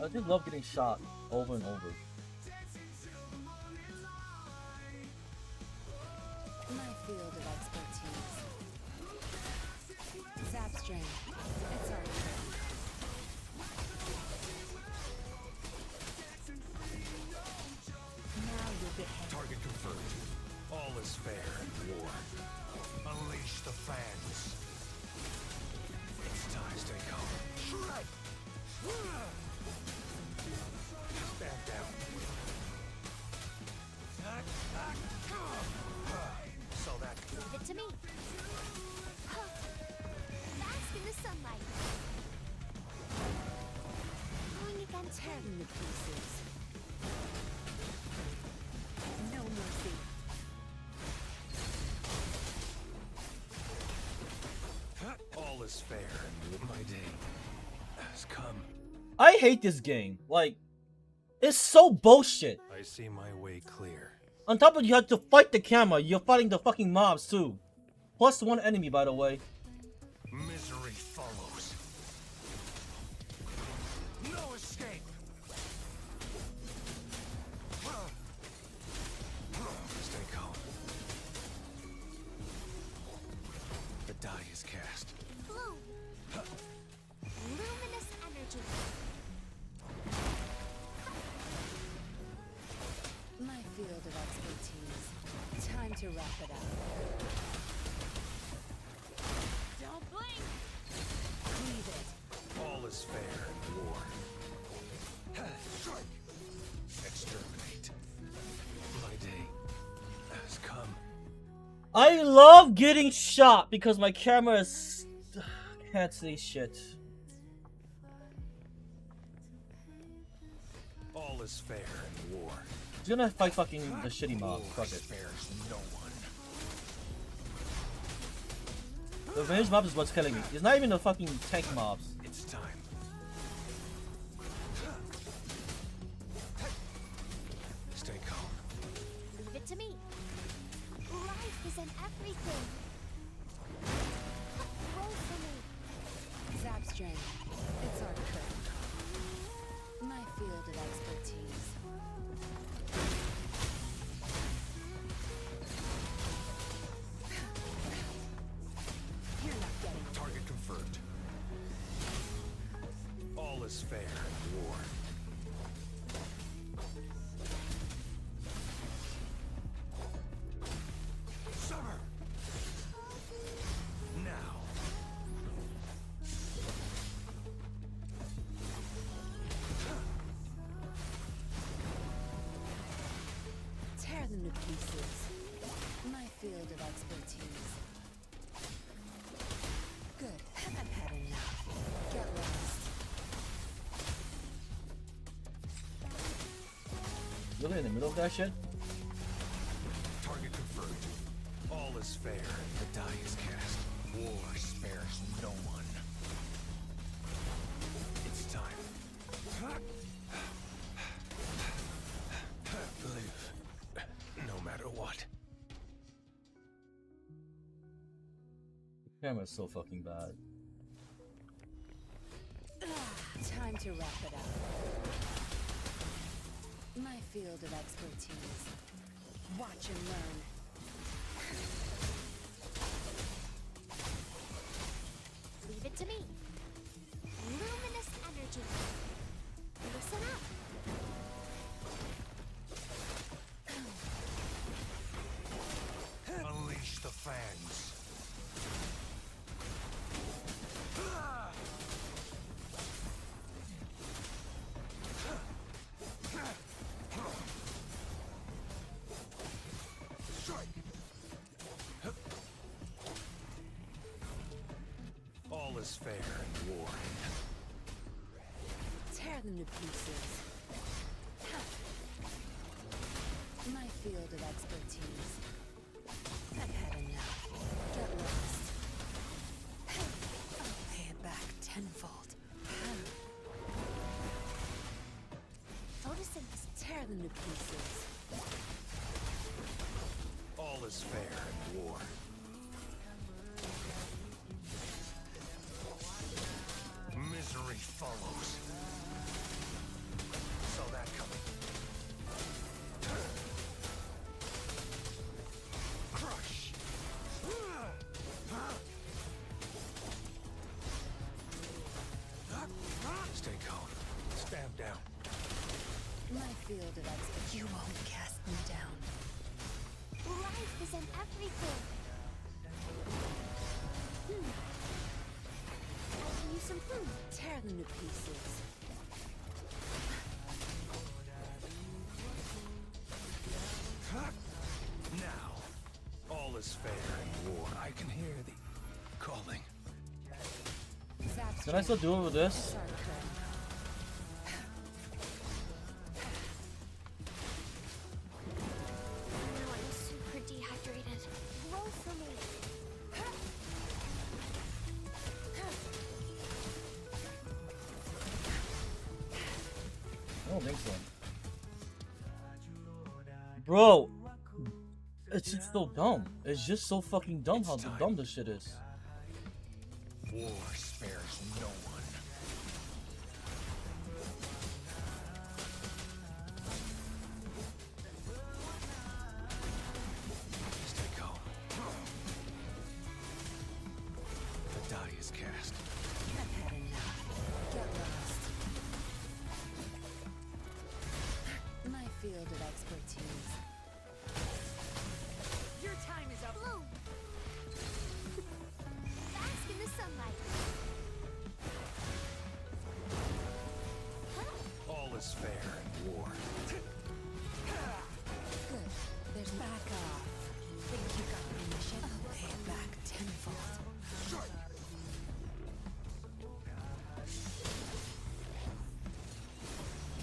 I just love getting shot over and over. My field of expertise. Zap strain. It's our turn. Now you'll get hit. Target confirmed. All is fair in war. Unleash the fans. It's time to stay calm. Stand down. So that Leave it to me. Huh. Bask in the sunlight. Going against Tear them to pieces. No mercy. all is fair. My day has come. I hate this game. Like, it's so bullshit. I see my way clear. On top of you have to fight the camera, you're fighting the fucking mobs too. Plus one enemy, by the way. Misery follows. No escape. Stay calm. The die is cast. blue. Luminous energy. My field of expertise. Time to wrap it up. Don't blink! Leave it. All is fair in war. Strike. Exterminate. My day has come. I love getting shot because my camera is... can't see shit. All is fair in war. He's gonna fight fucking the shitty mobs. War Fuck it. spares no one. The ranged mobs is what's killing me. It's not even the fucking tank mobs. It's time. Stay calm. Leave it to me. Life is in everything. Roll for me. Zap strain. It's our turn. My field of expertise. You're not getting it. Target confirmed. All is fair in war. Summer. Now. Tear them to pieces. My field of expertise. Good. I've had enough. Get lost. Really in the middle of that shit? Target confirmed. All is fair. The die is cast. War spares no one. It's time. Live. No matter what. The camera's so fucking bad. Time to wrap it up. My field of expertise. Watch and learn. Leave it to me. Luminous energy. Listen up. Unleash the fans. Strike. All is fair in war. Tear them to pieces. My field of expertise. I've had enough. Get lost. I'll pay it back tenfold. Photosynthesis. Tear them to pieces. All is fair in war. Misery follows. field of expertise. You won't cast me down. Life is in everything. I can use some food. Tear them to pieces. Now, all is fair in war. I can hear the calling. Zap Can I still do it with this? Sorry, Kurt. Now I'm super dehydrated. Roll for me. I don't think so. Bro, it's just so dumb. It's just so fucking dumb how dumb this shit is. War spares no one. Stay calm. The die is cast. I've had enough. Get lost. My field of expertise. Your time is up. Bloom. Bask in the sunlight. All is fair in war. Good. There's back off. Think you got permission? I'll pay it back tenfold.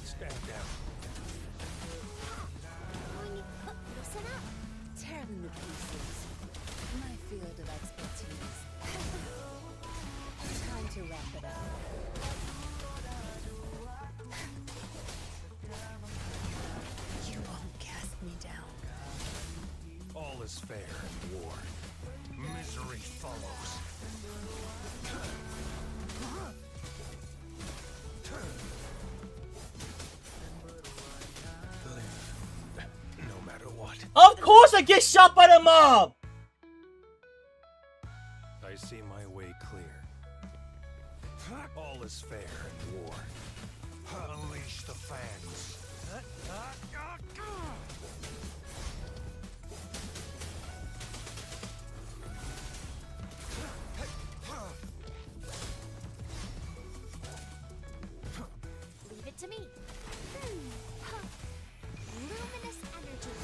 Stand down. Listen up. Tear them to pieces. My field of expertise. Time to wrap it up. You won't cast me down. All is fair in war. Misery follows. Live, no matter what. Of course I get shot by the mob! I see my way clear. All is fair in war. Unleash the fangs. Leave it to me. Luminous energy.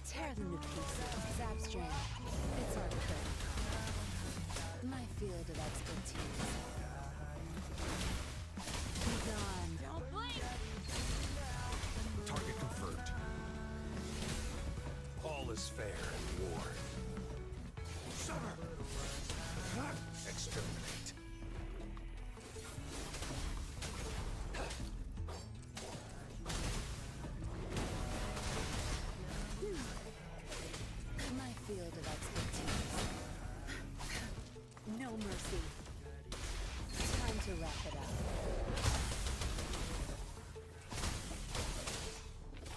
Tear them to pieces. Zap strain. It's our turn. My field of expertise. Be gone. Don't blink! Target confirmed. All is fair in war. Summer. Exterminate. My field of expertise. No mercy. Time to wrap it up.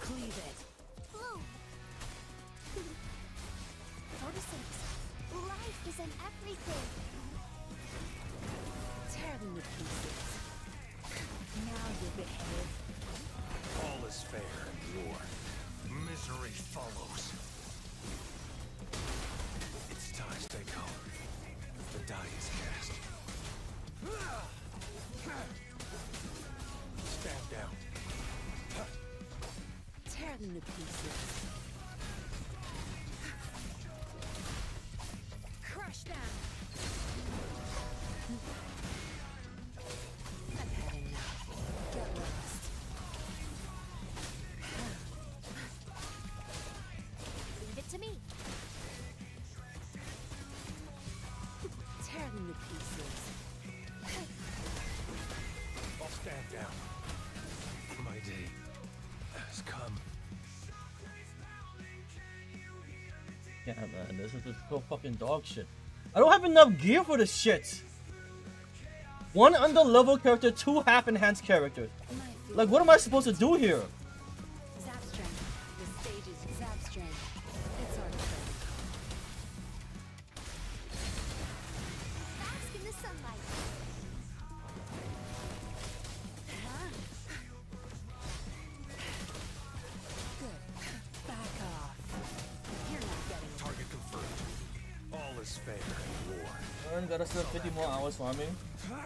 Cleave it. Bloom. Photosynthesis. Life is in everything. Tear them to pieces. Now you behave. All is fair in war. Misery follows. It's time to stay calm. The die is cast. Stand down. Tear them to pieces. Crush them. I've had enough. Get lost. Leave it to me. Tear them to pieces. I'll stand down. My day has come. Yeah, man, this is just so fucking dog shit. I don't have enough gear for this shit. One under level character, two half enhanced characters. My field Like, what am I supposed to do here? Zap strain. The stage is zap strain. It's our turn. Bask in the sunlight. is fair in war. I gotta spend 50 more hours farming.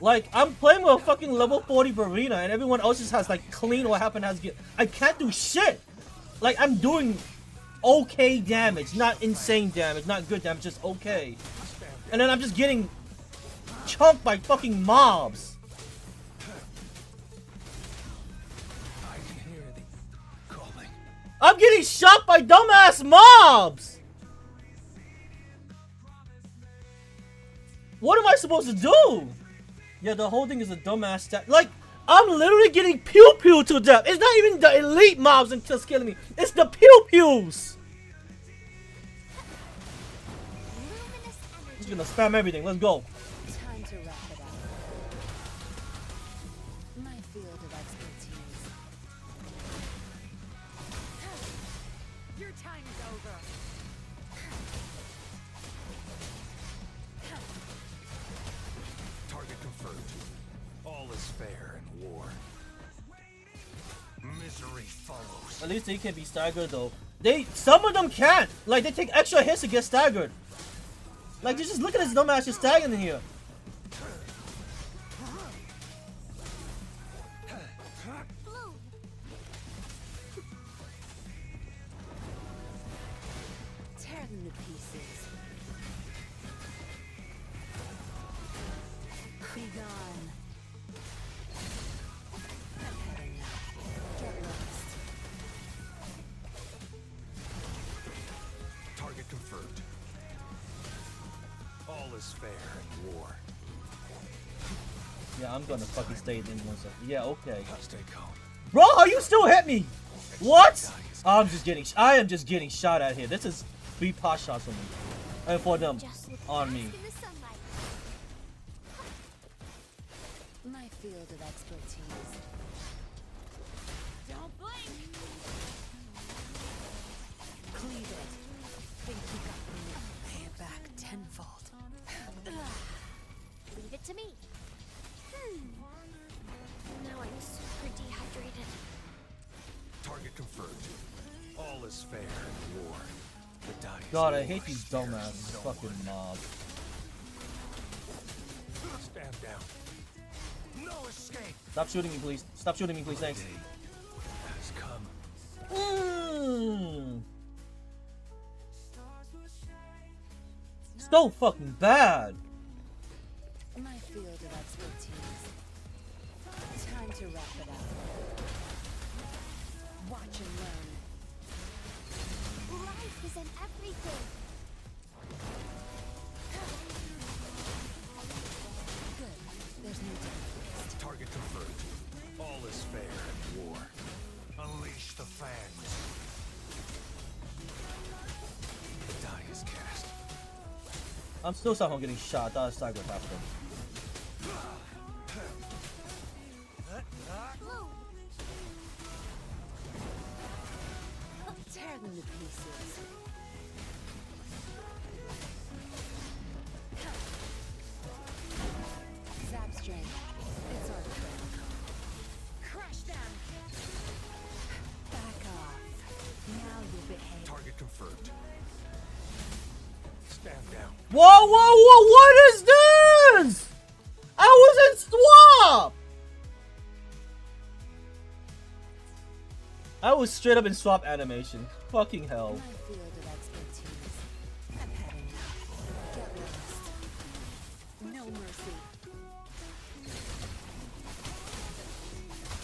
Like, I'm playing with a fucking level 40 Barina and everyone else just has like clean or happen has get. I can't do shit. Like, I'm doing okay damage, not insane damage, not good damage, just okay. And then I'm just getting chunked by fucking mobs. I can hear the calling. I'm getting shot by dumbass mobs. What am I supposed to do? Yeah, the whole thing is a dumbass stat. Like, I'm literally getting pew-pew to death. It's not even the elite mobs that's killing me. It's the pew-pews. Luminous I'm energy. just gonna spam everything. Let's go. Time to wrap it up. My field of expertise. Your time's over. Target confirmed. All is fair in war. Misery follows. At least they can be staggered though. Some of them can't. Like, they take extra hits to get staggered. Like, you just look at this dumbass just staggering in here. Blue. Tear them to pieces. Be gone. I've had enough. Get lost. Target confirmed. All is fair in war. Yeah, I'm gonna fucking stay in 1 second. Yeah, okay. Stay calm. Bro, how you still hit me? What? I am just getting shot at here. This is 3 pot shots for me. And for them Just look on me. bask in the sunlight. My field of expertise. Don't blink! Cleave it. Think you got me. Pay it back tenfold. Leave it to me. Now I'm super dehydrated. Target confirmed. All is fair in war. The die is God, I war, hate these spares dumbass no fucking one. mobs. Stand down. No escape. Stop shooting me, please. Stop shooting me, please. Thanks. Day has come. So fucking bad. My field of expertise. Time to wrap it up. Watch and learn. Life is in everything. Good. There's no time to waste. Target confirmed. All is fair in war. Unleash the fangs. The die is cast. I'm still somehow getting shot. I thought I staggered faster. Blue. Tear them to pieces. Zap strain. It's our turn. Crush them. Back off. Now you behave. Target confirmed. Stand down. Whoa, whoa, whoa! What is this? I was in swap. I was straight up in swap animation. Fucking hell. My field of expertise. I've had enough. Get lost. No mercy.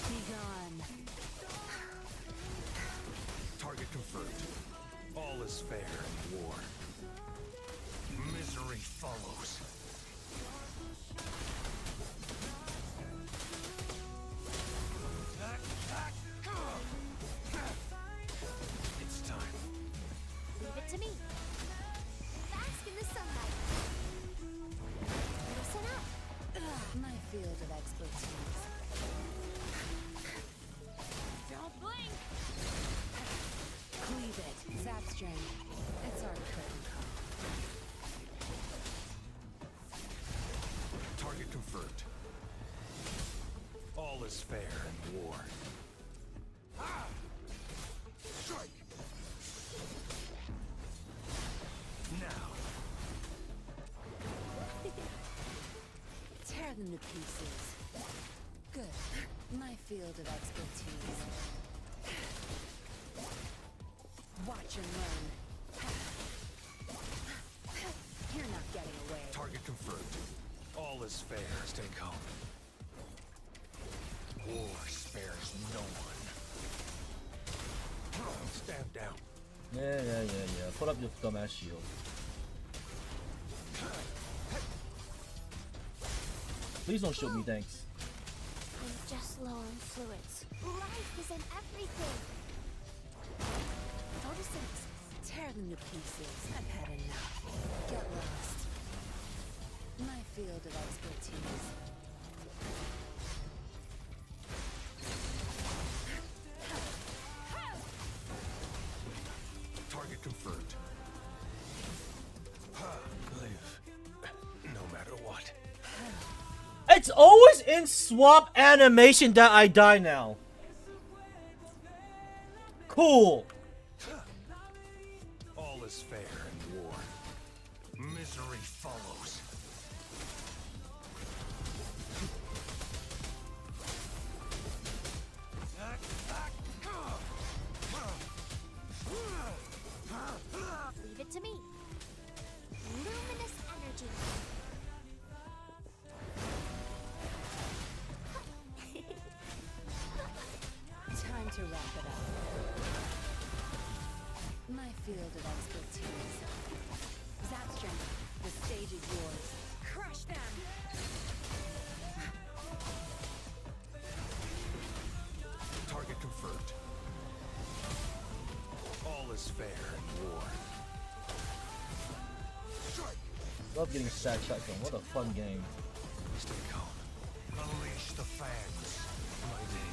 Be gone. Target confirmed. All is fair in war. Misery follows. It's time. Leave it to me. Bask in the sunlight. Listen up. My field of expertise. Don't blink. Cleave it. Zap strain. It's our curtain call. Target confirmed. All is fair in war. Strike! Now. them to pieces. Good. My field of expertise. Watch and learn. You're not getting away. Target confirmed. All is fair. Stay calm. War spares no one. Stand down. Yeah. Put up your dumbass shield. Please don't shoot me, thanks. I'm just low on fluids. Life is in everything. Photosynthesis. Tear them to pieces. I've had enough. Get lost. My field of expertise. Target confirmed. Live. No matter what. It's always in swap animation that I die now. Cool. All is fair in war. Misery follows. Leave it to me. Luminous energy. Time to wrap it up. My field of expertise. Zapstring, the stage is yours. Crush them! Target confirmed. All is fair in war. Love getting sack shotgun. What a fun game. Stay calm. Unleash the fangs. My day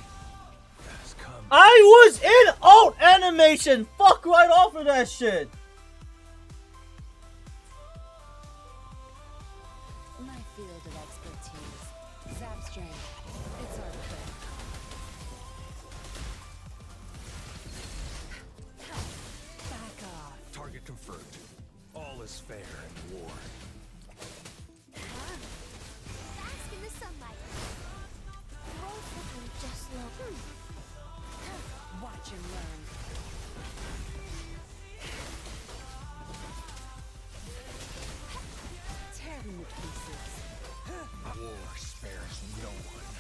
has come. I was in alt animation. Fuck right off of that shit. My field of expertise. Zapstring, it's our turn. Back off. Target confirmed. All is fair in war. Bask in the sunlight. I'm just low. Watch and learn. Tear them to pieces. War spares no one.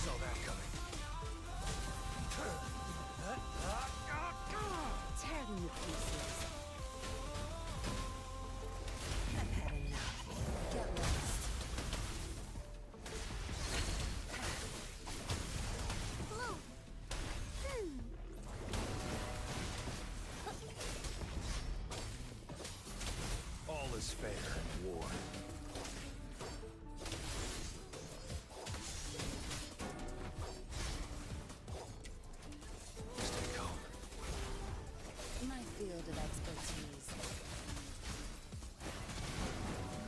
Saw that coming. Tear them to pieces. I've had enough. Get lost. Blue. All is fair in war. Stay calm. My field of expertise.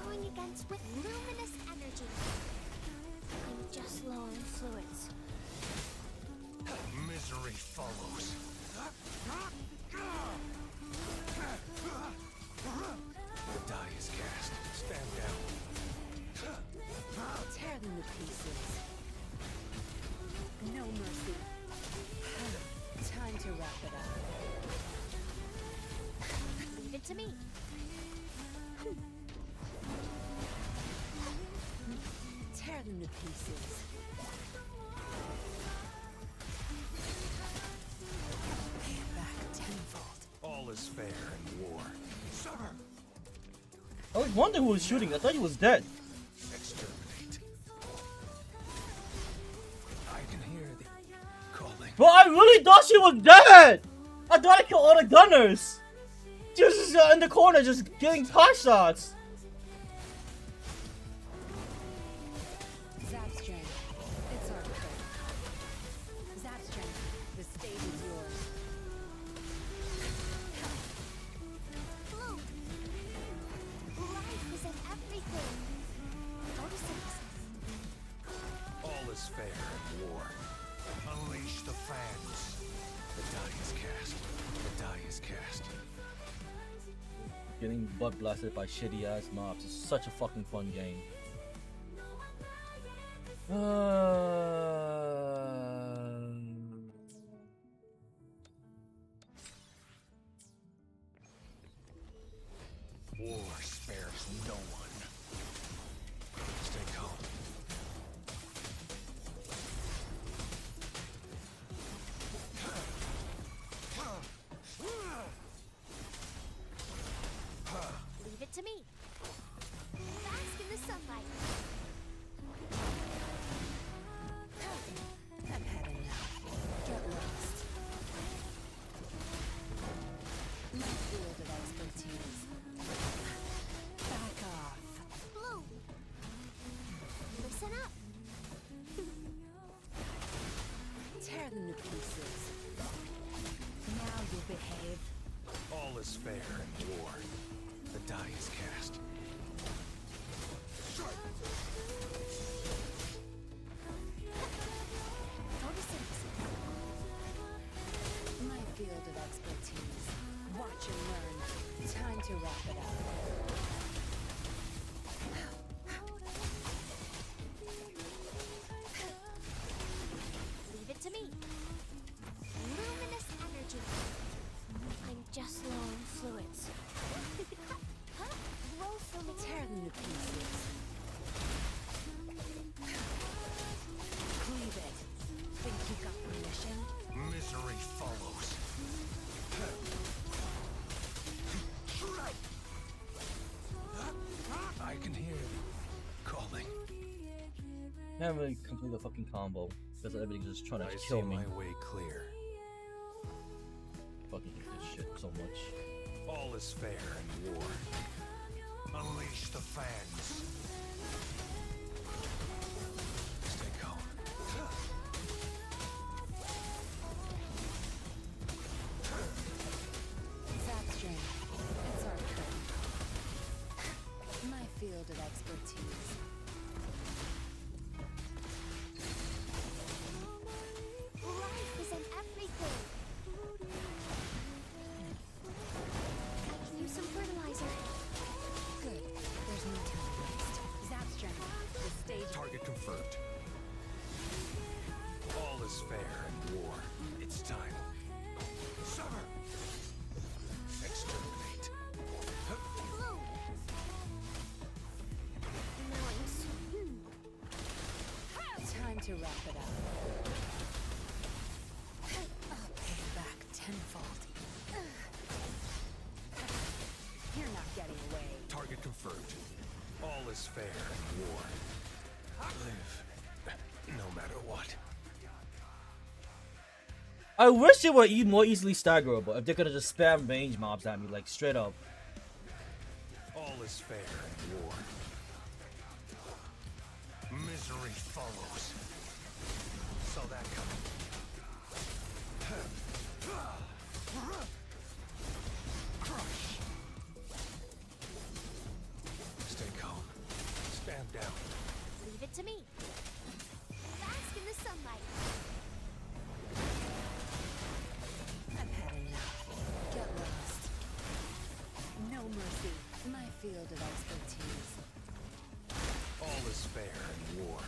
Going against with luminous energy. I'm just low on fluids. Misery follows. The die is cast. Stand down. Tear them to pieces. No mercy. Time to wrap it up. Leave it to me. Tear them to pieces. Pay it back tenfold. All is fair in war. Summer. I was wondering who was shooting. I thought he was dead. Exterminate. I can hear the calling. But I really thought she was dead. I thought I killed all the gunners. She was just in the corner just getting pot shots. Zapstring, it's our turn. Zapstring, the stage is yours. Blue. Life is in everything. Photosynthesis. All is fair in war. Unleash the fans. The die is cast. The die is cast. Getting butt blasted by shitty ass mobs is such a fucking fun game. War spares no one. Stay calm. Leave it to me. Bask in the sunlight. I've had enough. Get lost. My field of expertise. Back off. Blue. Listen up. Tear them to pieces. Now you'll behave. All is fair in war. The die is cast. Photosynthesis. My field of expertise. Watch and learn. Time to wrap it up. Leave it to me. Luminous energy. I'm just low in fluids. Grow from its Tear them to pieces. Cleave it. Think you got permission? Misery follows. I can hear you calling. Can't really complete the fucking combo because everybody's just trying to I kill see me. my way clear. Fucking hate this shit so much. All is fair in war. Unleash the fans. Stay calm. Zapstring. It's our turn. My field of expertise. life is in everything. I can use some fertilizer. Good. There's no time to waste. Zapstring. The stage. Target confirmed. All is fair in war. It's time. Sever. Exterminate. Blue. Nice. Time to wrap it up. I'll pay back tenfold. You're not getting away. Target confirmed. All is fair in war. Live. No matter what. I wish they were more easily staggerable if they're gonna just spam range mobs at me, like straight up. All is fair in war. Misery follows. Saw that coming. Crush. Stay calm. Stand down. Leave it to me. Bask in the sunlight. I've had enough. Get lost. No mercy. My field of expertise. All is fair in war.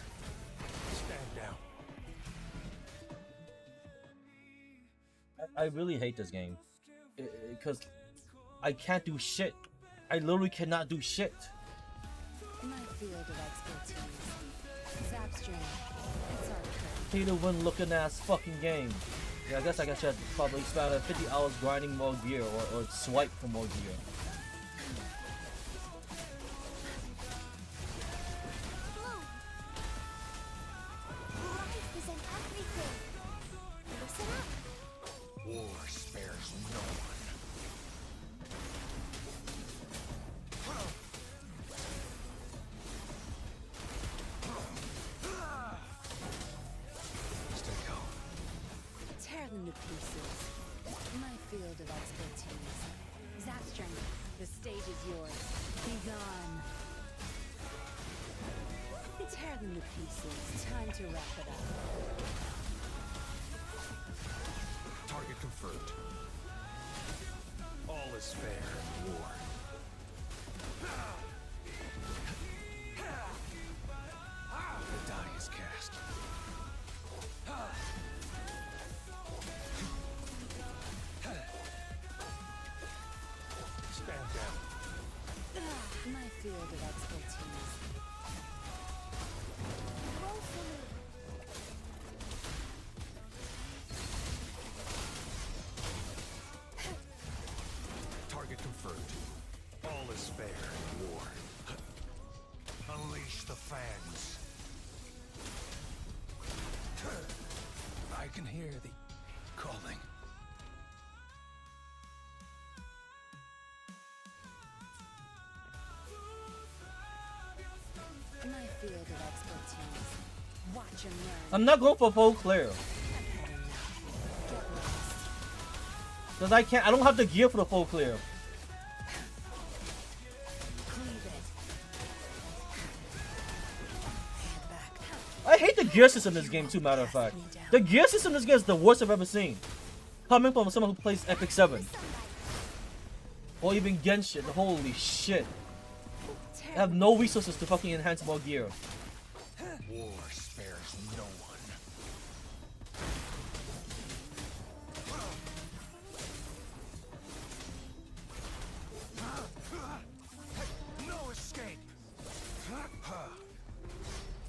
Stand down. I really hate this game because I can't do shit. I literally cannot do shit. My field of expertise. Zapstring. It's our turn. Hate to win looking ass fucking game. Yeah, I guess I should probably spend 50 hours grinding more gear or swipe for more gear. Blue. Life is in everything. Listen up. War spares no one. Stay calm. Tear them to pieces. My field of expertise. Zapstring. The stage is yours. Be gone. Tear them to pieces. Time to wrap it up. Target confirmed. All is fair in war. The die is cast. Stand down. My field of expertise. Roll for me. Target confirmed. All is fair in war. Unleash the fangs. I can hear the calling. My field of expertise. Watch and learn. I'm not going for full clear. Get lost. Cause I can't. I don't have the gear for the full clear. Cleave it. Hand back. I hate the gear system in this game too. Matter of fact, the gear system in this game is the worst I've ever seen. Coming from someone who plays Epic 7 or even Genshin. Holy shit! I have no resources to fucking enhance more gear. War spares no one. No escape.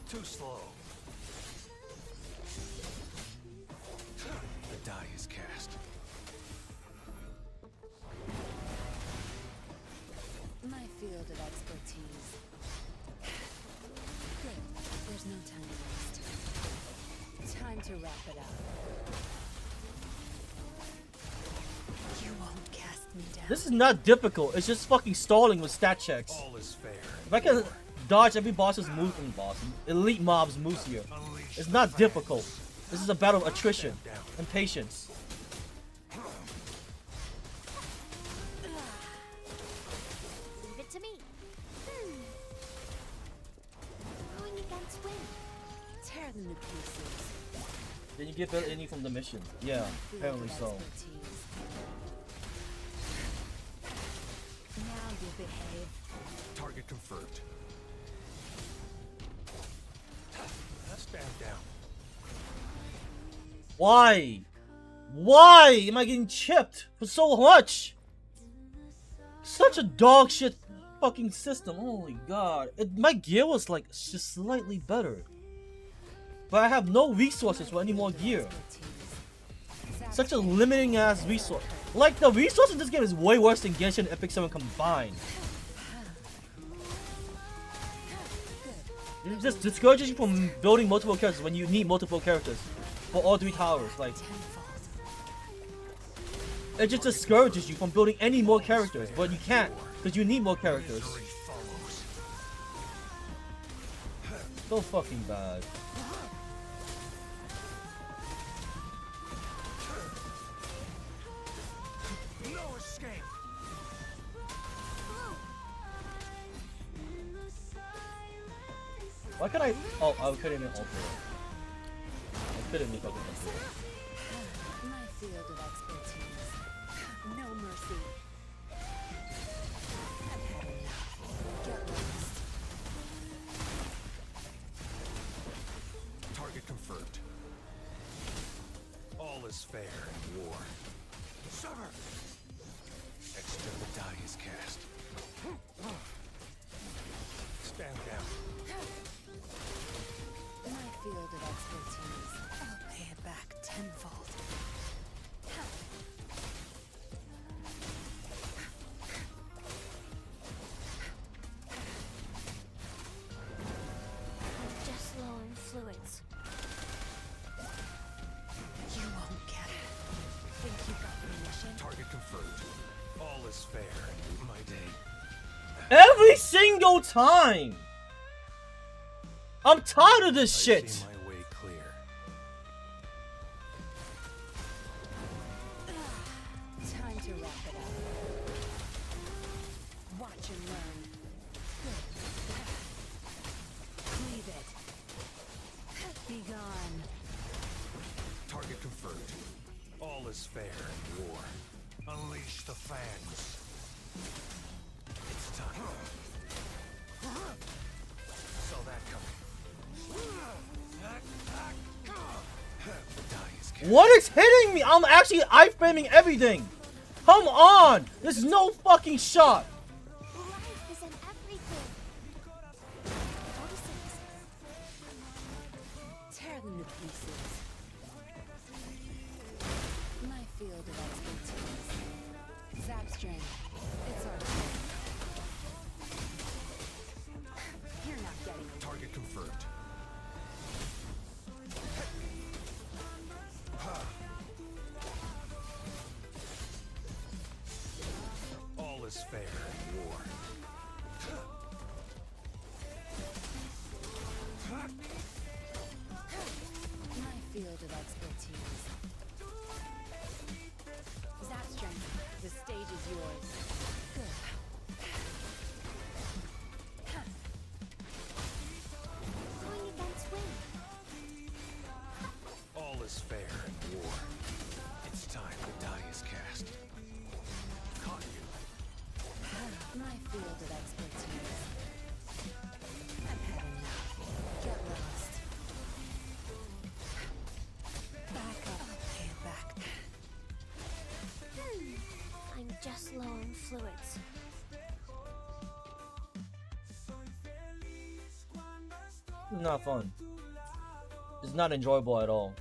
Too slow. The die is cast. My field of expertise. Good. There's no time to waste. Time to wrap it up. You won't cast me down. This is not difficult. It's just fucking stalling with stat checks. All is fair. If I can dodge every boss's move and elite mob's moves here, Unleash it's the not fangs. difficult. This is a battle of attrition Stand down. and patience. Leave it to me. Going against wind. Tear them to pieces. Then you get any from the mission. Yeah, Field apparently of so. expertise. Now you behave. Target confirmed. Stand down. Why? Why am I getting chipped for so much? Such a dog shit fucking system. Holy god. My gear was like just slightly better. But I have no resources for any more gear. Such a limiting ass resource. Like the resource in this game is way worse than Genshin and Epic 7 combined. It just discourages you from building multiple characters when you need multiple characters for all three towers. Like, it just discourages you from building any more characters, but you can't because you need more characters. Misery follows. So fucking bad. No escape. Why can I? Oh, I could have been all four. I could have been fucking all four. My field of expertise. No mercy. I've had enough. Get lost. Target confirmed. All is fair in war. Sever. Extra the die is cast. Stand down. My field of expertise. I'll pay it back tenfold. Just low in fluids. You won't get it. Think you got permission? Target confirmed. All is fair. My day. Every single time! I'm tired of this I shit! see my way clear. Time to wrap it up. Watch and learn. Good. Cleave it. Be gone. Target confirmed. All is fair in war. Unleash the fangs. It's time. Saw that coming. The die is cast. What is hitting me? I'm actually iframing everything. Come on! There's no fucking shot. Life is in everything. Notices. Tear them to pieces. My field of expertise. Zap string. It's our turn. You're not getting away. Target confirmed. All is fair in war. My field of expertise. Zap string. The stage is yours. Good. Going against wind. All is fair in war. It's time the die is cast. Caught you. My field of expertise. I've had enough. Get lost. Back up. Pay it back. I'm just low on fluids. Not fun. It's not enjoyable at all.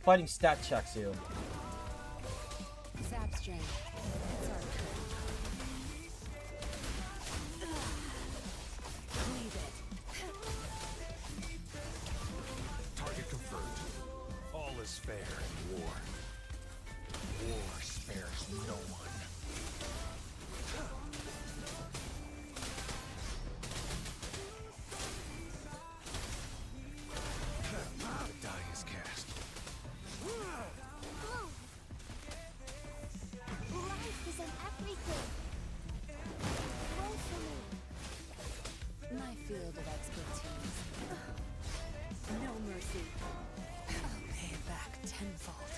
Fighting stat checks here. Zap string. It's our turn. Leave it. Target confirmed. All is fair in war. War spares no one. The die is cast. Life is in everything. Roll for me. My field of expertise. No mercy. I'll pay it back tenfold.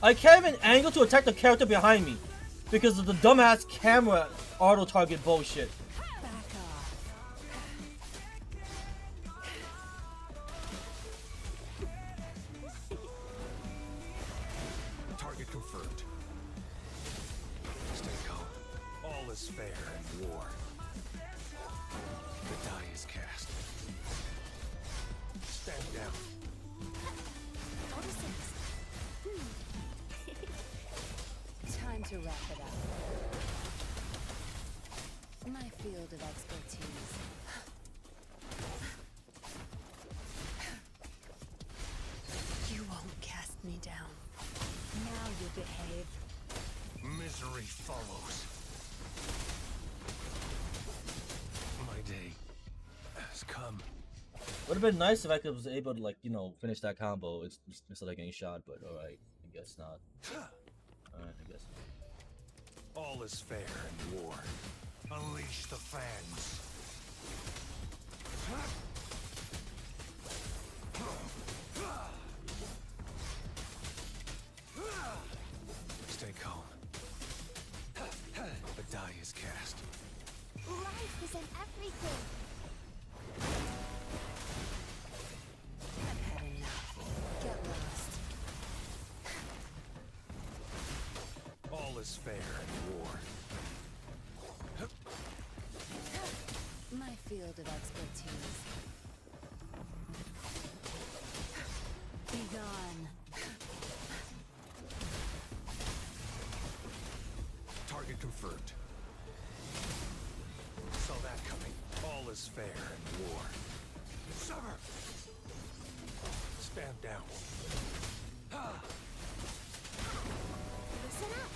I can't even angle to attack the character behind me because of the dumbass camera auto target bullshit. Back off. Target confirmed. Stay calm. All is fair in war. The die is cast. Stand down. Notices. Time to wrap it up. My field of expertise. You won't cast me down. Now you behave. Misery follows. My day has come. Would have been nice if I was able to, like, you know, finish that combo instead of getting shot, but alright, I guess not. Alright, I guess not. All is fair in war. Unleash the fans. Stay calm. The die is cast. Life is in everything. I've had enough. Get lost. All is fair in war. My field of expertise. Be gone. Target confirmed. Saw that coming. All is fair in war. Sever! Stand down. Listen up.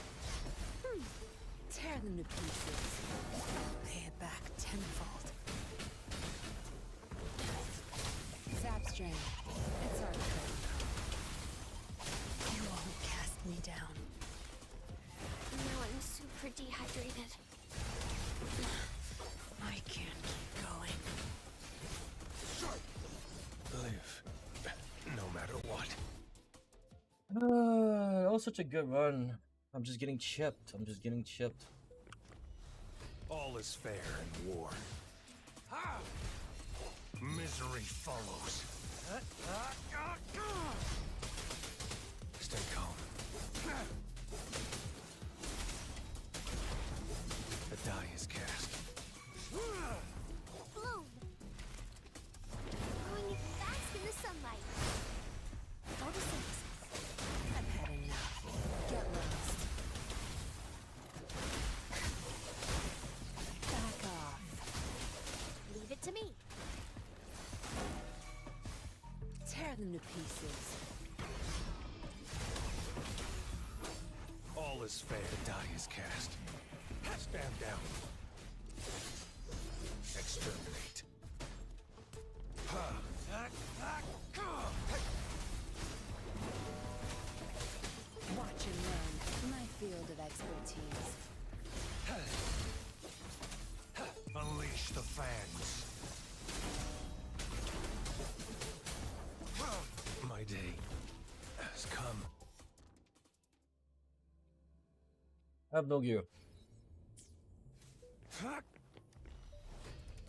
Tear them to pieces. I'll pay it back tenfold. Zap string. It's our turn. You won't cast me down. Now I'm super dehydrated. I can't keep going. Live. No matter what. That was such a good run. I'm just getting chipped. I'm just getting chipped. All is fair in war. Misery follows. Stay calm. The die is cast. Bloom! Growing fast in the sunlight. Photosynthesis. I've had enough. Get lost. Back off. Leave it to me. Tear them to pieces. All is fair. The die is cast. Stand down. Exterminate. Watch and learn. My field of expertise. Unleash the fans. My day has come. I have no gear.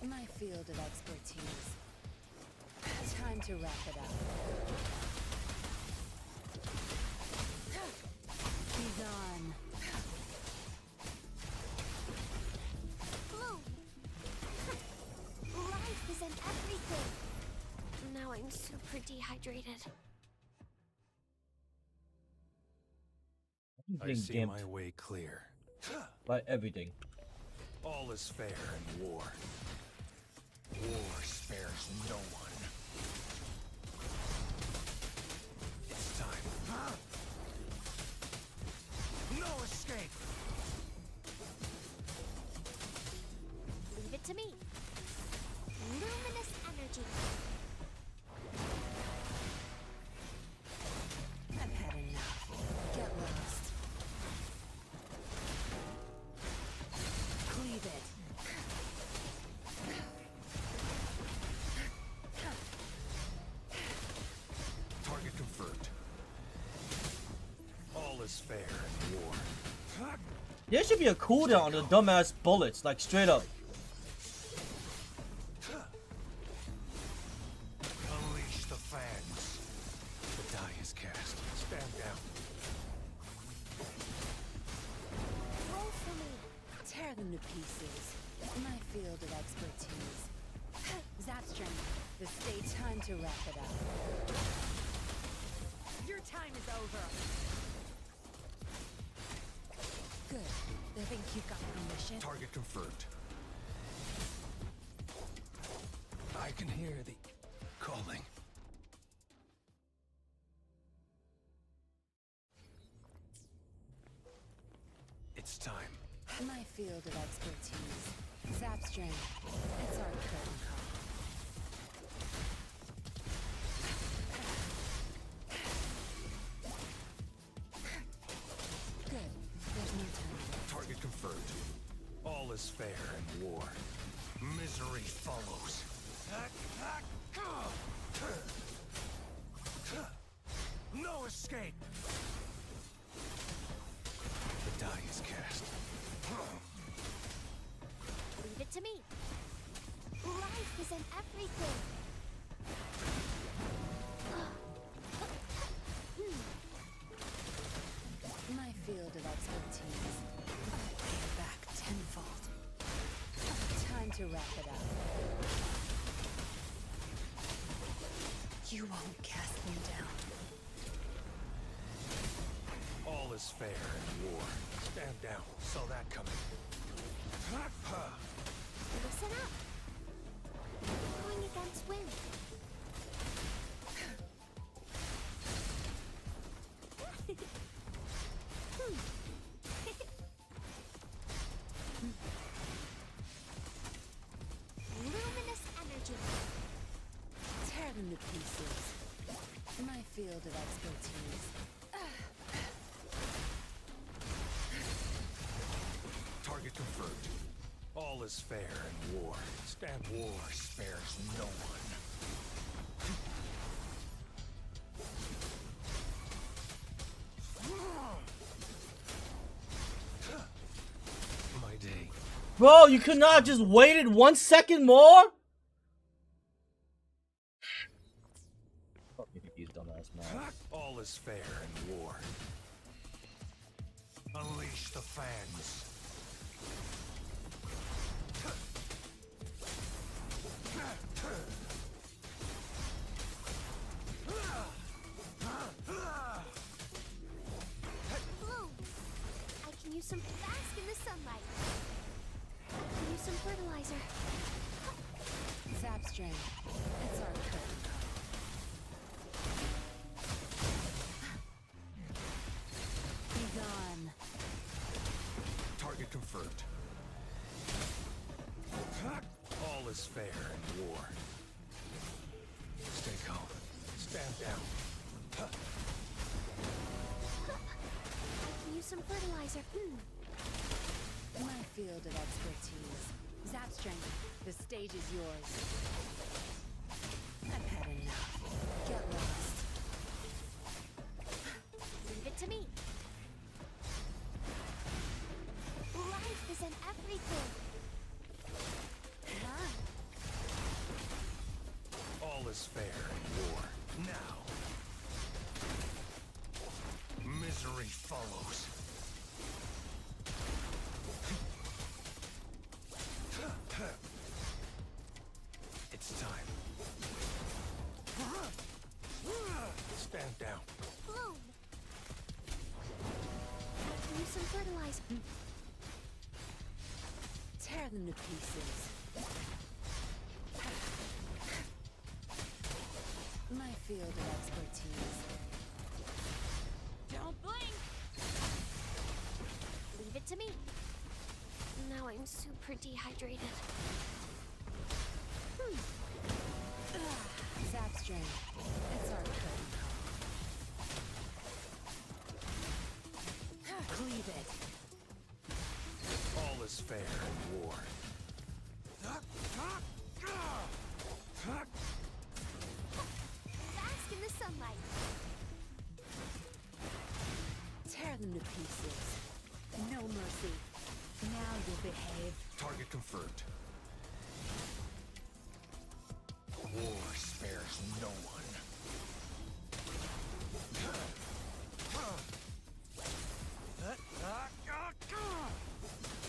My field of expertise. Time to wrap it up. Be gone. Bloom! Life is in everything. Now I'm super dehydrated. I'm I getting see gimped my way clear. by everything. All is fair in war. War spares no one. It's time. No escape! Leave it to me. Luminous energy. I've had enough. Get lost. Cleave it. Target confirmed. All is fair in war. There should be a cooldown on the dumbass bullets, like straight up. Unleash the fans. The die is cast. Stand down. Roll for me. Tear them to pieces. My field of expertise. Zap strength. The state time to wrap it up. Your time is over. Good. I think you've got permission. Target confirmed. I can hear the calling. It's time. My field of expertise. Zap strength. It's our curtain call. Good. There's no time to wait. Target confirmed. All is fair in war. Misery follows. No escape! The die is cast. Leave it to me. Life is in everything. My field of expertise. I'll pay it back tenfold. Time to wrap it up. You won't cast them down. All is fair in war. Stand down. Saw that coming. Listen up. Going against wind. Luminous energy. Tear them to pieces. My field of expertise. Target confirmed. All is fair in war. Stand war spares no one. Bro, you could not just waited 1 second more? Fuck me, you dumbass man. All is fair in war. Unleash the fans. Bloom! I can use some bask in the sunlight. I can use some fertilizer. Zap strain. It's our curtain call. Be gone. Target confirmed. All is fair in war. Stay calm. Stand down. I can use some fertilizer. My field of expertise. Zap strain. The stage is yours. I've had enough. Get lost. Leave it to me. Life is in everything. All is fair in war. Now. Misery follows. It's time. Stand down. Bloom! I can use some fertilizer. Tear them to pieces. My field of expertise. Don't blink! Leave it to me. Now I'm super dehydrated. Zap strain. It's our curtain call. Cleave it. All is fair in war. Bask in the sunlight. Tear them to pieces. No mercy. Now you'll behave. Target confirmed. War spares no one.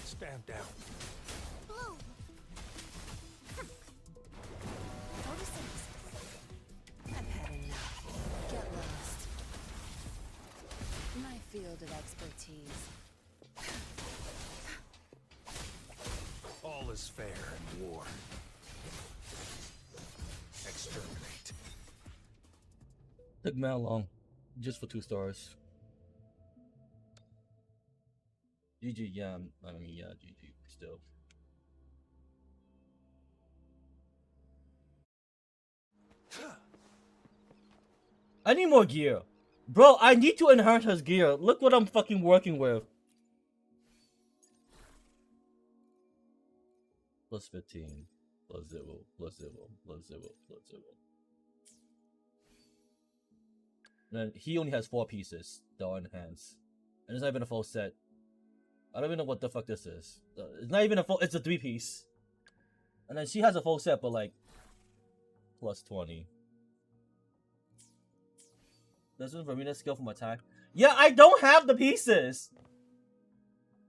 Stand down. Bloom! Photosynthesis. I've had enough. Get lost. My field of expertise. All is fair in war. Exterminate. Took man long. Just for 2 stars. GG, yeah, I mean, yeah, GG, still. I need more gear. Bro, I need to enhance his gear. Look what I'm fucking working with. Plus 15. Plus 0. Plus 0. Plus 0. Plus 0. And then he only has 4 pieces that are enhanced. And it's not even a full set. I don't even know what the fuck this is. It's not even a full, it's a 3-piece. And then she has a full set, but like, plus 20. This is Ramina's skill from attack. Yeah, I don't have the pieces.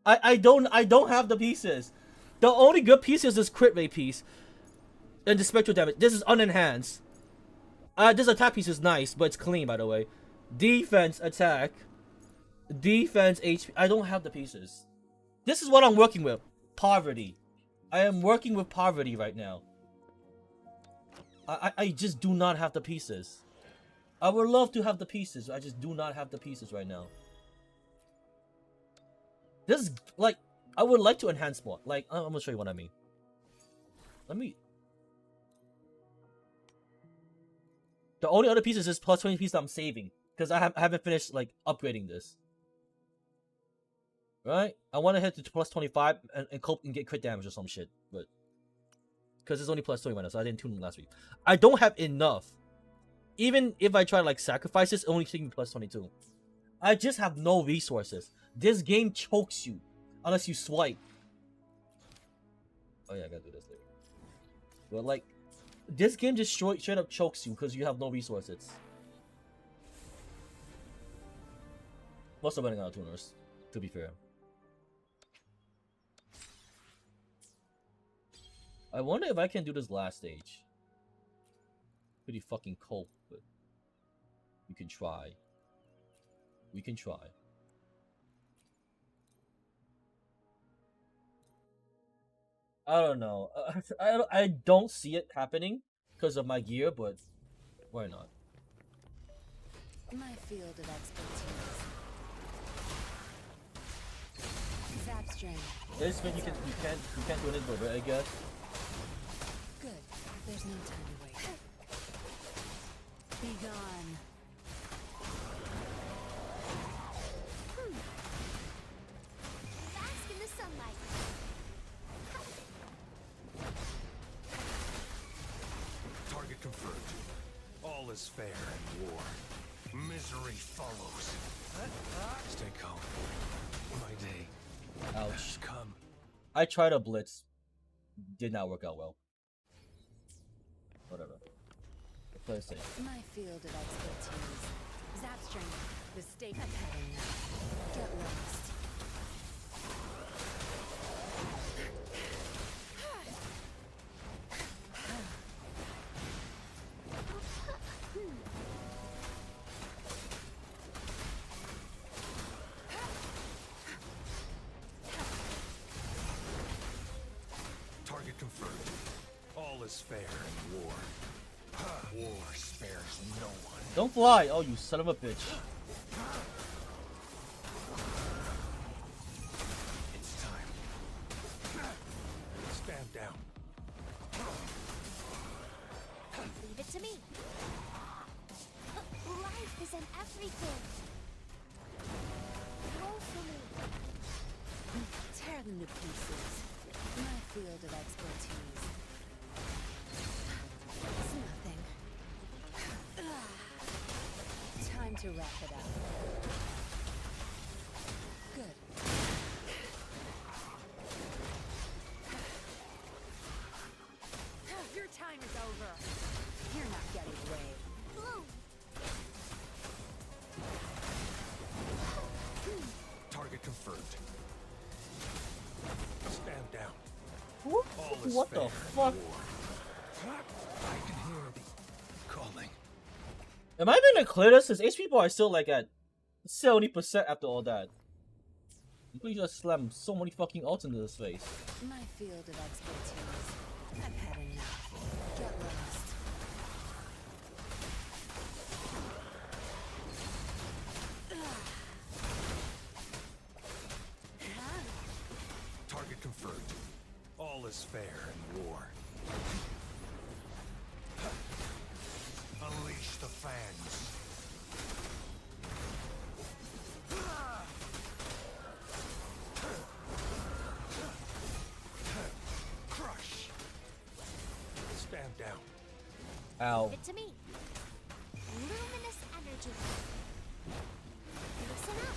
I don't have the pieces. The only good piece is this crit rate piece. And the spectral damage. This is unenhanced. This attack piece is nice, but it's clean, by the way. Defense, attack. Defense, HP. I don't have the pieces. This is what I'm working with. Poverty. I am working with poverty right now. I just do not have the pieces. I would love to have the pieces. I just do not have the pieces right now. This is, like, I would like to enhance more. Like, I'm gonna show you what I mean. Let me... The only other pieces is plus 20 pieces I'm saving. Because I haven't finished, like, upgrading this. Right? I want to hit to plus 25 and cope and get crit damage or some shit. But... Because it's only plus 20 right now, so I didn't tune in last week. I don't have enough. Even if I try to, like, sacrifice this, only taking plus 22. I just have no resources. This game chokes you. Unless you swipe. Oh yeah, I gotta do this later. But like, this game just straight up chokes you because you have no resources. Most of running out of tuners, to be fair. I wonder if I can do this last stage. Pretty fucking cold, but we can try. We can try. I don't know. I don't see it happening because of my gear, but why not? My field of expertise. Zap strain. This means you can't do anything but it, I guess. Good. There's no time to wait. Be gone. Bask in the sunlight. Target confirmed. All is fair in war. Misery follows. Stay calm. My day Ouch. has come. I tried a blitz. Did not work out well. Whatever. Play safe. My field of expertise. Zap strain. The stake I've had enough. Get lost. Target confirmed. All is fair in war. War spares no one. Don't fly! Oh, you son of a bitch. It's time. Stand down. Leave it to me. Life is in everything. Roll for me. Tear them to pieces. My field of expertise. It's nothing. Time to wrap it up. Good. Your time is over. You're not getting away. Bloom. Target confirmed. Stand down. What, All is what fair the in fuck? war. I can hear the calling. Am I gonna clear this? His HP bar is still like at 70% after all that. You just slammed so many fucking ults into his face. My field of expertise. I've had enough. Get lost. Target confirmed. All is fair in war. Unleash the fans. Crush. Stand down. Ow. Leave it to me. Luminous energy. Listen up.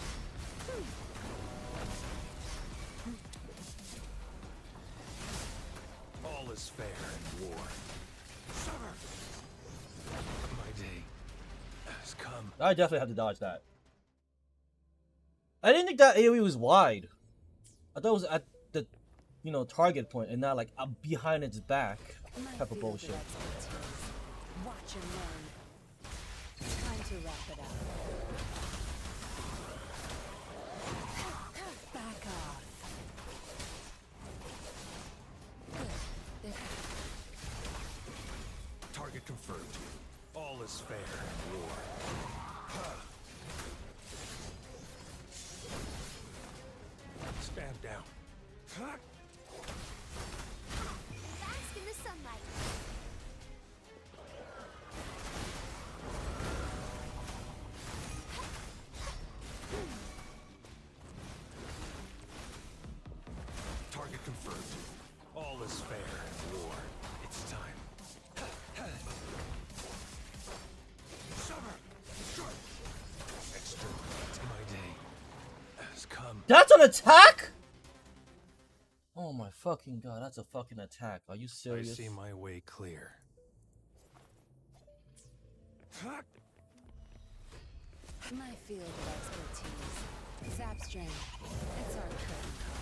All is fair in war. Summer. My day has come. I definitely have to dodge that. I didn't think that AoE was wide. I thought it was at the, target point and not like behind its back My type of field bullshit. expertise. Watch and learn. Time to wrap it up. Back off. Good. There. Target confirmed. All is fair in war. Stand down. Bask in the sunlight. Target confirmed. All is fair in war. It's time. Summer. Exterminate. My day has come. That's an attack? Oh my my fucking god, that's a fucking attack. Are you I serious? see my way clear. My field of expertise. Zap strain. It's our curtain call.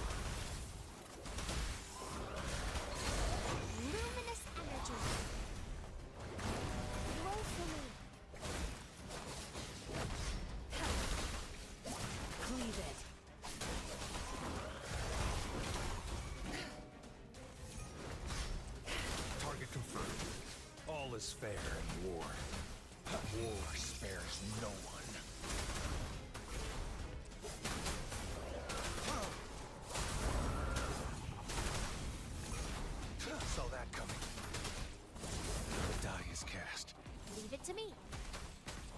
Luminous energy. Roll for me. Cleave it. Target confirmed. All is fair in war. War spares no one. Saw that coming. The die is cast. Leave it to me.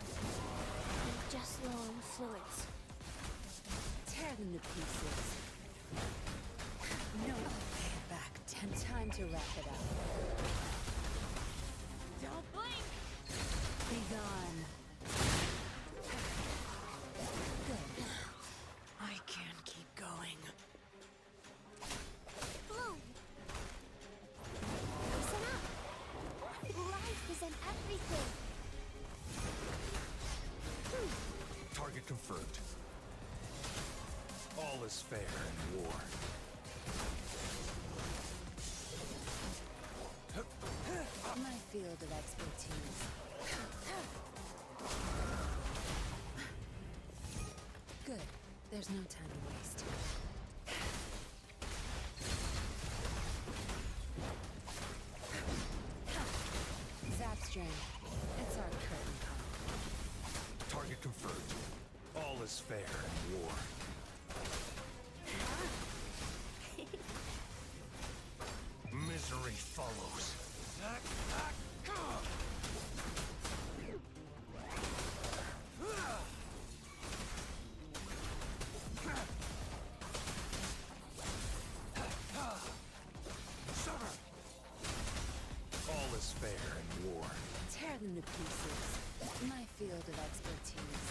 Think just your own fluids. Tear them to pieces. No, pay it back. Time to wrap it up. Don't blink. Be gone. Good. I can't keep going. Bloom. Listen up. Life is in everything. Target confirmed. All is fair in war. My field of expertise. Good. There's no time to waste. Zap strain. It's our curtain call. Target confirmed. All is fair in war. Misery follows. All is fair in war. Tear them to pieces. My field of expertise.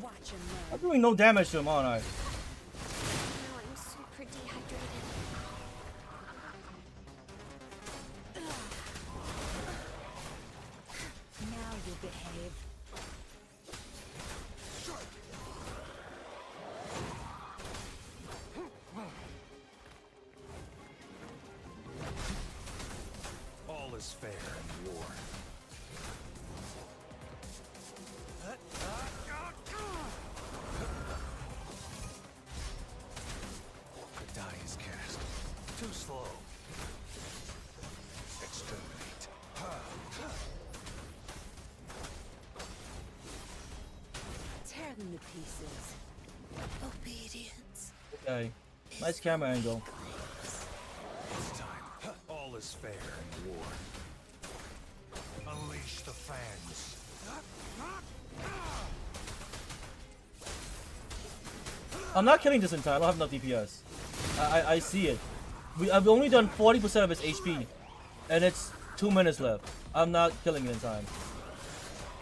Watch and I'm learn. doing no damage to him, aren't I? Now I'm super dehydrated. Now you behave. All is fair in war. The die is cast. Too slow. Exterminate. Tear them to pieces. Obedience. Okay. Nice camera angle. It's time. All is fair in war. Unleash the fans. I'm not killing this in time. I don't have enough DPS. I see it. I've only done 40% of its HP, and it's 2 minutes left. I'm not killing it in time.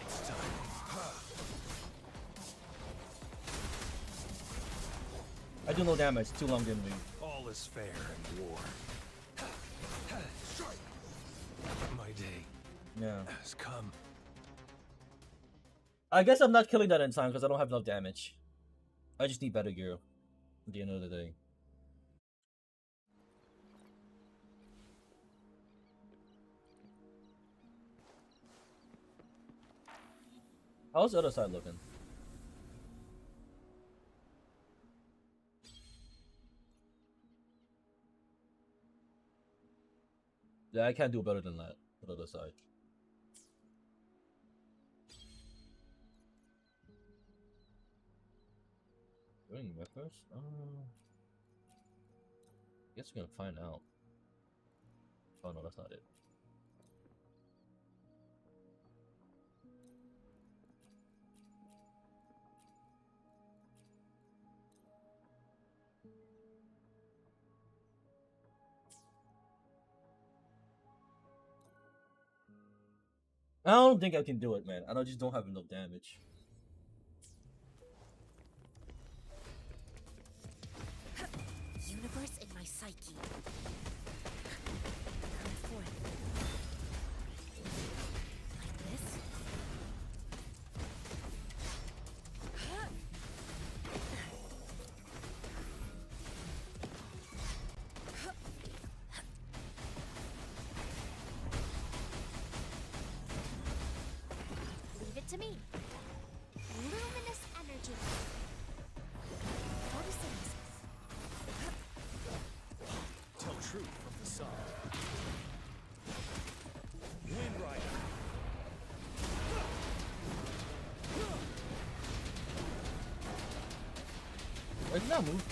It's time. I do no damage. Too long didn't we? All is fair in war. My day Yeah. has come. I guess I'm not killing that in time because I don't have enough damage. I just need better gear at the end of the day. How's the other side looking? Yeah, I can't do better than that. The other side. Doing weapons? Guess we're gonna find out. Oh no, that's not it. I don't think I can do it, man. Just don't have enough damage. Universe in my psyche. It's not move.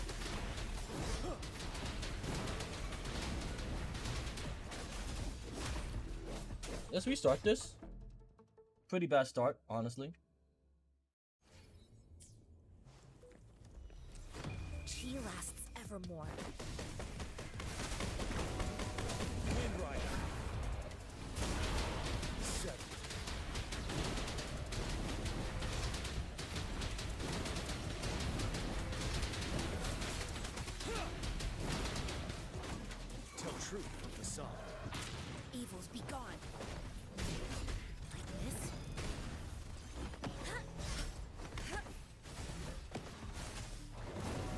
Let's restart this. Pretty bad start, honestly. Chi lasts evermore. Wind Rider. Seven. Tell truth from facade. Evils be gone. Like this?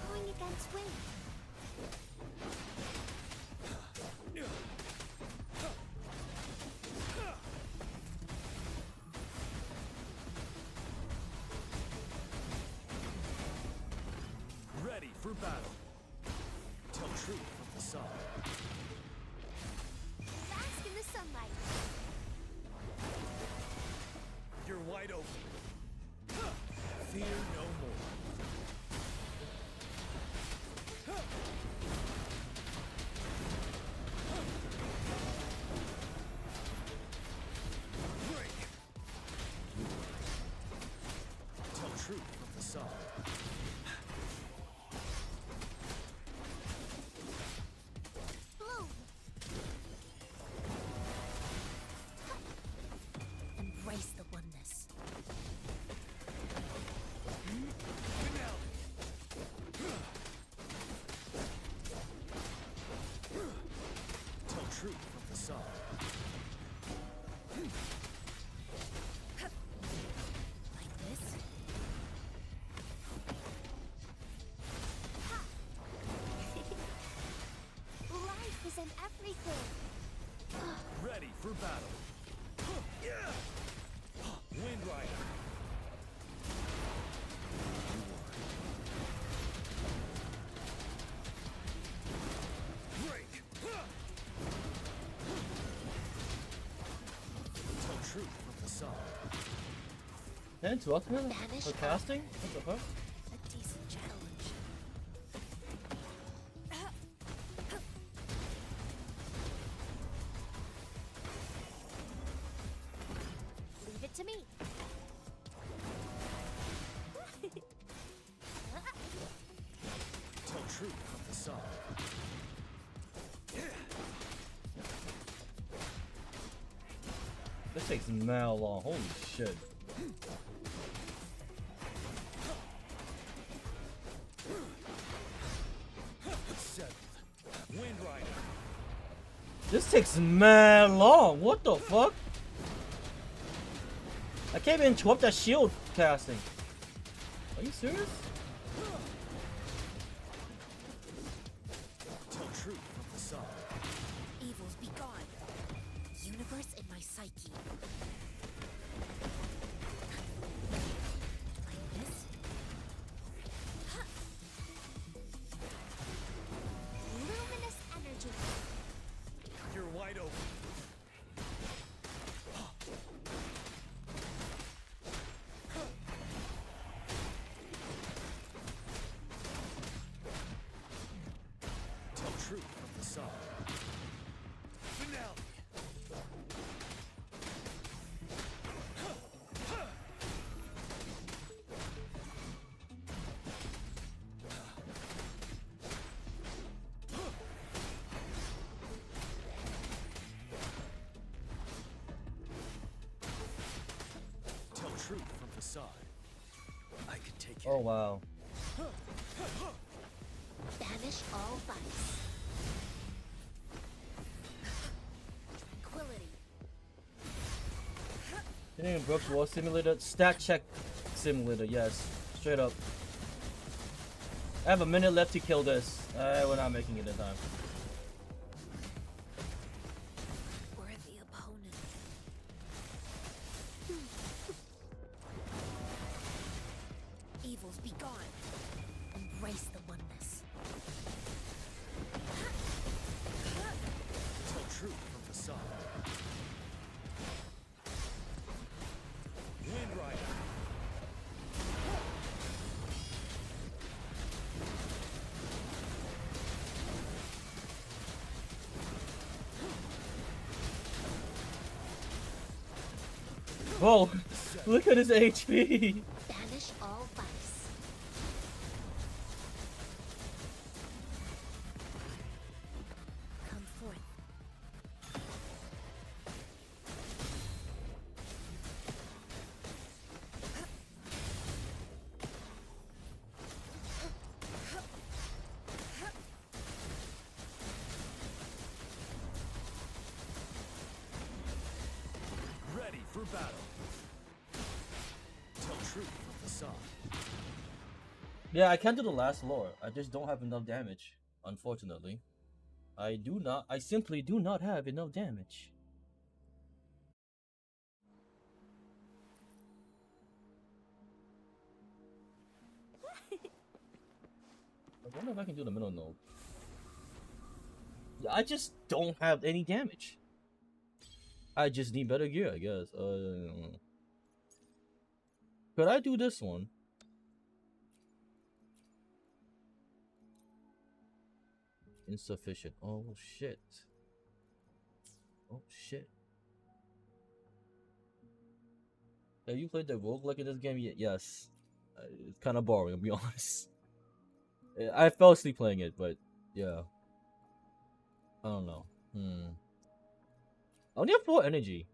Going against wind. Ready for battle. Tell truth from facade. Bask in the sunlight. You're wide open. Fear no more. Break. Tell truth from facade. Bloom. Embrace the oneness. Finale. Tell truth from facade. Like this? Ha! Life is in everything. Ready for battle. Wind Rider. Break. Tell truth from facade. And to ultimate Banish for casting? What the fuck? A decent challenge. Leave it to me. Tell truth from facade. This takes mad long. Holy shit. Seventh. Wind Rider. This takes mad long. What the fuck? I can't even interrupt that shield casting. Are you serious? Tell truth from facade. Evils be gone. Universe in my psyche. Like this? Luminous energy. You're wide open. Tell truth from facade. Finale. Tell truth from facade. I can take it. Oh wow. Banish all vice. Tranquility. Hitting Brooks War Simulator. Stat check simulator, yes. Straight up. I have a minute left to kill this. We're not making it in time. Worthy opponent. Evils be gone. Embrace the oneness. Tell truth from facade. Wind Rider. Bro, look at his HP. Banish all vice. Come forth. Ready for battle. Tell truth from the song. Yeah, I can do the last lore. I just don't have enough damage, unfortunately. I simply do not have enough damage. I wonder if I can do the middle node. Yeah, I just don't have any damage. I just need better gear, I guess. Could I do this one? Insufficient. Oh shit. Oh shit. Have you played the roguelike in this game yet? Yes. It's kind of boring, I'll be honest. I fell asleep playing it, but yeah. I don't know. I only have 4 energy.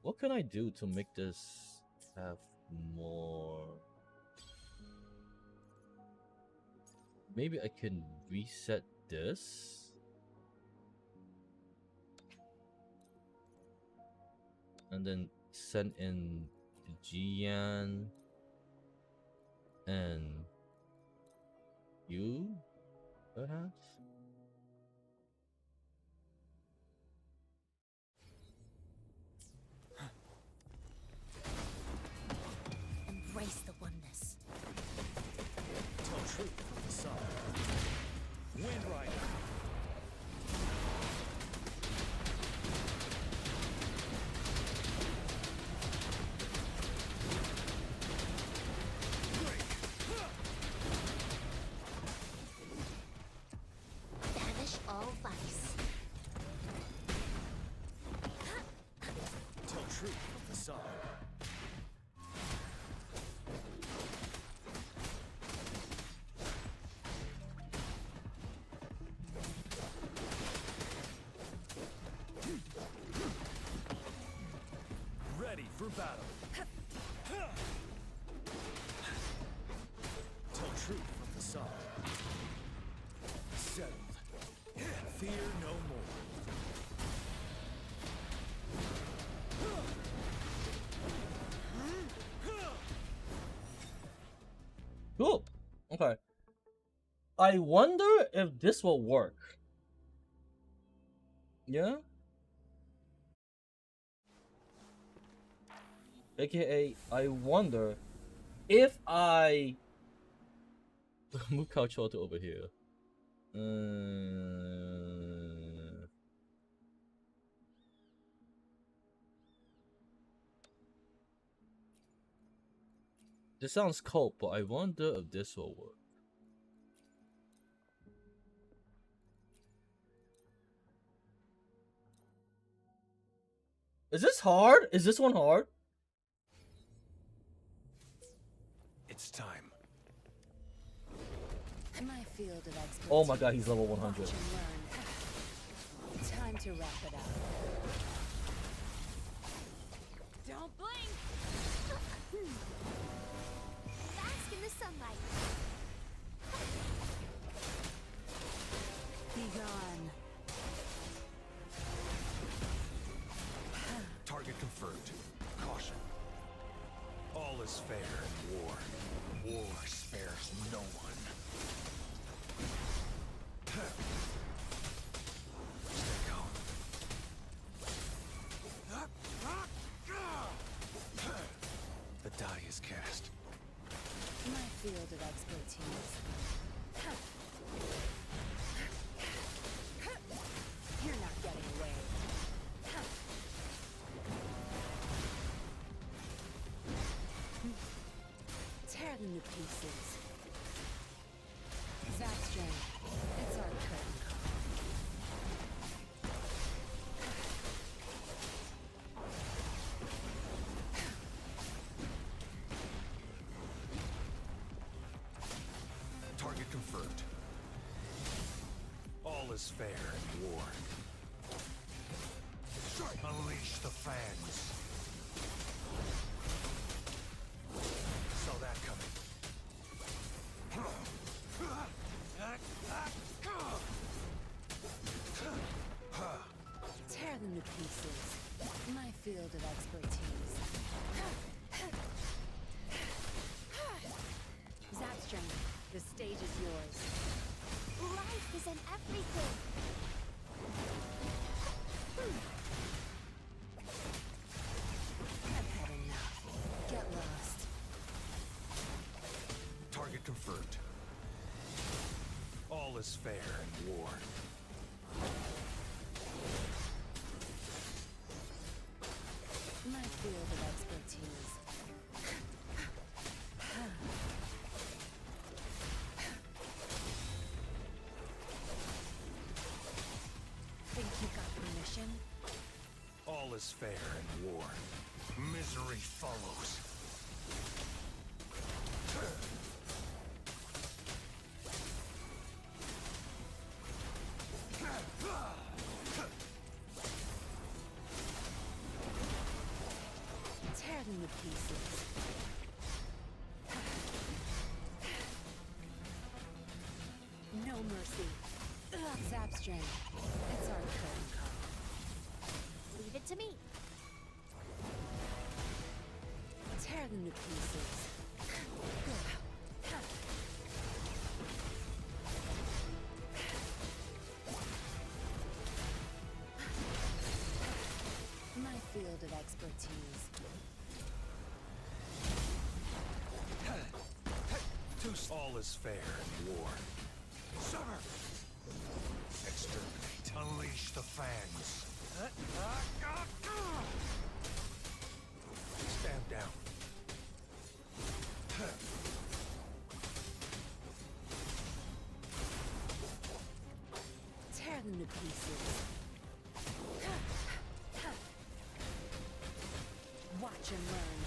What can I do to make this have more? Maybe I can reset this. And then send in Jian and you, perhaps? Embrace the oneness. Tell truth from the song. Wind Rider. Banish all vice. Tell truth from the song. Ready for battle. Tell truth from the song. Settled. Fear no more. Cool. Okay. I wonder if this will work. Yeah? AKA, I wonder if I move Couchor to over here. This sounds cold, but I wonder if this will work. Is this hard? Is this one hard? It's time. My field of expertise. Oh my god, he's level 100. Watch and learn. Time to wrap it up. Don't blink! Bask in the sunlight. Be gone. Target confirmed. Caution. All is fair in war. War spares no one. Stay calm. The die is cast. My field of expertise. You're not getting away. Tear them to pieces. Zap's strength. It's our curtain call. confirmed. All is fair in war. Unleash the fangs. Saw that coming. Tear them to pieces. My field of expertise. Zapstring, the stage is yours. Life is in everything. I've had enough. Get lost. Target confirmed. All is fair in war. My field of expertise. Think you got permission? All is fair in war. Misery follows. Tear them to pieces. No mercy. Zapstring, it's our curtain call. Leave it to me. Tear them to pieces. My field of expertise. All is fair in war. Summer! Exterminate. Unleash the fangs. Stand down. Tear them to pieces. Watch and learn.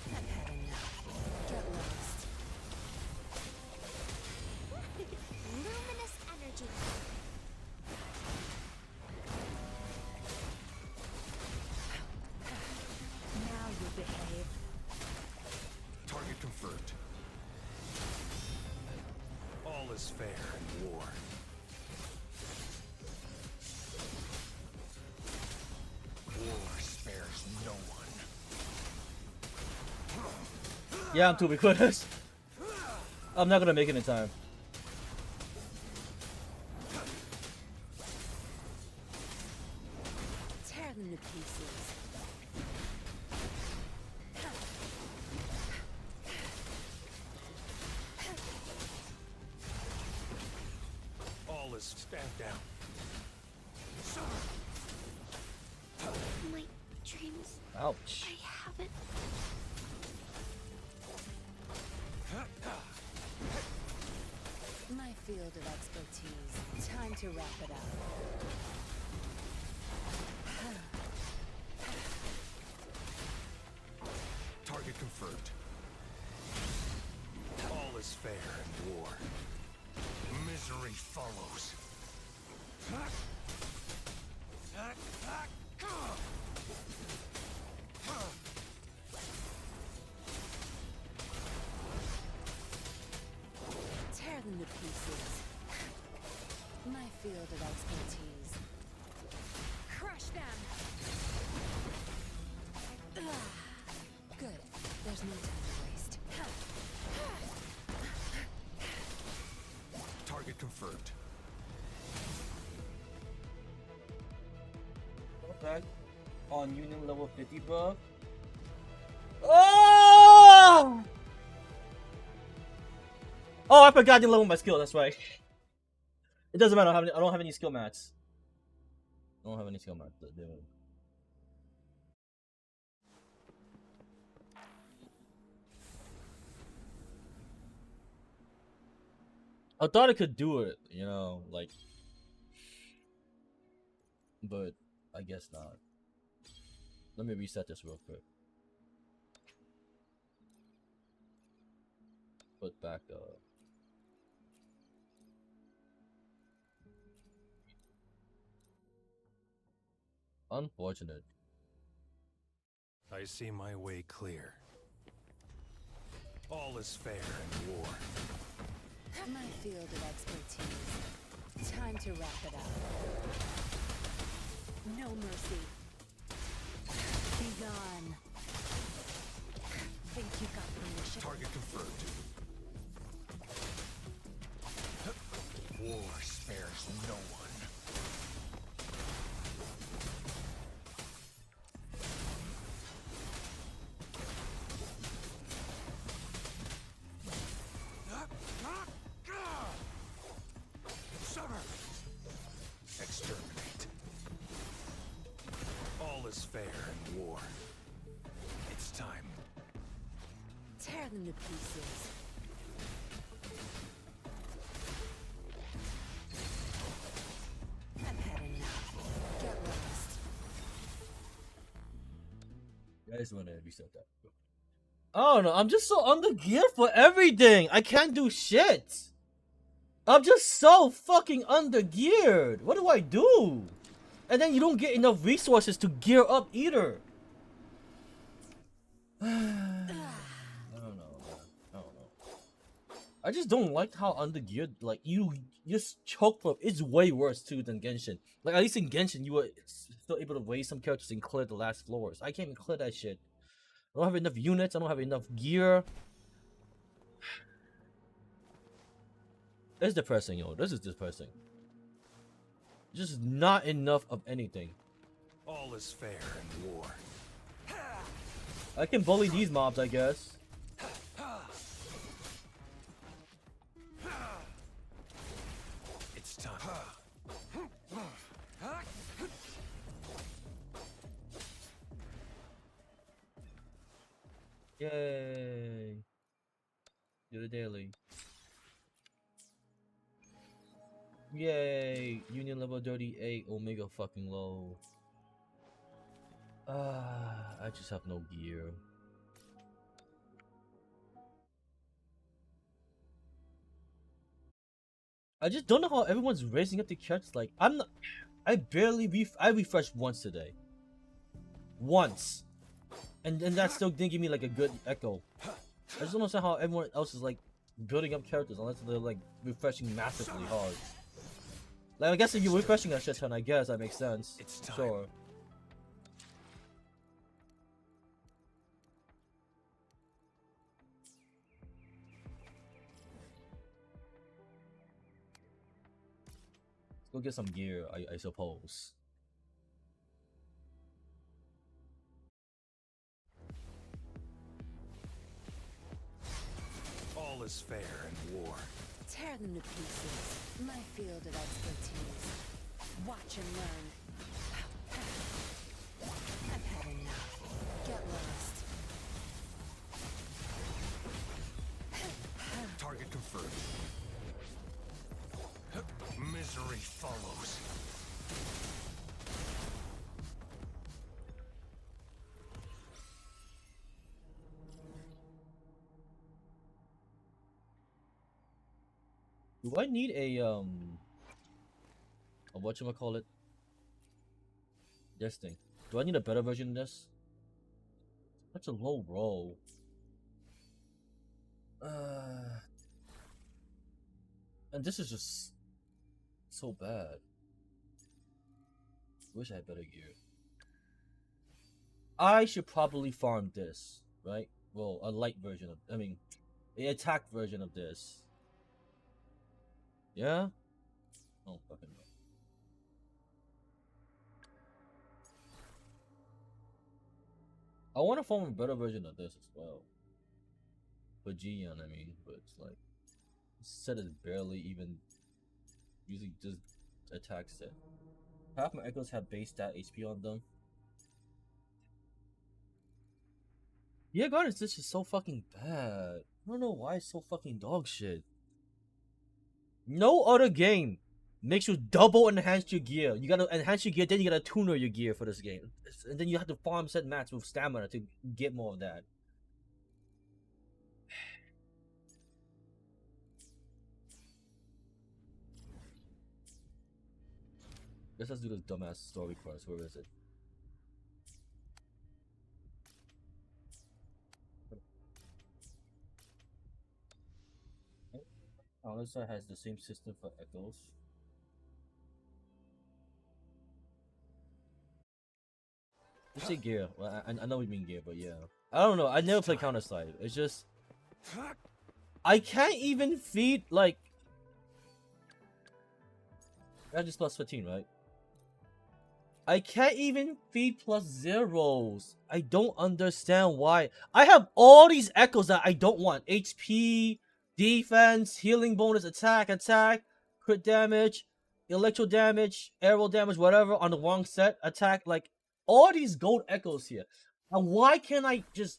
I've had enough. Get lost. Luminous energy. Now you behave. Target confirmed. All is fair in war. War spares no one. Yeah, I'm too big for this. I'm not gonna make it in time. Tear them to pieces. All is stand down. My dreams. Ouch. I haven't. My field of expertise. Time to wrap it up. Target confirmed. All is fair in war. Misery follows. Tear them to pieces. My field of expertise. Crush them! Good. There's no time to waste. Target confirmed. Okay. On Union level 50, bro. Oh! Oh, I forgot to level my skill. That's right. It doesn't matter. I don't have any skill mats. I don't have any skill mats. I thought I could do it, you know, like, but I guess not. Let me reset this real quick. put back unfortunate. I see my way clear. All is fair in war. My field of expertise. Time to wrap it up. No mercy. Be gone. Think you got permission? Target confirmed. War spares no one. Sever! Exterminate. All is fair in war. It's time. Tear them to pieces. I've had enough. Get lost. I just want to reset that. I don't know. I'm just so under gear for everything. I can't do shit. I'm just so fucking under geared. What do I do? And then you don't get enough resources to gear up either. I don't know, man. I don't know. I just don't like how under geared, like, you just choke from. It's way worse too than Genshin. Like, at least in Genshin, you were still able to raise some characters and clear the last floors. I can't even clear that shit. I don't have enough units. I don't have enough gear. It's depressing, yo. This is depressing. Just not enough of anything. All is fair in war. I can bully these mobs, I guess. It's time. Yay. Do the daily. Yay. Union level 38, Omega fucking low. I just have no gear. I just don't know how everyone's raising up the characters. Like, I barely I refreshed once today. Once. And that still didn't give me like a good echo. I just don't understand how everyone else is like building up characters unless they're like refreshing massively hard. Like, I guess if you're refreshing a shit ton, I guess that makes sense. It's time. Sure. Let's go get some gear, I suppose. All is fair in war. Tear them to pieces. My field of expertise. Watch and learn. I've had enough. Get lost. Target confirmed. Misery follows. Do I need a whatchamacallit? This thing. Do I need a better version of this? That's a low roll. And this is just so bad. Wish I had better gear. I should probably farm this, right? Well, a light version of, I mean, the attack version of this. Yeah? Oh, fucking no. I want to farm a better version of this as well. For Gion, I mean, but it's like, this set is barely even using just attack set. Half my echoes have base stat HP on them. Yeah, God, it's just so fucking bad. I don't know why it's so fucking dog shit. No other game makes you double enhance your gear. You gotta enhance your gear, then you gotta tuner your gear for this game. And then you have to farm set mats with stamina to get more of that. Guess let's do this dumbass story first. Where is it? Oh, this side has the same system for echoes. You say gear. Well, I know we mean gear, but yeah. I don't know. I never played Counter Strike. It's just I can't even feed like. That just plus 15, right? I can't even feed plus zeros. I don't understand why. I have all these echoes that I don't want. HP, defense, healing bonus, attack, crit damage, electro damage, arrow damage, whatever on the wrong set, attack, like all these gold echoes here. And why can't I just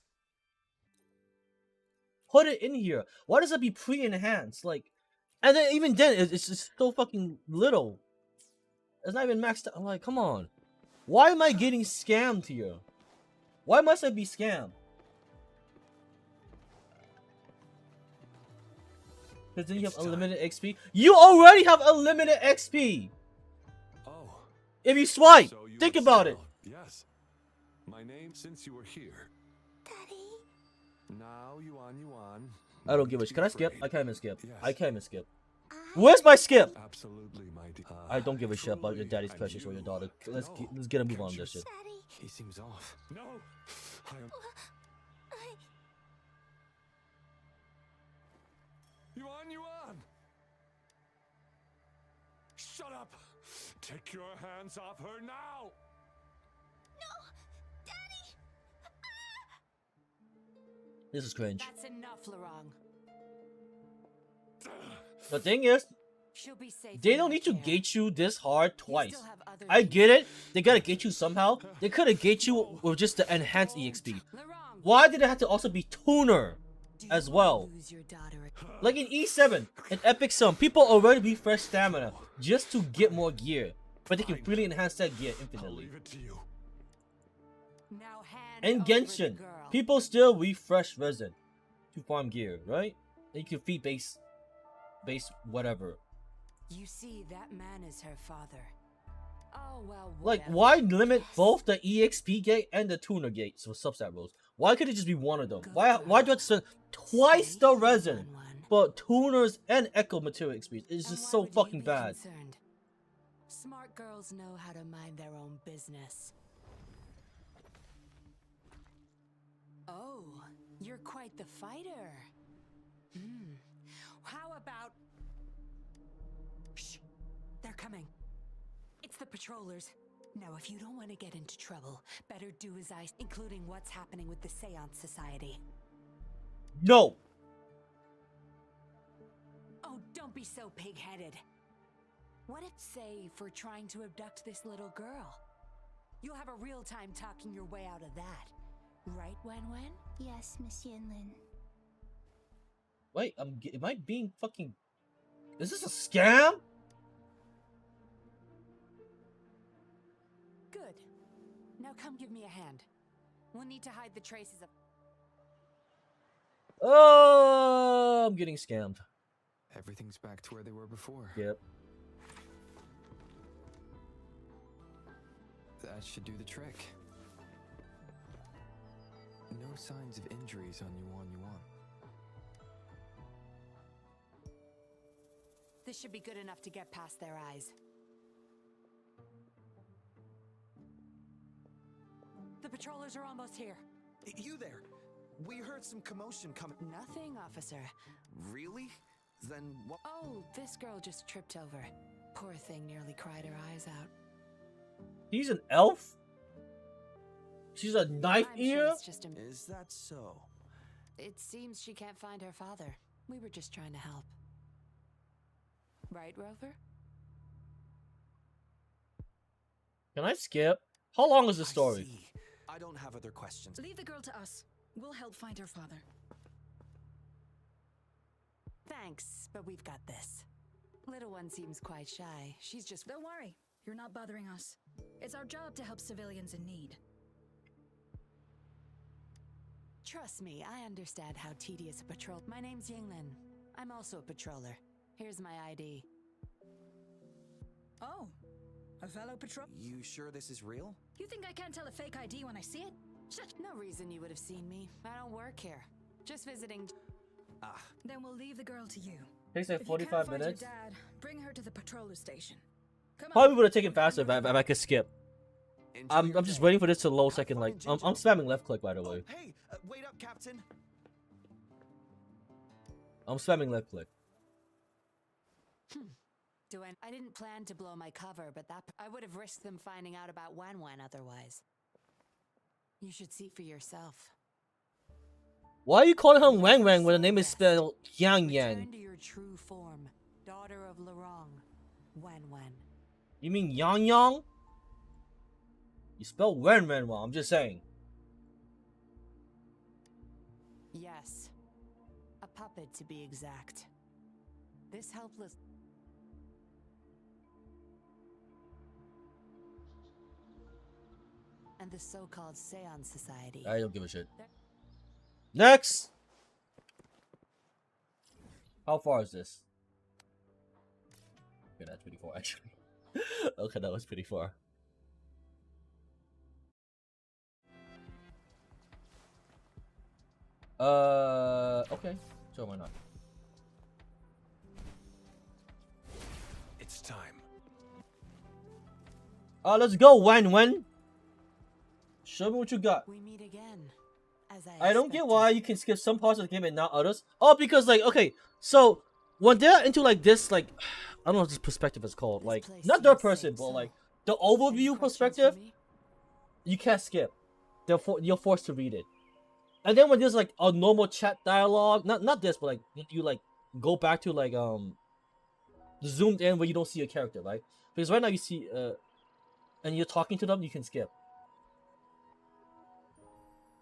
put it in here? Why does it be pre-enhanced? Like, and then even then, it's just so fucking little. It's not even maxed out. I'm like, come on. Why am I getting scammed here? Why must I be scammed? Because then you have unlimited XP. You already have unlimited XP. Oh. If you swipe, So you think would about it. sell. Yes. My name since you were here. Daddy? Now Yuan. I don't give a shit. Can I skip? I can't even skip. Yes. I can't even skip. Where's my skip? Absolutely, my dear. I don't give a shit about your daddy's And precious or your you- daughter. Let's No. let's get a move Can't on you this shit. Daddy? He seems off. No. I am. Yuan. Shut up. Take your hands off her now. This is cringe. That's enough, Laurent. The thing is, She'll be safe. they in don't my need to care. gate you this hard You twice. still have other I things. get it. They gotta gate you somehow. They could have gate you with just the enhanced EXP. Laurent, Why did it have to also be tuner do as you well? lose your daughter? Like in E7, in Epic Sum, people already refresh stamina just to get more gear, but they can freely enhance that gear I'll infinitely. leave it to you. Now hand In over the Genshin, girl. people still refresh resin to farm gear, right? And you can feed base whatever. You see, that man is her father. Oh well. Like, whatever. why limit both the EXP gate and the tuner gate for substat rolls? Why could it just be one of them? Why do I have to spend twice Stay the resin one-one. for tuners and echo material experience? It's And just why so would you fucking be bad. concerned? Smart girls know how to mind their own business. Oh, you're quite the fighter. How about... Shh, they're coming. It's the patrollers. Now, if you don't want to get into trouble, better do as I... Including what's happening with the Seance Society. No! Oh, don't be so pig-headed. What if, say, for trying to abduct this little girl? You'll have a real time talking your way out of that. Right, Wen? Yes, Miss Yinlin. Wait, am I being fucking... Is this a scam? Good. Now come give me a hand. We'll need to hide the traces of... Oh, I'm getting scammed. Everything's back to where they were before. Yep. That should do the trick. No signs of injuries on Yuan. This should be good enough to get past their eyes. The patrollers are almost here. You there? We heard some commotion coming. Nothing, officer. Really? Then what? Oh, this girl just tripped over. Poor thing nearly cried her eyes out. He's an elf? She's a knife I'm sure ear? it's just a... Is that so? It seems she can't find her father. We were just trying to help. Right, Rover? Can I skip? How long is the I story? see. I don't have other questions. Leave the girl to us. We'll help find her father. Thanks, but we've got this. Little one seems quite shy. She's just... Don't worry. You're not bothering us. It's our job to help civilians in need. Trust me, I understand how tedious a patrol... My name's Yinglin. I'm also a patroller. Here's my ID. Oh, A fellow patrol? You sure this is real? You think I can't tell a fake ID when I see it? Shut. No reason you would have seen me. I don't work here. Just visiting. Then we'll leave the girl to you. Takes like If you can't 45 find minutes. Your dad, bring her to the patroller station. Come on. Probably would have taken faster if I could skip. Enjoy I'm your just day. waiting for this to load Have so I can fun like in I'm Jinjo. spamming left click by the way. Hey, wait up, Captain. I'm spamming left click. I didn't plan to blow my cover, but I would have risked them finding out about Wan Wan otherwise. You should see for yourself. Why are you calling him Wang Wang when the name is spelled Yang Yang? Return to your true form, daughter of Lorong, Wan Wan. You mean Yang Yang? You spell Wen Wen wrong, I'm just saying. Yes, a puppet to be exact. This helpless. And the so-called Seance Society. I don't give a shit. Next! How far is this? Okay, that's pretty far actually. Okay, that was pretty far. Okay. Sure, why not? It's time. Let's go, Wen Wen! Show me what you got. We meet again. As I don't get expected. why you can skip some parts of the game and not others. Oh, because like, okay, so when they're into like this, like, I don't know what this perspective is called. This Like, place not third seems person, safe, but so- like the Any overview questions perspective, for me? you can't skip. You're forced to read it. And then when there's like a normal chat dialogue, not this, but like you like go back to like zoomed in where you don't see a character, right? Because right now you see and you're talking to them, you can skip.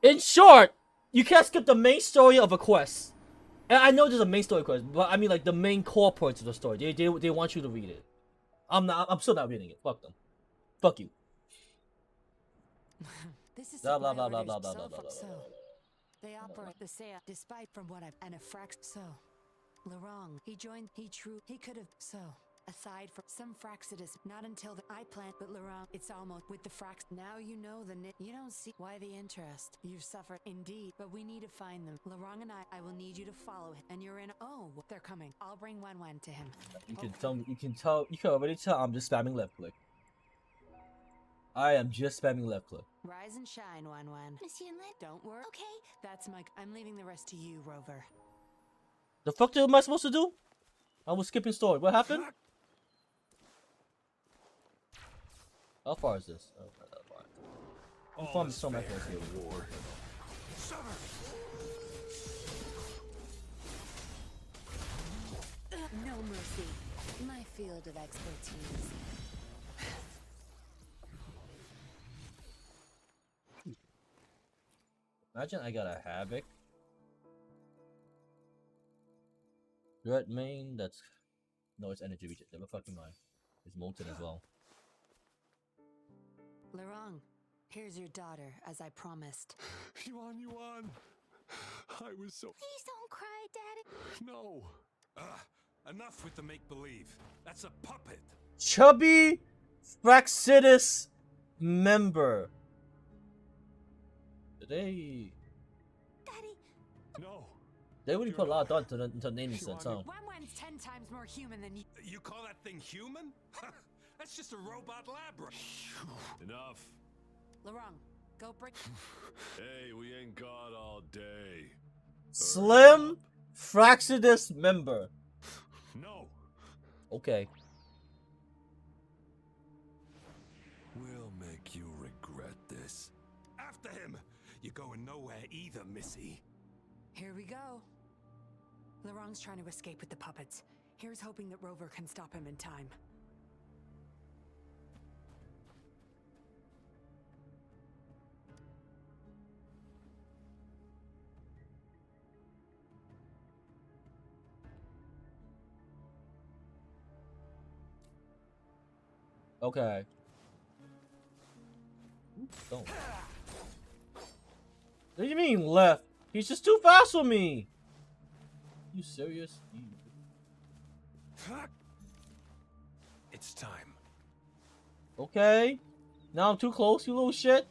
In short, you can't skip the main story of a quest. And I know there's a main story quest, but I mean like the main core points of the story. They want you to read it. I'm still not reading it. Fuck them. Fuck you. This is Blah, my blah, blah, orders, blah, blah, so blah, blah, far- blah, so. blah, blah. They operate the Seance despite from what I've and a frax so. Lorong, he could have so. Aside from some Fraxidus, not until I plant, but Lorong, it's almost with the Frax. Now you know the you don't see why the interest. You've suffered indeed, but we need to find them. Lorong and I will need you to follow him. And you're in. Oh, they're coming. I'll bring Wan Wan to him. You can already tell I'm just spamming left click. I am just spamming left click. Rise and shine, Wan Wan. Monsieur Lin? Don't worry. Okay. That's my. I'm leaving the rest to you, Rover. The fuck am I supposed to do? I was skipping story. What happened? How far is this? Oh, not that far. I'm All farming is so much fair here. in war. Summer. No mercy. My field of expertise. Imagine I got a Havoc. Red main, that's... No, it's energy regen. Never fucking mind. It's molten as well. Lorong, here's your daughter, as I promised. Yuan. I was so... Please don't cry, Daddy. No. Enough with the make-believe. That's a puppet. Chubby Fraxidus member. They Daddy, No. really put a lot of thought into the naming sense, huh? Wan Wan's 10 times more human than you. You call that thing human? That's just a robot lab rat. Enough. Lorong, go bring. Hey, we ain't got all day. Slim Fraxidus member. No. Okay. We'll make you regret this. After him! You're going nowhere either, Missy. Here we go. Lorong's trying to escape with the puppets. Here's hoping that Rover can stop him in time. Okay. Don't. What do you mean left? He's just too fast for me. You serious? It's time. Okay. Now I'm too close, you little shit.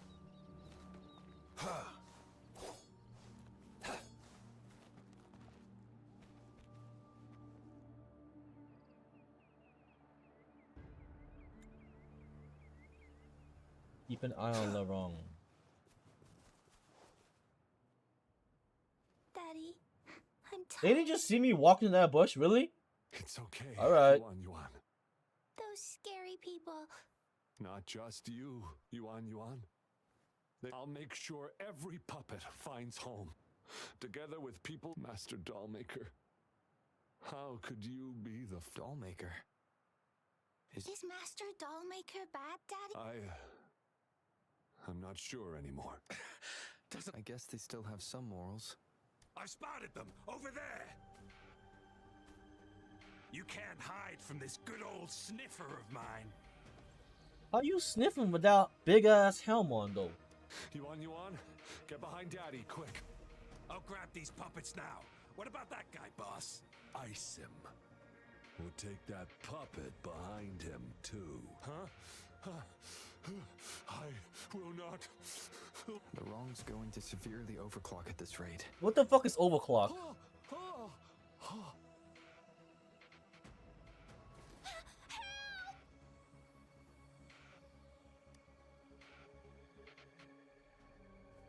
Keep an eye on Larong. Daddy, I'm They tired. didn't just see me walking in that bush, really? It's okay. All right. Yuan. Those scary people. Not just you, Yuan. I'll make sure every puppet finds home. Together with people, Master Dollmaker. How could you be the Dollmaker. Is Master Dollmaker bad, Daddy? I'm not sure anymore. I guess they still have some morals. I spotted them over there. You can't hide from this good old sniffer of mine. How you sniffing without big ass helm on though? Yuan, get behind Daddy, quick. I'll grab these puppets now. What about that guy, boss? Ice him. We'll take that puppet behind him, too. Huh? I will not. The wrong's going to severely overclock at this rate. What the fuck is overclock?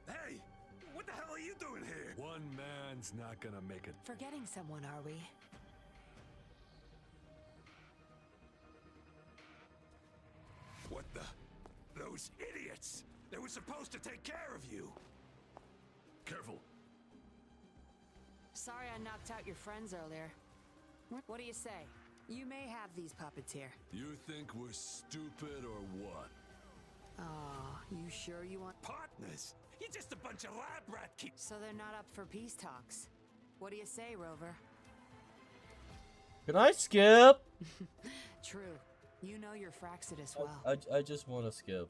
Hey! What the hell are you doing here? One man's not gonna make it. Forgetting someone, are we? What the? Those idiots! They were supposed to take care of you! Careful. Sorry I knocked out your friends earlier. What do you say? You may have these puppets here. You think we're stupid or what? Oh, you sure you want... Partners? You're just a bunch of lab rat kids. So they're not up for peace talks. What do you say, Rover? Can I skip? True. You know your Fraxidus well. I just want to skip.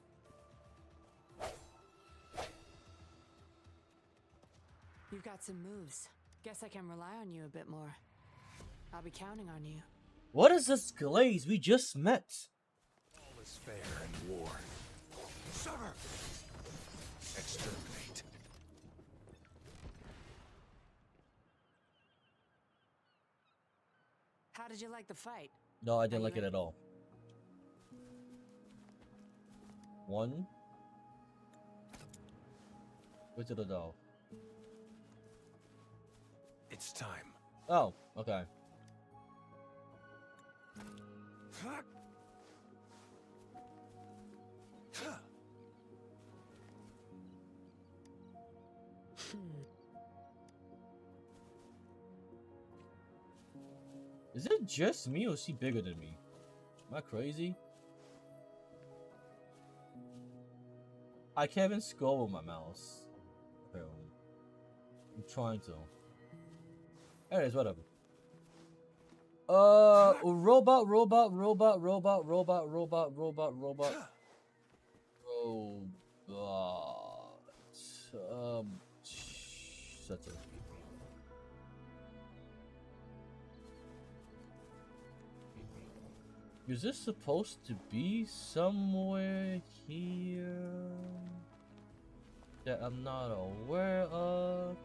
You've got some moves. Guess I can rely on you a bit more. I'll be counting on you. What is this glaze we just met? All is fair in war. Sever! Exterminate. How did you like the fight? No, I didn't Are like you it at all. One. Where's the doll? It's time. Oh, okay. Is it just me or is she bigger than me? Am I crazy? I can't even scroll with my mouse. Apparently. I'm trying to. Anyways, whatever. Robot. Such a. Is this supposed to be somewhere here that I'm not aware of?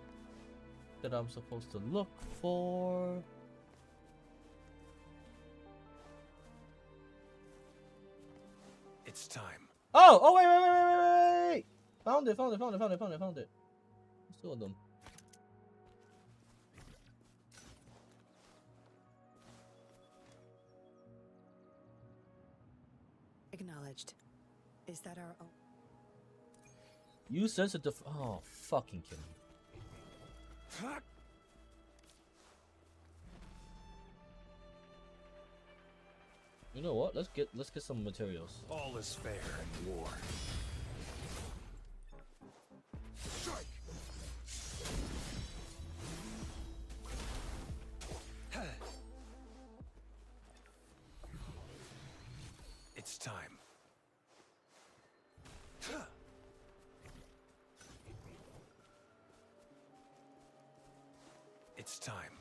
That I'm supposed to look for? It's time. Oh, wait. Found it. Let's do them. Acknowledged. Is that our own? You sensitive. Oh, fucking kill me. You know what? Let's get some materials. All is fair in war. Strike! It's time. It's time.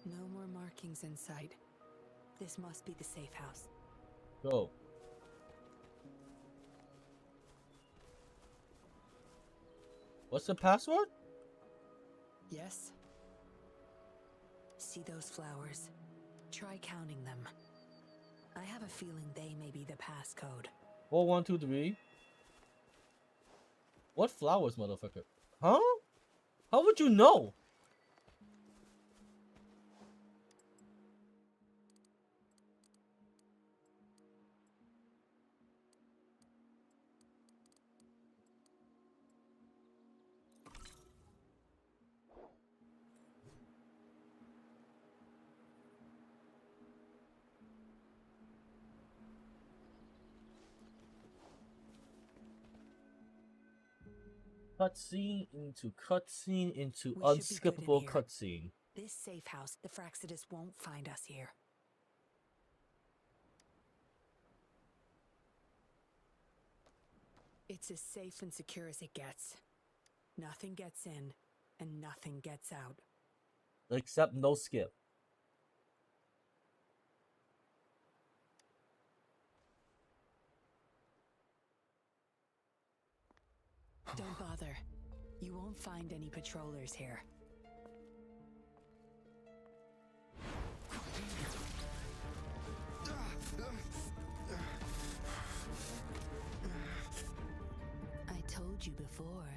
No more markings in sight. This must be the safe house. Go. What's the password? Yes? See those flowers? Try counting them. I have a feeling they may be the passcode. 4, 1, 2, 3. What flowers, motherfucker? Huh? How would you know? Cutscene into cutscene into We should be good in unskippable here. cutscene. This safe house, the Fraxidus won't find us here. It's as safe and secure as it gets. Nothing gets in, and nothing gets out. Except no skip. Don't bother. You won't find any patrollers here. I told you before.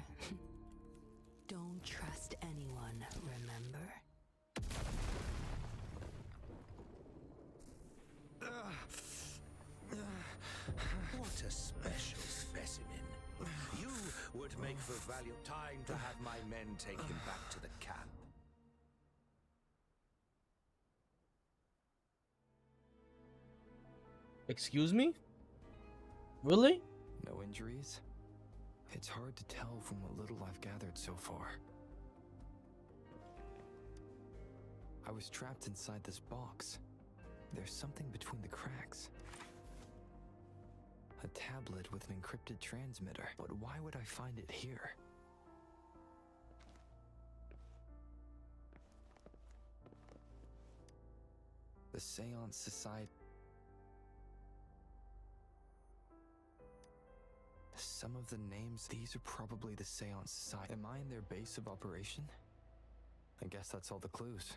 Don't trust anyone, remember? What a special specimen. You would make for valiant time to have my men take him back to the camp. Excuse me? Really? No injuries? It's hard to tell from what little I've gathered so far. I was trapped inside this box. There's something between the cracks. A tablet with an encrypted transmitter. But why would I find it here? The Seance Society. Some of the names, these are probably the Seance Society. Am I in their base of operation? I guess that's all the clues.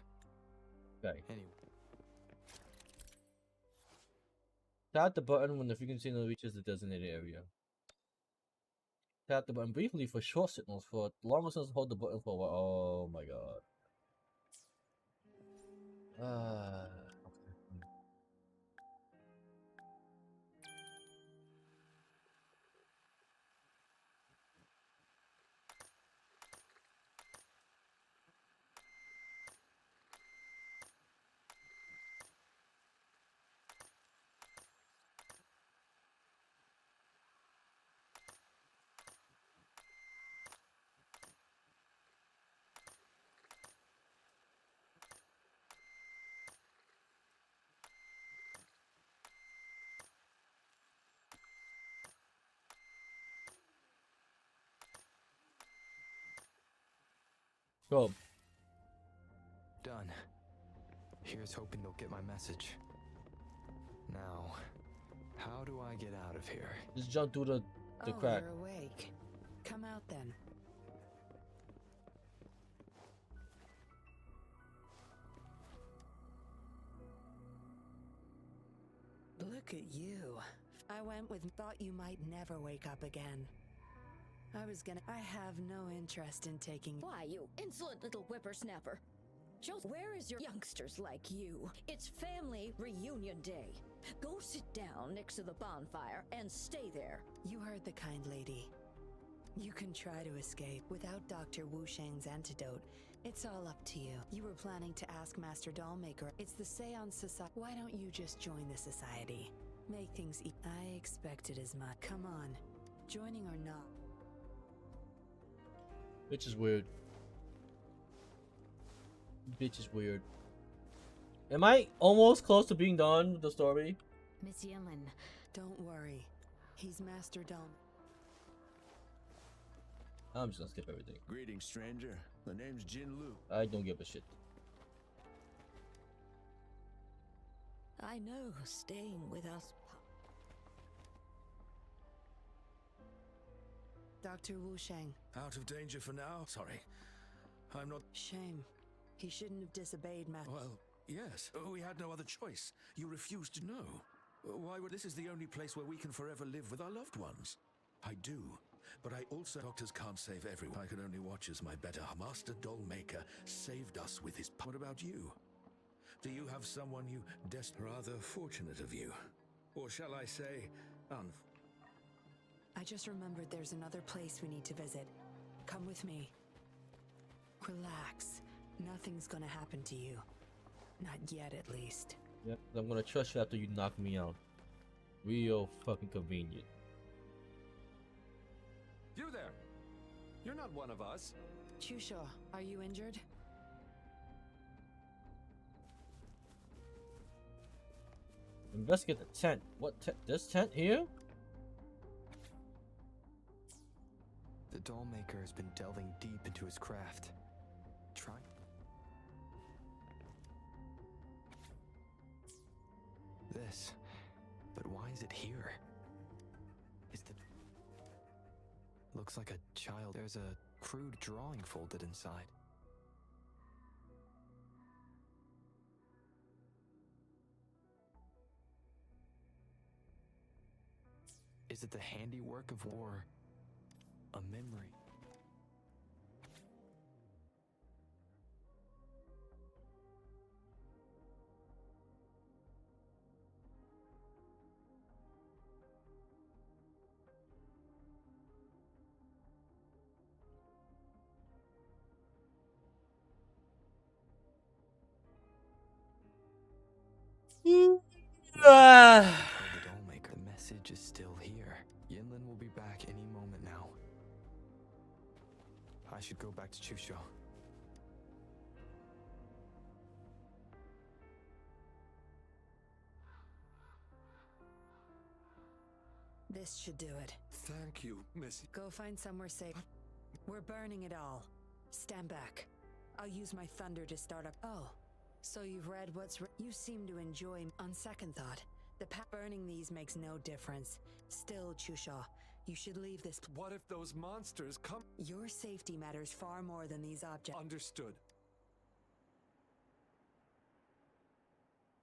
Okay. Anyway. Tap the button when the frequency signal reaches the designated area. Tap the button briefly for short signals. For longer signals, hold the button for a while. Oh my god. Go. Done. Here's hoping they'll get my message. Now, how do I get out of here? Just jump through the crack. You're awake. Come out then. Look at you. I went with thought you might never wake up again. I have no interest in taking. Why, you insolent little whippersnapper? Just where is your youngsters like you? It's family reunion day. Go sit down next to the bonfire and stay there. You heard the kind lady. You can try to escape without Dr. Wu Sheng's antidote. It's all up to you. You were planning to ask Master Dollmaker. It's the Seance Society. Why don't you just join the society? Make things I expected as much. Come on. Joining or not. Bitch is weird. Bitch is weird. Am I almost close to being done with the story? Miss Yellen. Don't worry. He's Master Dom. I'm just gonna skip everything. Greetings, stranger. The name's Jin Lu. I don't give a shit. I know staying with us. Dr. Wu Sheng. Out of danger for now? Sorry. I'm not. Shame. He shouldn't have disobeyed Well, yes. We had no other choice. You refused to know. Why would. This is the only place where we can forever live with our loved ones. I do. But I also. Doctors can't save everyone. I can only watch as my better master doll maker saved us with his. What about you? Do you have someone you rather fortunate of you? Or shall I say, I just remembered there's another place we need to visit. Come with me. Relax. Nothing's gonna happen to you. Not yet, at least. Yep, I'm gonna trust you after you knock me out. Real fucking convenient. You there! You're not one of us. Chusho, are you injured? Investigate the tent. What tent? This tent here? The doll maker has been delving deep into his craft. Try. This. But why is it here? Is the. Looks like a child. There's a crude drawing folded inside. Is it the handiwork of war? A memory? The doll maker. The message is still here. Yinlin will be back any moment now. I should go back to Chusho. This should do it. Thank you, Missy. Go find somewhere safe. We're burning it all. Stand back. I'll use my thunder to start up. Oh, so you've read what's you seem to enjoy. On second thought, burning these makes no difference. Still, Chusho, you should leave this. What if those monsters come? Your safety matters far more than these objects. Understood.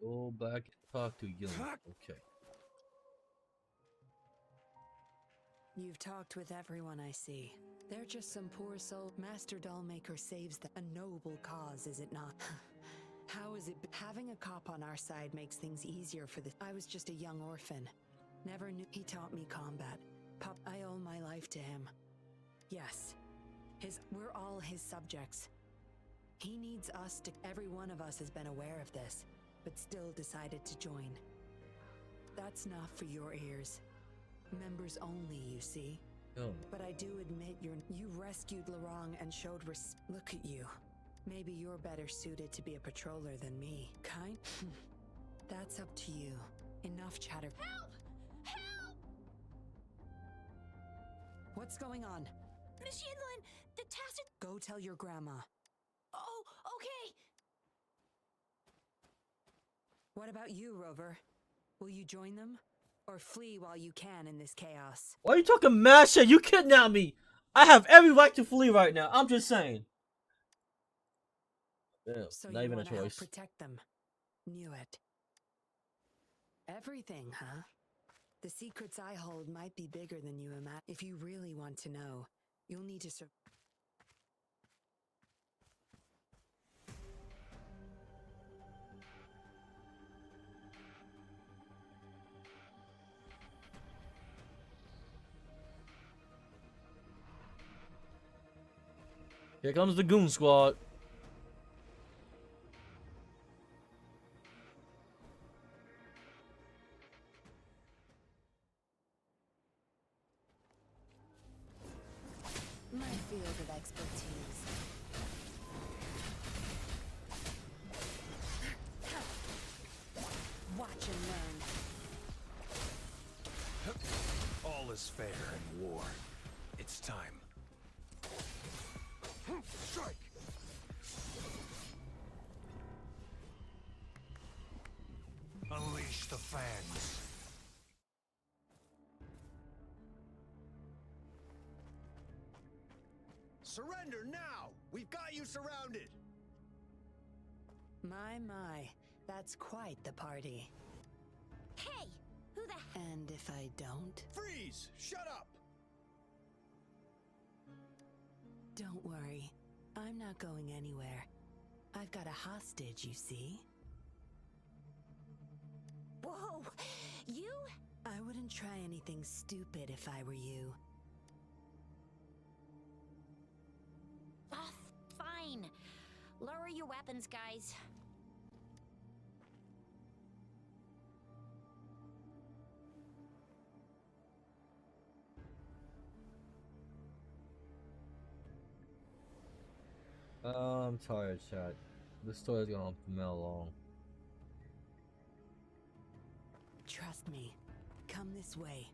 Go back and talk to Yilin. Okay. You've talked with everyone I see. They're just some poor soul. Master Dollmaker saves them. A noble cause, is it not? How is it? Having a cop on our side makes things easier for the. I was just a young orphan. Never knew. He taught me combat. Pup, I owe my life to him. Yes. We're all his subjects. He needs us to. Every one of us has been aware of this, but still decided to join. That's not for your ears. Members only, you see. Oh. But I do admit you rescued Larong and showed Look at you. Maybe you're better suited to be a patroller than me. Kind? That's up to you. Enough chatter. Help! Help! What's going on? Miss Yinlin, the Tacit. Go tell your grandma. Oh, okay. What about you, Rover? Will you join them? Or flee while you can in this chaos? Why are you talking mad shit? You kidnapped me. I have every right to flee right now. I'm just saying. Yeah, So not you even a wanna help choice. protect them. Knew it. Everything, huh? The secrets I hold might be bigger than you imagine. If you really want to know, you'll need to Here comes the goon squad. My field of expertise. Watch and learn. All is fair in war. It's time. Strike! Surrender now! We've got you surrounded! My, that's quite the party. Hey! Who the And if I don't? Freeze! Shut up! Don't worry. I'm not going anywhere. I've got a hostage, you see? Whoa! You? I wouldn't try anything stupid if I were you. Ah, fine. Lower your weapons, guys. I'm tired, chat. This story's gonna melt long. Trust me. Come this way.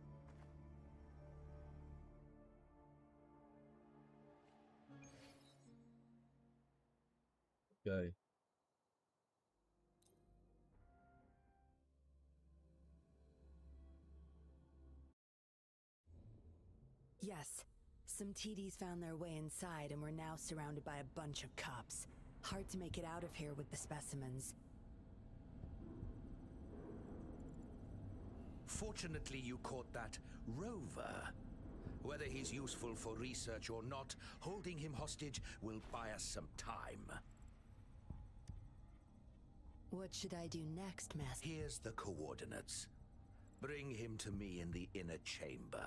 Okay. Yes. Some TDs found their way inside and we're now surrounded by a bunch of cops. Hard to make it out of here with the specimens. Fortunately, you caught that rover. Whether he's useful for research or not, holding him hostage will buy us some time. What should I do next, Master? Here's the coordinates. Bring him to me in the inner chamber.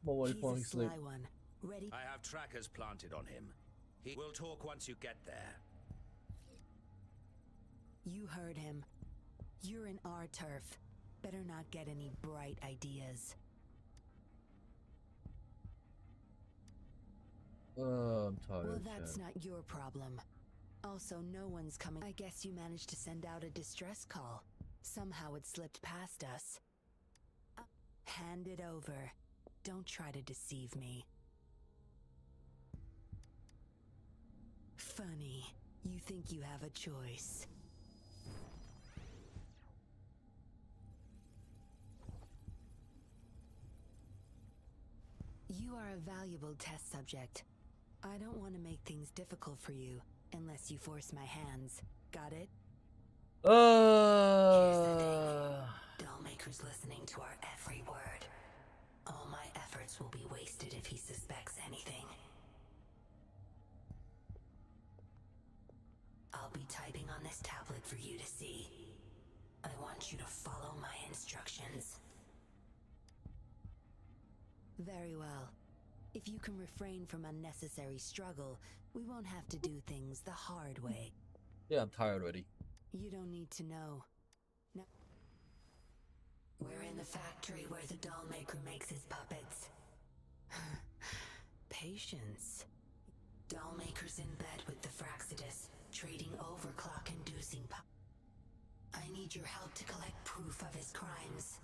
But what He's if a falling asleep? sly one. Ready? I have trackers planted on him. He will talk once you get there. You heard him. You're in our turf. Better not get any bright ideas. I'm tired. Well, that's chat. not your problem. Also, no one's coming. I guess you managed to send out a distress call. Somehow it slipped past us. Hand it over. Don't try to deceive me. Funny. You think you have a choice. You are a valuable test subject. I don't want to make things difficult for you, unless you force my hands. Got it? Dollmaker's listening to our every word. All my efforts will be wasted if he suspects anything. I'll be typing on this tablet for you to see. I want you to follow my instructions. Very well. If you can refrain from unnecessary struggle, we won't have to do things the hard way. Yeah, I'm tired already. You don't need to know. No. We're in the factory where the doll maker makes his puppets. Patience. Doll maker's in bed with the Fraxidus, trading overclock-inducing I need your help to collect proof of his crimes.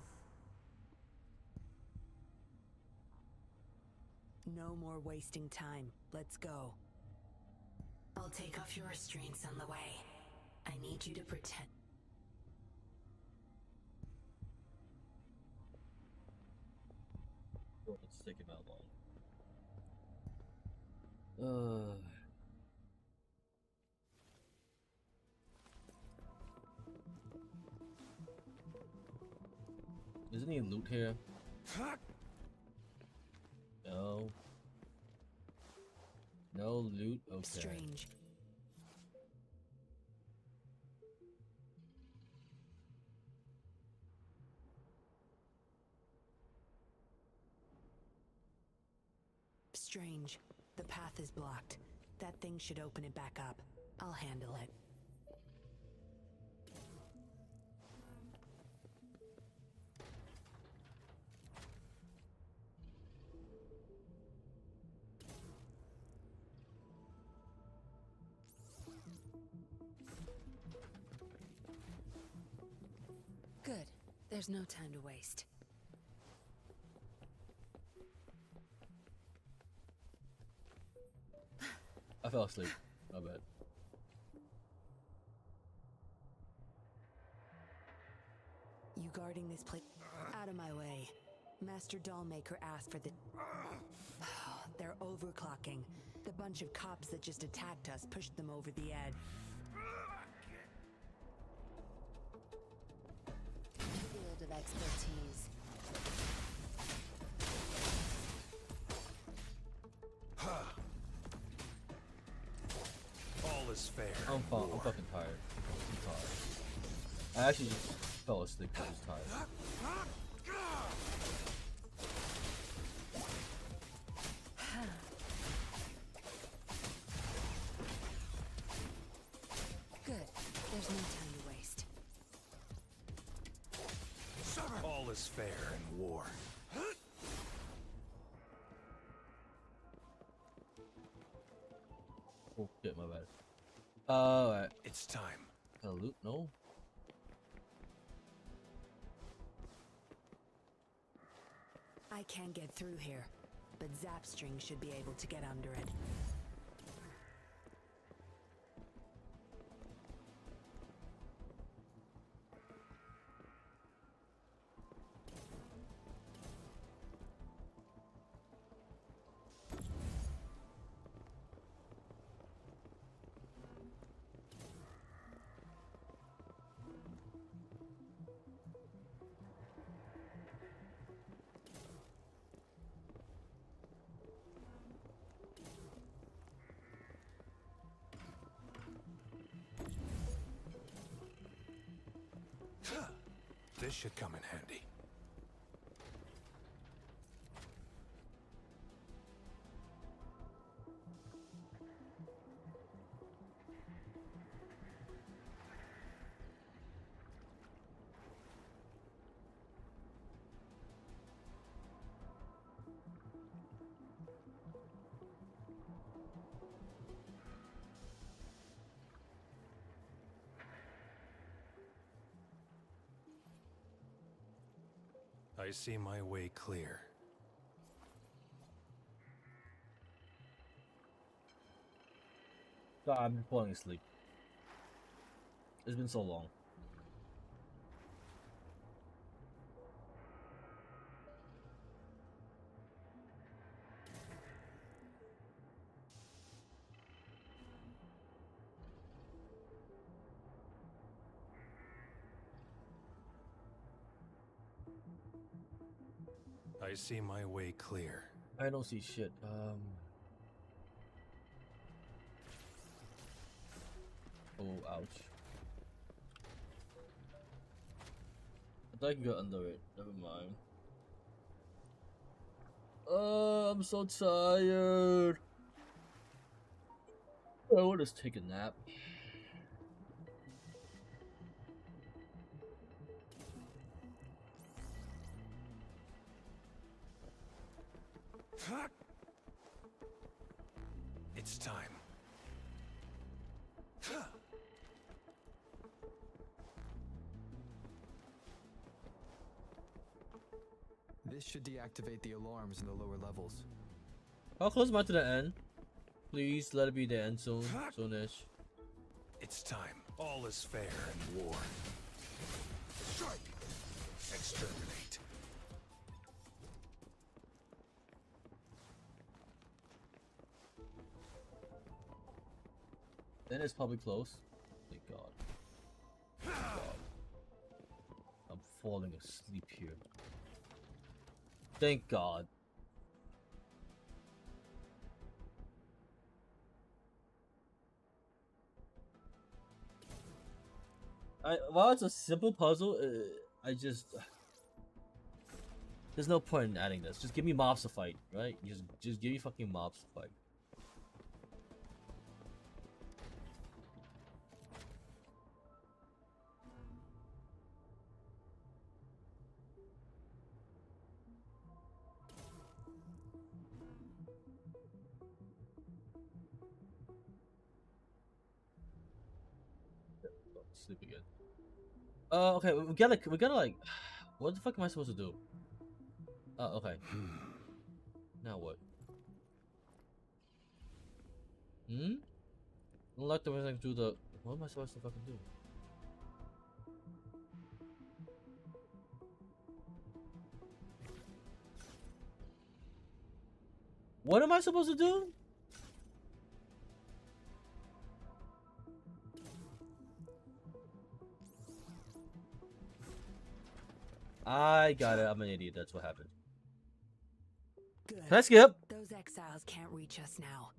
No more wasting time. Let's go. I'll take off your restraints on the way. I need you to pretend. Let's take him out long. Is any loot here? No. No loot? Okay. Strange. Strange. The path is blocked. That thing should open it back up. I'll handle it. Good. There's no time to waste. I fell asleep. My bad. You guarding this place? Out of my way. Master Dollmaker asked for the... they're overclocking. The bunch of cops that just attacked us pushed them over the edge. Field of expertise. All is fair. I'm fucking tired. I'm tired. I actually just fell asleep because I was tired. Good. There's no time to waste. All is fair in war. Oh shit, my bad. Alright. It's time. Loot? No. I can't get through here, but Zapstring should be able to get under it. This should come in handy. I see my way clear. God, I've been falling asleep. It's been so long. I see my way clear. I don't see shit. Oh, ouch. I thought I could go under it. Never mind. I'm so tired. I want to just take a nap. It's time. This should deactivate the alarms in the lower levels. How close am I to the end? Please let it be the end soon. Soonish. It's time. All is fair in war. Strike! Exterminate. Then it's probably close. Thank God. Thank God. I'm falling asleep here. Thank God. While it's a simple puzzle, I just there's no point in adding this. Just give me mobs to fight, right? Just give me fucking mobs to fight. Sleep again. Okay, we gotta like, what the fuck am I supposed to do? Okay. Now what? Unlock the thing to the. What am I supposed to fucking do? What am I supposed to do? I got it. I'm an idiot. That's what happened. Good. Can I skip? Those exiles can't reach us now.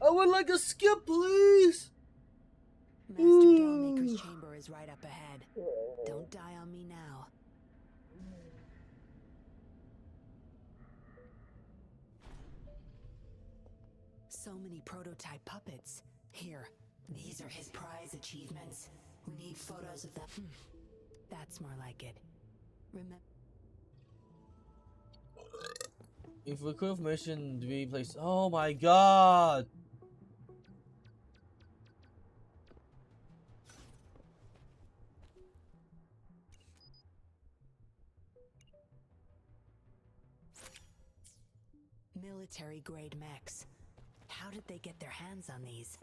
I would like a skip, please. Master Dollmaker's chamber is right up ahead. Don't die on me now. So many prototype puppets. Here, these are his prize achievements. We need photos of them. That's more like it. Remember. If we could have mission to be placed. Oh my god. Military grade mechs. How did they get their hands on these?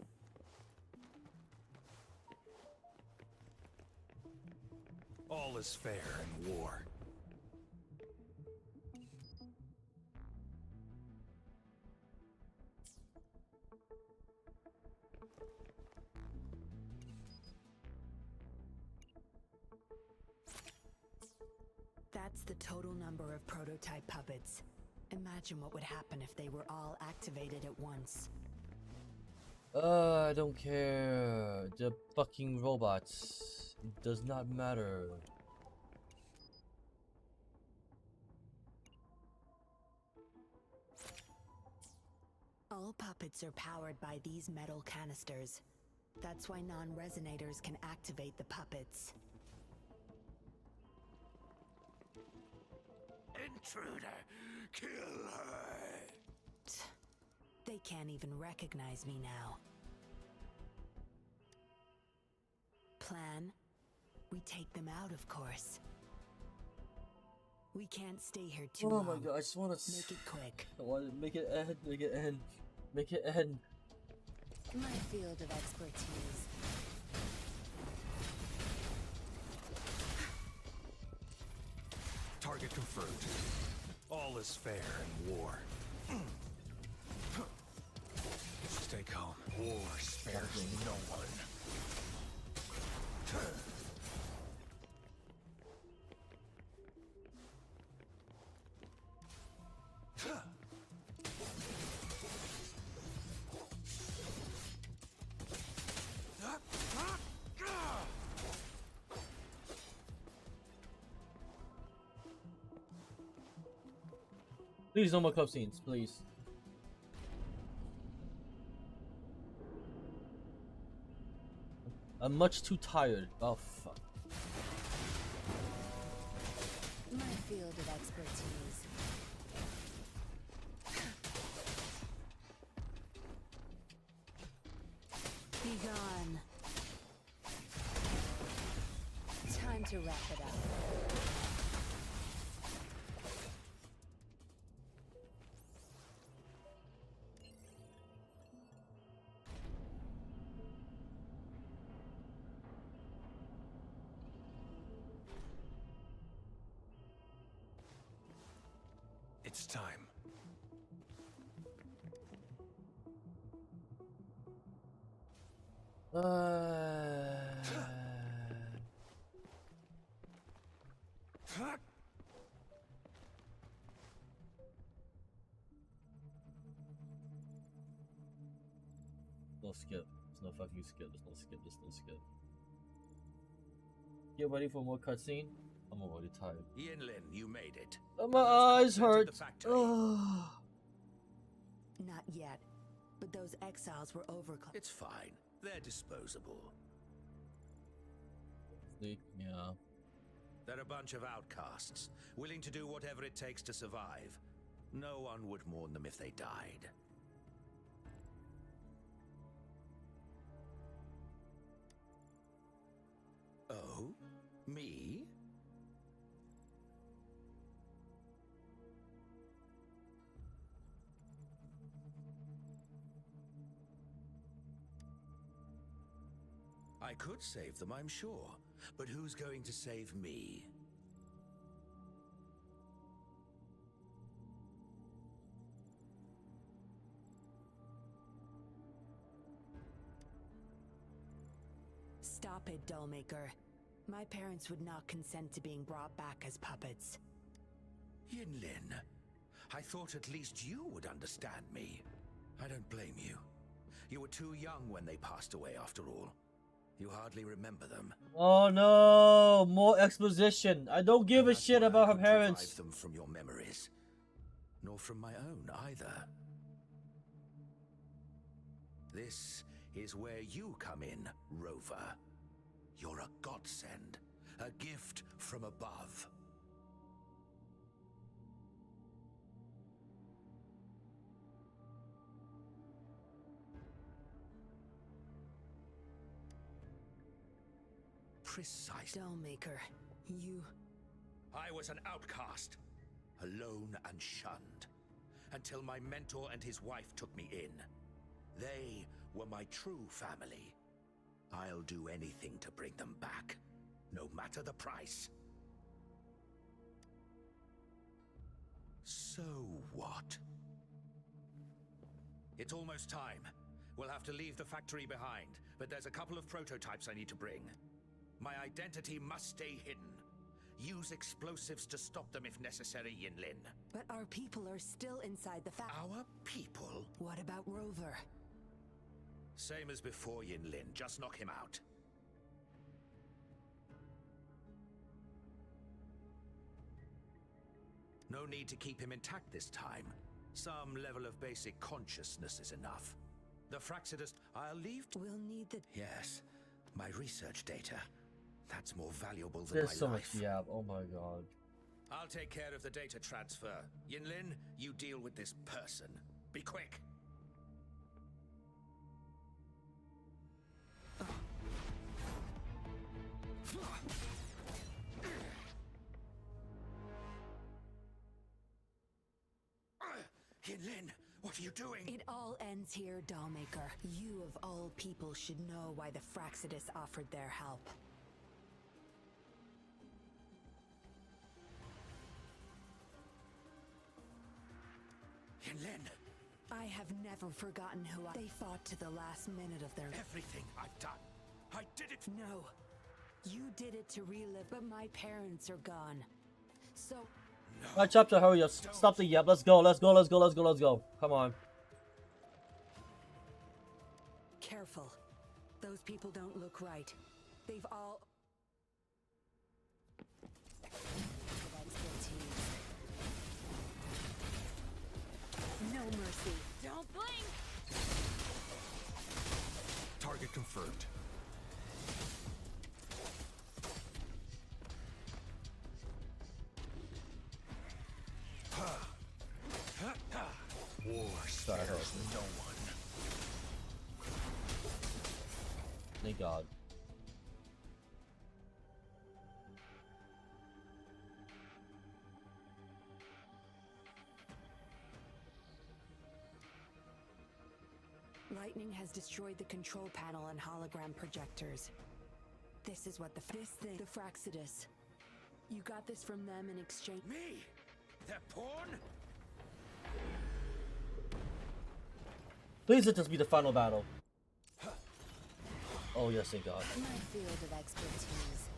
All is fair in war. That's the total number of prototype puppets. Imagine what would happen if they were all activated at once. I don't care. The fucking robots. It does not matter. All puppets are powered by these metal canisters. That's why non-resonators can activate the puppets. Intruder! Kill her! They can't even recognize me now. Plan? We take them out, of course. We can't stay here too long. Oh my god, I just want to make it quick. I want to make it end, make it end, make it end. My field of expertise. Target confirmed. All is fair in war. Stay calm. War spares no one. Please, no more cutscenes, please. I'm much too tired. Oh fuck. My field of expertise. Be gone. Time to wrap it up. It's time. No skip. There's no fucking skip. There's no skip. There's no skip. Get ready for more cutscene. I'm already tired. Yinlin, you made it. My eyes hurt. The factory. Not yet, but those exiles were overclocked. It's fine. They're disposable. Yeah. They're a bunch of outcasts, willing to do whatever it takes to survive. No one would mourn them if they died. Oh? Me? I could save them, I'm sure. But who's going to save me? Stop it, Dollmaker. My parents would not consent to being brought back as puppets. Yinlin, I thought at least you would understand me. I don't blame you. You were too young when they passed away, after all. You hardly remember them. Oh no, more exposition. I don't give a shit about her parents. Revive them from your memories, nor from my own either. This is where you come in, Rover. You're a godsend, a gift from above. Precise. Dollmaker, you... I was an outcast, alone and shunned, until my mentor and his wife took me in. They were my true family. I'll do anything to bring them back, no matter the price. So what? It's almost time. We'll have to leave the factory behind, but there's a couple of prototypes I need to bring. My identity must stay hidden. Use explosives to stop them if necessary, Yinlin. But our people are still inside the Our people? What about Rover? Same as before, Yinlin. Just knock him out. No need to keep him intact this time. Some level of basic consciousness is enough. The Fraxidus, I'll leave... We'll need the... Yes, my research data. That's more valuable than There's my so life. much, yeah. Oh my god. I'll take care of the data transfer. Yinlin, you deal with this person. Be quick. Yinlin, what are you doing? It all ends here, Dollmaker. You of all people should know why the Fraxidus offered their help. Yinlin! I have never forgotten who They fought to the last minute of their... Everything I've done. I did it! No. You did it to relive, but my parents are gone. So... Alright, chapter, hurry up. Stop the yap. Let's go, let's go, let's go, let's go, let's go. Come on. Careful. Those people don't look right. They've all... No mercy. Don't blink! Target confirmed. War Sorry, spares no one. Thank God. Lightning has destroyed the control panel and hologram projectors. This is what the Fraxidus. You got this from them in exchange. Me? Their pawn? Please let this be the final battle. Oh yes, thank God. My field of expertise.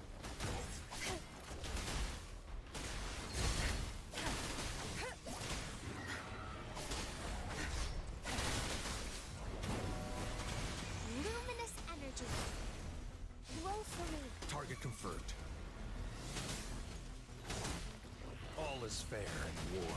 Luminous energy. Roll for me. Target confirmed. All is fair in war.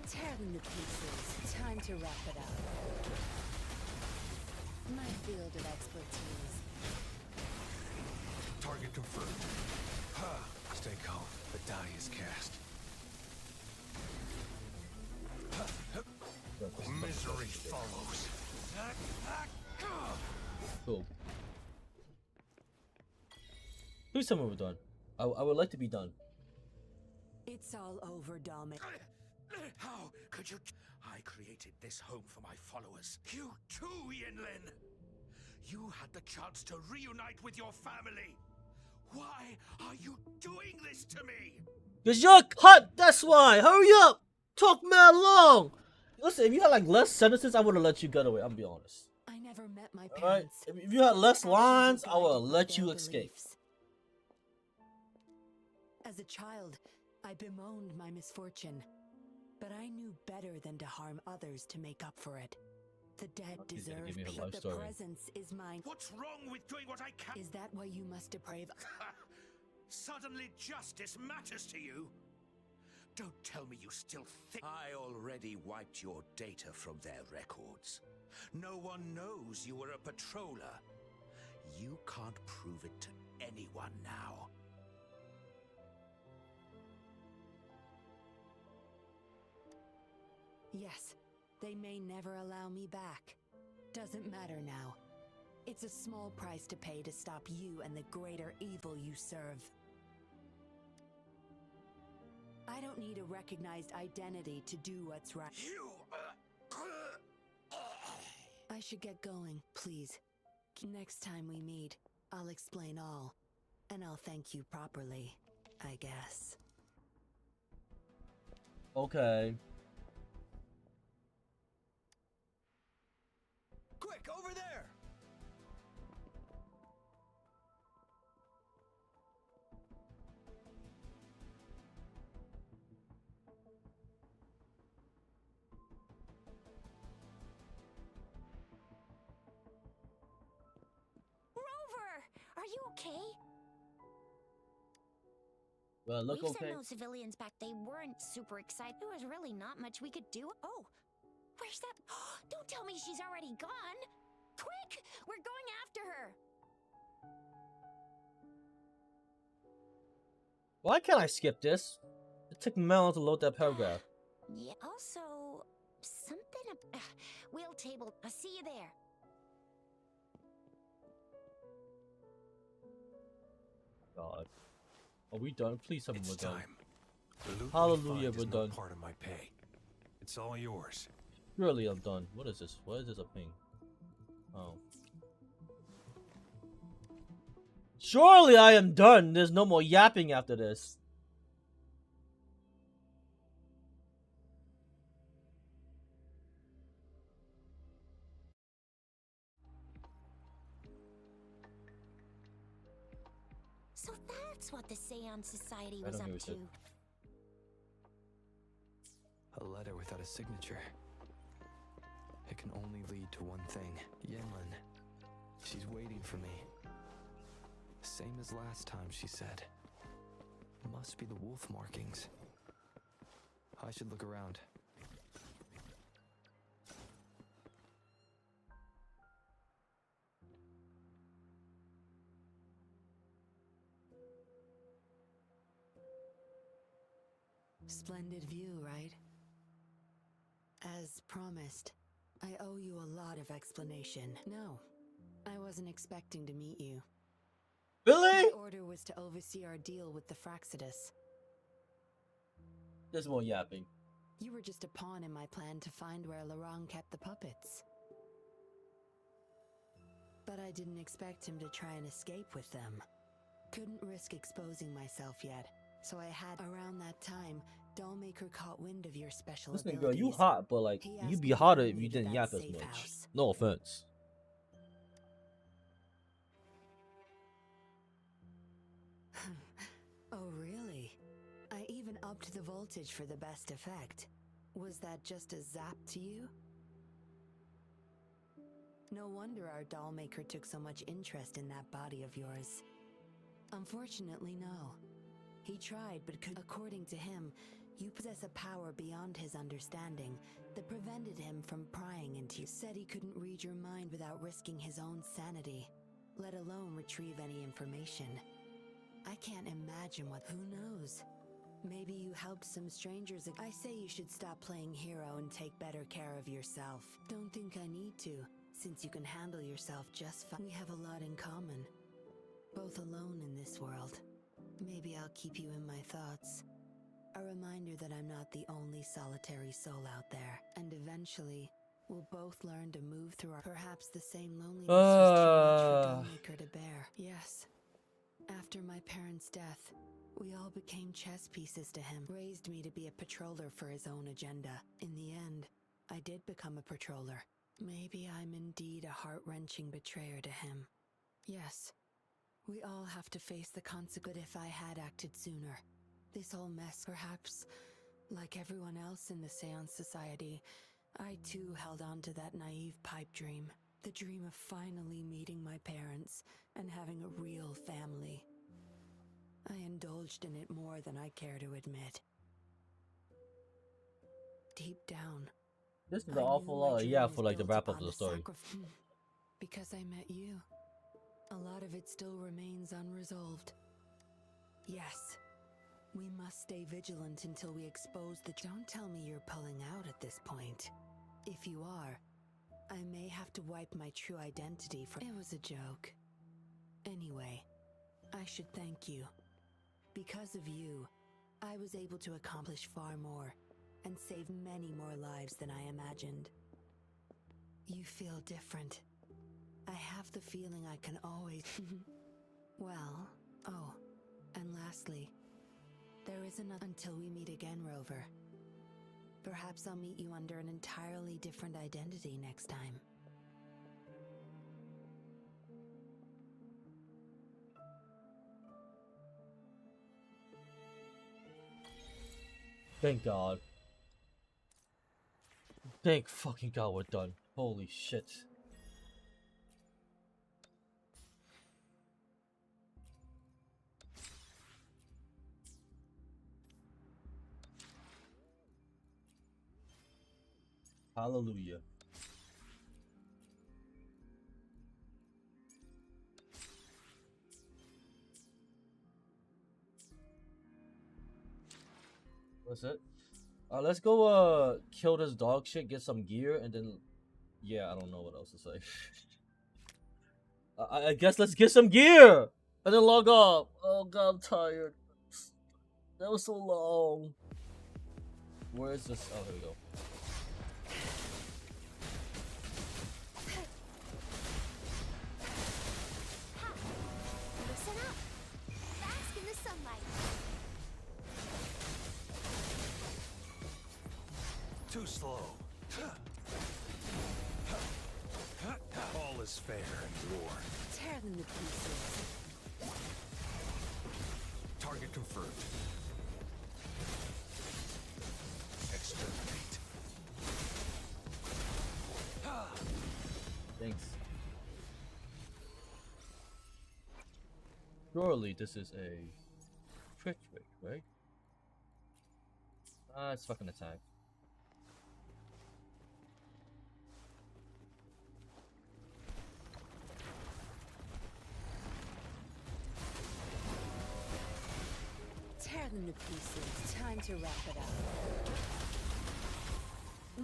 Tear them to pieces. Time to wrap it up. My field of expertise. Target confirmed. Stay calm. The die is cast. Misery follows. Cool. Please tell me we're done. I would like to be done. It's all over, Dominic. How could you... I created this home for my followers. You too, Yinlin! You had the chance to reunite with your family. Why are you doing this to me? Cause you're hot, that's why. Hurry up! Talk mad long! Listen, if you had like less sentences, I would have let you get away, I'm be honest. I never met my Alright? parents. If you had less Actions lines, were I would have guided by let you their escape. beliefs. As a child, I bemoaned my misfortune, but I knew better than to harm others to make up for it. The dead She's gonna deserve give me her peace. life The story. presence is mine. What's wrong with doing what I can? Is that why you must deprave? Suddenly justice matters to you? Don't tell me you still think. I already wiped your data from their records. No one knows you were a patroller. You can't prove it to anyone now. Yes, they may never allow me back. Doesn't matter now. It's a small price to pay to stop you and the greater evil you serve. I don't need a recognized identity to do what's right. I should get going, please. Next time we meet, I'll explain all. And I'll thank you properly, I guess. Okay. Quick, over there! Rover! Are you okay? Well, look We've okay. sent those civilians back. They weren't super excited. There was really not much we could do. Oh, where's that? Don't tell me she's already gone. Quick! We're going after her. Why can't I skip this? It took me a long to load that paragraph. Yeah, also, something wheel table. I'll see you there. God. Are we done? Please tell me It's we're done. time. The loot we Hallelujah, find we're is no done. part of my pay. It's all yours. Surely I'm done. What is this? What is this a ping? Oh. Surely I am done. There's no more yapping after this. So that's what the Seance Society I was don't up hear what to. you A letter without a signature. It can only lead to one thing. Yinlin. She's waiting for me. Same as last time, she said. Must be the wolf markings. I should look around. Splendid view, right? As promised, I owe you a lot of explanation. No, I wasn't expecting to meet you. Really? My order was to oversee our deal with the Fraxidus. There's more yapping. You were just a pawn in my plan to find where Laurent kept the puppets. But I didn't expect him to try and escape with them. Couldn't risk exposing myself yet, so I had around that time, Dollmaker caught wind of your special Listen, abilities. girl, you hot, but like, He you'd asked be me hotter to if bring you to didn't that yap as safe much. house. No offense. Oh, really? I even upped the voltage for the best effect. Was that just a zap to you? No wonder our dollmaker took so much interest in that body of yours. Unfortunately, no. He tried, but could. According to him, you possess a power beyond his understanding that prevented him from prying into you. Said he couldn't read your mind without risking his own sanity, let alone retrieve any information. I can't imagine what. Who knows? Maybe you helped some strangers. I say you should stop playing hero and take better care of yourself. Don't think I need to, since you can handle yourself just fine. We have a lot in common. Both alone in this world. Maybe I'll keep you in my thoughts. A reminder that I'm not the only solitary soul out there. And eventually, we'll both learn to move through our. Perhaps the same loneliness was too much for Dollmaker to bear. Yes. After my parents' death, we all became chess pieces to him, raised me to be a patroller for his own agenda. In the end, I did become a patroller. Maybe I'm indeed a heart-wrenching betrayer to him. Yes, we all have to face the consequence. If I had acted sooner, this whole mess, perhaps, like everyone else in the Seance Society, I too held on to that naive pipe dream. The dream of finally meeting my parents and having a real family. I indulged in it more than I care to admit. Deep down, This is I an awful knew my lot. dream Yeah, was for like the built wrap up upon of the story. because I met you. A lot of it still remains unresolved. Yes, we must stay vigilant until we expose the... Don't tell me you're pulling out at this point. If you are, I may have to wipe my true identity from... It was a joke. Anyway, I should thank you. Because of you, I was able to accomplish far more and save many more lives than I imagined. You feel different. I have the feeling I can always... Well, oh, and lastly, there is another... Until we meet again, Rover. Perhaps I'll meet you under an entirely different identity next time. Thank God. Thank fucking God we're done. Holy shit. Hallelujah. That's it. Let's go kill this dog shit, get some gear, and then yeah, I don't know what else to say. I guess let's get some gear and then log off. Oh God, I'm tired. That was so long. Where is this? Oh, here we go. Listen up. Bask in the sunlight. Too slow. All is fair in war. Tear them to pieces. Target confirmed. Exterminate. Thanks. Surely this is a trick, right? It's fucking attack. Tear them to pieces. Time to wrap it up.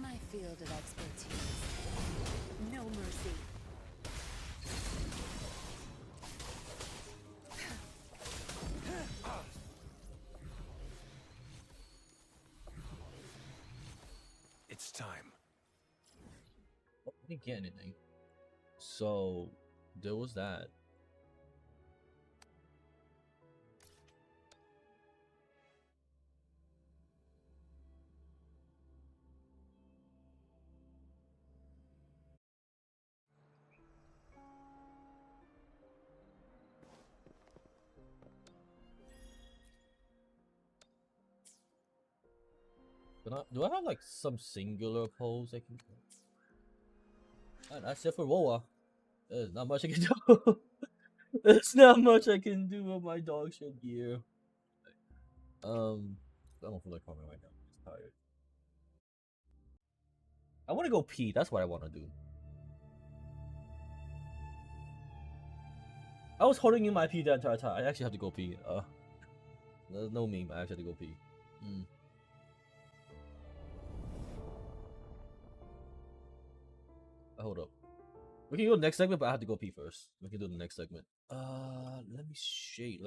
My field of expertise. No mercy. It's time. Oh, I didn't get anything. So there was that. Do I have like some singular pose I can? That's it for Woa. There's not much I can do. There's not much I can do with my dog shit gear. I don't feel like coming right now. I'm just tired. I want to go pee. That's what I want to do. I was holding in my pee the entire time. I actually have to go pee. There's no meme. I actually have to go pee. Hold up. We can go to the next segment, but I have to go pee first. We can do the next segment. Let me see.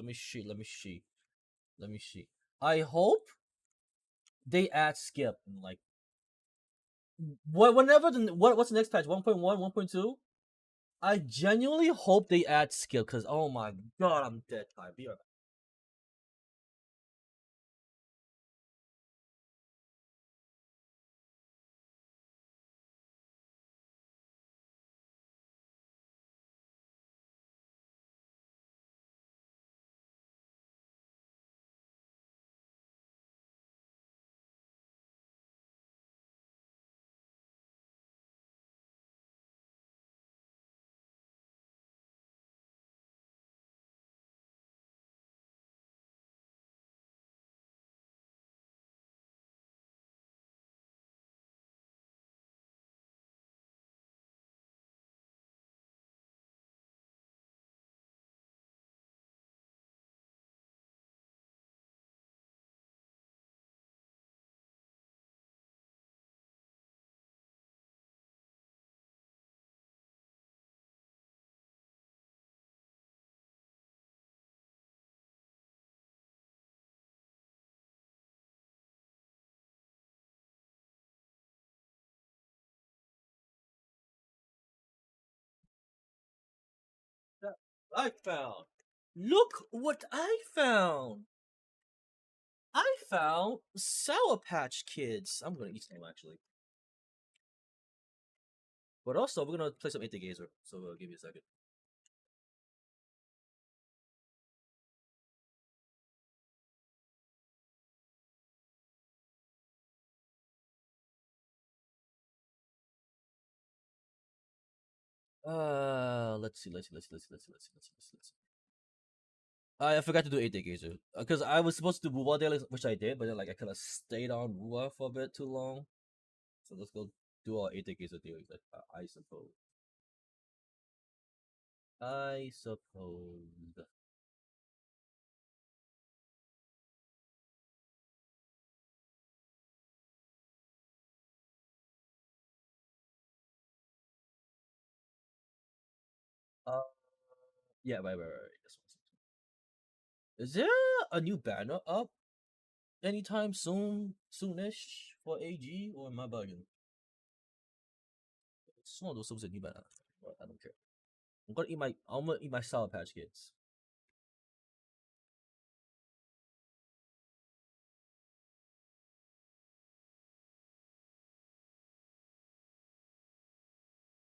I hope they add skip and like what's the next patch? 1.1, 1.2? I genuinely hope they add skill, because oh my god, I'm dead tired. Be right back. I found. Look what I found. I found Sour Patch Kids. I'm gonna eat some actually. But also, we're gonna play some Eight Gazer. So give me a second. Let's see. I forgot to do 8 Day Gazer because I was supposed to do Wuwa Daily, which I did, but then like I kind of stayed on Wuwa for a bit too long. So let's go do our 8 Day Gazer dailies. I suppose. I suppose. Uh, yeah, right. This one. Is there a new banner up anytime soonish for AG, or am I bugging? It's one of those supposed to new banner. But I don't care. I'm gonna eat my Sour Patch Kids.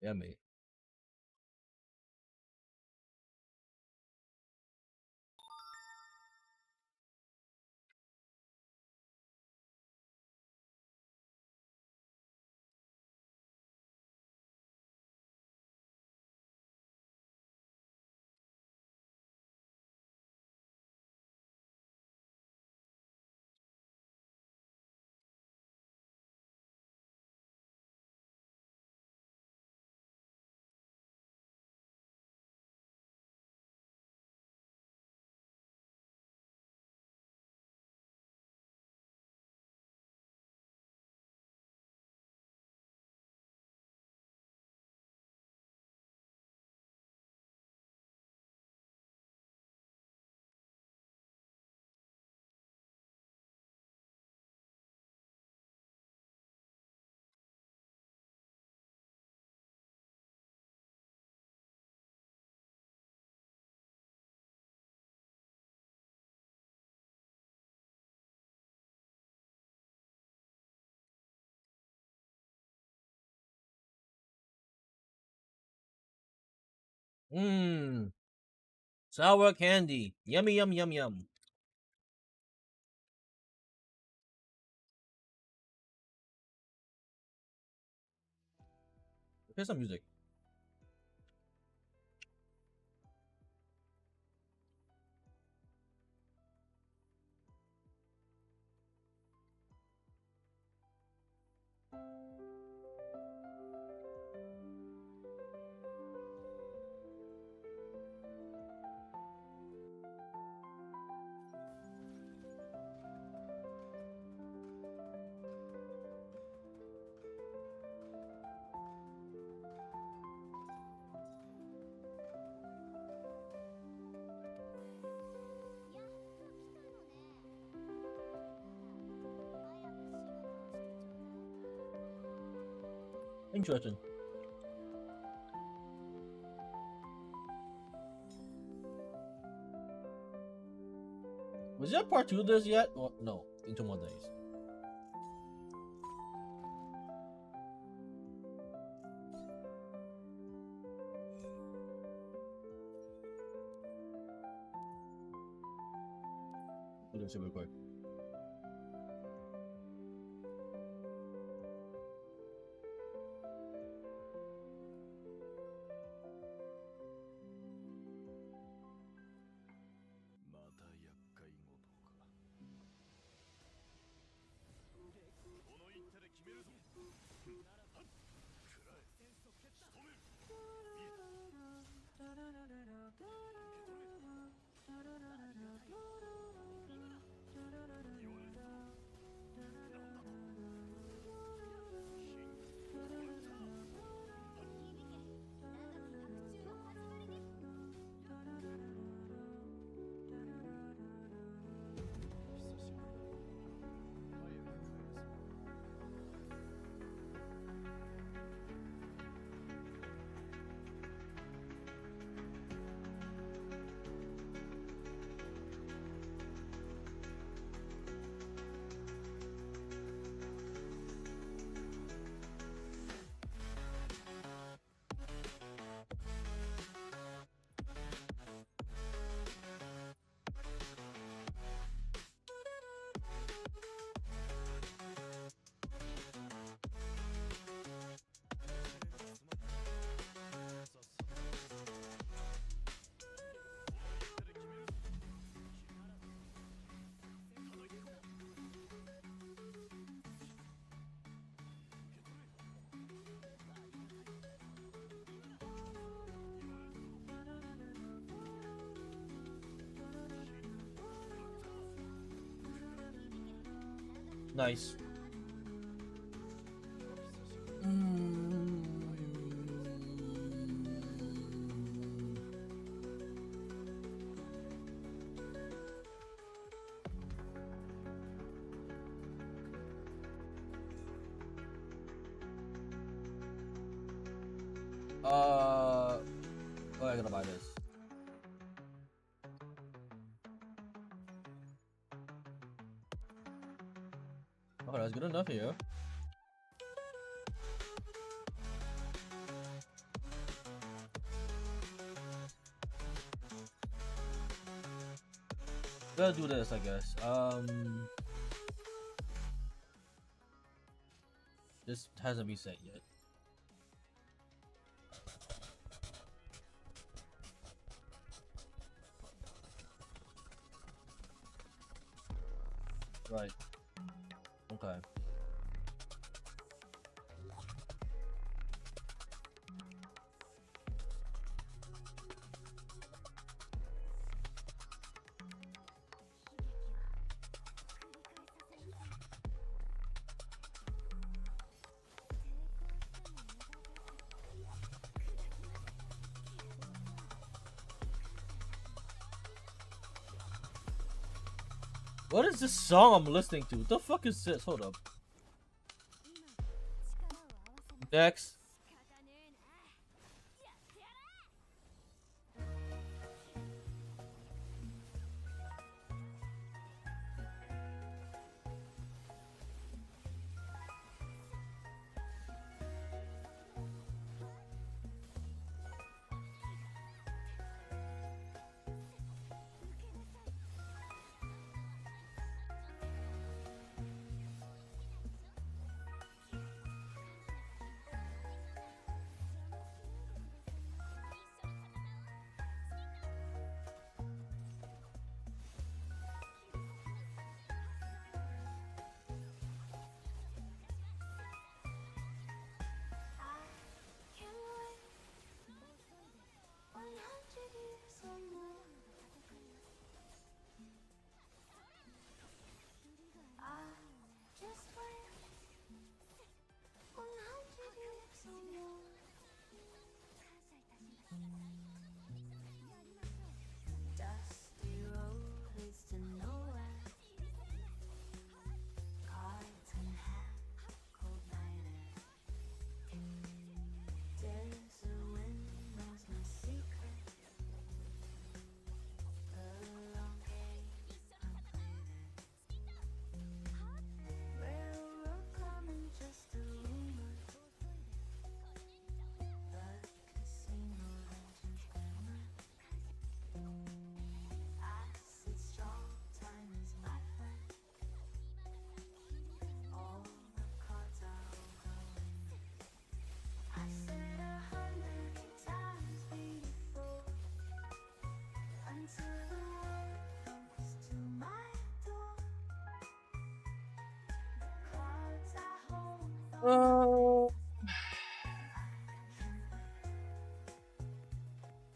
Yeah, me. Mmm. Sour candy. Yummy, yum, yum, yum. Play some music. Interesting. Was there a part 2 of this yet? Or, no, in 2 more days. We're gonna see real quick. Nice. Oh, I gotta buy this. Oh, that's good enough here. Gotta do this, I guess. This hasn't reset yet. Right. Okay. What is this song I'm listening to? What the fuck is this? Hold up. Next. Dusty road leads to nowhere. Cards and hat, cold night air. Desert wind knows my secret.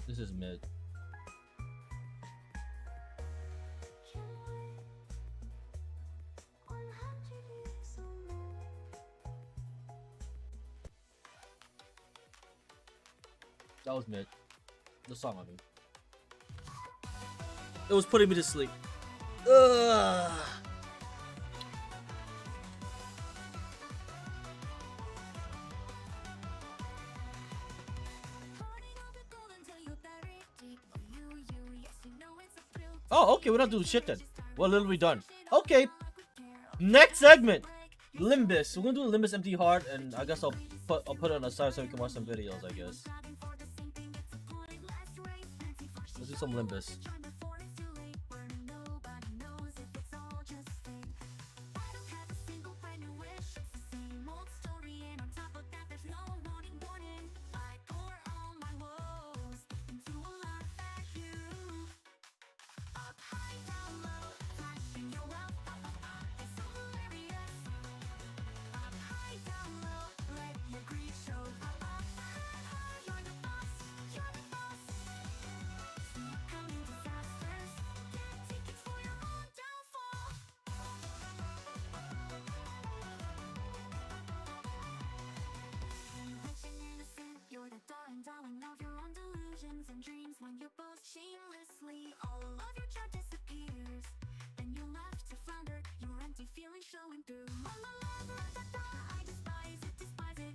This is mid. That was mid. The song, I mean. It was putting me to sleep. Ugh. Oh, okay, we're not doing shit then. We're literally done. Okay. Next segment. Limbus. We're gonna do a Limbus Empty Heart, and I guess I'll put it on the side so we can watch some videos, I guess. Let's do some Limbus. Darling of your own delusions and dreams. When you boast shamelessly, all of your charm disappears. Then you're left to flounder, your empty feelings showing through. La la la la la, I despise it,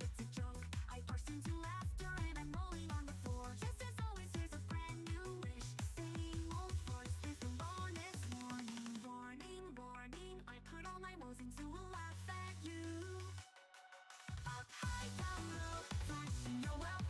it's a joke. I burst into laughter and I'm rolling on the floor. Just as always, here's a brand new wish. Same old voice, there's the bonus warning. Warning, warning, I put all my woes into a laugh at you. Up high, down low, flashing your wealth.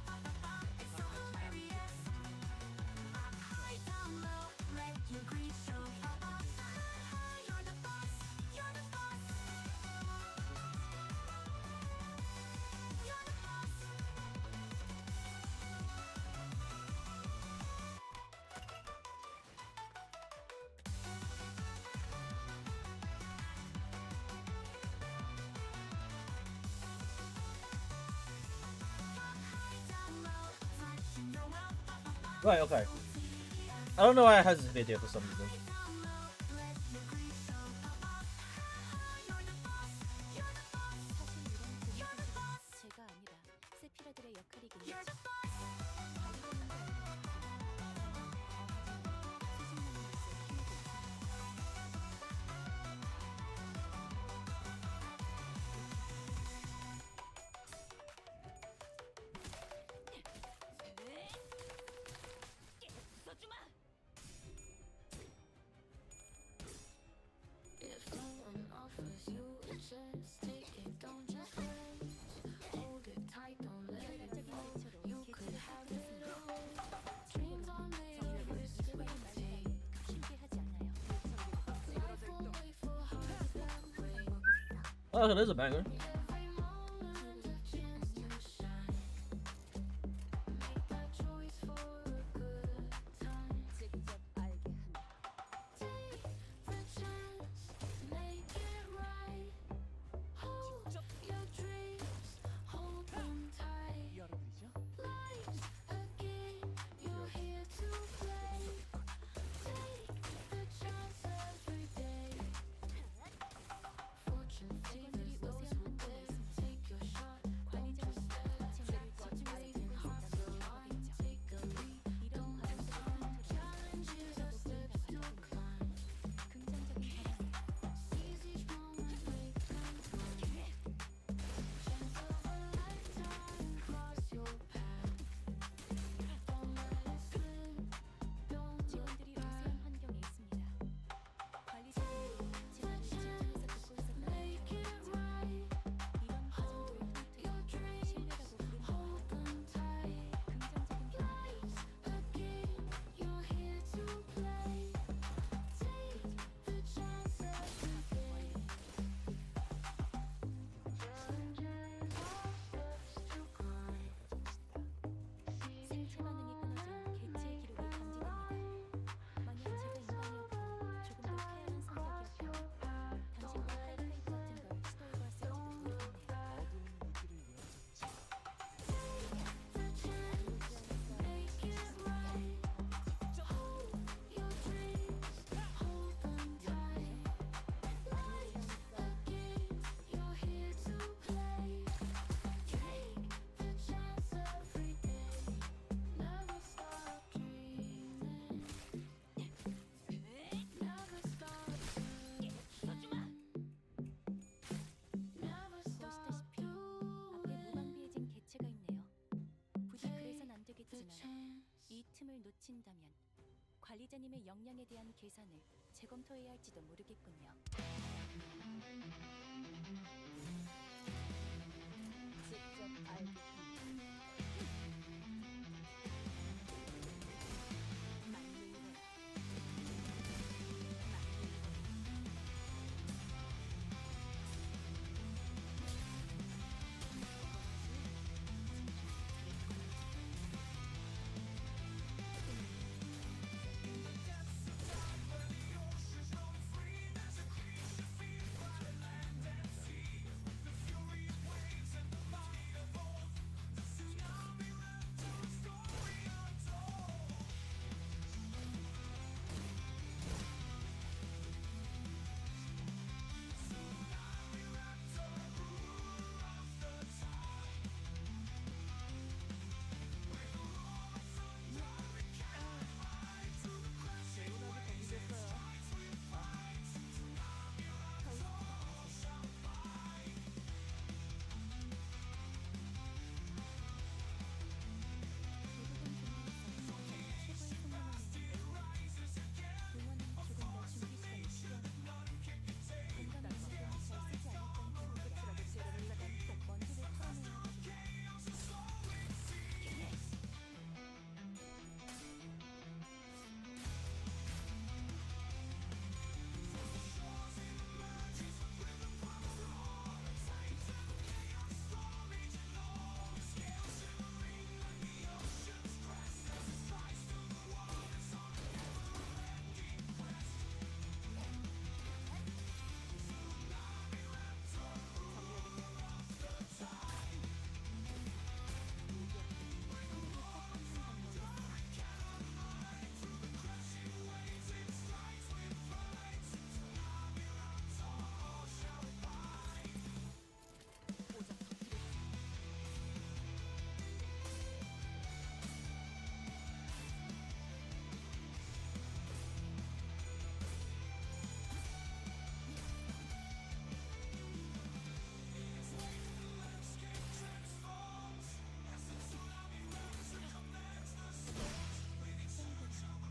Right, okay. I don't know why I hesitated for some reason. Oh, there's a banger. 겹친다면 관리자님의 역량에 대한 계산을 재검토해야 할지도 모르겠군요. 직접 알게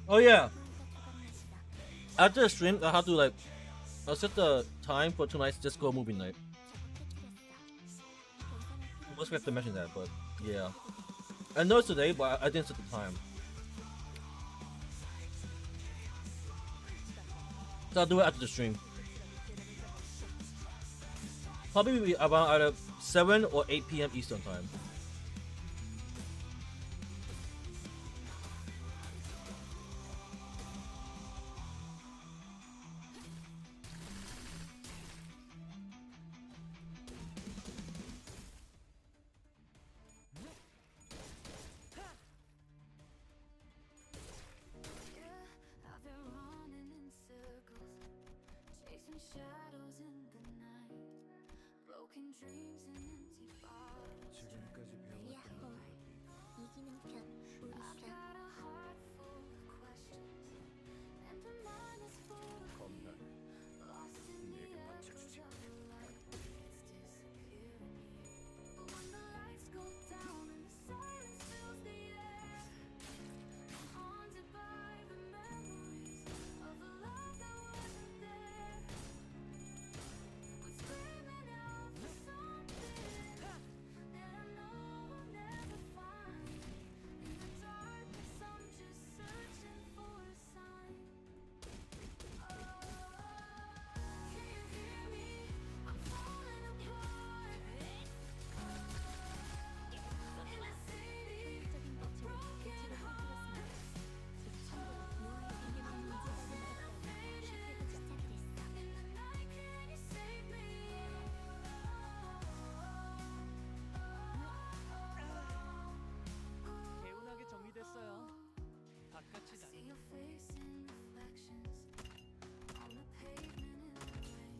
Oh yeah. After the stream, I have to like I'll set the time for tonight's disco movie night. I must have to mention that, but yeah. I know it's today, but I didn't set the time. So I'll do it after the stream. Probably around either 7 or 8 p.m. Eastern time. I've been running in circles, chasing shadows in the night, broken dreams and empty bottles. I've got a heart full of questions, and a mind that's full of fear. Lost in the echoes of the light, it's disappearing here. But when the lights go down and the silence fills the air, I'm haunted by the memories of a love that wasn't there. We're screaming out for something that I know we'll never find. In the darkness, I'm just searching for a sign. Can you hear me? I'm falling apart. In a city of broken hearts. In the night, can you save me? 개운하게 정리됐어요. 바깥이 I see your face in reflections on the pavement in the rain.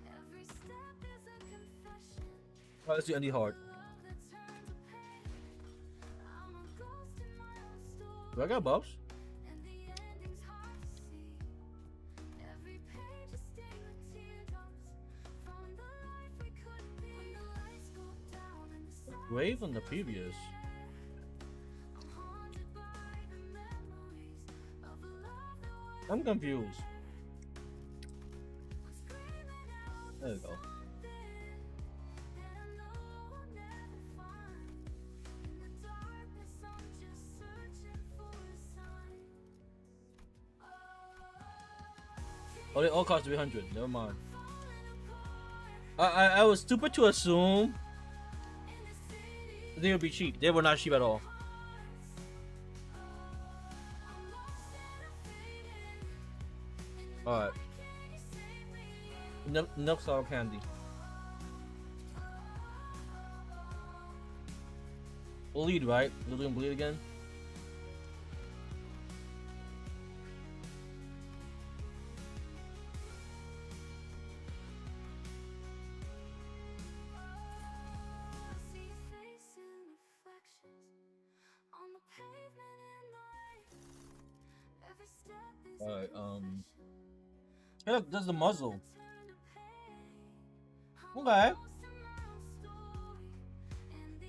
Every step is a confession. Alright, let's do Andy Hard. Love that turns to pain. I'm a ghost in my own story. Do I got buffs? And the ending's hard to see. Every page is stained with teardrops from the life we couldn't be. When the lights go down and the Grave on the previous. I'm haunted by the I'm confused. There you go. Oh, they all cost 300. Never mind. I was stupid to assume they would be cheap. They were not cheap at all. Alright. Milk sour candy. Bleed, right? They're doing bleed again? Alright, hey, look, there's the muzzle. Okay.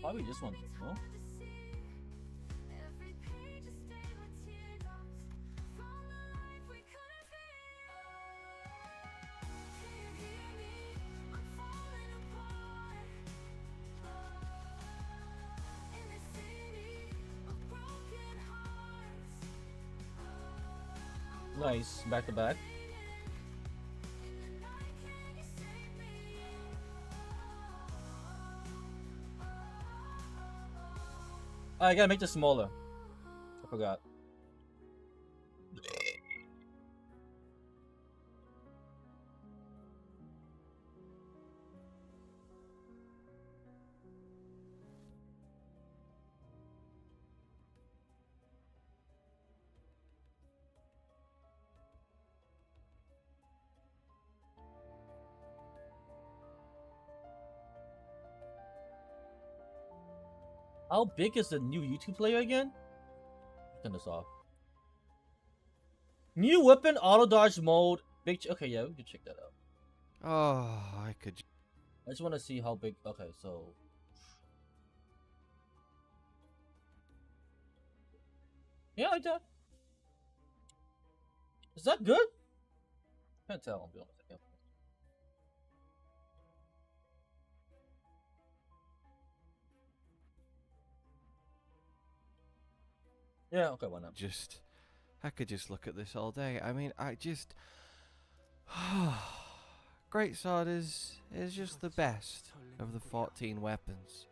Probably this one, huh? Nice, back to back. I gotta make this smaller. I forgot. How big is the new YouTube player again? Turn this off. New weapon, auto dodge mode. Big. Okay, yeah, we can check that out. Oh, I could. I just want to see how big. Okay, so. Yeah, like that. Is that good? Can't tell. I'll be honest. I can't. Yeah, okay, why not? I could just look at this all day. I mean, Great Sword is just the best of the 14 weapons.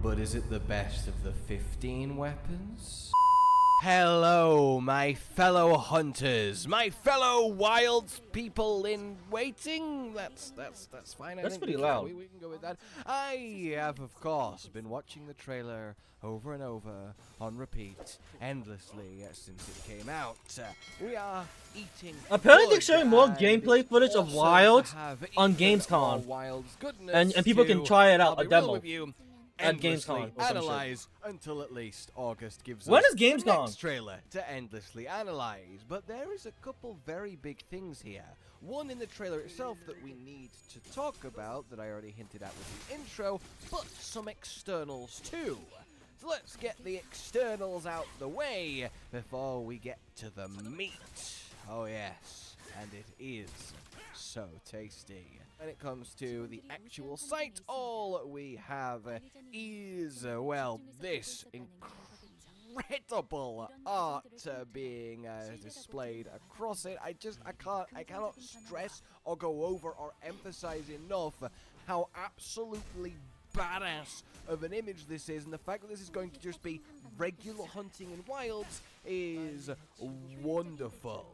But is it the best of the 15 weapons? Hello, my fellow hunters, my fellow wild people in waiting. That's fine. That's pretty loud. We can go with that. I have, of course, been watching the trailer over and over on repeat endlessly since it came out. We are eating. Apparently, they're good, showing more and gameplay footage of awesome Wilds to have on even Gamescom, more Wilds goodness and people can to, try it out, I'll a be real demo. with you, At endlessly Gamescom or some shit. analyze until at least August gives When us is Gamescom? the next trailer to endlessly analyze. But there is a couple very big things here. One in the trailer itself that we need to talk about that I already hinted at with the intro, but some externals too. So let's get the externals out the way before we get to the meat. Oh yes, and it is so tasty. When it comes to the actual site, all we have is, well, this incredible art being displayed across it. I cannot stress or go over or emphasize enough how absolutely badass of an image this is, and the fact that this is going to just be regular hunting in wilds is wonderful.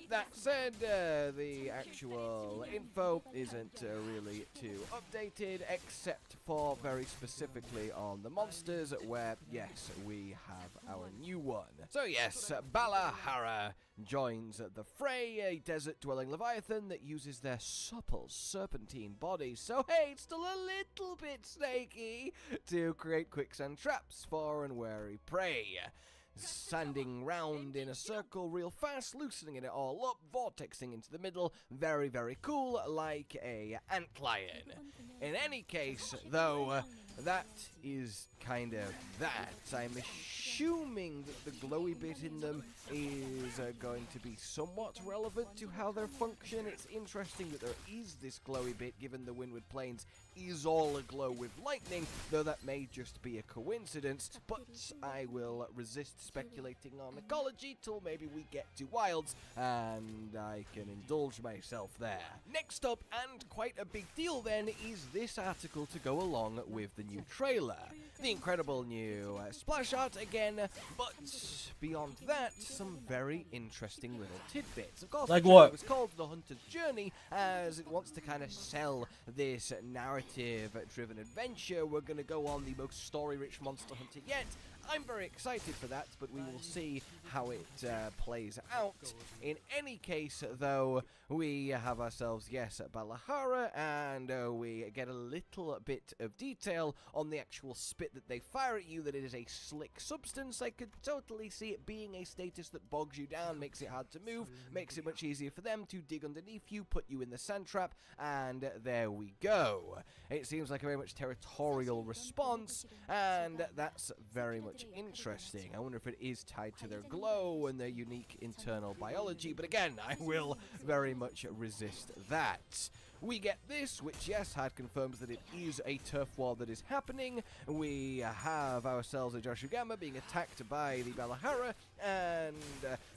That said, the actual info isn't really too updated, except for very specifically on the monsters, where, yes, we have our new one. So yes, Balahara joins the fray, a desert-dwelling leviathan that uses their supple serpentine body, so hey, it's still a little bit snaky, to create quicksand traps for unwary prey. Sanding round in a circle real fast, loosening it all up, vortexing into the middle, very cool, like a antlion. In any case, though, that is kind of that. I'm assuming that the glowy bit in them is going to be somewhat relevant to how they function. It's interesting that there is this glowy bit, given the Windward Plains is all aglow with lightning, though that may just be a coincidence, but I will resist speculating on ecology till maybe we get to Wilds, and I can indulge myself there. Next up, and quite a big deal then, is this article to go along with the new trailer. The incredible new splash art again, but beyond that, some very interesting little tidbits. Of course, like the what? It was called The Hunter's Journey, as it wants to kind of sell this narrative-driven adventure. We're going to go on the most story-rich monster hunter yet. I'm very excited for that, but we will see how it plays out. In any case, though, we have ourselves, yes, Balahara, and we get a little bit of detail on the actual spit that they fire at you, that it is a slick substance. I could totally see it being a status that bogs you down, makes it hard to move, makes it much easier for them to dig underneath you, put you in the sand trap, and there we go. It seems like a very much territorial response, and that's very much interesting. I wonder if it is tied to their glow and their unique internal biology, but again, I will very much resist that. We get this, which, yes, Had confirms that it is a turf war that is happening. We have ourselves a Joshugama being attacked by the Balahara, and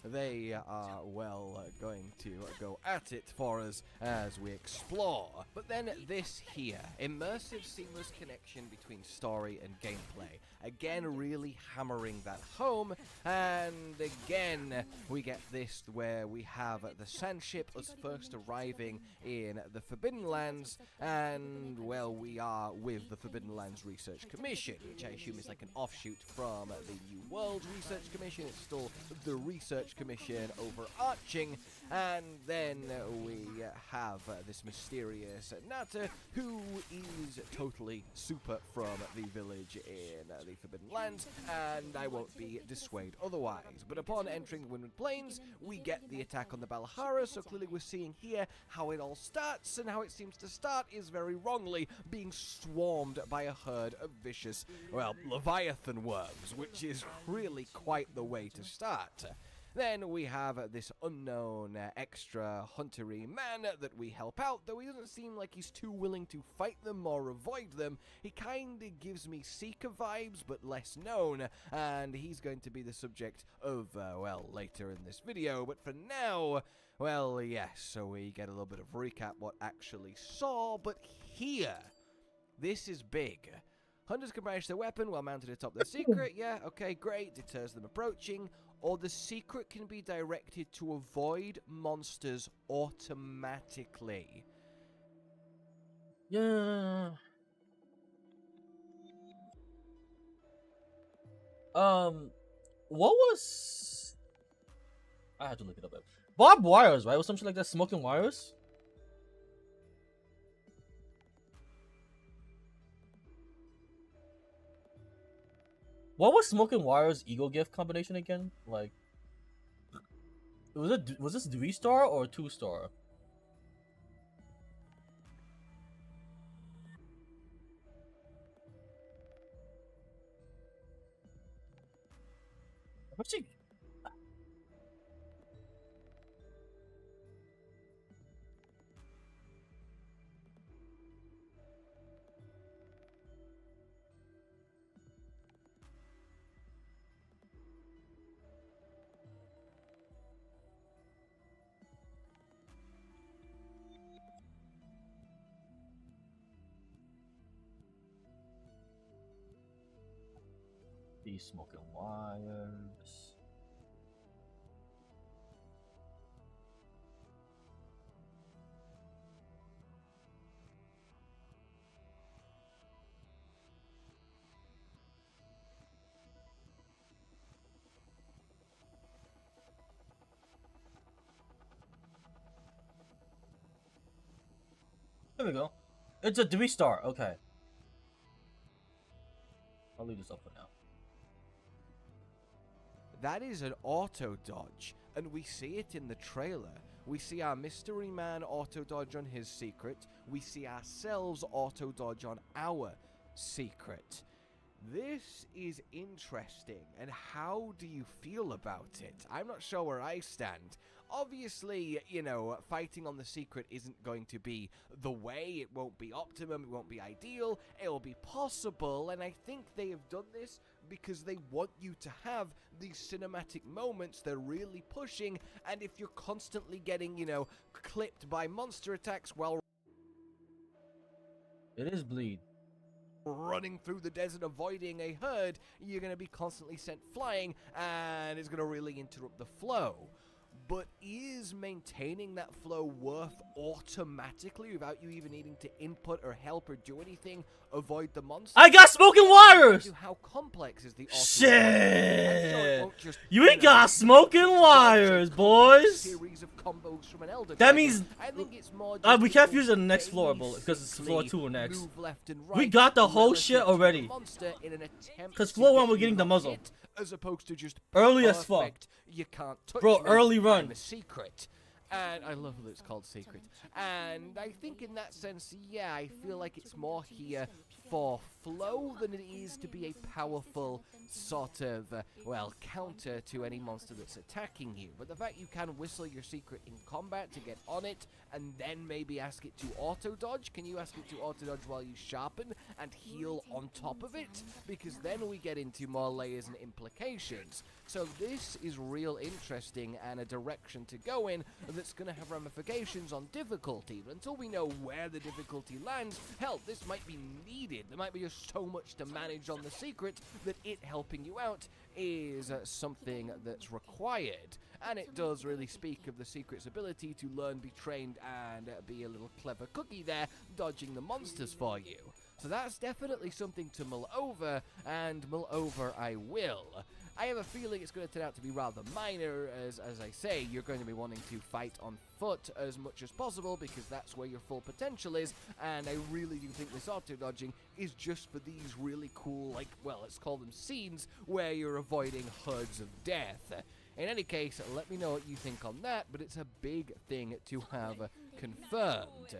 they are, well, going to go at it for us as we explore. But then this here, immersive, seamless connection between story and gameplay. Again, really hammering that home, and again, we get this where we have the sand ship us first arriving in the Forbidden Lands, and, well, we are with the Forbidden Lands Research Commission, which I assume is like an offshoot from the New World Research Commission. It's still the Research Commission overarching, and then we have this mysterious Nata, who is totally super from the village in the Forbidden Lands, and I won't be dissuaded otherwise. But upon entering the Windward Plains, we get the attack on the Balahara, so clearly we're seeing here how it all starts, and how it seems to start is very wrongly being swarmed by a herd of vicious, well, Leviathan worms, which is really quite the way to start. Then we have this unknown extra huntery man that we help out, though he doesn't seem like he's too willing to fight them or avoid them. He kinda gives me Seeker vibes, but less known, and he's going to be the subject of, well, later in this video. But for now, well, yes, so we get a little bit of recap what actually saw, but here, this is big. Hunters can brandish their weapon while mounted atop their secret. Yeah, okay, great. Deters them approaching. Or the secret can be directed to avoid monsters automatically. Yeah. What was? I had to look it up. Barbed wires, right? Or something like that. Smoking wires. What was Smoking Wires Eagle Gift combination again? Like, was this 3-star or 2-star? Actually, these Smoking Wires. There we go. It's a 3-star. Okay. I'll leave this up for now. That is an auto dodge, and we see it in the trailer. We see our mystery man auto dodge on his secret. We see ourselves auto dodge on our secret. This is interesting, and how do you feel about it? I'm not sure where I stand. Obviously, you know, fighting on the secret isn't going to be the way. It won't be optimum, it won't be ideal, it will be possible, and I think they have done this because they want you to have these cinematic moments they're really pushing, and if you're constantly getting, you know, clipped by monster attacks while It is bleed. running through the desert avoiding a herd, you're going to be constantly sent flying, and it's going to really interrupt the flow. But is maintaining that flow worth automatically, without you even needing to input or help or do anything, avoid the monster? I got smoking wires! How complex is the auto? Shit! You ain't got smoking wires, boys! Series of combos from an elder That dragon. means I think it's more we just can't use it on the next floor, because it's floor 2 next. move left and We right got the whole relative shit to the already. monster in an attempt Because to floor get 1 we're you getting the not muzzle. hit, as opposed to just Early as fuck. perfect, you can't touch Bro, me, early run. I'm a secret. And I love that it's called Secret. And I think in that sense, yeah, I feel like it's more here for flow than it is to be a powerful sort of, well, counter to any monster that's attacking you. But the fact you can whistle your secret in combat to get on it, and then maybe ask it to auto-dodge. Can you ask it to auto-dodge while you sharpen and heal on top of it? Because then we get into more layers and implications. So this is real interesting and a direction to go in that's going to have ramifications on difficulty. But until we know where the difficulty lands, hell, this might be needed. There might be just so much to manage on the secret that it helping you out is something that's required. And it does really speak of the secret's ability to learn, be trained, and be a little clever cookie there, dodging the monsters for you. So that's definitely something to mull over, and mull over I will. I have a feeling it's going to turn out to be rather minor, as I say, you're going to be wanting to fight on foot as much as possible, because that's where your full potential is, and I really do think this auto-dodging is just for these really cool, like, well, let's call them scenes, where you're avoiding herds of death. In any case, let me know what you think on that, but it's a big thing to have confirmed.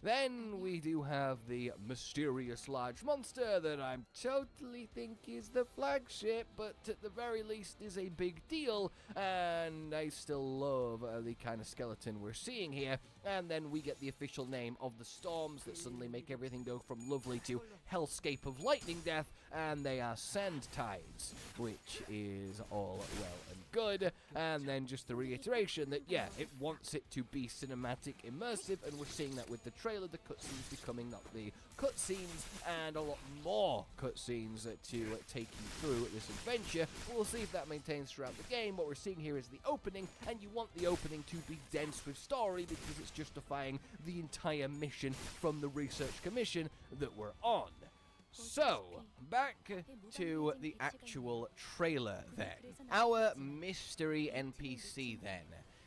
Then we do have the mysterious large monster that I totally think is the flagship, but at the very least is a big deal, and I still love the kind of skeleton we're seeing here. And then we get the official name of the storms that suddenly make everything go from lovely to hellscape of lightning death, and they are sand tides, which is all well and good. And then just the reiteration that, yeah, it wants it to be cinematic, immersive, and we're seeing that with the trailer, the cutscenes becoming not the cutscenes, and a lot more cutscenes to take you through this adventure. We'll see if that maintains throughout the game. What we're seeing here is the opening, and you want the opening to be dense with story because it's justifying the entire mission from the research commission that we're on. So, back to the actual trailer then. Our mystery NPC then.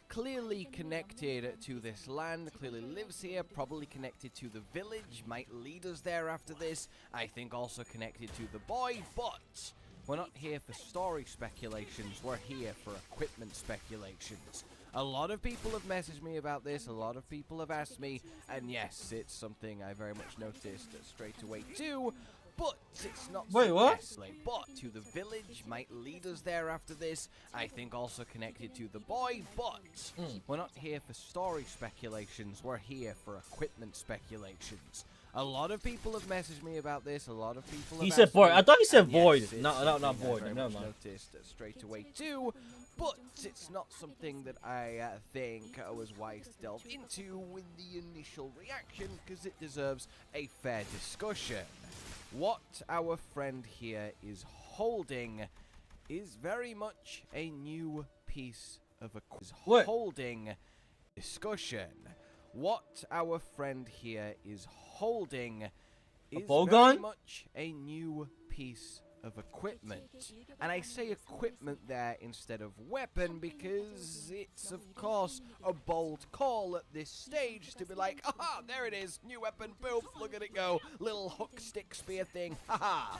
Clearly connected to this land, clearly lives here, probably connected to the village, might lead us there after this. I think also connected to the boy, but we're not here for story speculations, we're here for equipment speculations. A lot of people have messaged me about this, a lot of people have asked me, and yes, it's something I very much noticed straight away too, but it's not Wait, what? But to the village, might lead us there after this. I think also connected to the boy, but we're not here for story speculations, we're here for equipment speculations. A lot of people have messaged me about this, a lot of people have He said asked void. me, I thought he said and yes, void. it's Not something I void. very Never much mind. noticed straight away too, but it's not something that I think was wise to delve into with the initial reaction, because it deserves a fair discussion. What our friend here is holding is very much a new piece of holding discussion. What our friend here is holding is bow very gun? much a new piece of equipment. And I say equipment there instead of weapon because it's of course a bold call at this stage to be like, aha, there it is, new weapon, boom, look at it go, little hook stick spear thing, haha.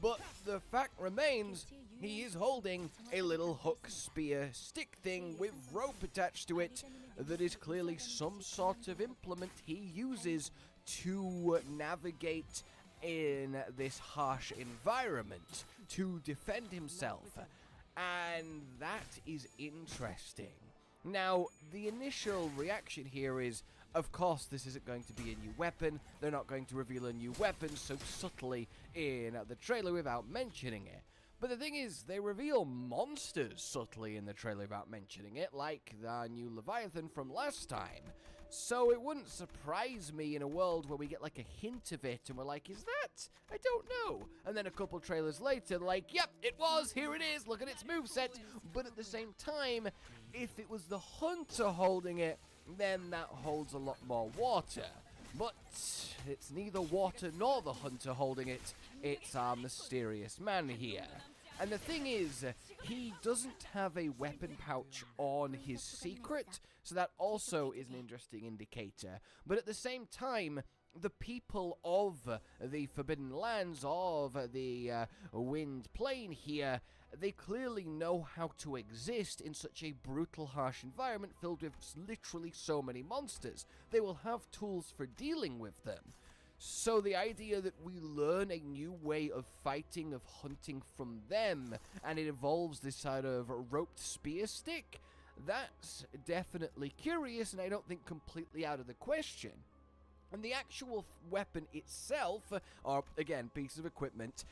But the fact remains, he is holding a little hook spear stick thing with rope attached to it that is clearly some sort of implement he uses to navigate in this harsh environment to defend himself. And that is interesting. Now, the initial reaction here is, of course, this isn't going to be a new weapon. They're not going to reveal a new weapon so subtly in the trailer without mentioning it. But the thing is, they reveal monsters subtly in the trailer without mentioning it, like the new Leviathan from last time. So it wouldn't surprise me in a world where we get like a hint of it and we're like, is that? I don't know. And then a couple trailers later, like, yep, it was, here it is, look at its moveset. But at the same time, if it was the hunter holding it, then that holds a lot more water. But it's neither water nor the hunter holding it, it's our mysterious man here. And the thing is, he doesn't have a weapon pouch on his secret, so that also is an interesting indicator. But at the same time, the people of the Forbidden Lands, of the Wind Plain here, they clearly know how to exist in such a brutal, harsh environment filled with literally so many monsters. They will have tools for dealing with them. So the idea that we learn a new way of fighting, of hunting from them, and it involves this sort of roped spear stick, that's definitely curious and I don't think completely out of the question. And the actual weapon itself, or again, piece of equipment,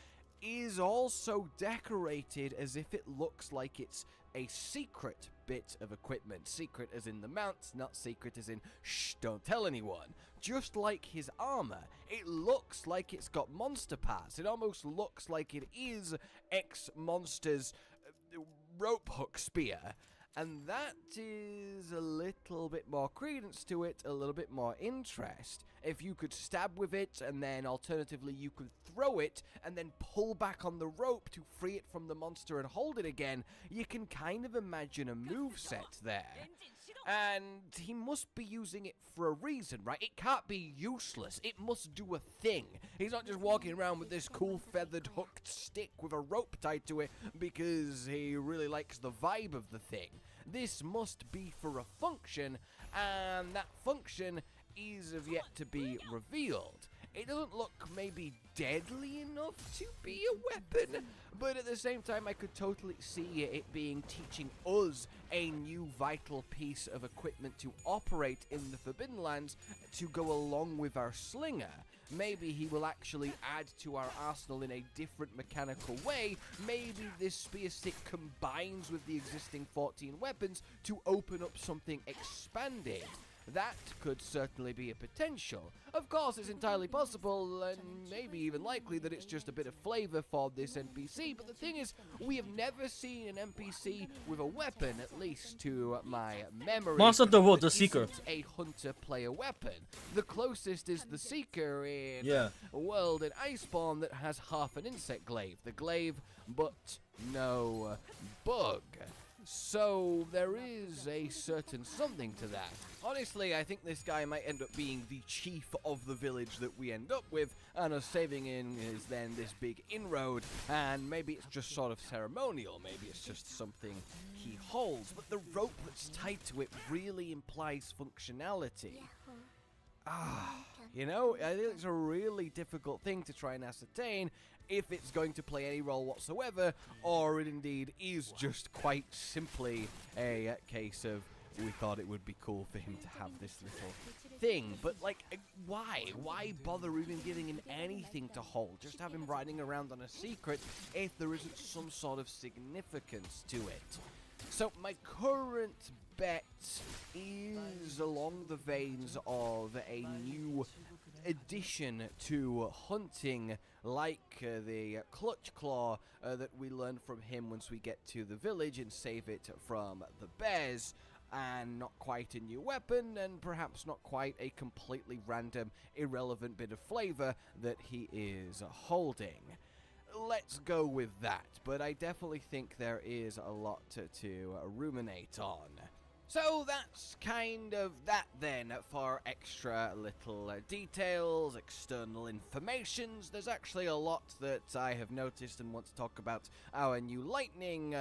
is also decorated as if it looks like it's a secret bit of equipment. Secret as in the mount, not secret as in, shh, don't tell anyone. Just like his armor, it looks like it's got monster parts. It almost looks like it is X-Monster's rope hook spear. And that is a little bit more credence to it, a little bit more interest. If you could stab with it, and then alternatively you could throw it, and then pull back on the rope to free it from the monster and hold it again, you can kind of imagine a moveset there. And he must be using it for a reason, right? It can't be useless. It must do a thing. He's not just walking around with this cool feathered hooked stick with a rope tied to it because he really likes the vibe of the thing. This must be for a function, and that function is of yet to be revealed. It doesn't look maybe deadly enough to be a weapon, but at the same time I could totally see it being teaching us a new vital piece of equipment to operate in the Forbidden Lands to go along with our slinger. Maybe he will actually add to our arsenal in a different mechanical way. Maybe this spear stick combines with the existing 14 weapons to open up something expanded. That could certainly be a potential. Of course, it's entirely possible, and maybe even likely, that it's just a bit of flavor for this NPC, but the thing is, we have never seen an NPC with a weapon, at least to my memory. Monster Hunter World, the Seeker. A hunter player weapon. The closest is the Seeker in World in Iceborne that has half an insect glaive. The glaive, but no bug. So there is a certain something to that. Honestly, I think this guy might end up being the chief of the village that we end up with, and us saving in is then this big inroad, and maybe it's just sort of ceremonial, maybe it's just something he holds, but the rope that's tied to it really implies functionality. You know, I think it's a really difficult thing to try and ascertain if it's going to play any role whatsoever, or it indeed is just quite simply a case of we thought it would be cool for him to have this little thing. But, like, why? Why bother even giving him anything to hold? Just have him riding around on a secret if there isn't some sort of significance to it. So my current bet is along the veins of a new addition to hunting, like the Clutch Claw that we learn from him once we get to the village and save it from the bears, and not quite a new weapon, and perhaps not quite a completely random, irrelevant bit of flavor that he is holding. Let's go with that, but I definitely think there is a lot to ruminate on. So that's kind of that then for extra little details, external informations. There's actually a lot that I have noticed and want to talk about our new lightning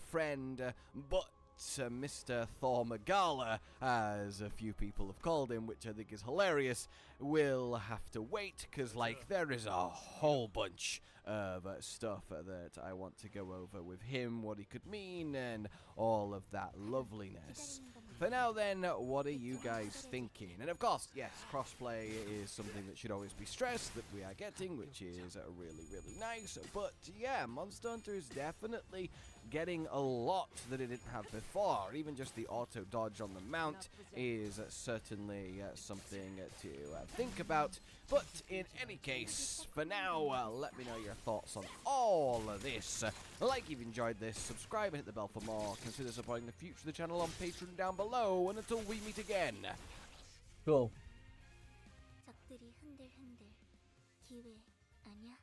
friend, but Mr. Thor Magala, as a few people have called him, which I think is hilarious, will have to wait, because, like, there is a whole bunch of stuff that I want to go over with him, what he could mean, and all of that loveliness. For now then, what are you guys thinking? And of course, yes, crossplay is something that should always be stressed that we are getting, which is really, really nice. But yeah, Monster Hunter is definitely getting a lot that it didn't have before. Even just the auto dodge on the mount is certainly something to think about. But in any case, for now, let me know your thoughts on all of this. Like if you enjoyed this, subscribe and hit the bell for more. Consider supporting the future of the channel on Patreon down below. And until we meet again. Cool. 적들이 흔들흔들 기회 아니야?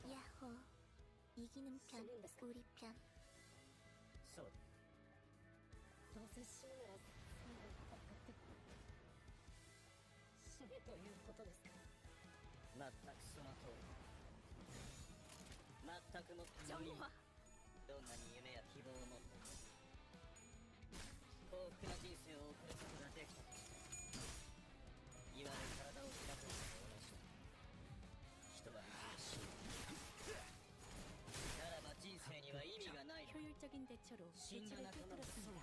야호 이기는 편 우리 편 どうせ死ぬなら最後戦って死ねということですか。全くその通り。全くもって無理。どんなに夢や希望を持って幸福な人生を送ることができたと言われ体を開くのと同じだ。人は死ぬ。ならば人生には意味がない。 효율적인 대처로 대체를 꿰뚫었습니다.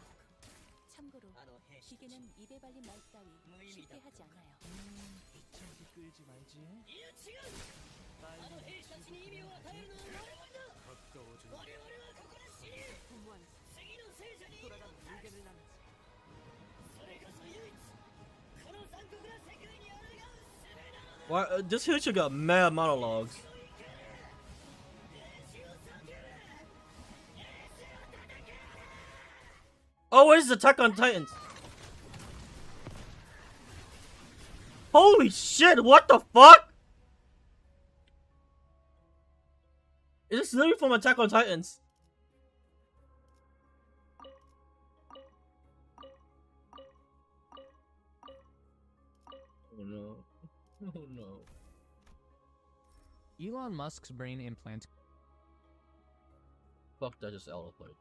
참고로 기계는 입에 발린 말 따위 쉽게 하지 않아요. 이쪽이 끌지 말지. Why? This Hitcher got mad monologues. Oh, it's Attack on Titans. Holy shit, what the fuck? Is this literally from Attack on Titans? Oh no. Oh no. Elon Musk's brain implant. Fuck that, just autoplayed.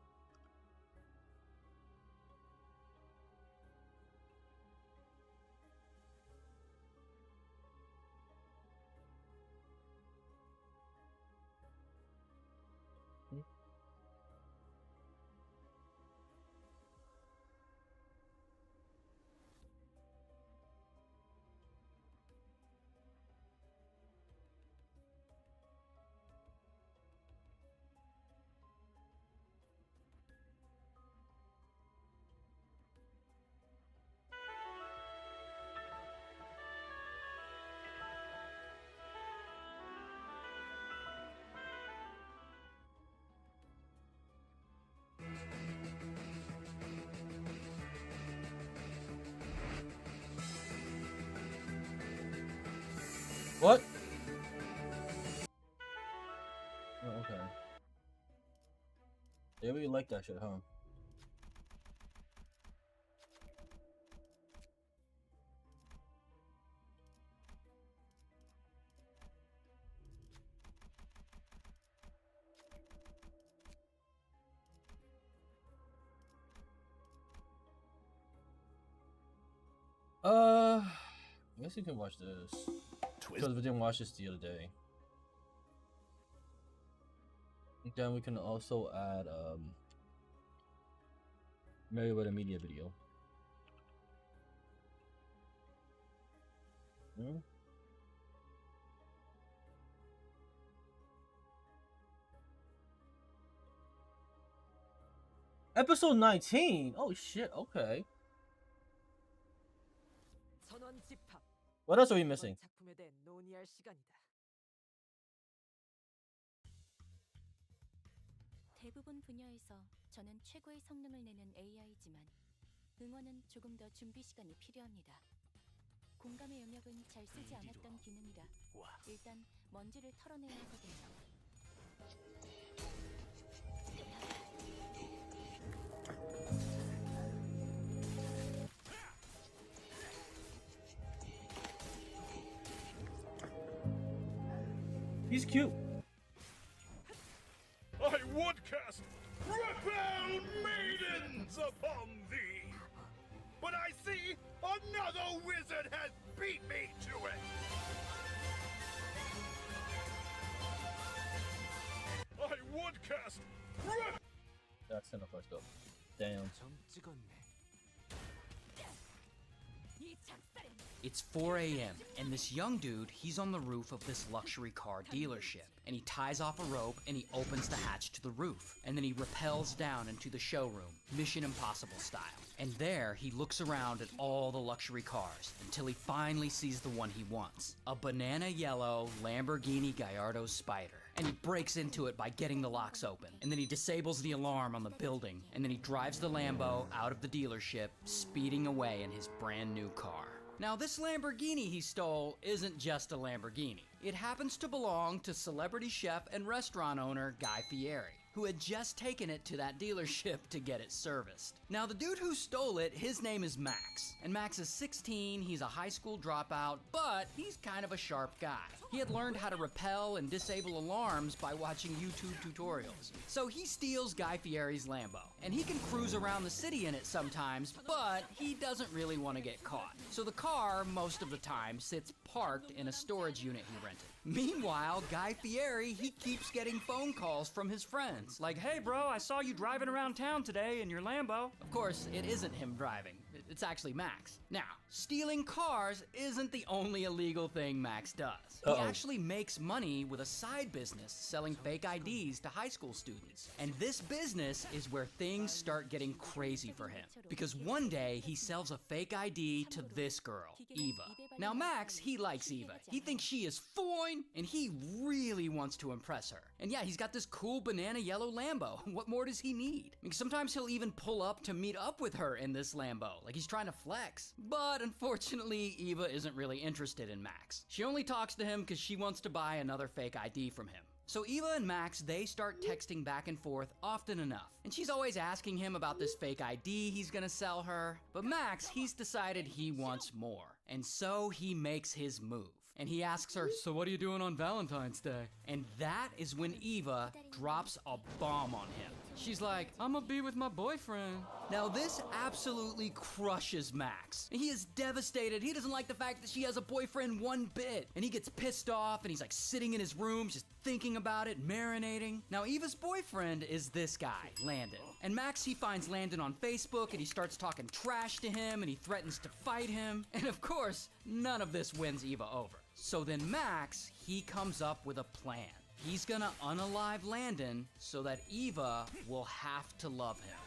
What? Oh, okay. They really like that shit, huh? I guess you can watch this. Because we didn't watch this the other day. Then we can also add Meriwether Media video. Episode 19. Oh shit, okay. What else are we missing? 대부분 분야에서 저는 최고의 성능을 내는 AI지만 응원은 조금 더 준비 시간이 필요합니다. 공감의 영역은 잘 쓰지 않았던 기능이라 일단 먼지를 털어내야 하거든요. He's cute. I would cast Rebel Maidens upon thee, but I see another wizard has beat me to it. I would cast That's enough. Let's go. Damn. It's 4 a.m., and this young dude, he's on the roof of this luxury car dealership. And he ties off a rope and he opens the hatch to the roof. And then he rappels down into the showroom, Mission Impossible style. And there, he looks around at all the luxury cars until he finally sees the one he wants. A banana yellow Lamborghini Gallardo Spider. And he breaks into it by getting the locks open. And then he disables the alarm on the building. And then he drives the Lambo out of the dealership, speeding away in his brand new car. Now, this Lamborghini he stole isn't just a Lamborghini. It happens to belong to celebrity chef and restaurant owner Guy Fieri, who had just taken it to that dealership to get it serviced. Now, the dude who stole it, his name is Max. And Max is 16, he's a high school dropout, but he's kind of a sharp guy. He had learned how to repel and disable alarms by watching YouTube tutorials. So he steals Guy Fieri's Lambo, and he can cruise around the city in it sometimes, but he doesn't really want to get caught. So the car, most of the time, sits parked in a storage unit he rented. Meanwhile, Guy Fieri, he keeps getting phone calls from his friends. Like, hey bro, I saw you driving around town today in your Lambo. Of course, it isn't him driving. It's actually Max. Now, stealing cars isn't the only illegal thing Max does. He actually makes money with a side business selling fake IDs to high school students. And this business is where things start getting crazy for him. Because one day, he sells a fake ID to this girl, Eva. Now, Max, he likes Eva. He thinks she is fine, and he really wants to impress her. And yeah, he's got this cool banana yellow Lambo. What more does he need? I mean, sometimes he'll even pull up to meet up with her in this Lambo, like he's trying to flex. But unfortunately, Eva isn't really interested in Max. She only talks to him because she wants to buy another fake ID from him. So Eva and Max, they start texting back and forth often enough. And she's always asking him about this fake ID he's gonna sell her. But Max, he's decided he wants more. And so he makes his move. And he asks her, so what are you doing on Valentine's Day? And that is when Eva drops a bomb on him. She's like, I'm gonna be with my boyfriend. Now this absolutely crushes Max. He is devastated. He doesn't like the fact that she has a boyfriend one bit. And he gets pissed off and he's like sitting in his room just thinking about it, marinating. Now Eva's boyfriend is this guy, Landon. And Max, he finds Landon on Facebook and he starts talking trash to him and he threatens to fight him. And of course, none of this wins Eva over. So then Max, he comes up with a plan. He's gonna unalive Landon so that Eva will have to love him.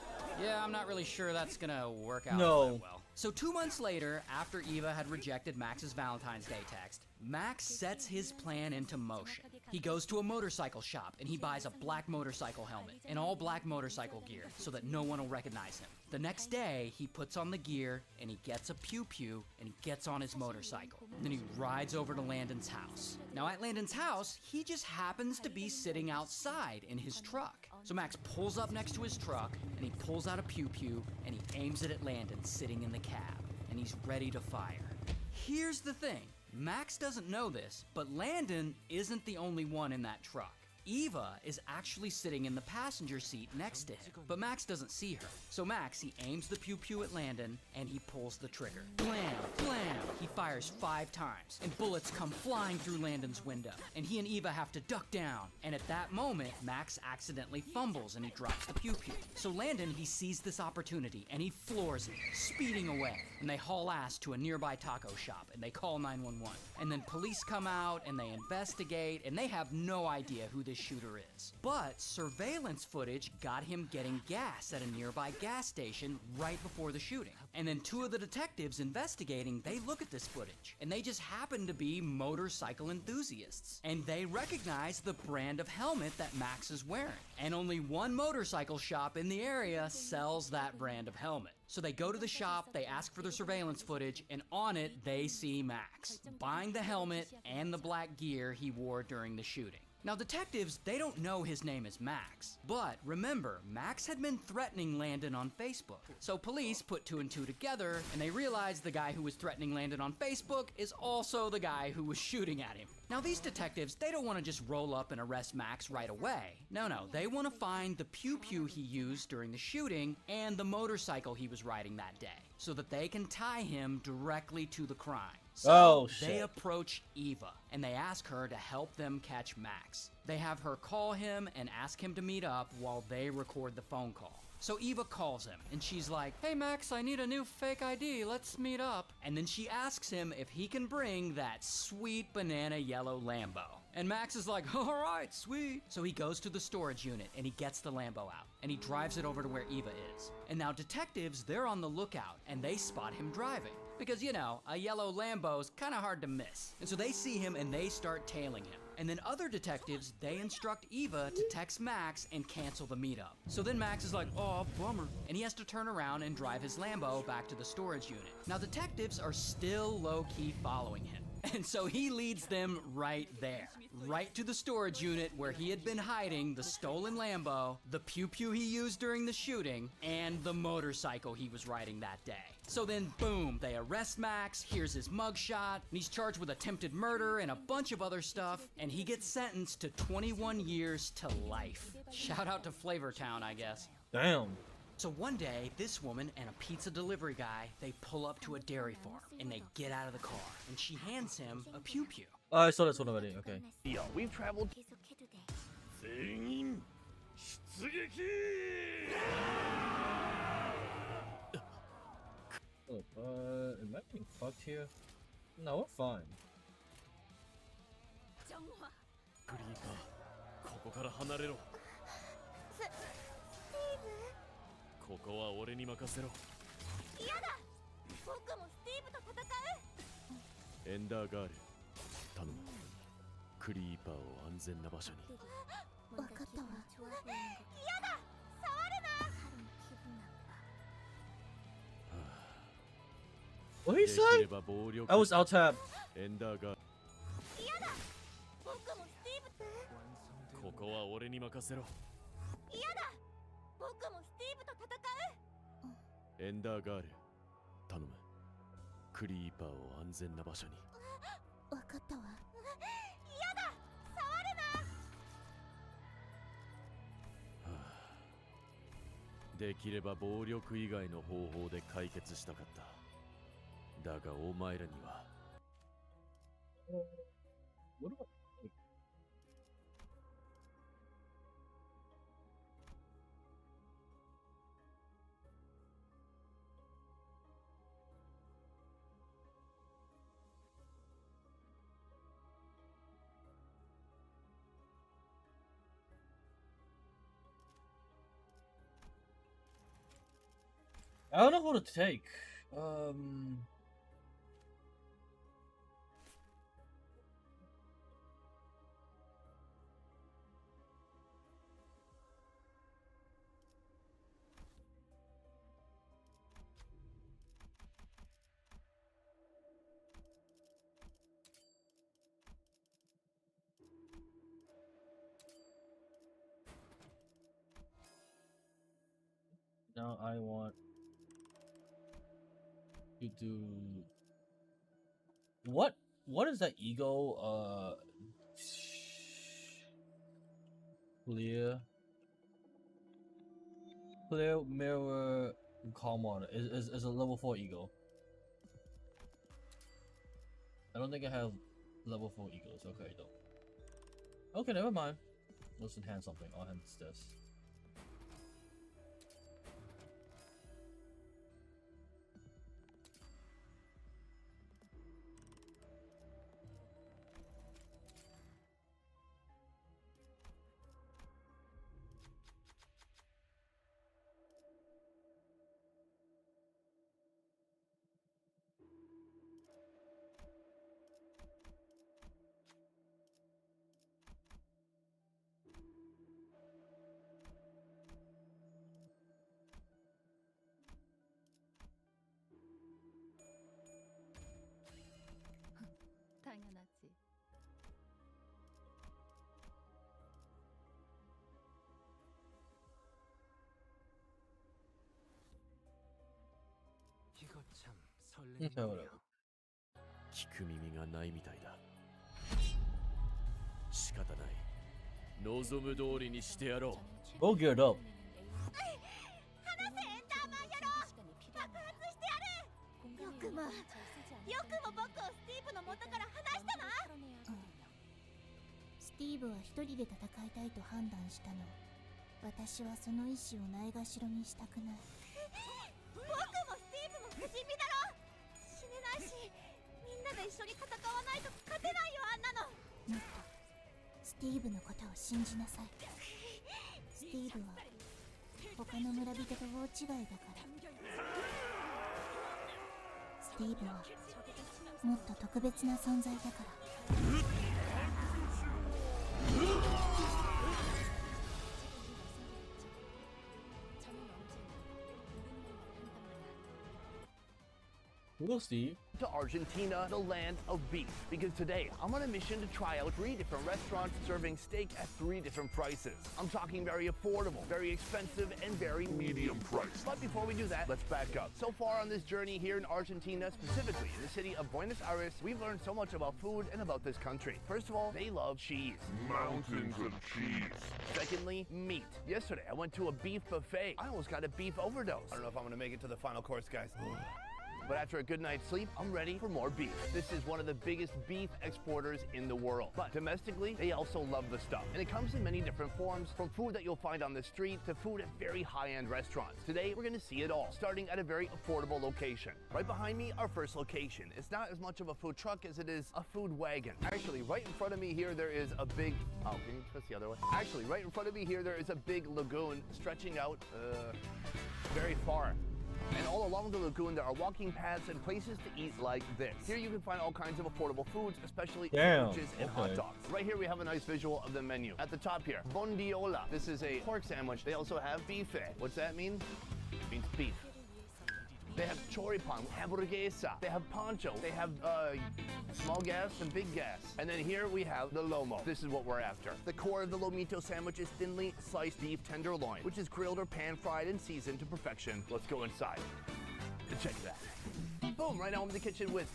Yeah, I'm not really sure that's gonna work out that well. So 2 months later, after Eva had rejected Max's Valentine's Day text, Max sets his plan into motion. He goes to a motorcycle shop and he buys a black motorcycle helmet and all black motorcycle gear so that no one will recognize him. The next day, he puts on the gear and he gets a pew-pew and he gets on his motorcycle. Then he rides over to Landon's house. Now at Landon's house, he just happens to be sitting outside in his truck. So Max pulls up next to his truck and he pulls out a pew-pew and he aims it at Landon sitting in the cab and he's ready to fire. Here's the thing. Max doesn't know this, but Landon isn't the only one in that truck. Eva is actually sitting in the passenger seat next to him, but Max doesn't see her. So Max, he aims the pew-pew at Landon, and he pulls the trigger. Blam! Blam! He fires 5 times, and bullets come flying through Landon's window, and he and Eva have to duck down. And at that moment, Max accidentally fumbles, and he drops the pew-pew. So Landon, he sees this opportunity, and he floors it, speeding away. And they haul ass to a nearby taco shop, and they call 911. And then police come out, and they investigate, and they have no idea who this this shooter is. But surveillance footage got him getting gas at a nearby gas station right before the shooting. And then two of the detectives investigating, they look at this footage, and they just happen to be motorcycle enthusiasts. And they recognize the brand of helmet that Max is wearing. And only one motorcycle shop in the area sells that brand of helmet. So they go to the shop, they ask for the surveillance footage, and on it, they see Max buying the helmet and the black gear he wore during the shooting. Now, detectives, they don't know his name is Max. But remember, Max had been threatening Landon on Facebook. So police put two and two together, and they realized the guy who was threatening Landon on Facebook is also the guy who was shooting at him. Now, these detectives, they don't want to just roll up and arrest Max right away. No, they want to find the pew-pew he used during the shooting and the motorcycle he was riding that day, so that they can tie him directly to the crime. So they approach Eva, and they ask her to help them catch Max. They have her call him and ask him to meet up while they record the phone call. So Eva calls him, and she's like, "Hey Max, I need a new fake ID, let's meet up." And then she asks him if he can bring that sweet banana yellow Lambo. And Max is like, "All right, sweet." So he goes to the storage unit, and he gets the Lambo out, and he drives it over to where Eva is. And now detectives, they're on the lookout, and they spot him driving. Because, you know, a yellow Lambo's kind of hard to miss. And so they see him, and they start tailing him. And then other detectives, they instruct Eva to text Max and cancel the meetup. So then Max is like, "Oh, bummer." And he has to turn around and drive his Lambo back to the storage unit. Now detectives are still low-key following him. And so he leads them right there, right to the storage unit where he had been hiding the stolen Lambo, the pew-pew he used during the shooting, and the motorcycle he was riding that day. So then, boom, they arrest Max, here's his mugshot, and he's charged with attempted murder and a bunch of other stuff, and he gets sentenced to 21 years to life. Shout out to Flavortown, I guess. Damn. So one day, this woman and a pizza delivery guy, they pull up to a dairy farm, and they get out of the car, and she hands him a pew-pew. Oh, I saw this one already, okay. Yeah, we've traveled. Oh, am I being fucked here? No, we're fine. クリーパー、ここから離れろ。ここは俺に任せろ。嫌だ。僕もスティーブと戦う。エンダーガール、頼む。クリーパーを安全な場所に。わかったわ。嫌だ。触るな。What did he say? I was out tab. エンダーガール。嫌だ。僕もスティーブ。ここは俺に任せろ。嫌だ。僕もスティーブと戦う。エンダーガール、頼む。クリーパーを安全な場所に。わかったわ。嫌だ。触るな。できれば暴力以外の方法で解決したかった。だがお前らには。I don't know who to take. Now I want to do what is that ego clear mirror calm on is a level 4 ego. I don't think I have level 4 egos. Okay, though. Okay, never mind. Let's enhance something. I'll enhance this. Okay, whatever. 聞く耳がないみたいだ。仕方ない。望む通りにしてやろう。 Go geared up. よくも僕をスティーブの元から離したな。スティーブは一人で戦いたいと判断したの。私はその意志をないがしろにしたくない。僕もスティーブも不死身だろ。死ねないし、みんなで一緒に戦わないと勝てないよ、あんなの。もっとスティーブのことを信じなさい。スティーブは他の村人と大違いだから。スティーブはもっと特別な存在だから。We'll see. To Argentina, the land of beef. Because today, I'm on a mission to try out 3 different restaurants serving steak at 3 different prices. I'm talking very affordable, very expensive, and very medium priced. But before we do that, let's back up. So far on this journey here in Argentina, specifically in the city of Buenos Aires, we've learned so much about food and about this country. First of all, they love cheese. Mountains of cheese. Secondly, meat. Yesterday, I went to a beef buffet. I almost got a beef overdose. I don't know if I'm gonna make it to the final course, guys. But after a good night's sleep, I'm ready for more beef. This is one of the biggest beef exporters in the world. But domestically, they also love the stuff. And it comes in many different forms, from food that you'll find on the street to food at very high-end restaurants. Today, we're gonna see it all, starting at a very affordable location. Right behind me, our first location. It's not as much of a food truck as it is a food wagon. Actually, right in front of me here, there is a big... Oh, can you twist the other way? Actually, right in front of me here, there is a big lagoon stretching out very far. And all along the lagoon, there are walking paths and places to eat like this. Here you can find all kinds of affordable foods, especially sandwiches and hot dogs. Right here we have a nice visual of the menu. At the top here, bondiola. This is a pork sandwich. They also have bife. What's that mean? It means beef. They have choripan, hamburguesa, they have pancho, they have small gas and big gas. And then here we have the lomo. This is what we're after. The core of the lomito sandwich is thinly sliced beef tenderloin, which is grilled or pan-fried and seasoned to perfection. Let's go inside and check that. Boom, right now I'm in the kitchen with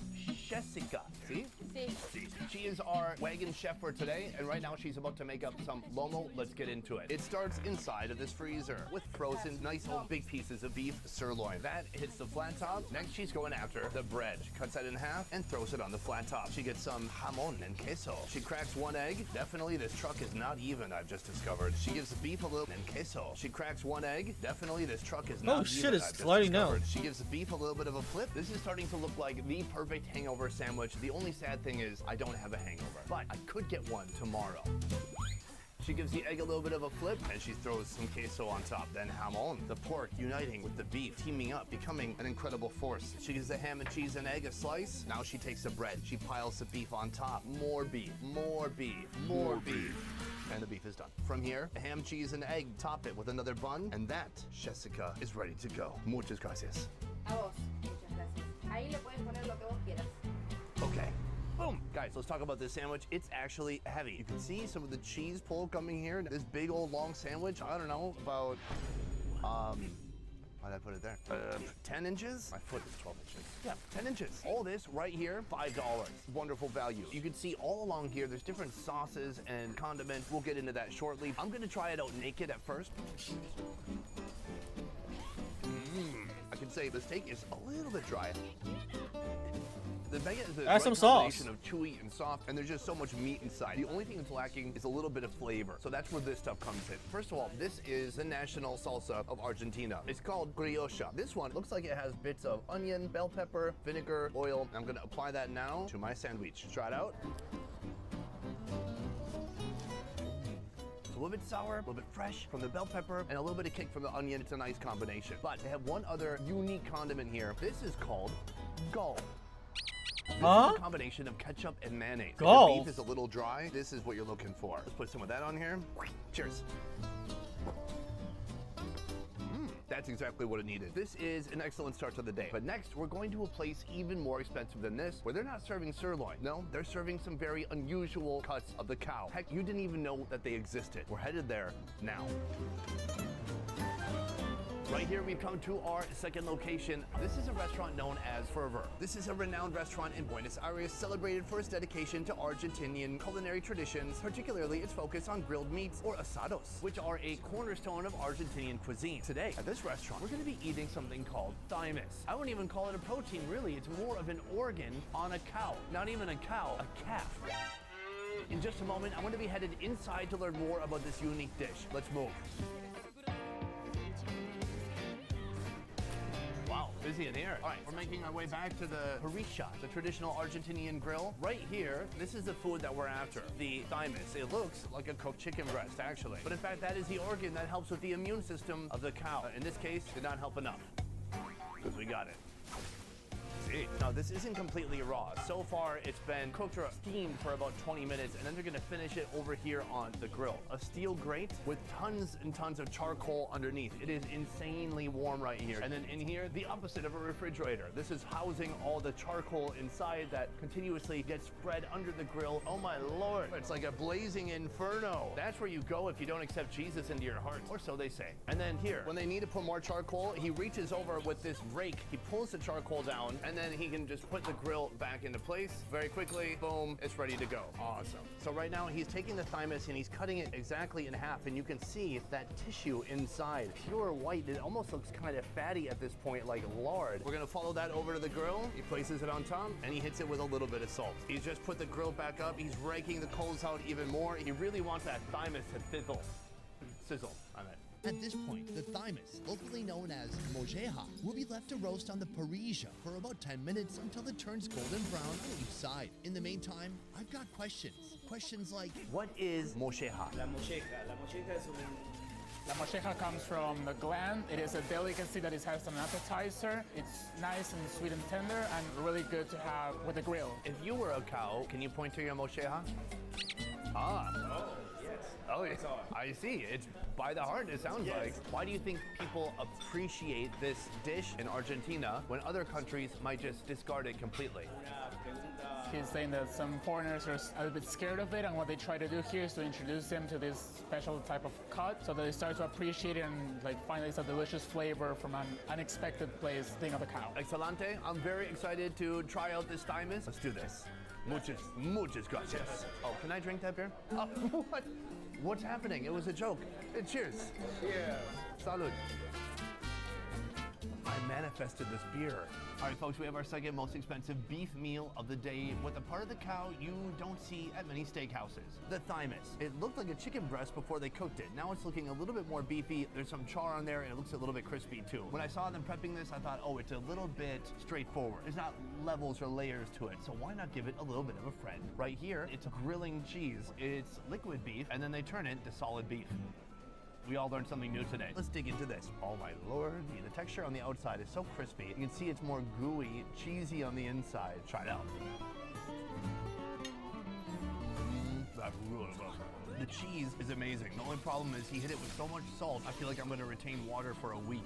Jessica. See? See. She is our wagon chef for today, and right now she's about to make up some lomo. Let's get into it. It starts inside of this freezer with frozen, nice old big pieces of beef sirloin. That hits the flat top. Next, she's going after the bread. She cuts that in half and throws it on the flat top. She gets some jamon and queso. She cracks 1 egg. Definitely, this truck is not even, I've just discovered. She gives the beef a little and queso. She cracks 1 egg. Definitely, this truck is not even. Oh shit, it's I've just sliding discovered. down. She gives the beef a little bit of a flip. This is starting to look like the perfect hangover sandwich. The only sad thing is I don't have a hangover, but I could get one tomorrow. She gives the egg a little bit of a flip, and she throws some queso on top. Then jamon, the pork uniting with the beef, teaming up, becoming an incredible force. She gives the ham and cheese and egg a slice. Now she takes the bread. She piles the beef on top. More beef, more beef, more beef. And the beef is done. From here, ham, cheese, and egg, top it with another bun, and that, Jessica, is ready to go. Muchas gracias. A vos. Muchas gracias. Ahí le pueden poner lo que vos quieras. Okay. Boom. Guys, let's talk about this sandwich. It's actually heavy. You can see some of the cheese pull coming here. This big old long sandwich, I don't know, about, why did I put it there? 10 inches? My foot is 12 inches. Yeah, 10 inches. All this right here, $5. Wonderful value. You can see all along here, there's different sauces and condiments. We'll get into that shortly. I'm gonna try it out naked at first. I can say the steak is a little bit dry. The vega is a Add some combination sauce. of chewy and soft, and there's just so much meat inside. The only thing that's lacking is a little bit of flavor. So that's where this stuff comes in. First of all, this is the national salsa of Argentina. It's called brioche. This one looks like it has bits of onion, bell pepper, vinegar, oil. I'm gonna apply that now to my sandwich. Try it out. It's a little bit sour, a little bit fresh from the bell pepper, and a little bit of kick from the onion. It's a nice combination. But they have one other unique condiment here. This is called gall. This is a combination of ketchup and mayonnaise. If Gall? your beef is a little dry, this is what you're looking for. Let's put some of that on here. Cheers. That's exactly what it needed. This is an excellent start to the day. But next, we're going to a place even more expensive than this, where they're not serving sirloin. No, they're serving some very unusual cuts of the cow. Heck, you didn't even know that they existed. We're headed there now. Right here, we've come to our second location. This is a restaurant known as Fervor. This is a renowned restaurant in Buenos Aires, celebrated for its dedication to Argentinian culinary traditions, particularly its focus on grilled meats, or asados, which are a cornerstone of Argentinian cuisine. Today, at this restaurant, we're going to be eating something called thymus. I wouldn't even call it a protein, really. It's more of an organ on a cow. Not even a cow, a calf. In just a moment, I'm going to be headed inside to learn more about this unique dish. Let's move. Wow, busy in here. All right, we're making our way back to the parrilla, the traditional Argentinian grill. Right here, this is the food that we're after, the thymus. It looks like a cooked chicken breast, actually. But in fact, that is the organ that helps with the immune system of the cow. In this case, did not help enough, because we got it. Now, this isn't completely raw. So far, it's been cooked or steamed for about 20 minutes, and then they're gonna finish it over here on the grill. A steel grate with tons and tons of charcoal underneath. It is insanely warm right here. And then in here, the opposite of a refrigerator. This is housing all the charcoal inside that continuously gets spread under the grill. Oh my Lord, it's like a blazing inferno. That's where you go if you don't accept Jesus into your heart, or so they say. And then here, when they need to put more charcoal, he reaches over with this rake. He pulls the charcoal down, and then he can just put the grill back into place very quickly. Boom, it's ready to go. Awesome. So right now he's taking the thymus and he's cutting it exactly in half, and you can see that tissue inside, pure white. It almost looks kind of fatty at this point, like lard. We're gonna follow that over to the grill. He places it on top and he hits it with a little bit of salt. He's just put the grill back up. He's raking the coals out even more. He really wants that thymus to sizzle. Sizzle, I meant. At this point, the thymus, locally known as molleja, will be left to roast on the parrilla for about 10 minutes until it turns golden brown on each side. In the meantime, I've got questions. Questions like, what is molleja? La molleja comes from the gland. It is a delicacy that is has an appetizer. It's nice and sweet and tender and really good to have with the grill. If you were a cow, can you point to your molleja? Ah. Oh, yes. Oh, yes. I see. It's by the heart, it sounds like. Why do you think people appreciate this dish in Argentina when other countries might just discard it completely? He's saying that some foreigners are a little bit scared of it, and what they try to do here is to introduce them to this special type of cut so that they start to appreciate it and like find it's a delicious flavor from an unexpected place thing of a cow. Excelente. I'm very excited to try out this thymus. Let's do this. Muchas gracias. Oh, can I drink that beer? Oh, what? What's happening? It was a joke. Cheers. Yeah. Salud. I manifested this beer. All right, folks, we have our second most expensive beef meal of the day with a part of the cow you don't see at many steakhouses, the thymus. It looked like a chicken breast before they cooked it. Now it's looking a little bit more beefy. There's some char on there, and it looks a little bit crispy too. When I saw them prepping this, I thought, oh, it's a little bit straightforward. There's not levels or layers to it, so why not give it a little bit of a friend? Right here, it's a grilling cheese. It's liquid beef, and then they turn it to solid beef. We all learned something new today. Let's dig into this. Oh my Lord, the texture on the outside is so crispy. You can see it's more gooey, cheesy on the inside. Try it out. That's really good. The cheese is amazing. The only problem is he hit it with so much salt, I feel like I'm gonna retain water for a week.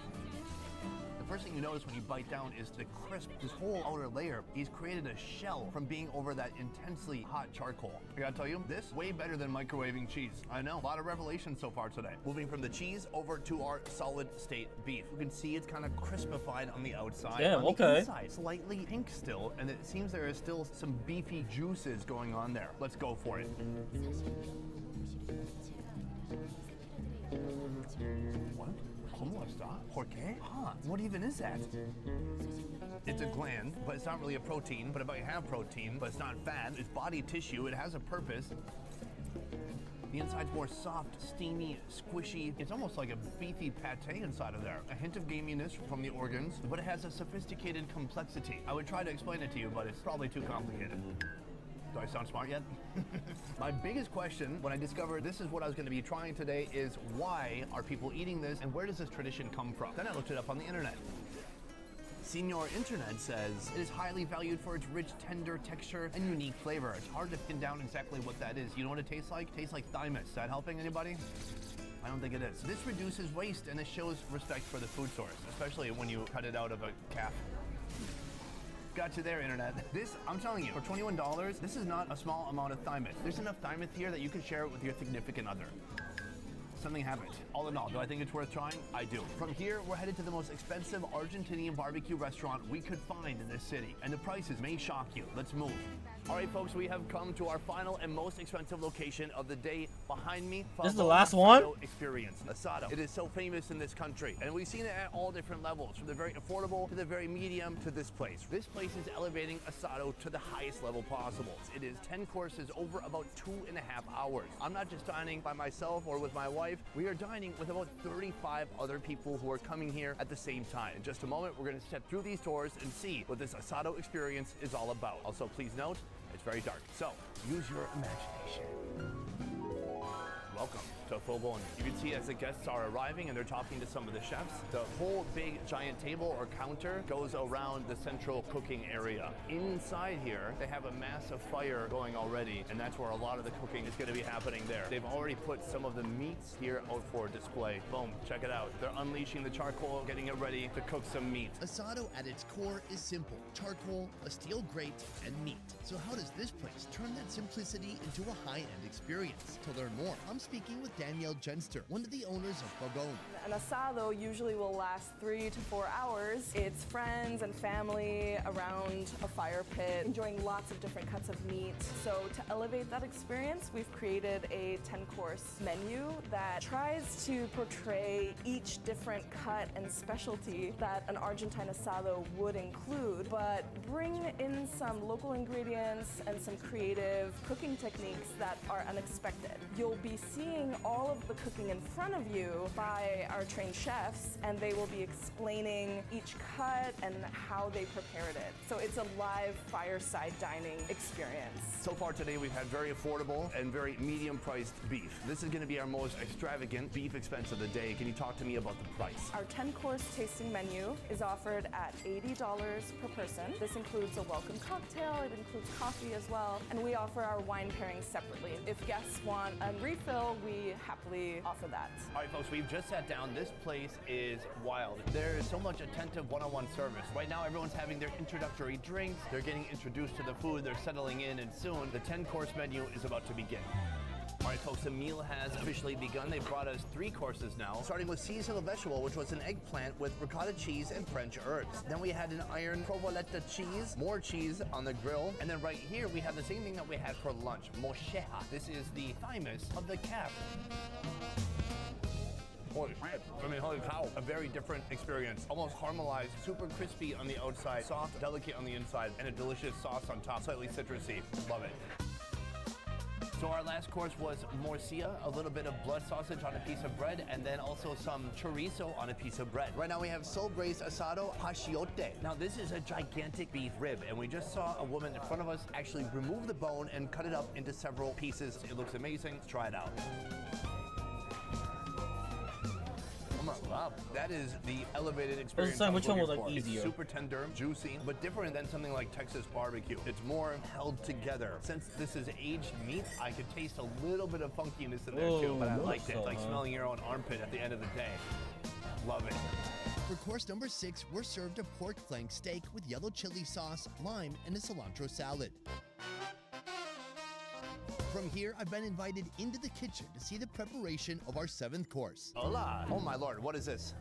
The first thing you notice when you bite down is the crisp, this whole outer layer. He's created a shell from being over that intensely hot charcoal. I gotta tell you, this way better than microwaving cheese. I know, a lot of revelations so far today. Moving from the cheese over to our solid state beef. You can see it's kind of crispified on the outside. Yeah, on okay. the inside, slightly pink still, and it seems there is still some beefy juices going on there. Let's go for it. What? ¿Cómo está? ¿Por qué? Huh, what even is that? It's a gland, but it's not really a protein. But it might have protein, but it's not fat. It's body tissue. It has a purpose. The inside's more soft, steamy, squishy. It's almost like a beefy pate inside of there. A hint of gaminess from the organs, but it has a sophisticated complexity. I would try to explain it to you, but it's probably too complicated. Do I sound smart yet? My biggest question when I discovered this is what I was going to be trying today is why are people eating this and where does this tradition come from? Then I looked it up on the internet. Senor Internet says it is highly valued for its rich, tender texture and unique flavor. It's hard to pin down exactly what that is. You know what it tastes like? It tastes like thymus. Is that helping anybody? I don't think it is. This reduces waste and it shows respect for the food source, especially when you cut it out of a calf. Got you there, Internet. This, I'm telling you, for $21, this is not a small amount of thymus. There's enough thymus here that you can share it with your significant other. something happened. All in all, do I think it's worth trying? I do. From here, we're headed to the most expensive Argentinian barbecue restaurant we could find in this city. And the prices may shock you. Let's move. All right, folks, we have come to our final and most expensive location of the day. Behind me, This is the last one? Experience. Asado. It is so famous in this country, and we've seen it at all different levels, from the very affordable to the very medium to this place. This place is elevating asado to the highest level possible. It is 10 courses over about 2.5 hours. I'm not just dining by myself or with my wife. We are dining with about 35 other people who are coming here at the same time. In just a moment, we're going to step through these doors and see what this asado experience is all about. Also, please note, it's very dark, so use your imagination. Welcome to Full Blown. You can see as the guests are arriving and they're talking to some of the chefs, the whole big giant table or counter goes around the central cooking area. Inside here, they have a massive fire going already, and that's where a lot of the cooking is going to be happening there. They've already put some of the meats here out for display. Boom, check it out. They're unleashing the charcoal, getting it ready to cook some meat. Asado at its core is simple. Charcoal, a steel grate, and meat. So how does this place turn that simplicity into a high-end experience? To learn more, I'm speaking with Danielle Genster, one of the owners of Fogone. An asado usually will last 3 to 4 hours. It's friends and family around a fire pit, enjoying lots of different cuts of meat. So to elevate that experience, we've created a 10-course menu that tries to portray each different cut and specialty that an Argentine asado would include, but bring in some local ingredients and some creative cooking techniques that are unexpected. You'll be seeing all of the cooking in front of you by our trained chefs, and they will be explaining each cut and how they prepared it. So it's a live fireside dining experience. So far today, we've had very affordable and very medium-priced beef. This is going to be our most extravagant beef expense of the day. Can you talk to me about the price? Our 10-course tasting menu is offered at $80 per person. This includes a welcome cocktail, it includes coffee as well, and we offer our wine pairings separately. If guests want a refill, we happily offer that. All right, folks, we've just sat down. This place is wild. There is so much attentive one-on-one service. Right now, everyone's having their introductory drinks. They're getting introduced to the food. They're settling in, and soon the 10-course menu is about to begin. All right, folks, the meal has officially begun. They brought us 3 courses now, starting with Caesar vegetable, which was an eggplant with ricotta cheese and French herbs. Then we had an iron provolone cheese, more cheese on the grill. And then right here, we have the same thing that we had for lunch, mocheja. This is the thymus of the calf. Holy shit. I mean, holy cow. A very different experience. Almost caramelized, super crispy on the outside, soft, delicate on the inside, and a delicious sauce on top, slightly citrusy. Love it. So our last course was morcilla, a little bit of blood sausage on a piece of bread, and then also some chorizo on a piece of bread. Right now we have soul braised asado pachiote. Now this is a gigantic beef rib, and we just saw a woman in front of us actually remove the bone and cut it up into several pieces. It looks amazing. Let's try it out. Oh my God, that is the elevated experience. Which one was like for. easier? It's super tender, juicy, but different than something like Texas barbecue. It's more held together. Since this is aged meat, I could taste a little bit of funkiness in there too, but I liked it. It's like smelling your own armpit at the end of the day. Love it. For course number 6, we're served a pork flank steak with yellow chili sauce, lime, and a cilantro salad. From here, I've been invited into the kitchen to see the preparation of our 7th course. Hola! Oh my lord, what is this?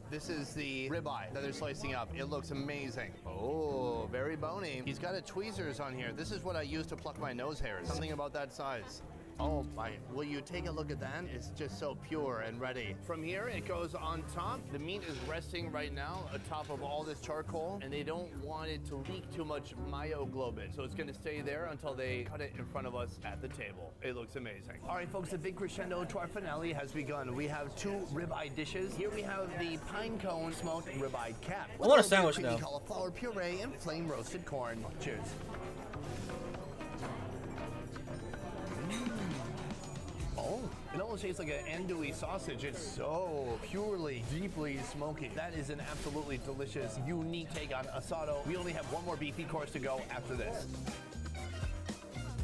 This is the ribeye that they're slicing up. It looks amazing. Oh, very bony. He's got a tweezers on here. This is what I use to pluck my nose hairs. Something about that size. Oh my, will you take a look at that? It's just so pure and ready. From here, it goes on top. The meat is resting right now atop of all this charcoal, and they don't want it to leak too much myoglobin. So it's gonna stay there until they cut it in front of us at the table. It looks amazing. All right, folks, the big crescendo to our finale has begun. We have 2 ribeye dishes. Here we have the pine cone smoked ribeye cap. I want a sandwich now. Cauliflower puree and flame roasted corn. Cheers. Oh, it almost tastes like an andouille sausage. It's so purely, deeply smoky. That is an absolutely delicious, unique take on asado. We only have one more beefy course to go after this.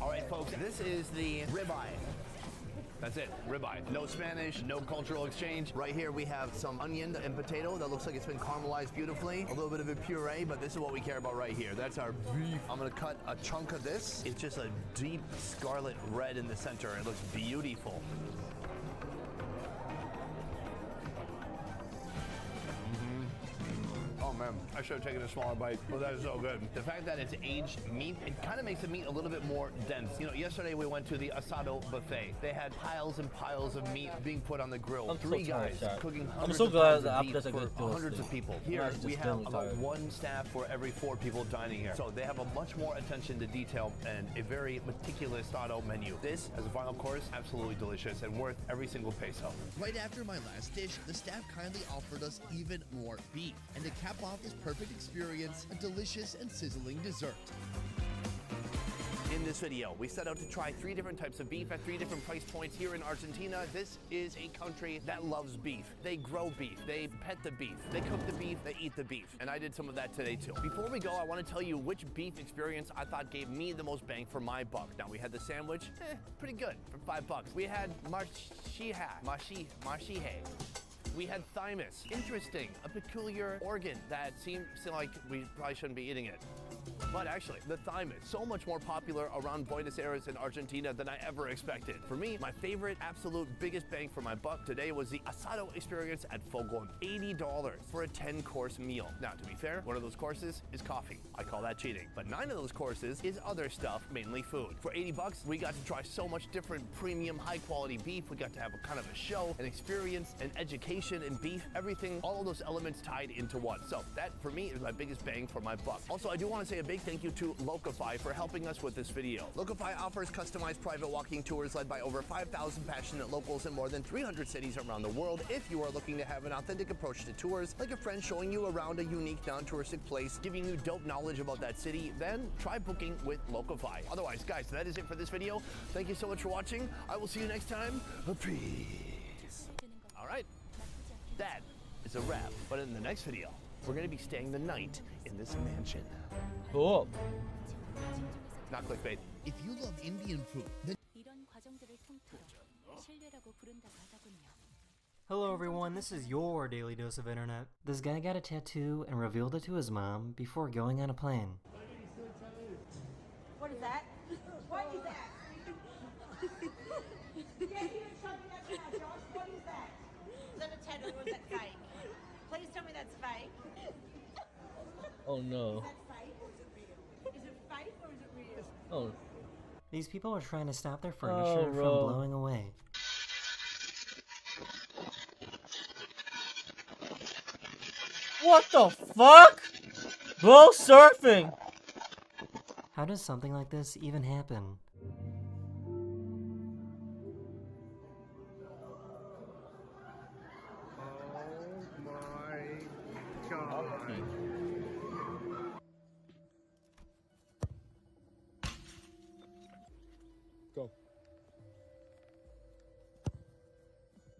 All right, folks, this is the ribeye. That's it, ribeye. No Spanish, no cultural exchange. Right here we have some onion and potato that looks like it's been caramelized beautifully. A little bit of a puree, but this is what we care about right here. That's our beef. I'm gonna cut a chunk of this. It's just a deep scarlet red in the center. It looks beautiful. I should have taken a smaller bite, but that is so good. The fact that it's aged meat, it kind of makes the meat a little bit more dense. You know, yesterday we went to the asado buffet. They had piles and piles of meat being put on the grill. I'm Three so tired, guys chat. cooking I'm hundreds so of glad pounds that of beef after this I for go to hundreds of sleep. people. I'm Here actually we just have feeling about tired. one staff for every 4 people dining here. So they have a much more attention to detail and a very meticulous asado menu. This, as a final course, absolutely delicious and worth every single peso. Right after my last dish, the staff kindly offered us even more beef. And to cap off this perfect experience, a delicious and sizzling dessert. In this video, we set out to try 3 different types of beef at 3 different price points here in Argentina. This is a country that loves beef. They grow beef, they pet the beef, they cook the beef, they eat the beef. And I did some of that today too. Before we go, I want to tell you which beef experience I thought gave me the most bang for my buck. Now we had the sandwich, pretty good for $5. We had marshihe. We had thymus. Interesting, a peculiar organ that seems like we probably shouldn't be eating it. But actually, the thymus, so much more popular around Buenos Aires in Argentina than I ever expected. For me, my favorite, absolute biggest bang for my buck today was the asado experience at Fogon. $80 for a 10-course meal. Now, to be fair, one of those courses is coffee. I call that cheating. But 9 of those courses is other stuff, mainly food. For $80, we got to try so much different premium, high-quality beef. We got to have a kind of a show, an experience, an education in beef, everything, all of those elements tied into one. So that, for me, is my biggest bang for my buck. Also, I do want to say a big thank you to Locify for helping us with this video. Locify offers customized private walking tours led by over 5,000 passionate locals in more than 300 cities around the world. If you are looking to have an authentic approach to tours, like a friend showing you around a unique non-touristic place, giving you dope knowledge about that city, then try booking with Locify. Otherwise, guys, that is it for this video. Thank you so much for watching. I will see you next time. Peace. All right, that is a wrap. But in the next video, we're going to be staying the night in this mansion. Cool. Not clickbait. If you love Indian food, then 이런 과정들을 통틀어 신뢰라고 부른다고 하더군요. Hello everyone, this is your Daily Dose of Internet. This guy got a tattoo and revealed it to his mom before going on a plane. What is that? What is that? Get here and show me that now, Josh. What is that? Is that a tattoo or is that fake? Please tell me that's fake. Oh no. Is that fake or is it real? Is it fake or is it real? Oh. These people are trying to stop their furniture from blowing away. What the fuck? Bro, surfing! How does something like this even happen? Go.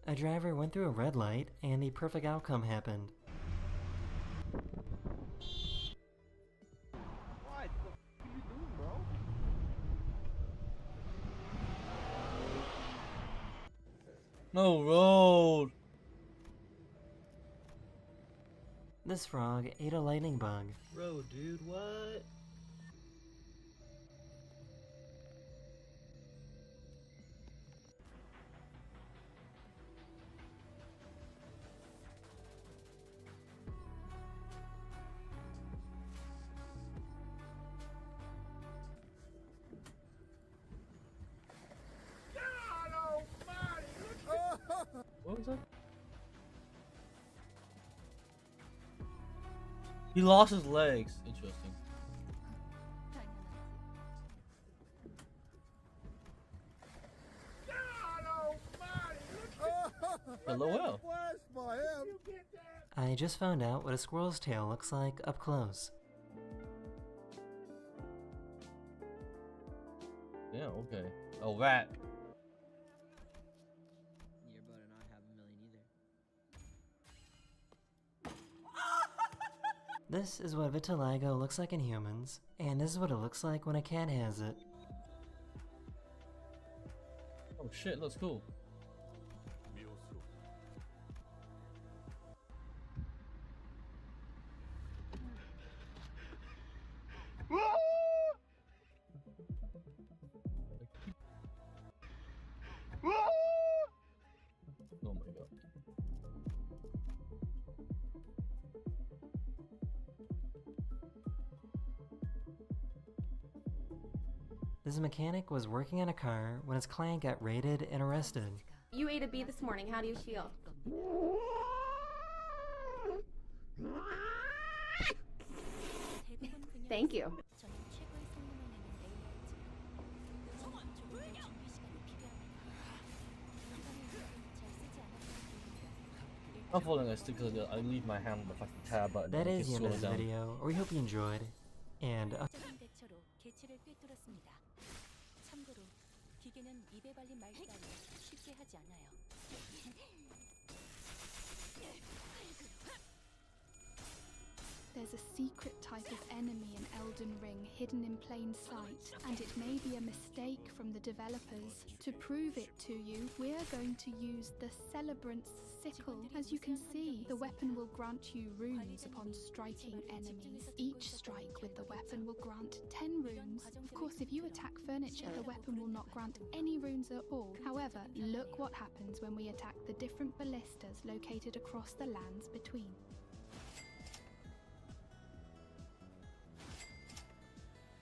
A driver went through a red light and the perfect outcome happened. What the f are you doing, bro? No road. This frog ate a lightning bug. Bro, dude, what? What was that? He lost his legs. Interesting. LOL. I just found out what a squirrel's tail looks like up close. Yeah, okay. Oh, rat. You better not have a million either. This is what vitiligo looks like in humans, and this is what it looks like when a cat has it. Oh shit, looks cool. Oh my god. This mechanic was working on a car when his client got raided and arrested. You ate a bee this morning. How do you feel? Thank you. I'm following this because I leave my hand on the fucking tab button. That and is the end of this video. We hope you enjoyed. And 대처로 개체를 꿰뚫었습니다. 참고로 기계는 입에 발린 말 따위 쉽게 하지 않아요. There's a secret type of enemy in Elden Ring hidden in plain sight, and it may be a mistake from the developers. To prove it to you, we're going to use the Celebrant's Sickle. As you can see, the weapon will grant you runes upon striking enemies. Each strike with the weapon will grant 10 runes. Of course, if you attack furniture, the weapon will not grant any runes at all. However, look what happens when we attack the different ballistas located across the lands between.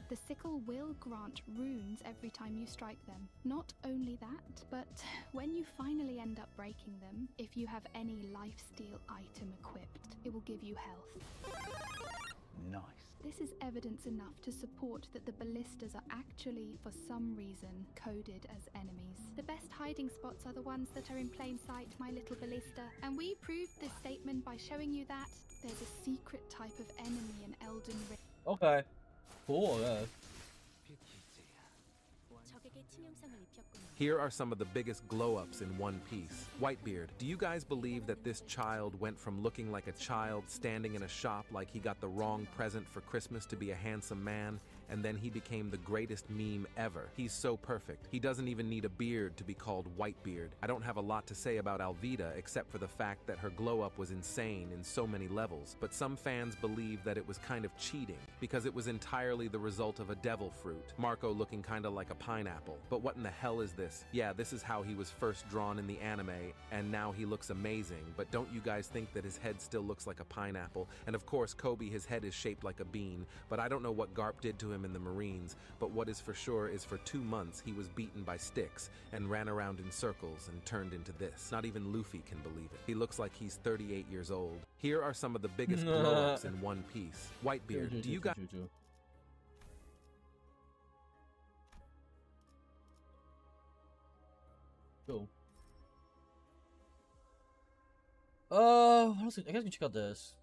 The sickle will grant runes every time you strike them. Not only that, but when you finally end up breaking them, if you have any lifesteal item equipped, it will give you health. Nice. This is evidence enough to support that the ballistas are actually, for some reason, coded as enemies. The best hiding spots are the ones that are in plain sight, my little ballista, and we proved this statement by showing you that there's a secret type of enemy in Elden Ring. Okay. Cool, yeah. 적에게 치명상을 입혔군요. Here are some of the biggest glow-ups in One Piece. Whitebeard, do you guys believe that this child went from looking like a child standing in a shop like he got the wrong present for Christmas to be a handsome man, and then he became the greatest meme ever? He's so perfect. He doesn't even need a beard to be called Whitebeard. I don't have a lot to say about Alvida except for the fact that her glow-up was insane in so many levels, but some fans believe that it was kind of cheating because it was entirely the result of a devil fruit, Marco looking kinda like a pineapple. But what in the hell is this? Yeah, this is how he was first drawn in the anime, and now he looks amazing, but don't you guys think that his head still looks like a pineapple? And of course, Kobe, his head is shaped like a bean, but I don't know what Garp did to him in the Marines, but what is for sure is for 2 months he was beaten by sticks and ran around in circles and turned into this. Not even Luffy can believe it. He looks like he's 38 years old. Here are some of the biggest glow-ups in One Piece. Whitebeard, do you guys... Cool. I guess we check out this.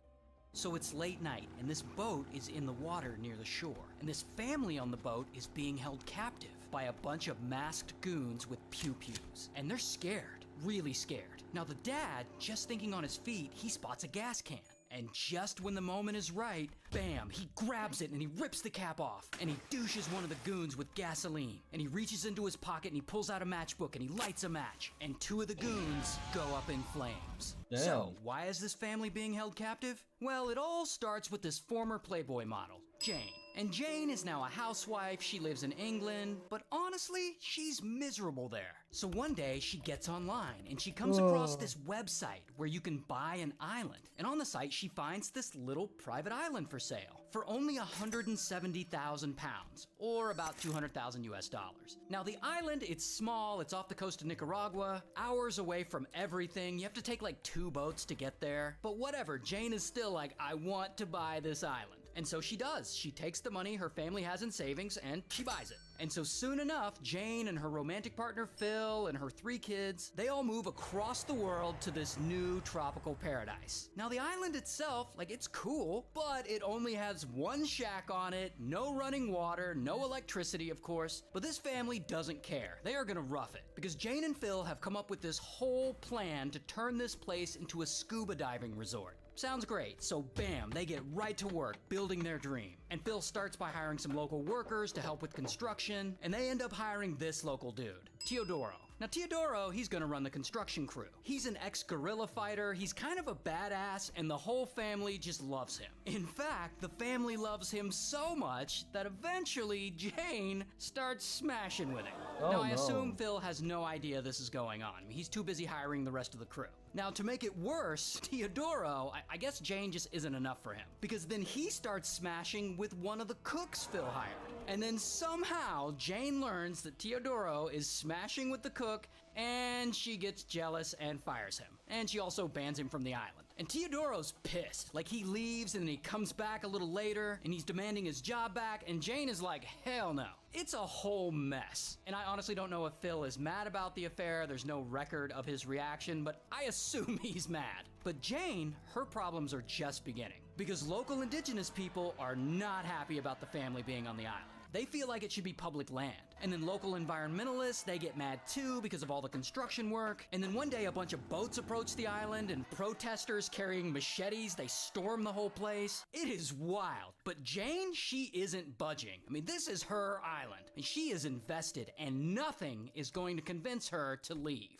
So it's late night, and this boat is in the water near the shore, and this family on the boat is being held captive by a bunch of masked goons with pew-pews. And they're scared, really scared. Now the dad, just thinking on his feet, he spots a gas can. And just when the moment is right, bam, he grabs it and he rips the cap off. And he douches one of the goons with gasoline. And he reaches into his pocket and he pulls out a matchbook and he lights a match. And 2 of the goons go up in flames. Damn. So, why is this family being held captive? Well, it all starts with this former Playboy model, Jane. And Jane is now a housewife, she lives in England, but honestly, she's miserable there. So one day, she gets online, and she comes across this website where you can buy an island. And on the site, she finds this little private island for sale for only 170,000 pounds, or about 200,000 US dollars. Now the island, it's small, it's off the coast of Nicaragua, hours away from everything, you have to take like 2 boats to get there. But whatever, Jane is still like, I want to buy this island. And so she does. She takes the money her family has in savings and she buys it. And so soon enough, Jane and her romantic partner Phil and her 3 kids, they all move across the world to this new tropical paradise. Now the island itself, like it's cool, but it only has 1 shack on it, no running water, no electricity of course, but this family doesn't care. They are gonna rough it because Jane and Phil have come up with this whole plan to turn this place into a scuba diving resort. Sounds great, so bam, they get right to work building their dream. And Phil starts by hiring some local workers to help with construction, and they end up hiring this local dude, Teodoro. Now Teodoro, he's gonna run the construction crew. He's an ex-guerrilla fighter, he's kind of a badass, and the whole family just loves him. In fact, the family loves him so much that eventually Jane starts smashing with him. Now I assume Phil has no idea this is going on. I mean, he's too busy hiring the rest of the crew. Now, to make it worse, Teodoro, I guess Jane just isn't enough for him, because then he starts smashing with one of the cooks Phil hired. And then somehow, Jane learns that Teodoro is smashing with the cook, and she gets jealous and fires him. And she also bans him from the island. And Teodoro's pissed. Like, he leaves and then he comes back a little later and he's demanding his job back, and Jane is like, hell no. It's a whole mess. And I honestly don't know if Phil is mad about the affair. There's no record of his reaction, but I assume he's mad. But Jane, her problems are just beginning, because local indigenous people are not happy about the family being on the island. They feel like it should be public land. And then local environmentalists, they get mad too because of all the construction work. And then one day a bunch of boats approach the island, and protesters carrying machetes, they storm the whole place. It is wild. But Jane, she isn't budging. I mean, this is her island, and she is invested, and nothing is going to convince her to leave.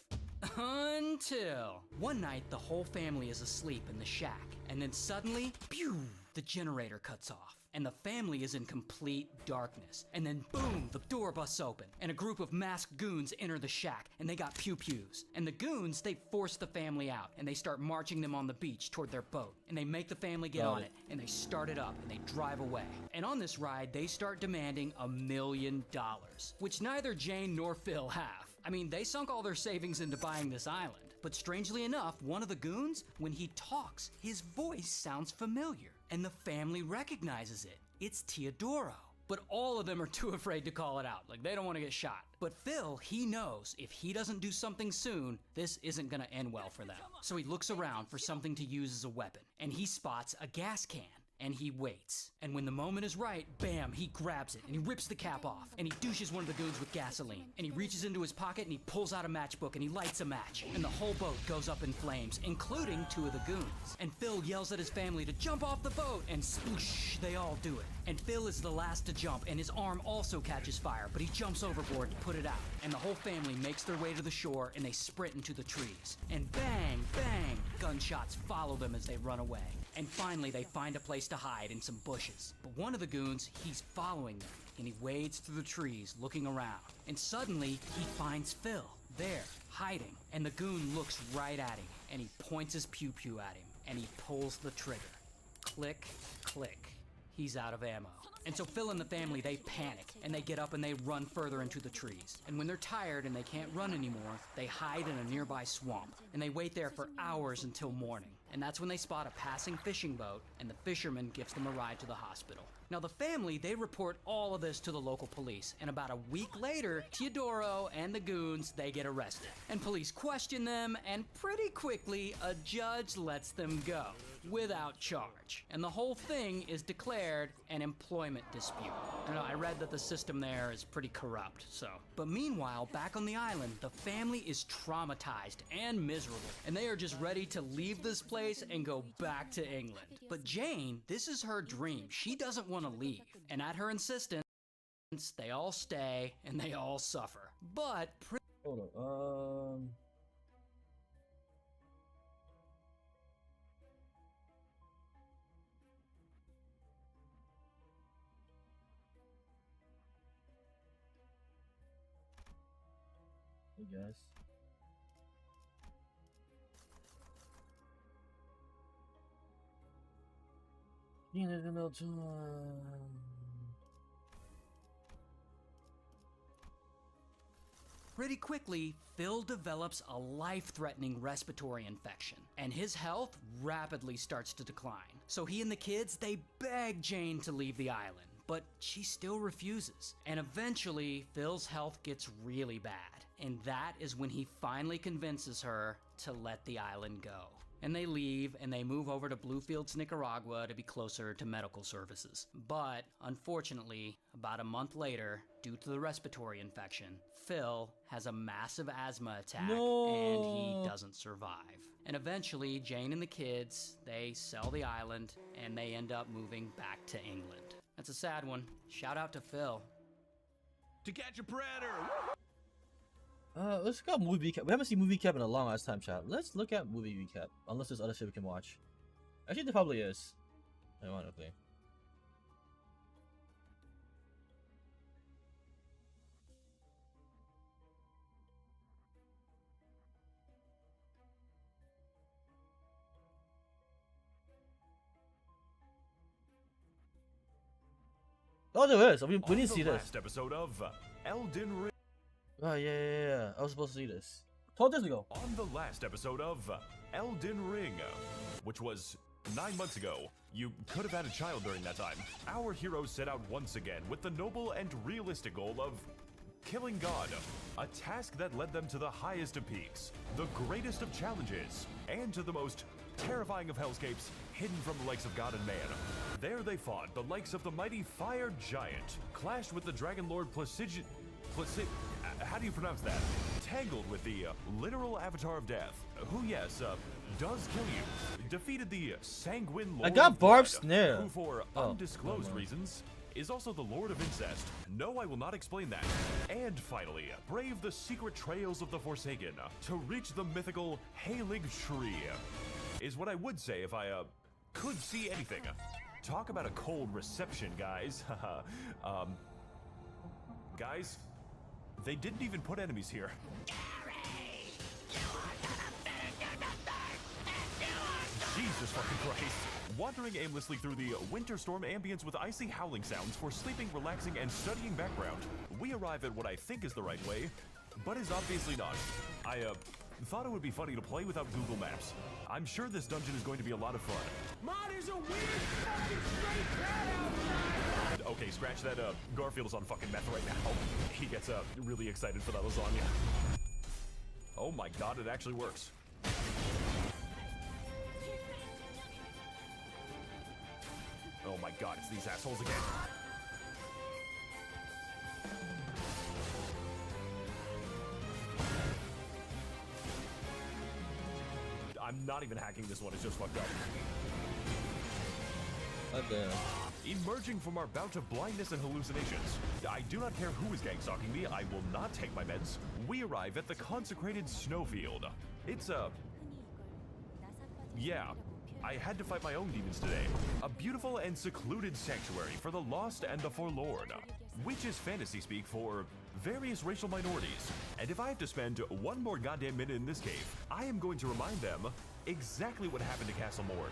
Until one night, the whole family is asleep in the shack, and then suddenly, pew, the generator cuts off. And the family is in complete darkness. And then boom, the door busts open, and a group of masked goons enter the shack, and they got pew-pews. And the goons, they force the family out, and they start marching them on the beach toward their boat. And they make the family get on it, and they start it up, and they drive away. And on this ride, they start demanding $1 million, which neither Jane nor Phil have. I mean, they sunk all their savings into buying this island. But strangely enough, one of the goons, when he talks, his voice sounds familiar. And the family recognizes it. It's Teodoro. But all of them are too afraid to call it out. Like, they don't want to get shot. But Phil, he knows if he doesn't do something soon, this isn't gonna end well for them. So he looks around for something to use as a weapon, and he spots a gas can. And he waits. And when the moment is right, bam, he grabs it and he rips the cap off, and he douches one of the goons with gasoline, and he reaches into his pocket and he pulls out a matchbook and he lights a match, and the whole boat goes up in flames, including 2 of the goons. And Phil yells at his family to jump off the boat, and sploosh, they all do it. And Phil is the last to jump, and his arm also catches fire, but he jumps overboard to put it out. And the whole family makes their way to the shore, and they sprint into the trees. And bang, bang, gunshots follow them as they run away. And finally, they find a place to hide in some bushes. But one of the goons, he's following them, and he wades through the trees, looking around. And suddenly, he finds Phil, there, hiding. And the goon looks right at him, and he points his pew-pew at him, and he pulls the trigger. Click, click. He's out of ammo. And so Phil and the family, they panic, and they get up and they run further into the trees. And when they're tired and they can't run anymore, they hide in a nearby swamp. And they wait there for hours until morning. And that's when they spot a passing fishing boat, and the fisherman gives them a ride to the hospital. Now the family, they report all of this to the local police, and about a week later, Teodoro and the goons, they get arrested. And police question them, and pretty quickly, a judge lets them go, without charge. And the whole thing is declared an employment dispute. I read that the system there is pretty corrupt, so. But meanwhile, back on the island, the family is traumatized and miserable, and they are just ready to leave this place and go back to England. But Jane, this is her dream. She doesn't want to leave. And at her insistence, they all stay and they all suffer. But hold on. Hey guys. No time. pretty quickly, Phil develops a life-threatening respiratory infection, and his health rapidly starts to decline. So he and the kids, they beg Jane to leave the island, but she still refuses. And eventually, Phil's health gets really bad, and that is when he finally convinces her to let the island go. And they leave, and they move over to Bluefields, Nicaragua to be closer to medical services. But, unfortunately, about a month later, due to the respiratory infection, Phil has a massive asthma attack, and he doesn't survive. And eventually, Jane and the kids, they sell the island, and they end up moving back to England. That's a sad one. Shout out to Phil. To catch a predator! Let's look at movie recap. We haven't seen movie recap in a long ass time, chat. Let's look at movie recap. Unless there's other shit we can watch. Actually, there probably is. Ironically. Oh, there is. We need to see this. Last episode of Elden Ring. Oh yeah. I was supposed to see this 12 days ago. On the last episode of Elden Ring, which was 9 months ago. You could have had a child during that time. Our heroes set out once again with the noble and realistic goal of killing God, a task that led them to the highest of peaks, the greatest of challenges, and to the most terrifying of hellscapes hidden from the likes of God and man. There they fought the likes of the mighty Fire Giant, clashed with the Dragon Lord how do you pronounce that? Tangled with the literal Avatar of Death, who, yes, does kill you. Defeated the Sanguine Lord I got of Barb Blood, Snare. who, for undisclosed reasons, is also the Lord of Incest. No, I will not explain that. And finally, brave the secret trails of the Forsaken to reach the mythical Halig Tree. Is what I would say if I, could see anything. Talk about a cold reception, guys. Guys, they didn't even put enemies here. Jesus fucking Christ. Wandering aimlessly through the winter storm ambience with icy howling sounds for sleeping, relaxing, and studying background, we arrive at what I think is the right way, but is obviously not. I, thought it would be funny to play without Google Maps. I'm sure this dungeon is going to be a lot of fun. Mod is a weird fucking straight cat outside! Okay, scratch that, Garfield is on fucking meth right now. He gets, really excited for that lasagna. Oh my god, it actually works. Oh my god, it's these assholes again. I'm not even hacking this one, it's just fucked up. Oh, damn. Emerging from our bout of blindness and hallucinations, I do not care who is gang stalking me, I will not take my meds. We arrive at the consecrated snowfield. It's yeah, I had to fight my own demons today. A beautiful and secluded sanctuary for the lost and the forlorn, which is fantasy speak for various racial minorities. And if I have to spend one more goddamn minute in this cave, I am going to remind them exactly what happened to Castle Morn.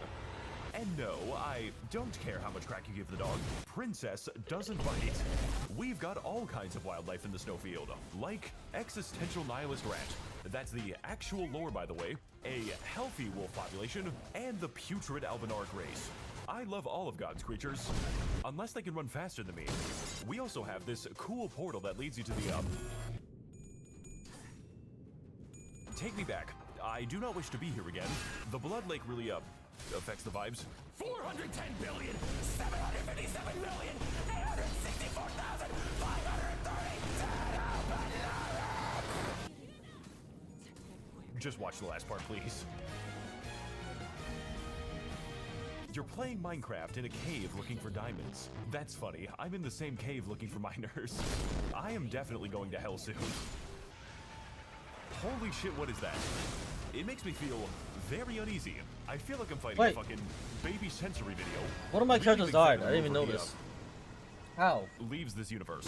And no, I don't care how much crack you give the dog. Princess doesn't bite. We've got all kinds of wildlife in the snowfield, like existential nihilist rat. That's the actual lore, by the way. A healthy wolf population, and the putrid albinaric race. I love all of God's creatures, unless they can run faster than me. We also have this cool portal that leads you to the, Take me back. I do not wish to be here again. The Blood Lake really, affects the vibes. 410 billion, 757 million, 864,530 Just watch the last part, please. You're playing Minecraft in a cave looking for diamonds. That's funny. I'm in the same cave looking for miners. I am definitely going to hell soon. Holy shit, what is that? It makes me feel very uneasy. I feel like I'm fighting a fucking baby sensory video. One of my characters died. I didn't even know this. How? Leaves this universe.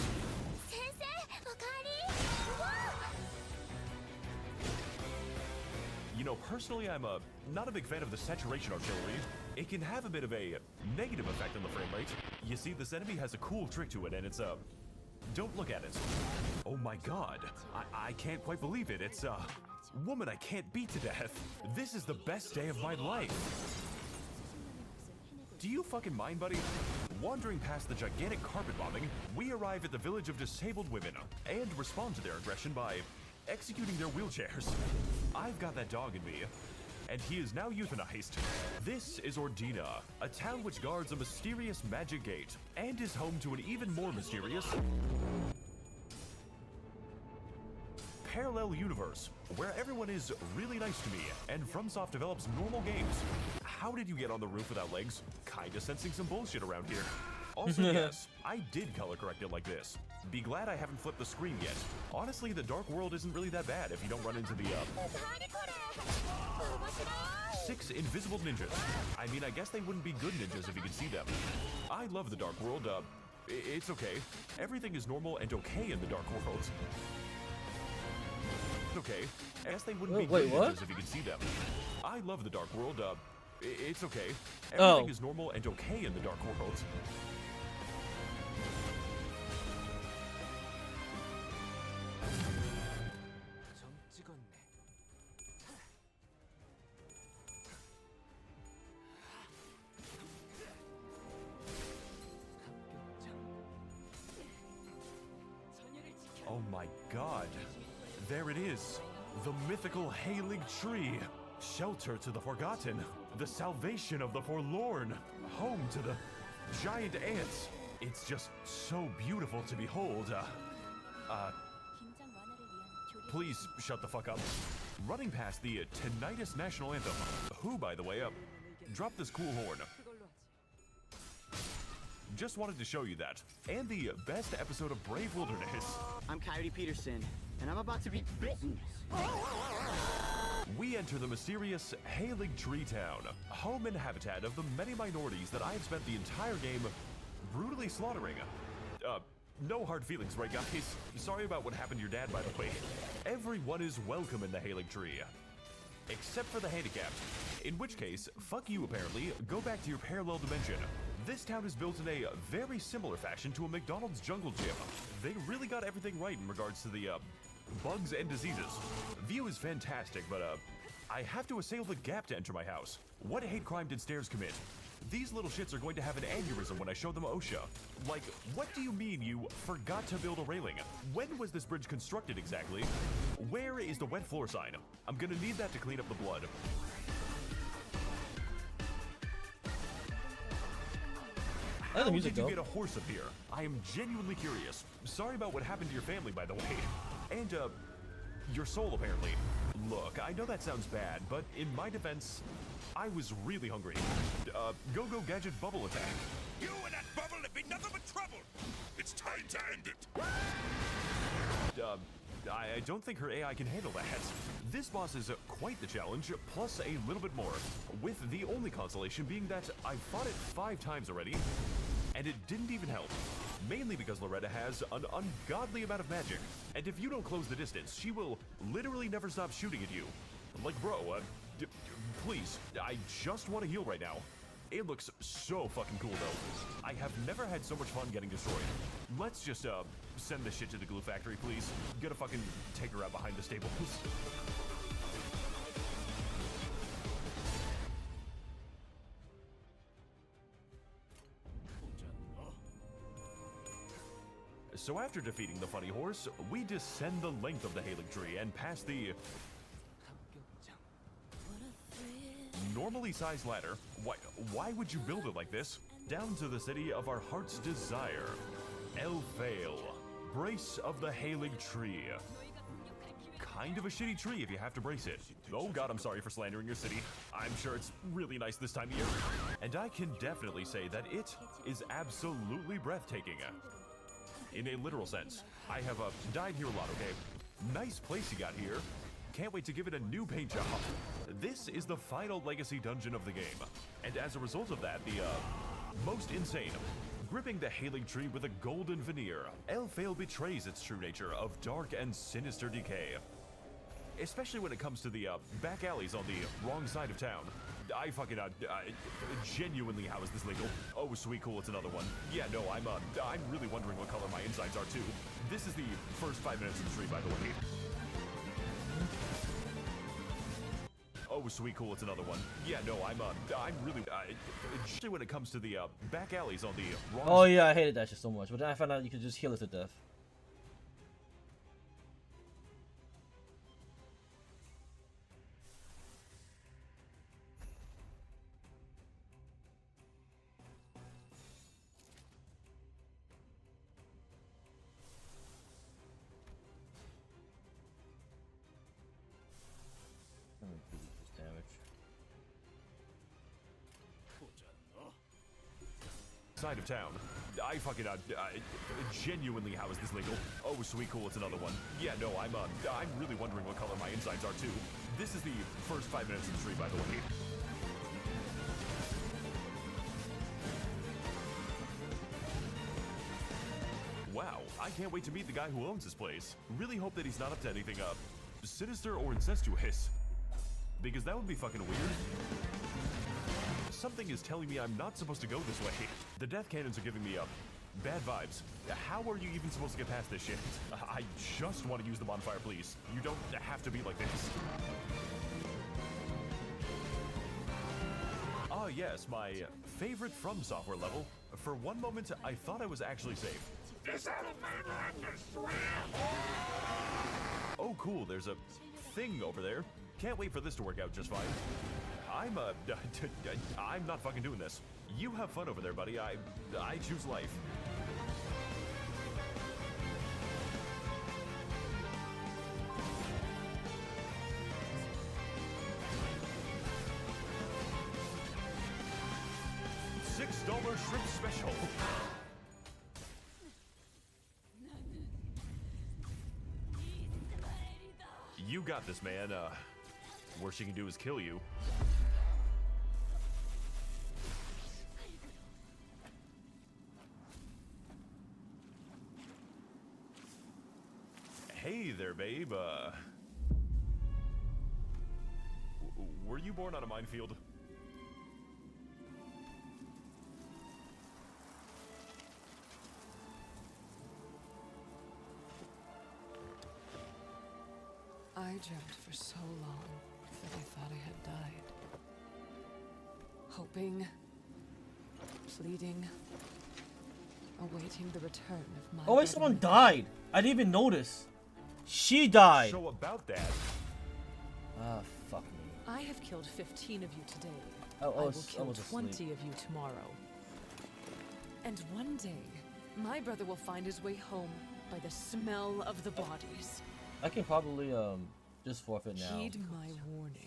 You know, personally, I'm not a big fan of the saturation artillery. It can have a bit of a negative effect on the frame rate. You see, this enemy has a cool trick to it, and it's don't look at it. Oh my god. I can't quite believe it. It's woman I can't beat to death. This is the best day of my life. Do you fucking mind, buddy? Wandering past the gigantic carpet bombing, we arrive at the village of disabled women and respond to their aggression by executing their wheelchairs. I've got that dog in me, and he is now euthanized. This is Ordina, a town which guards a mysterious magic gate, and is home to an even more mysterious parallel universe, where everyone is really nice to me, and FromSoft develops normal games. How did you get on the roof without legs? Kinda sensing some bullshit around here. Also, yes, I did color correct it like this. Be glad I haven't flipped the screen yet. Honestly, the Dark World isn't really that bad if you don't run into the, 6 invisible ninjas. I mean, I guess they wouldn't be good ninjas if you could see them. I love the Dark World, it's okay. Everything is normal and okay in the Dark World. Okay, I guess they wouldn't be good ninjas if you could see them. I love the Dark World, it's okay. Everything is normal and okay in the Dark World. Oh my god. There it is. The mythical Halig Tree. Shelter to the forgotten. The salvation of the forlorn. Home to the giant ants. It's just so beautiful to behold. Please shut the fuck up. Running past the tinnitus national anthem. Who, by the way, dropped this cool horn. Just wanted to show you that. And the best episode of Brave Wilderness. I'm Coyote Peterson, and I'm about to be bitten. We enter the mysterious Halig Tree Town, home and habitat of the many minorities that I have spent the entire game brutally slaughtering. No hard feelings, right guys? Sorry about what happened to your dad, by the way. Everyone is welcome in the Halig Tree. Except for the handicapped. In which case, fuck you apparently, go back to your parallel dimension. This town is built in a very similar fashion to a McDonald's jungle gym. They really got everything right in regards to the, bugs and diseases. View is fantastic, but, I have to assail the gap to enter my house. What hate crime did Stairs commit? These little shits are going to have an aneurysm when I show them OSHA. Like, what do you mean you forgot to build a railing? When was this bridge constructed exactly? Where is the wet floor sign? I'm gonna need that to clean up the blood. How did you get a horse up here? I am genuinely curious. Sorry about what happened to your family, by the way. And, your soul, apparently. Look, I know that sounds bad, but in my defense, I was really hungry. Go-Go Gadget Bubble Attack. You and that bubble have been nothing but trouble. It's time to end it. I don't think her AI can handle that. This boss is quite the challenge, plus a little bit more. With the only consolation being that I fought it 5 times already, and it didn't even help. Mainly because Loretta has an ungodly amount of magic, and if you don't close the distance, she will literally never stop shooting at you. Like, bro, please, I just want to heal right now. It looks so fucking cool, though. I have never had so much fun getting destroyed. Let's just, send this shit to the glue factory, please. Gotta fucking take her out behind the stables. So after defeating the funny horse, we descend the length of the Halig Tree and pass the normally sized ladder. Why would you build it like this? Down to the city of our heart's desire, Elfale, brace of the Halig Tree. Kind of a shitty tree if you have to brace it. Oh god, I'm sorry for slandering your city. I'm sure it's really nice this time of year. And I can definitely say that it is absolutely breathtaking. In a literal sense. I have died here a lot, okay? Nice place you got here. Can't wait to give it a new paint job. This is the final legacy dungeon of the game. And as a result of that, the most insane. Gripping the Halig Tree with a golden veneer, Elfale betrays its true nature of dark and sinister decay. Especially when it comes to the back alleys on the wrong side of town. I fucking, genuinely, how is this legal? Oh, sweet, cool, it's another one. Yeah, no, I'm really wondering what color my insides are, too. This is the first 5 minutes of the stream, by the way. Oh, sweet, cool, it's another one. Yeah, no, I'm really, especially when it comes to the, back alleys on the wrong... Oh, yeah, I hated that shit so much, but then I found out you could just heal it to death. Side of town. I fucking, genuinely, how is this legal? Oh, sweet, cool, it's another one. Yeah, no, I'm really wondering what color my insides are, too. This is the first 5 minutes of the stream, by the way. Wow, I can't wait to meet the guy who owns this place. Really hope that he's not up to anything, sinister or incestuous. Because that would be fucking weird. Something is telling me I'm not supposed to go this way. The death cannons are giving me bad vibes. How are you even supposed to get past this shit? I just want to use the bonfire, please. You don't have to be like this. Ah, yes, my favorite From Software level. For one moment, I thought I was actually safe. Oh, cool, there's a thing over there. Can't wait for this to work out just fine. I'm not fucking doing this. You have fun over there, buddy. I choose life. $6 shrimp special. You got this, man. Worst she can do is kill you. Hey there, babe. Were you born on a minefield? I dreamt for so long that I thought I had died. Hoping, pleading, awaiting the return of my... Oh, wait, someone died. I didn't even notice. She died. So about that... Ah, fuck me. I have killed 15 of you today. I I will was kill asleep. 20 of you tomorrow. And one day, my brother will find his way home by the smell of the bodies. I can probably just forfeit now. Heed my warning.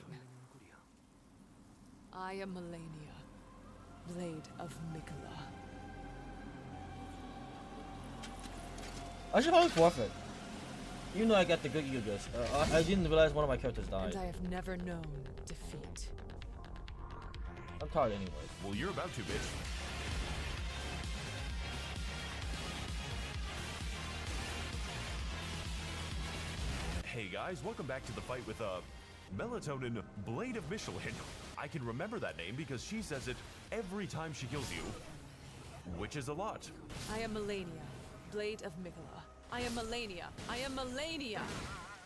I am Melania, Blade of Mikola. I should probably forfeit. You know I got the good Yugos. I didn't realize one of my characters died. And I have never known defeat. I'm tired anyway. Well, you're about to, bitch. Hey guys, welcome back to the fight with Melatonin Blade of Michelin. I can remember that name because she says it every time she kills you, which is a lot. I am Melania, Blade of Mikola. I am Melania. I am Melania.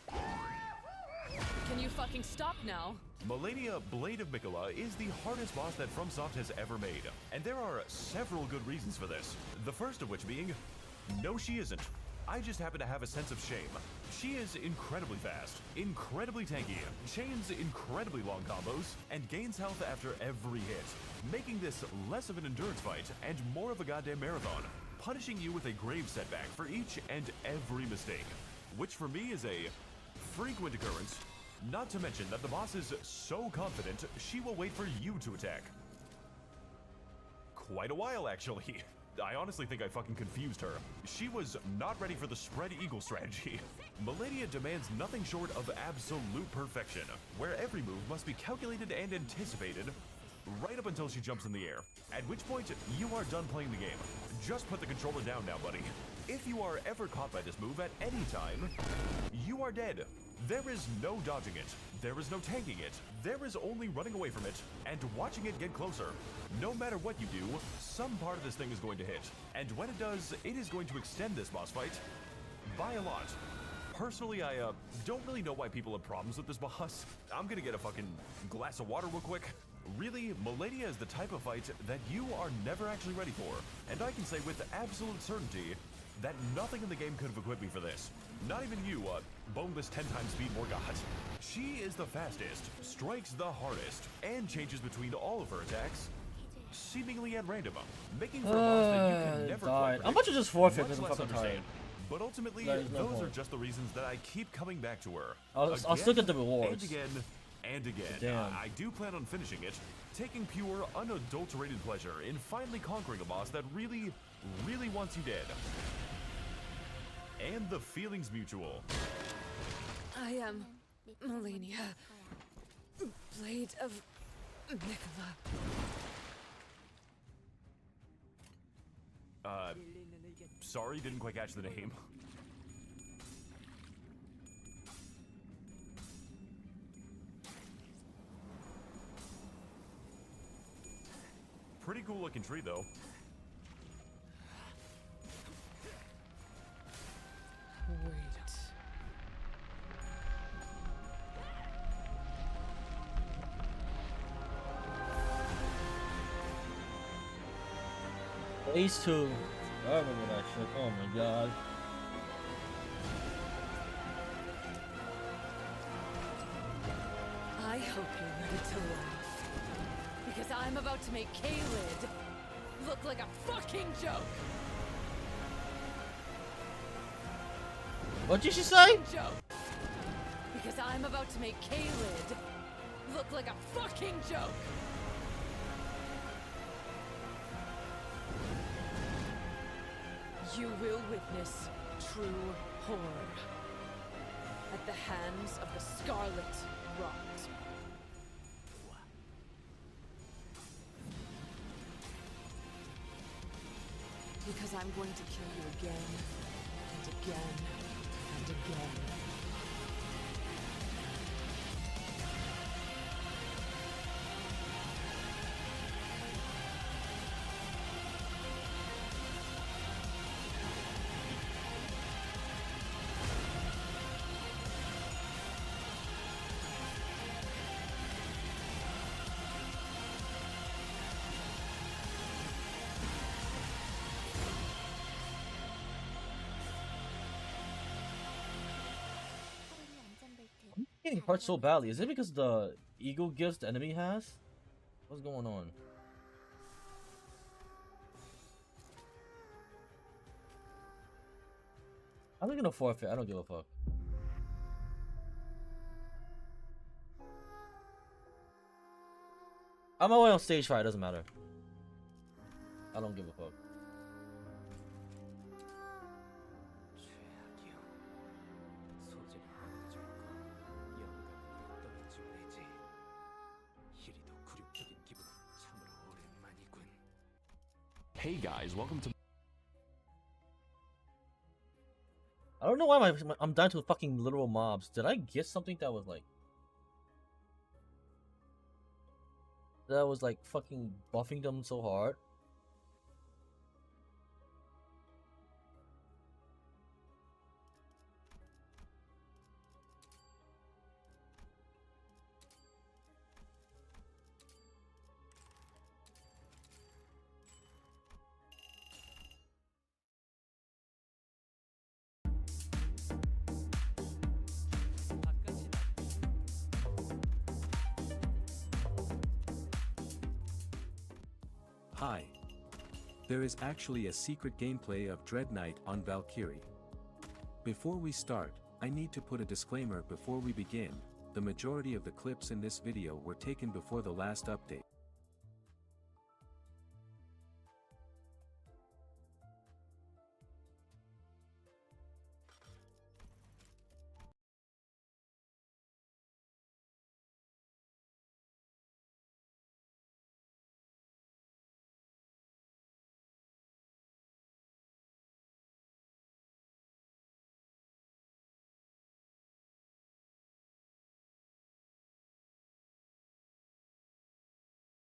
Can you fucking stop now? Melania Blade of Mikola is the hardest boss that FromSoft has ever made, and there are several good reasons for this. The first of which being, no she isn't. I just happen to have a sense of shame. She is incredibly fast, incredibly tanky, chains incredibly long combos, and gains health after every hit, making this less of an endurance fight and more of a goddamn marathon, punishing you with a grave setback for each and every mistake, which for me is a frequent occurrence, not to mention that the boss is so confident she will wait for you to attack. Quite a while, actually. I honestly think I fucking confused her. She was not ready for the spread eagle strategy. Melania demands nothing short of absolute perfection, where every move must be calculated and anticipated right up until she jumps in the air, at which point you are done playing the game. Just put the controller down now, buddy. If you are ever caught by this move at any time, you are dead. There is no dodging it. There is no tanking it. There is only running away from it and watching it get closer. No matter what you do, some part of this thing is going to hit. And when it does, it is going to extend this boss fight by a lot. Personally, I don't really know why people have problems with this boss. I'm gonna get a fucking glass of water real quick. Really, Melania is the type of fight that you are never actually ready for. And I can say with absolute certainty that nothing in the game could have equipped me for this. Not even you, boneless 10 times speed more god. She is the fastest, strikes the hardest, and changes between all of her attacks, seemingly at random, making for a boss that you can never quite predict, I'm about to just forfeit much because I'm less fucking understand. tired. But ultimately, There's no those are point. just the reasons that I keep coming back to her. I'll still get the rewards. And again, and again. Damn. I do plan on finishing it, taking pure, unadulterated pleasure in finally conquering a boss that really really wants you dead. And the feeling's mutual. I am Melania, Blade of Nicola. Sorry, didn't quite catch the name. Pretty cool looking tree though. Wait. Phase 2. I remember that shit. Oh my god. I hope you're ready to laugh. Because I'm about to make Kalid look like a fucking joke. What did she say? Joke. Because I'm about to make Kalid look like a fucking joke. You will witness true horror at the hands of the Scarlet Rot. Because I'm going to kill you again, and again, and again. Getting hurt so badly. Is it because the ego gifts the enemy has? What's going on? I'm not gonna forfeit. I don't give a fuck. I'm away on stage 5. It doesn't matter. I don't give a fuck. Hey guys, welcome to. I don't know why I'm down to fucking literal mobs. Did I get something that was like fucking buffing them so hard? Hi. There is actually a secret gameplay of Dread Knight on Valkyrie. Before we start, I need to put a disclaimer before we begin. The majority of the clips in this video were taken before the last update.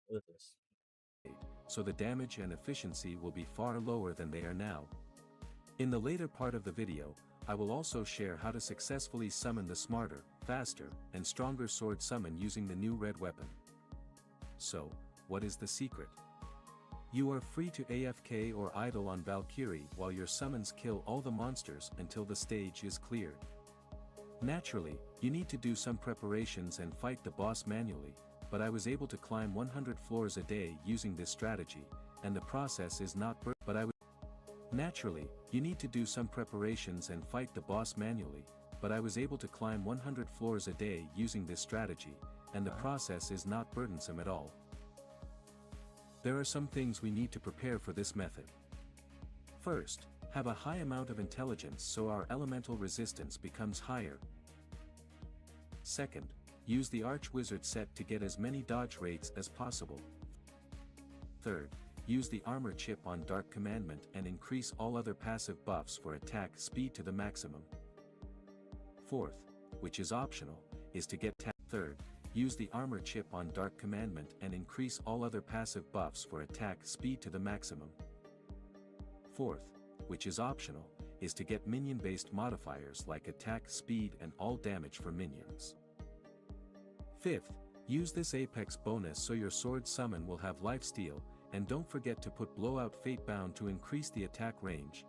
What is this? So the damage and efficiency will be far lower than they are now. In the later part of the video, I will also share how to successfully summon the smarter, faster, and stronger sword summon using the new red weapon. So, what is the secret? You are free to AFK or idle on Valkyrie while your summons kill all the monsters until the stage is cleared. Naturally, you need to do some preparations and fight the boss manually, but I was able to climb 100 floors a day using this strategy, and the process is not Naturally, you need to do some preparations and fight the boss manually, but I was able to climb 100 floors a day using this strategy, and the process is not burdensome at all. There are some things we need to prepare for this method. First, have a high amount of intelligence so our elemental resistance becomes higher. Second, use the Archwizard set to get as many dodge rates as possible. Third, use the armor chip on Dark Commandment and increase all other passive buffs for attack speed to the maximum. Fourth, which is optional, is to get Third, use the armor chip on Dark Commandment and increase all other passive buffs for attack speed to the maximum. Fourth, which is optional, is to get minion-based modifiers like attack speed and all damage for minions. Fifth, use this Apex bonus so your sword summon will have lifesteal, and don't forget to put Blowout Fatebound to increase the attack range.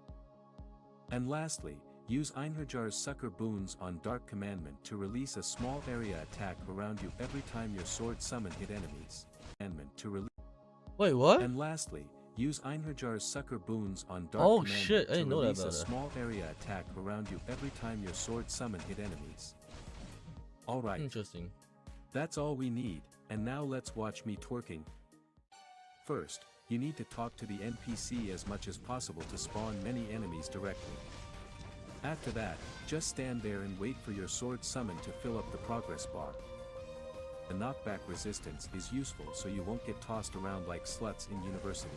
And lastly, use Einherjar's Sucker Boons on Dark Commandment to release a small area attack around you every time your sword summon hit enemies. Wait, what? And lastly, use Einherjar's Sucker Boons on Dark Commandment shit, I didn't to know that release about a that. small area attack around you every time your sword summon hit enemies. Alright. Interesting. That's all we need, and now let's watch me twerking. First, you need to talk to the NPC as much as possible to spawn many enemies directly. After that, just stand there and wait for your sword summon to fill up the progress bar. The knockback resistance is useful so you won't get tossed around like sluts in university.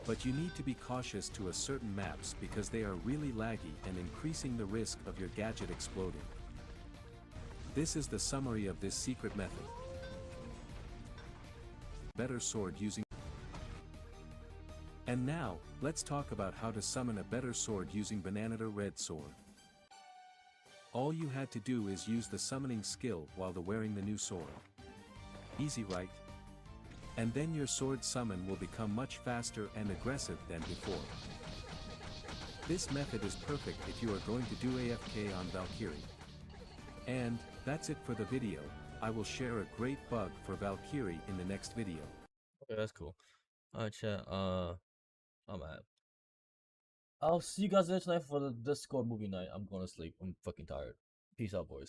But you need to be cautious to a certain maps because they are really laggy and increasing the risk of your gadget exploding. This is the summary of this secret method. Better sword using. And now, let's talk about how to summon a better sword using Bananator Red Sword. All you had to do is use the summoning skill while wearing the new sword. Easy, right? And then your sword summon will become much faster and aggressive than before. This method is perfect if you are going to do AFK on Valkyrie. And, that's it for the video. I will share a great bug for Valkyrie in the next video. Okay, that's cool. Alright, chat. I'm out. I'll see you guys next night for the Discord movie night. I'm going to sleep. I'm fucking tired. Peace out, boys.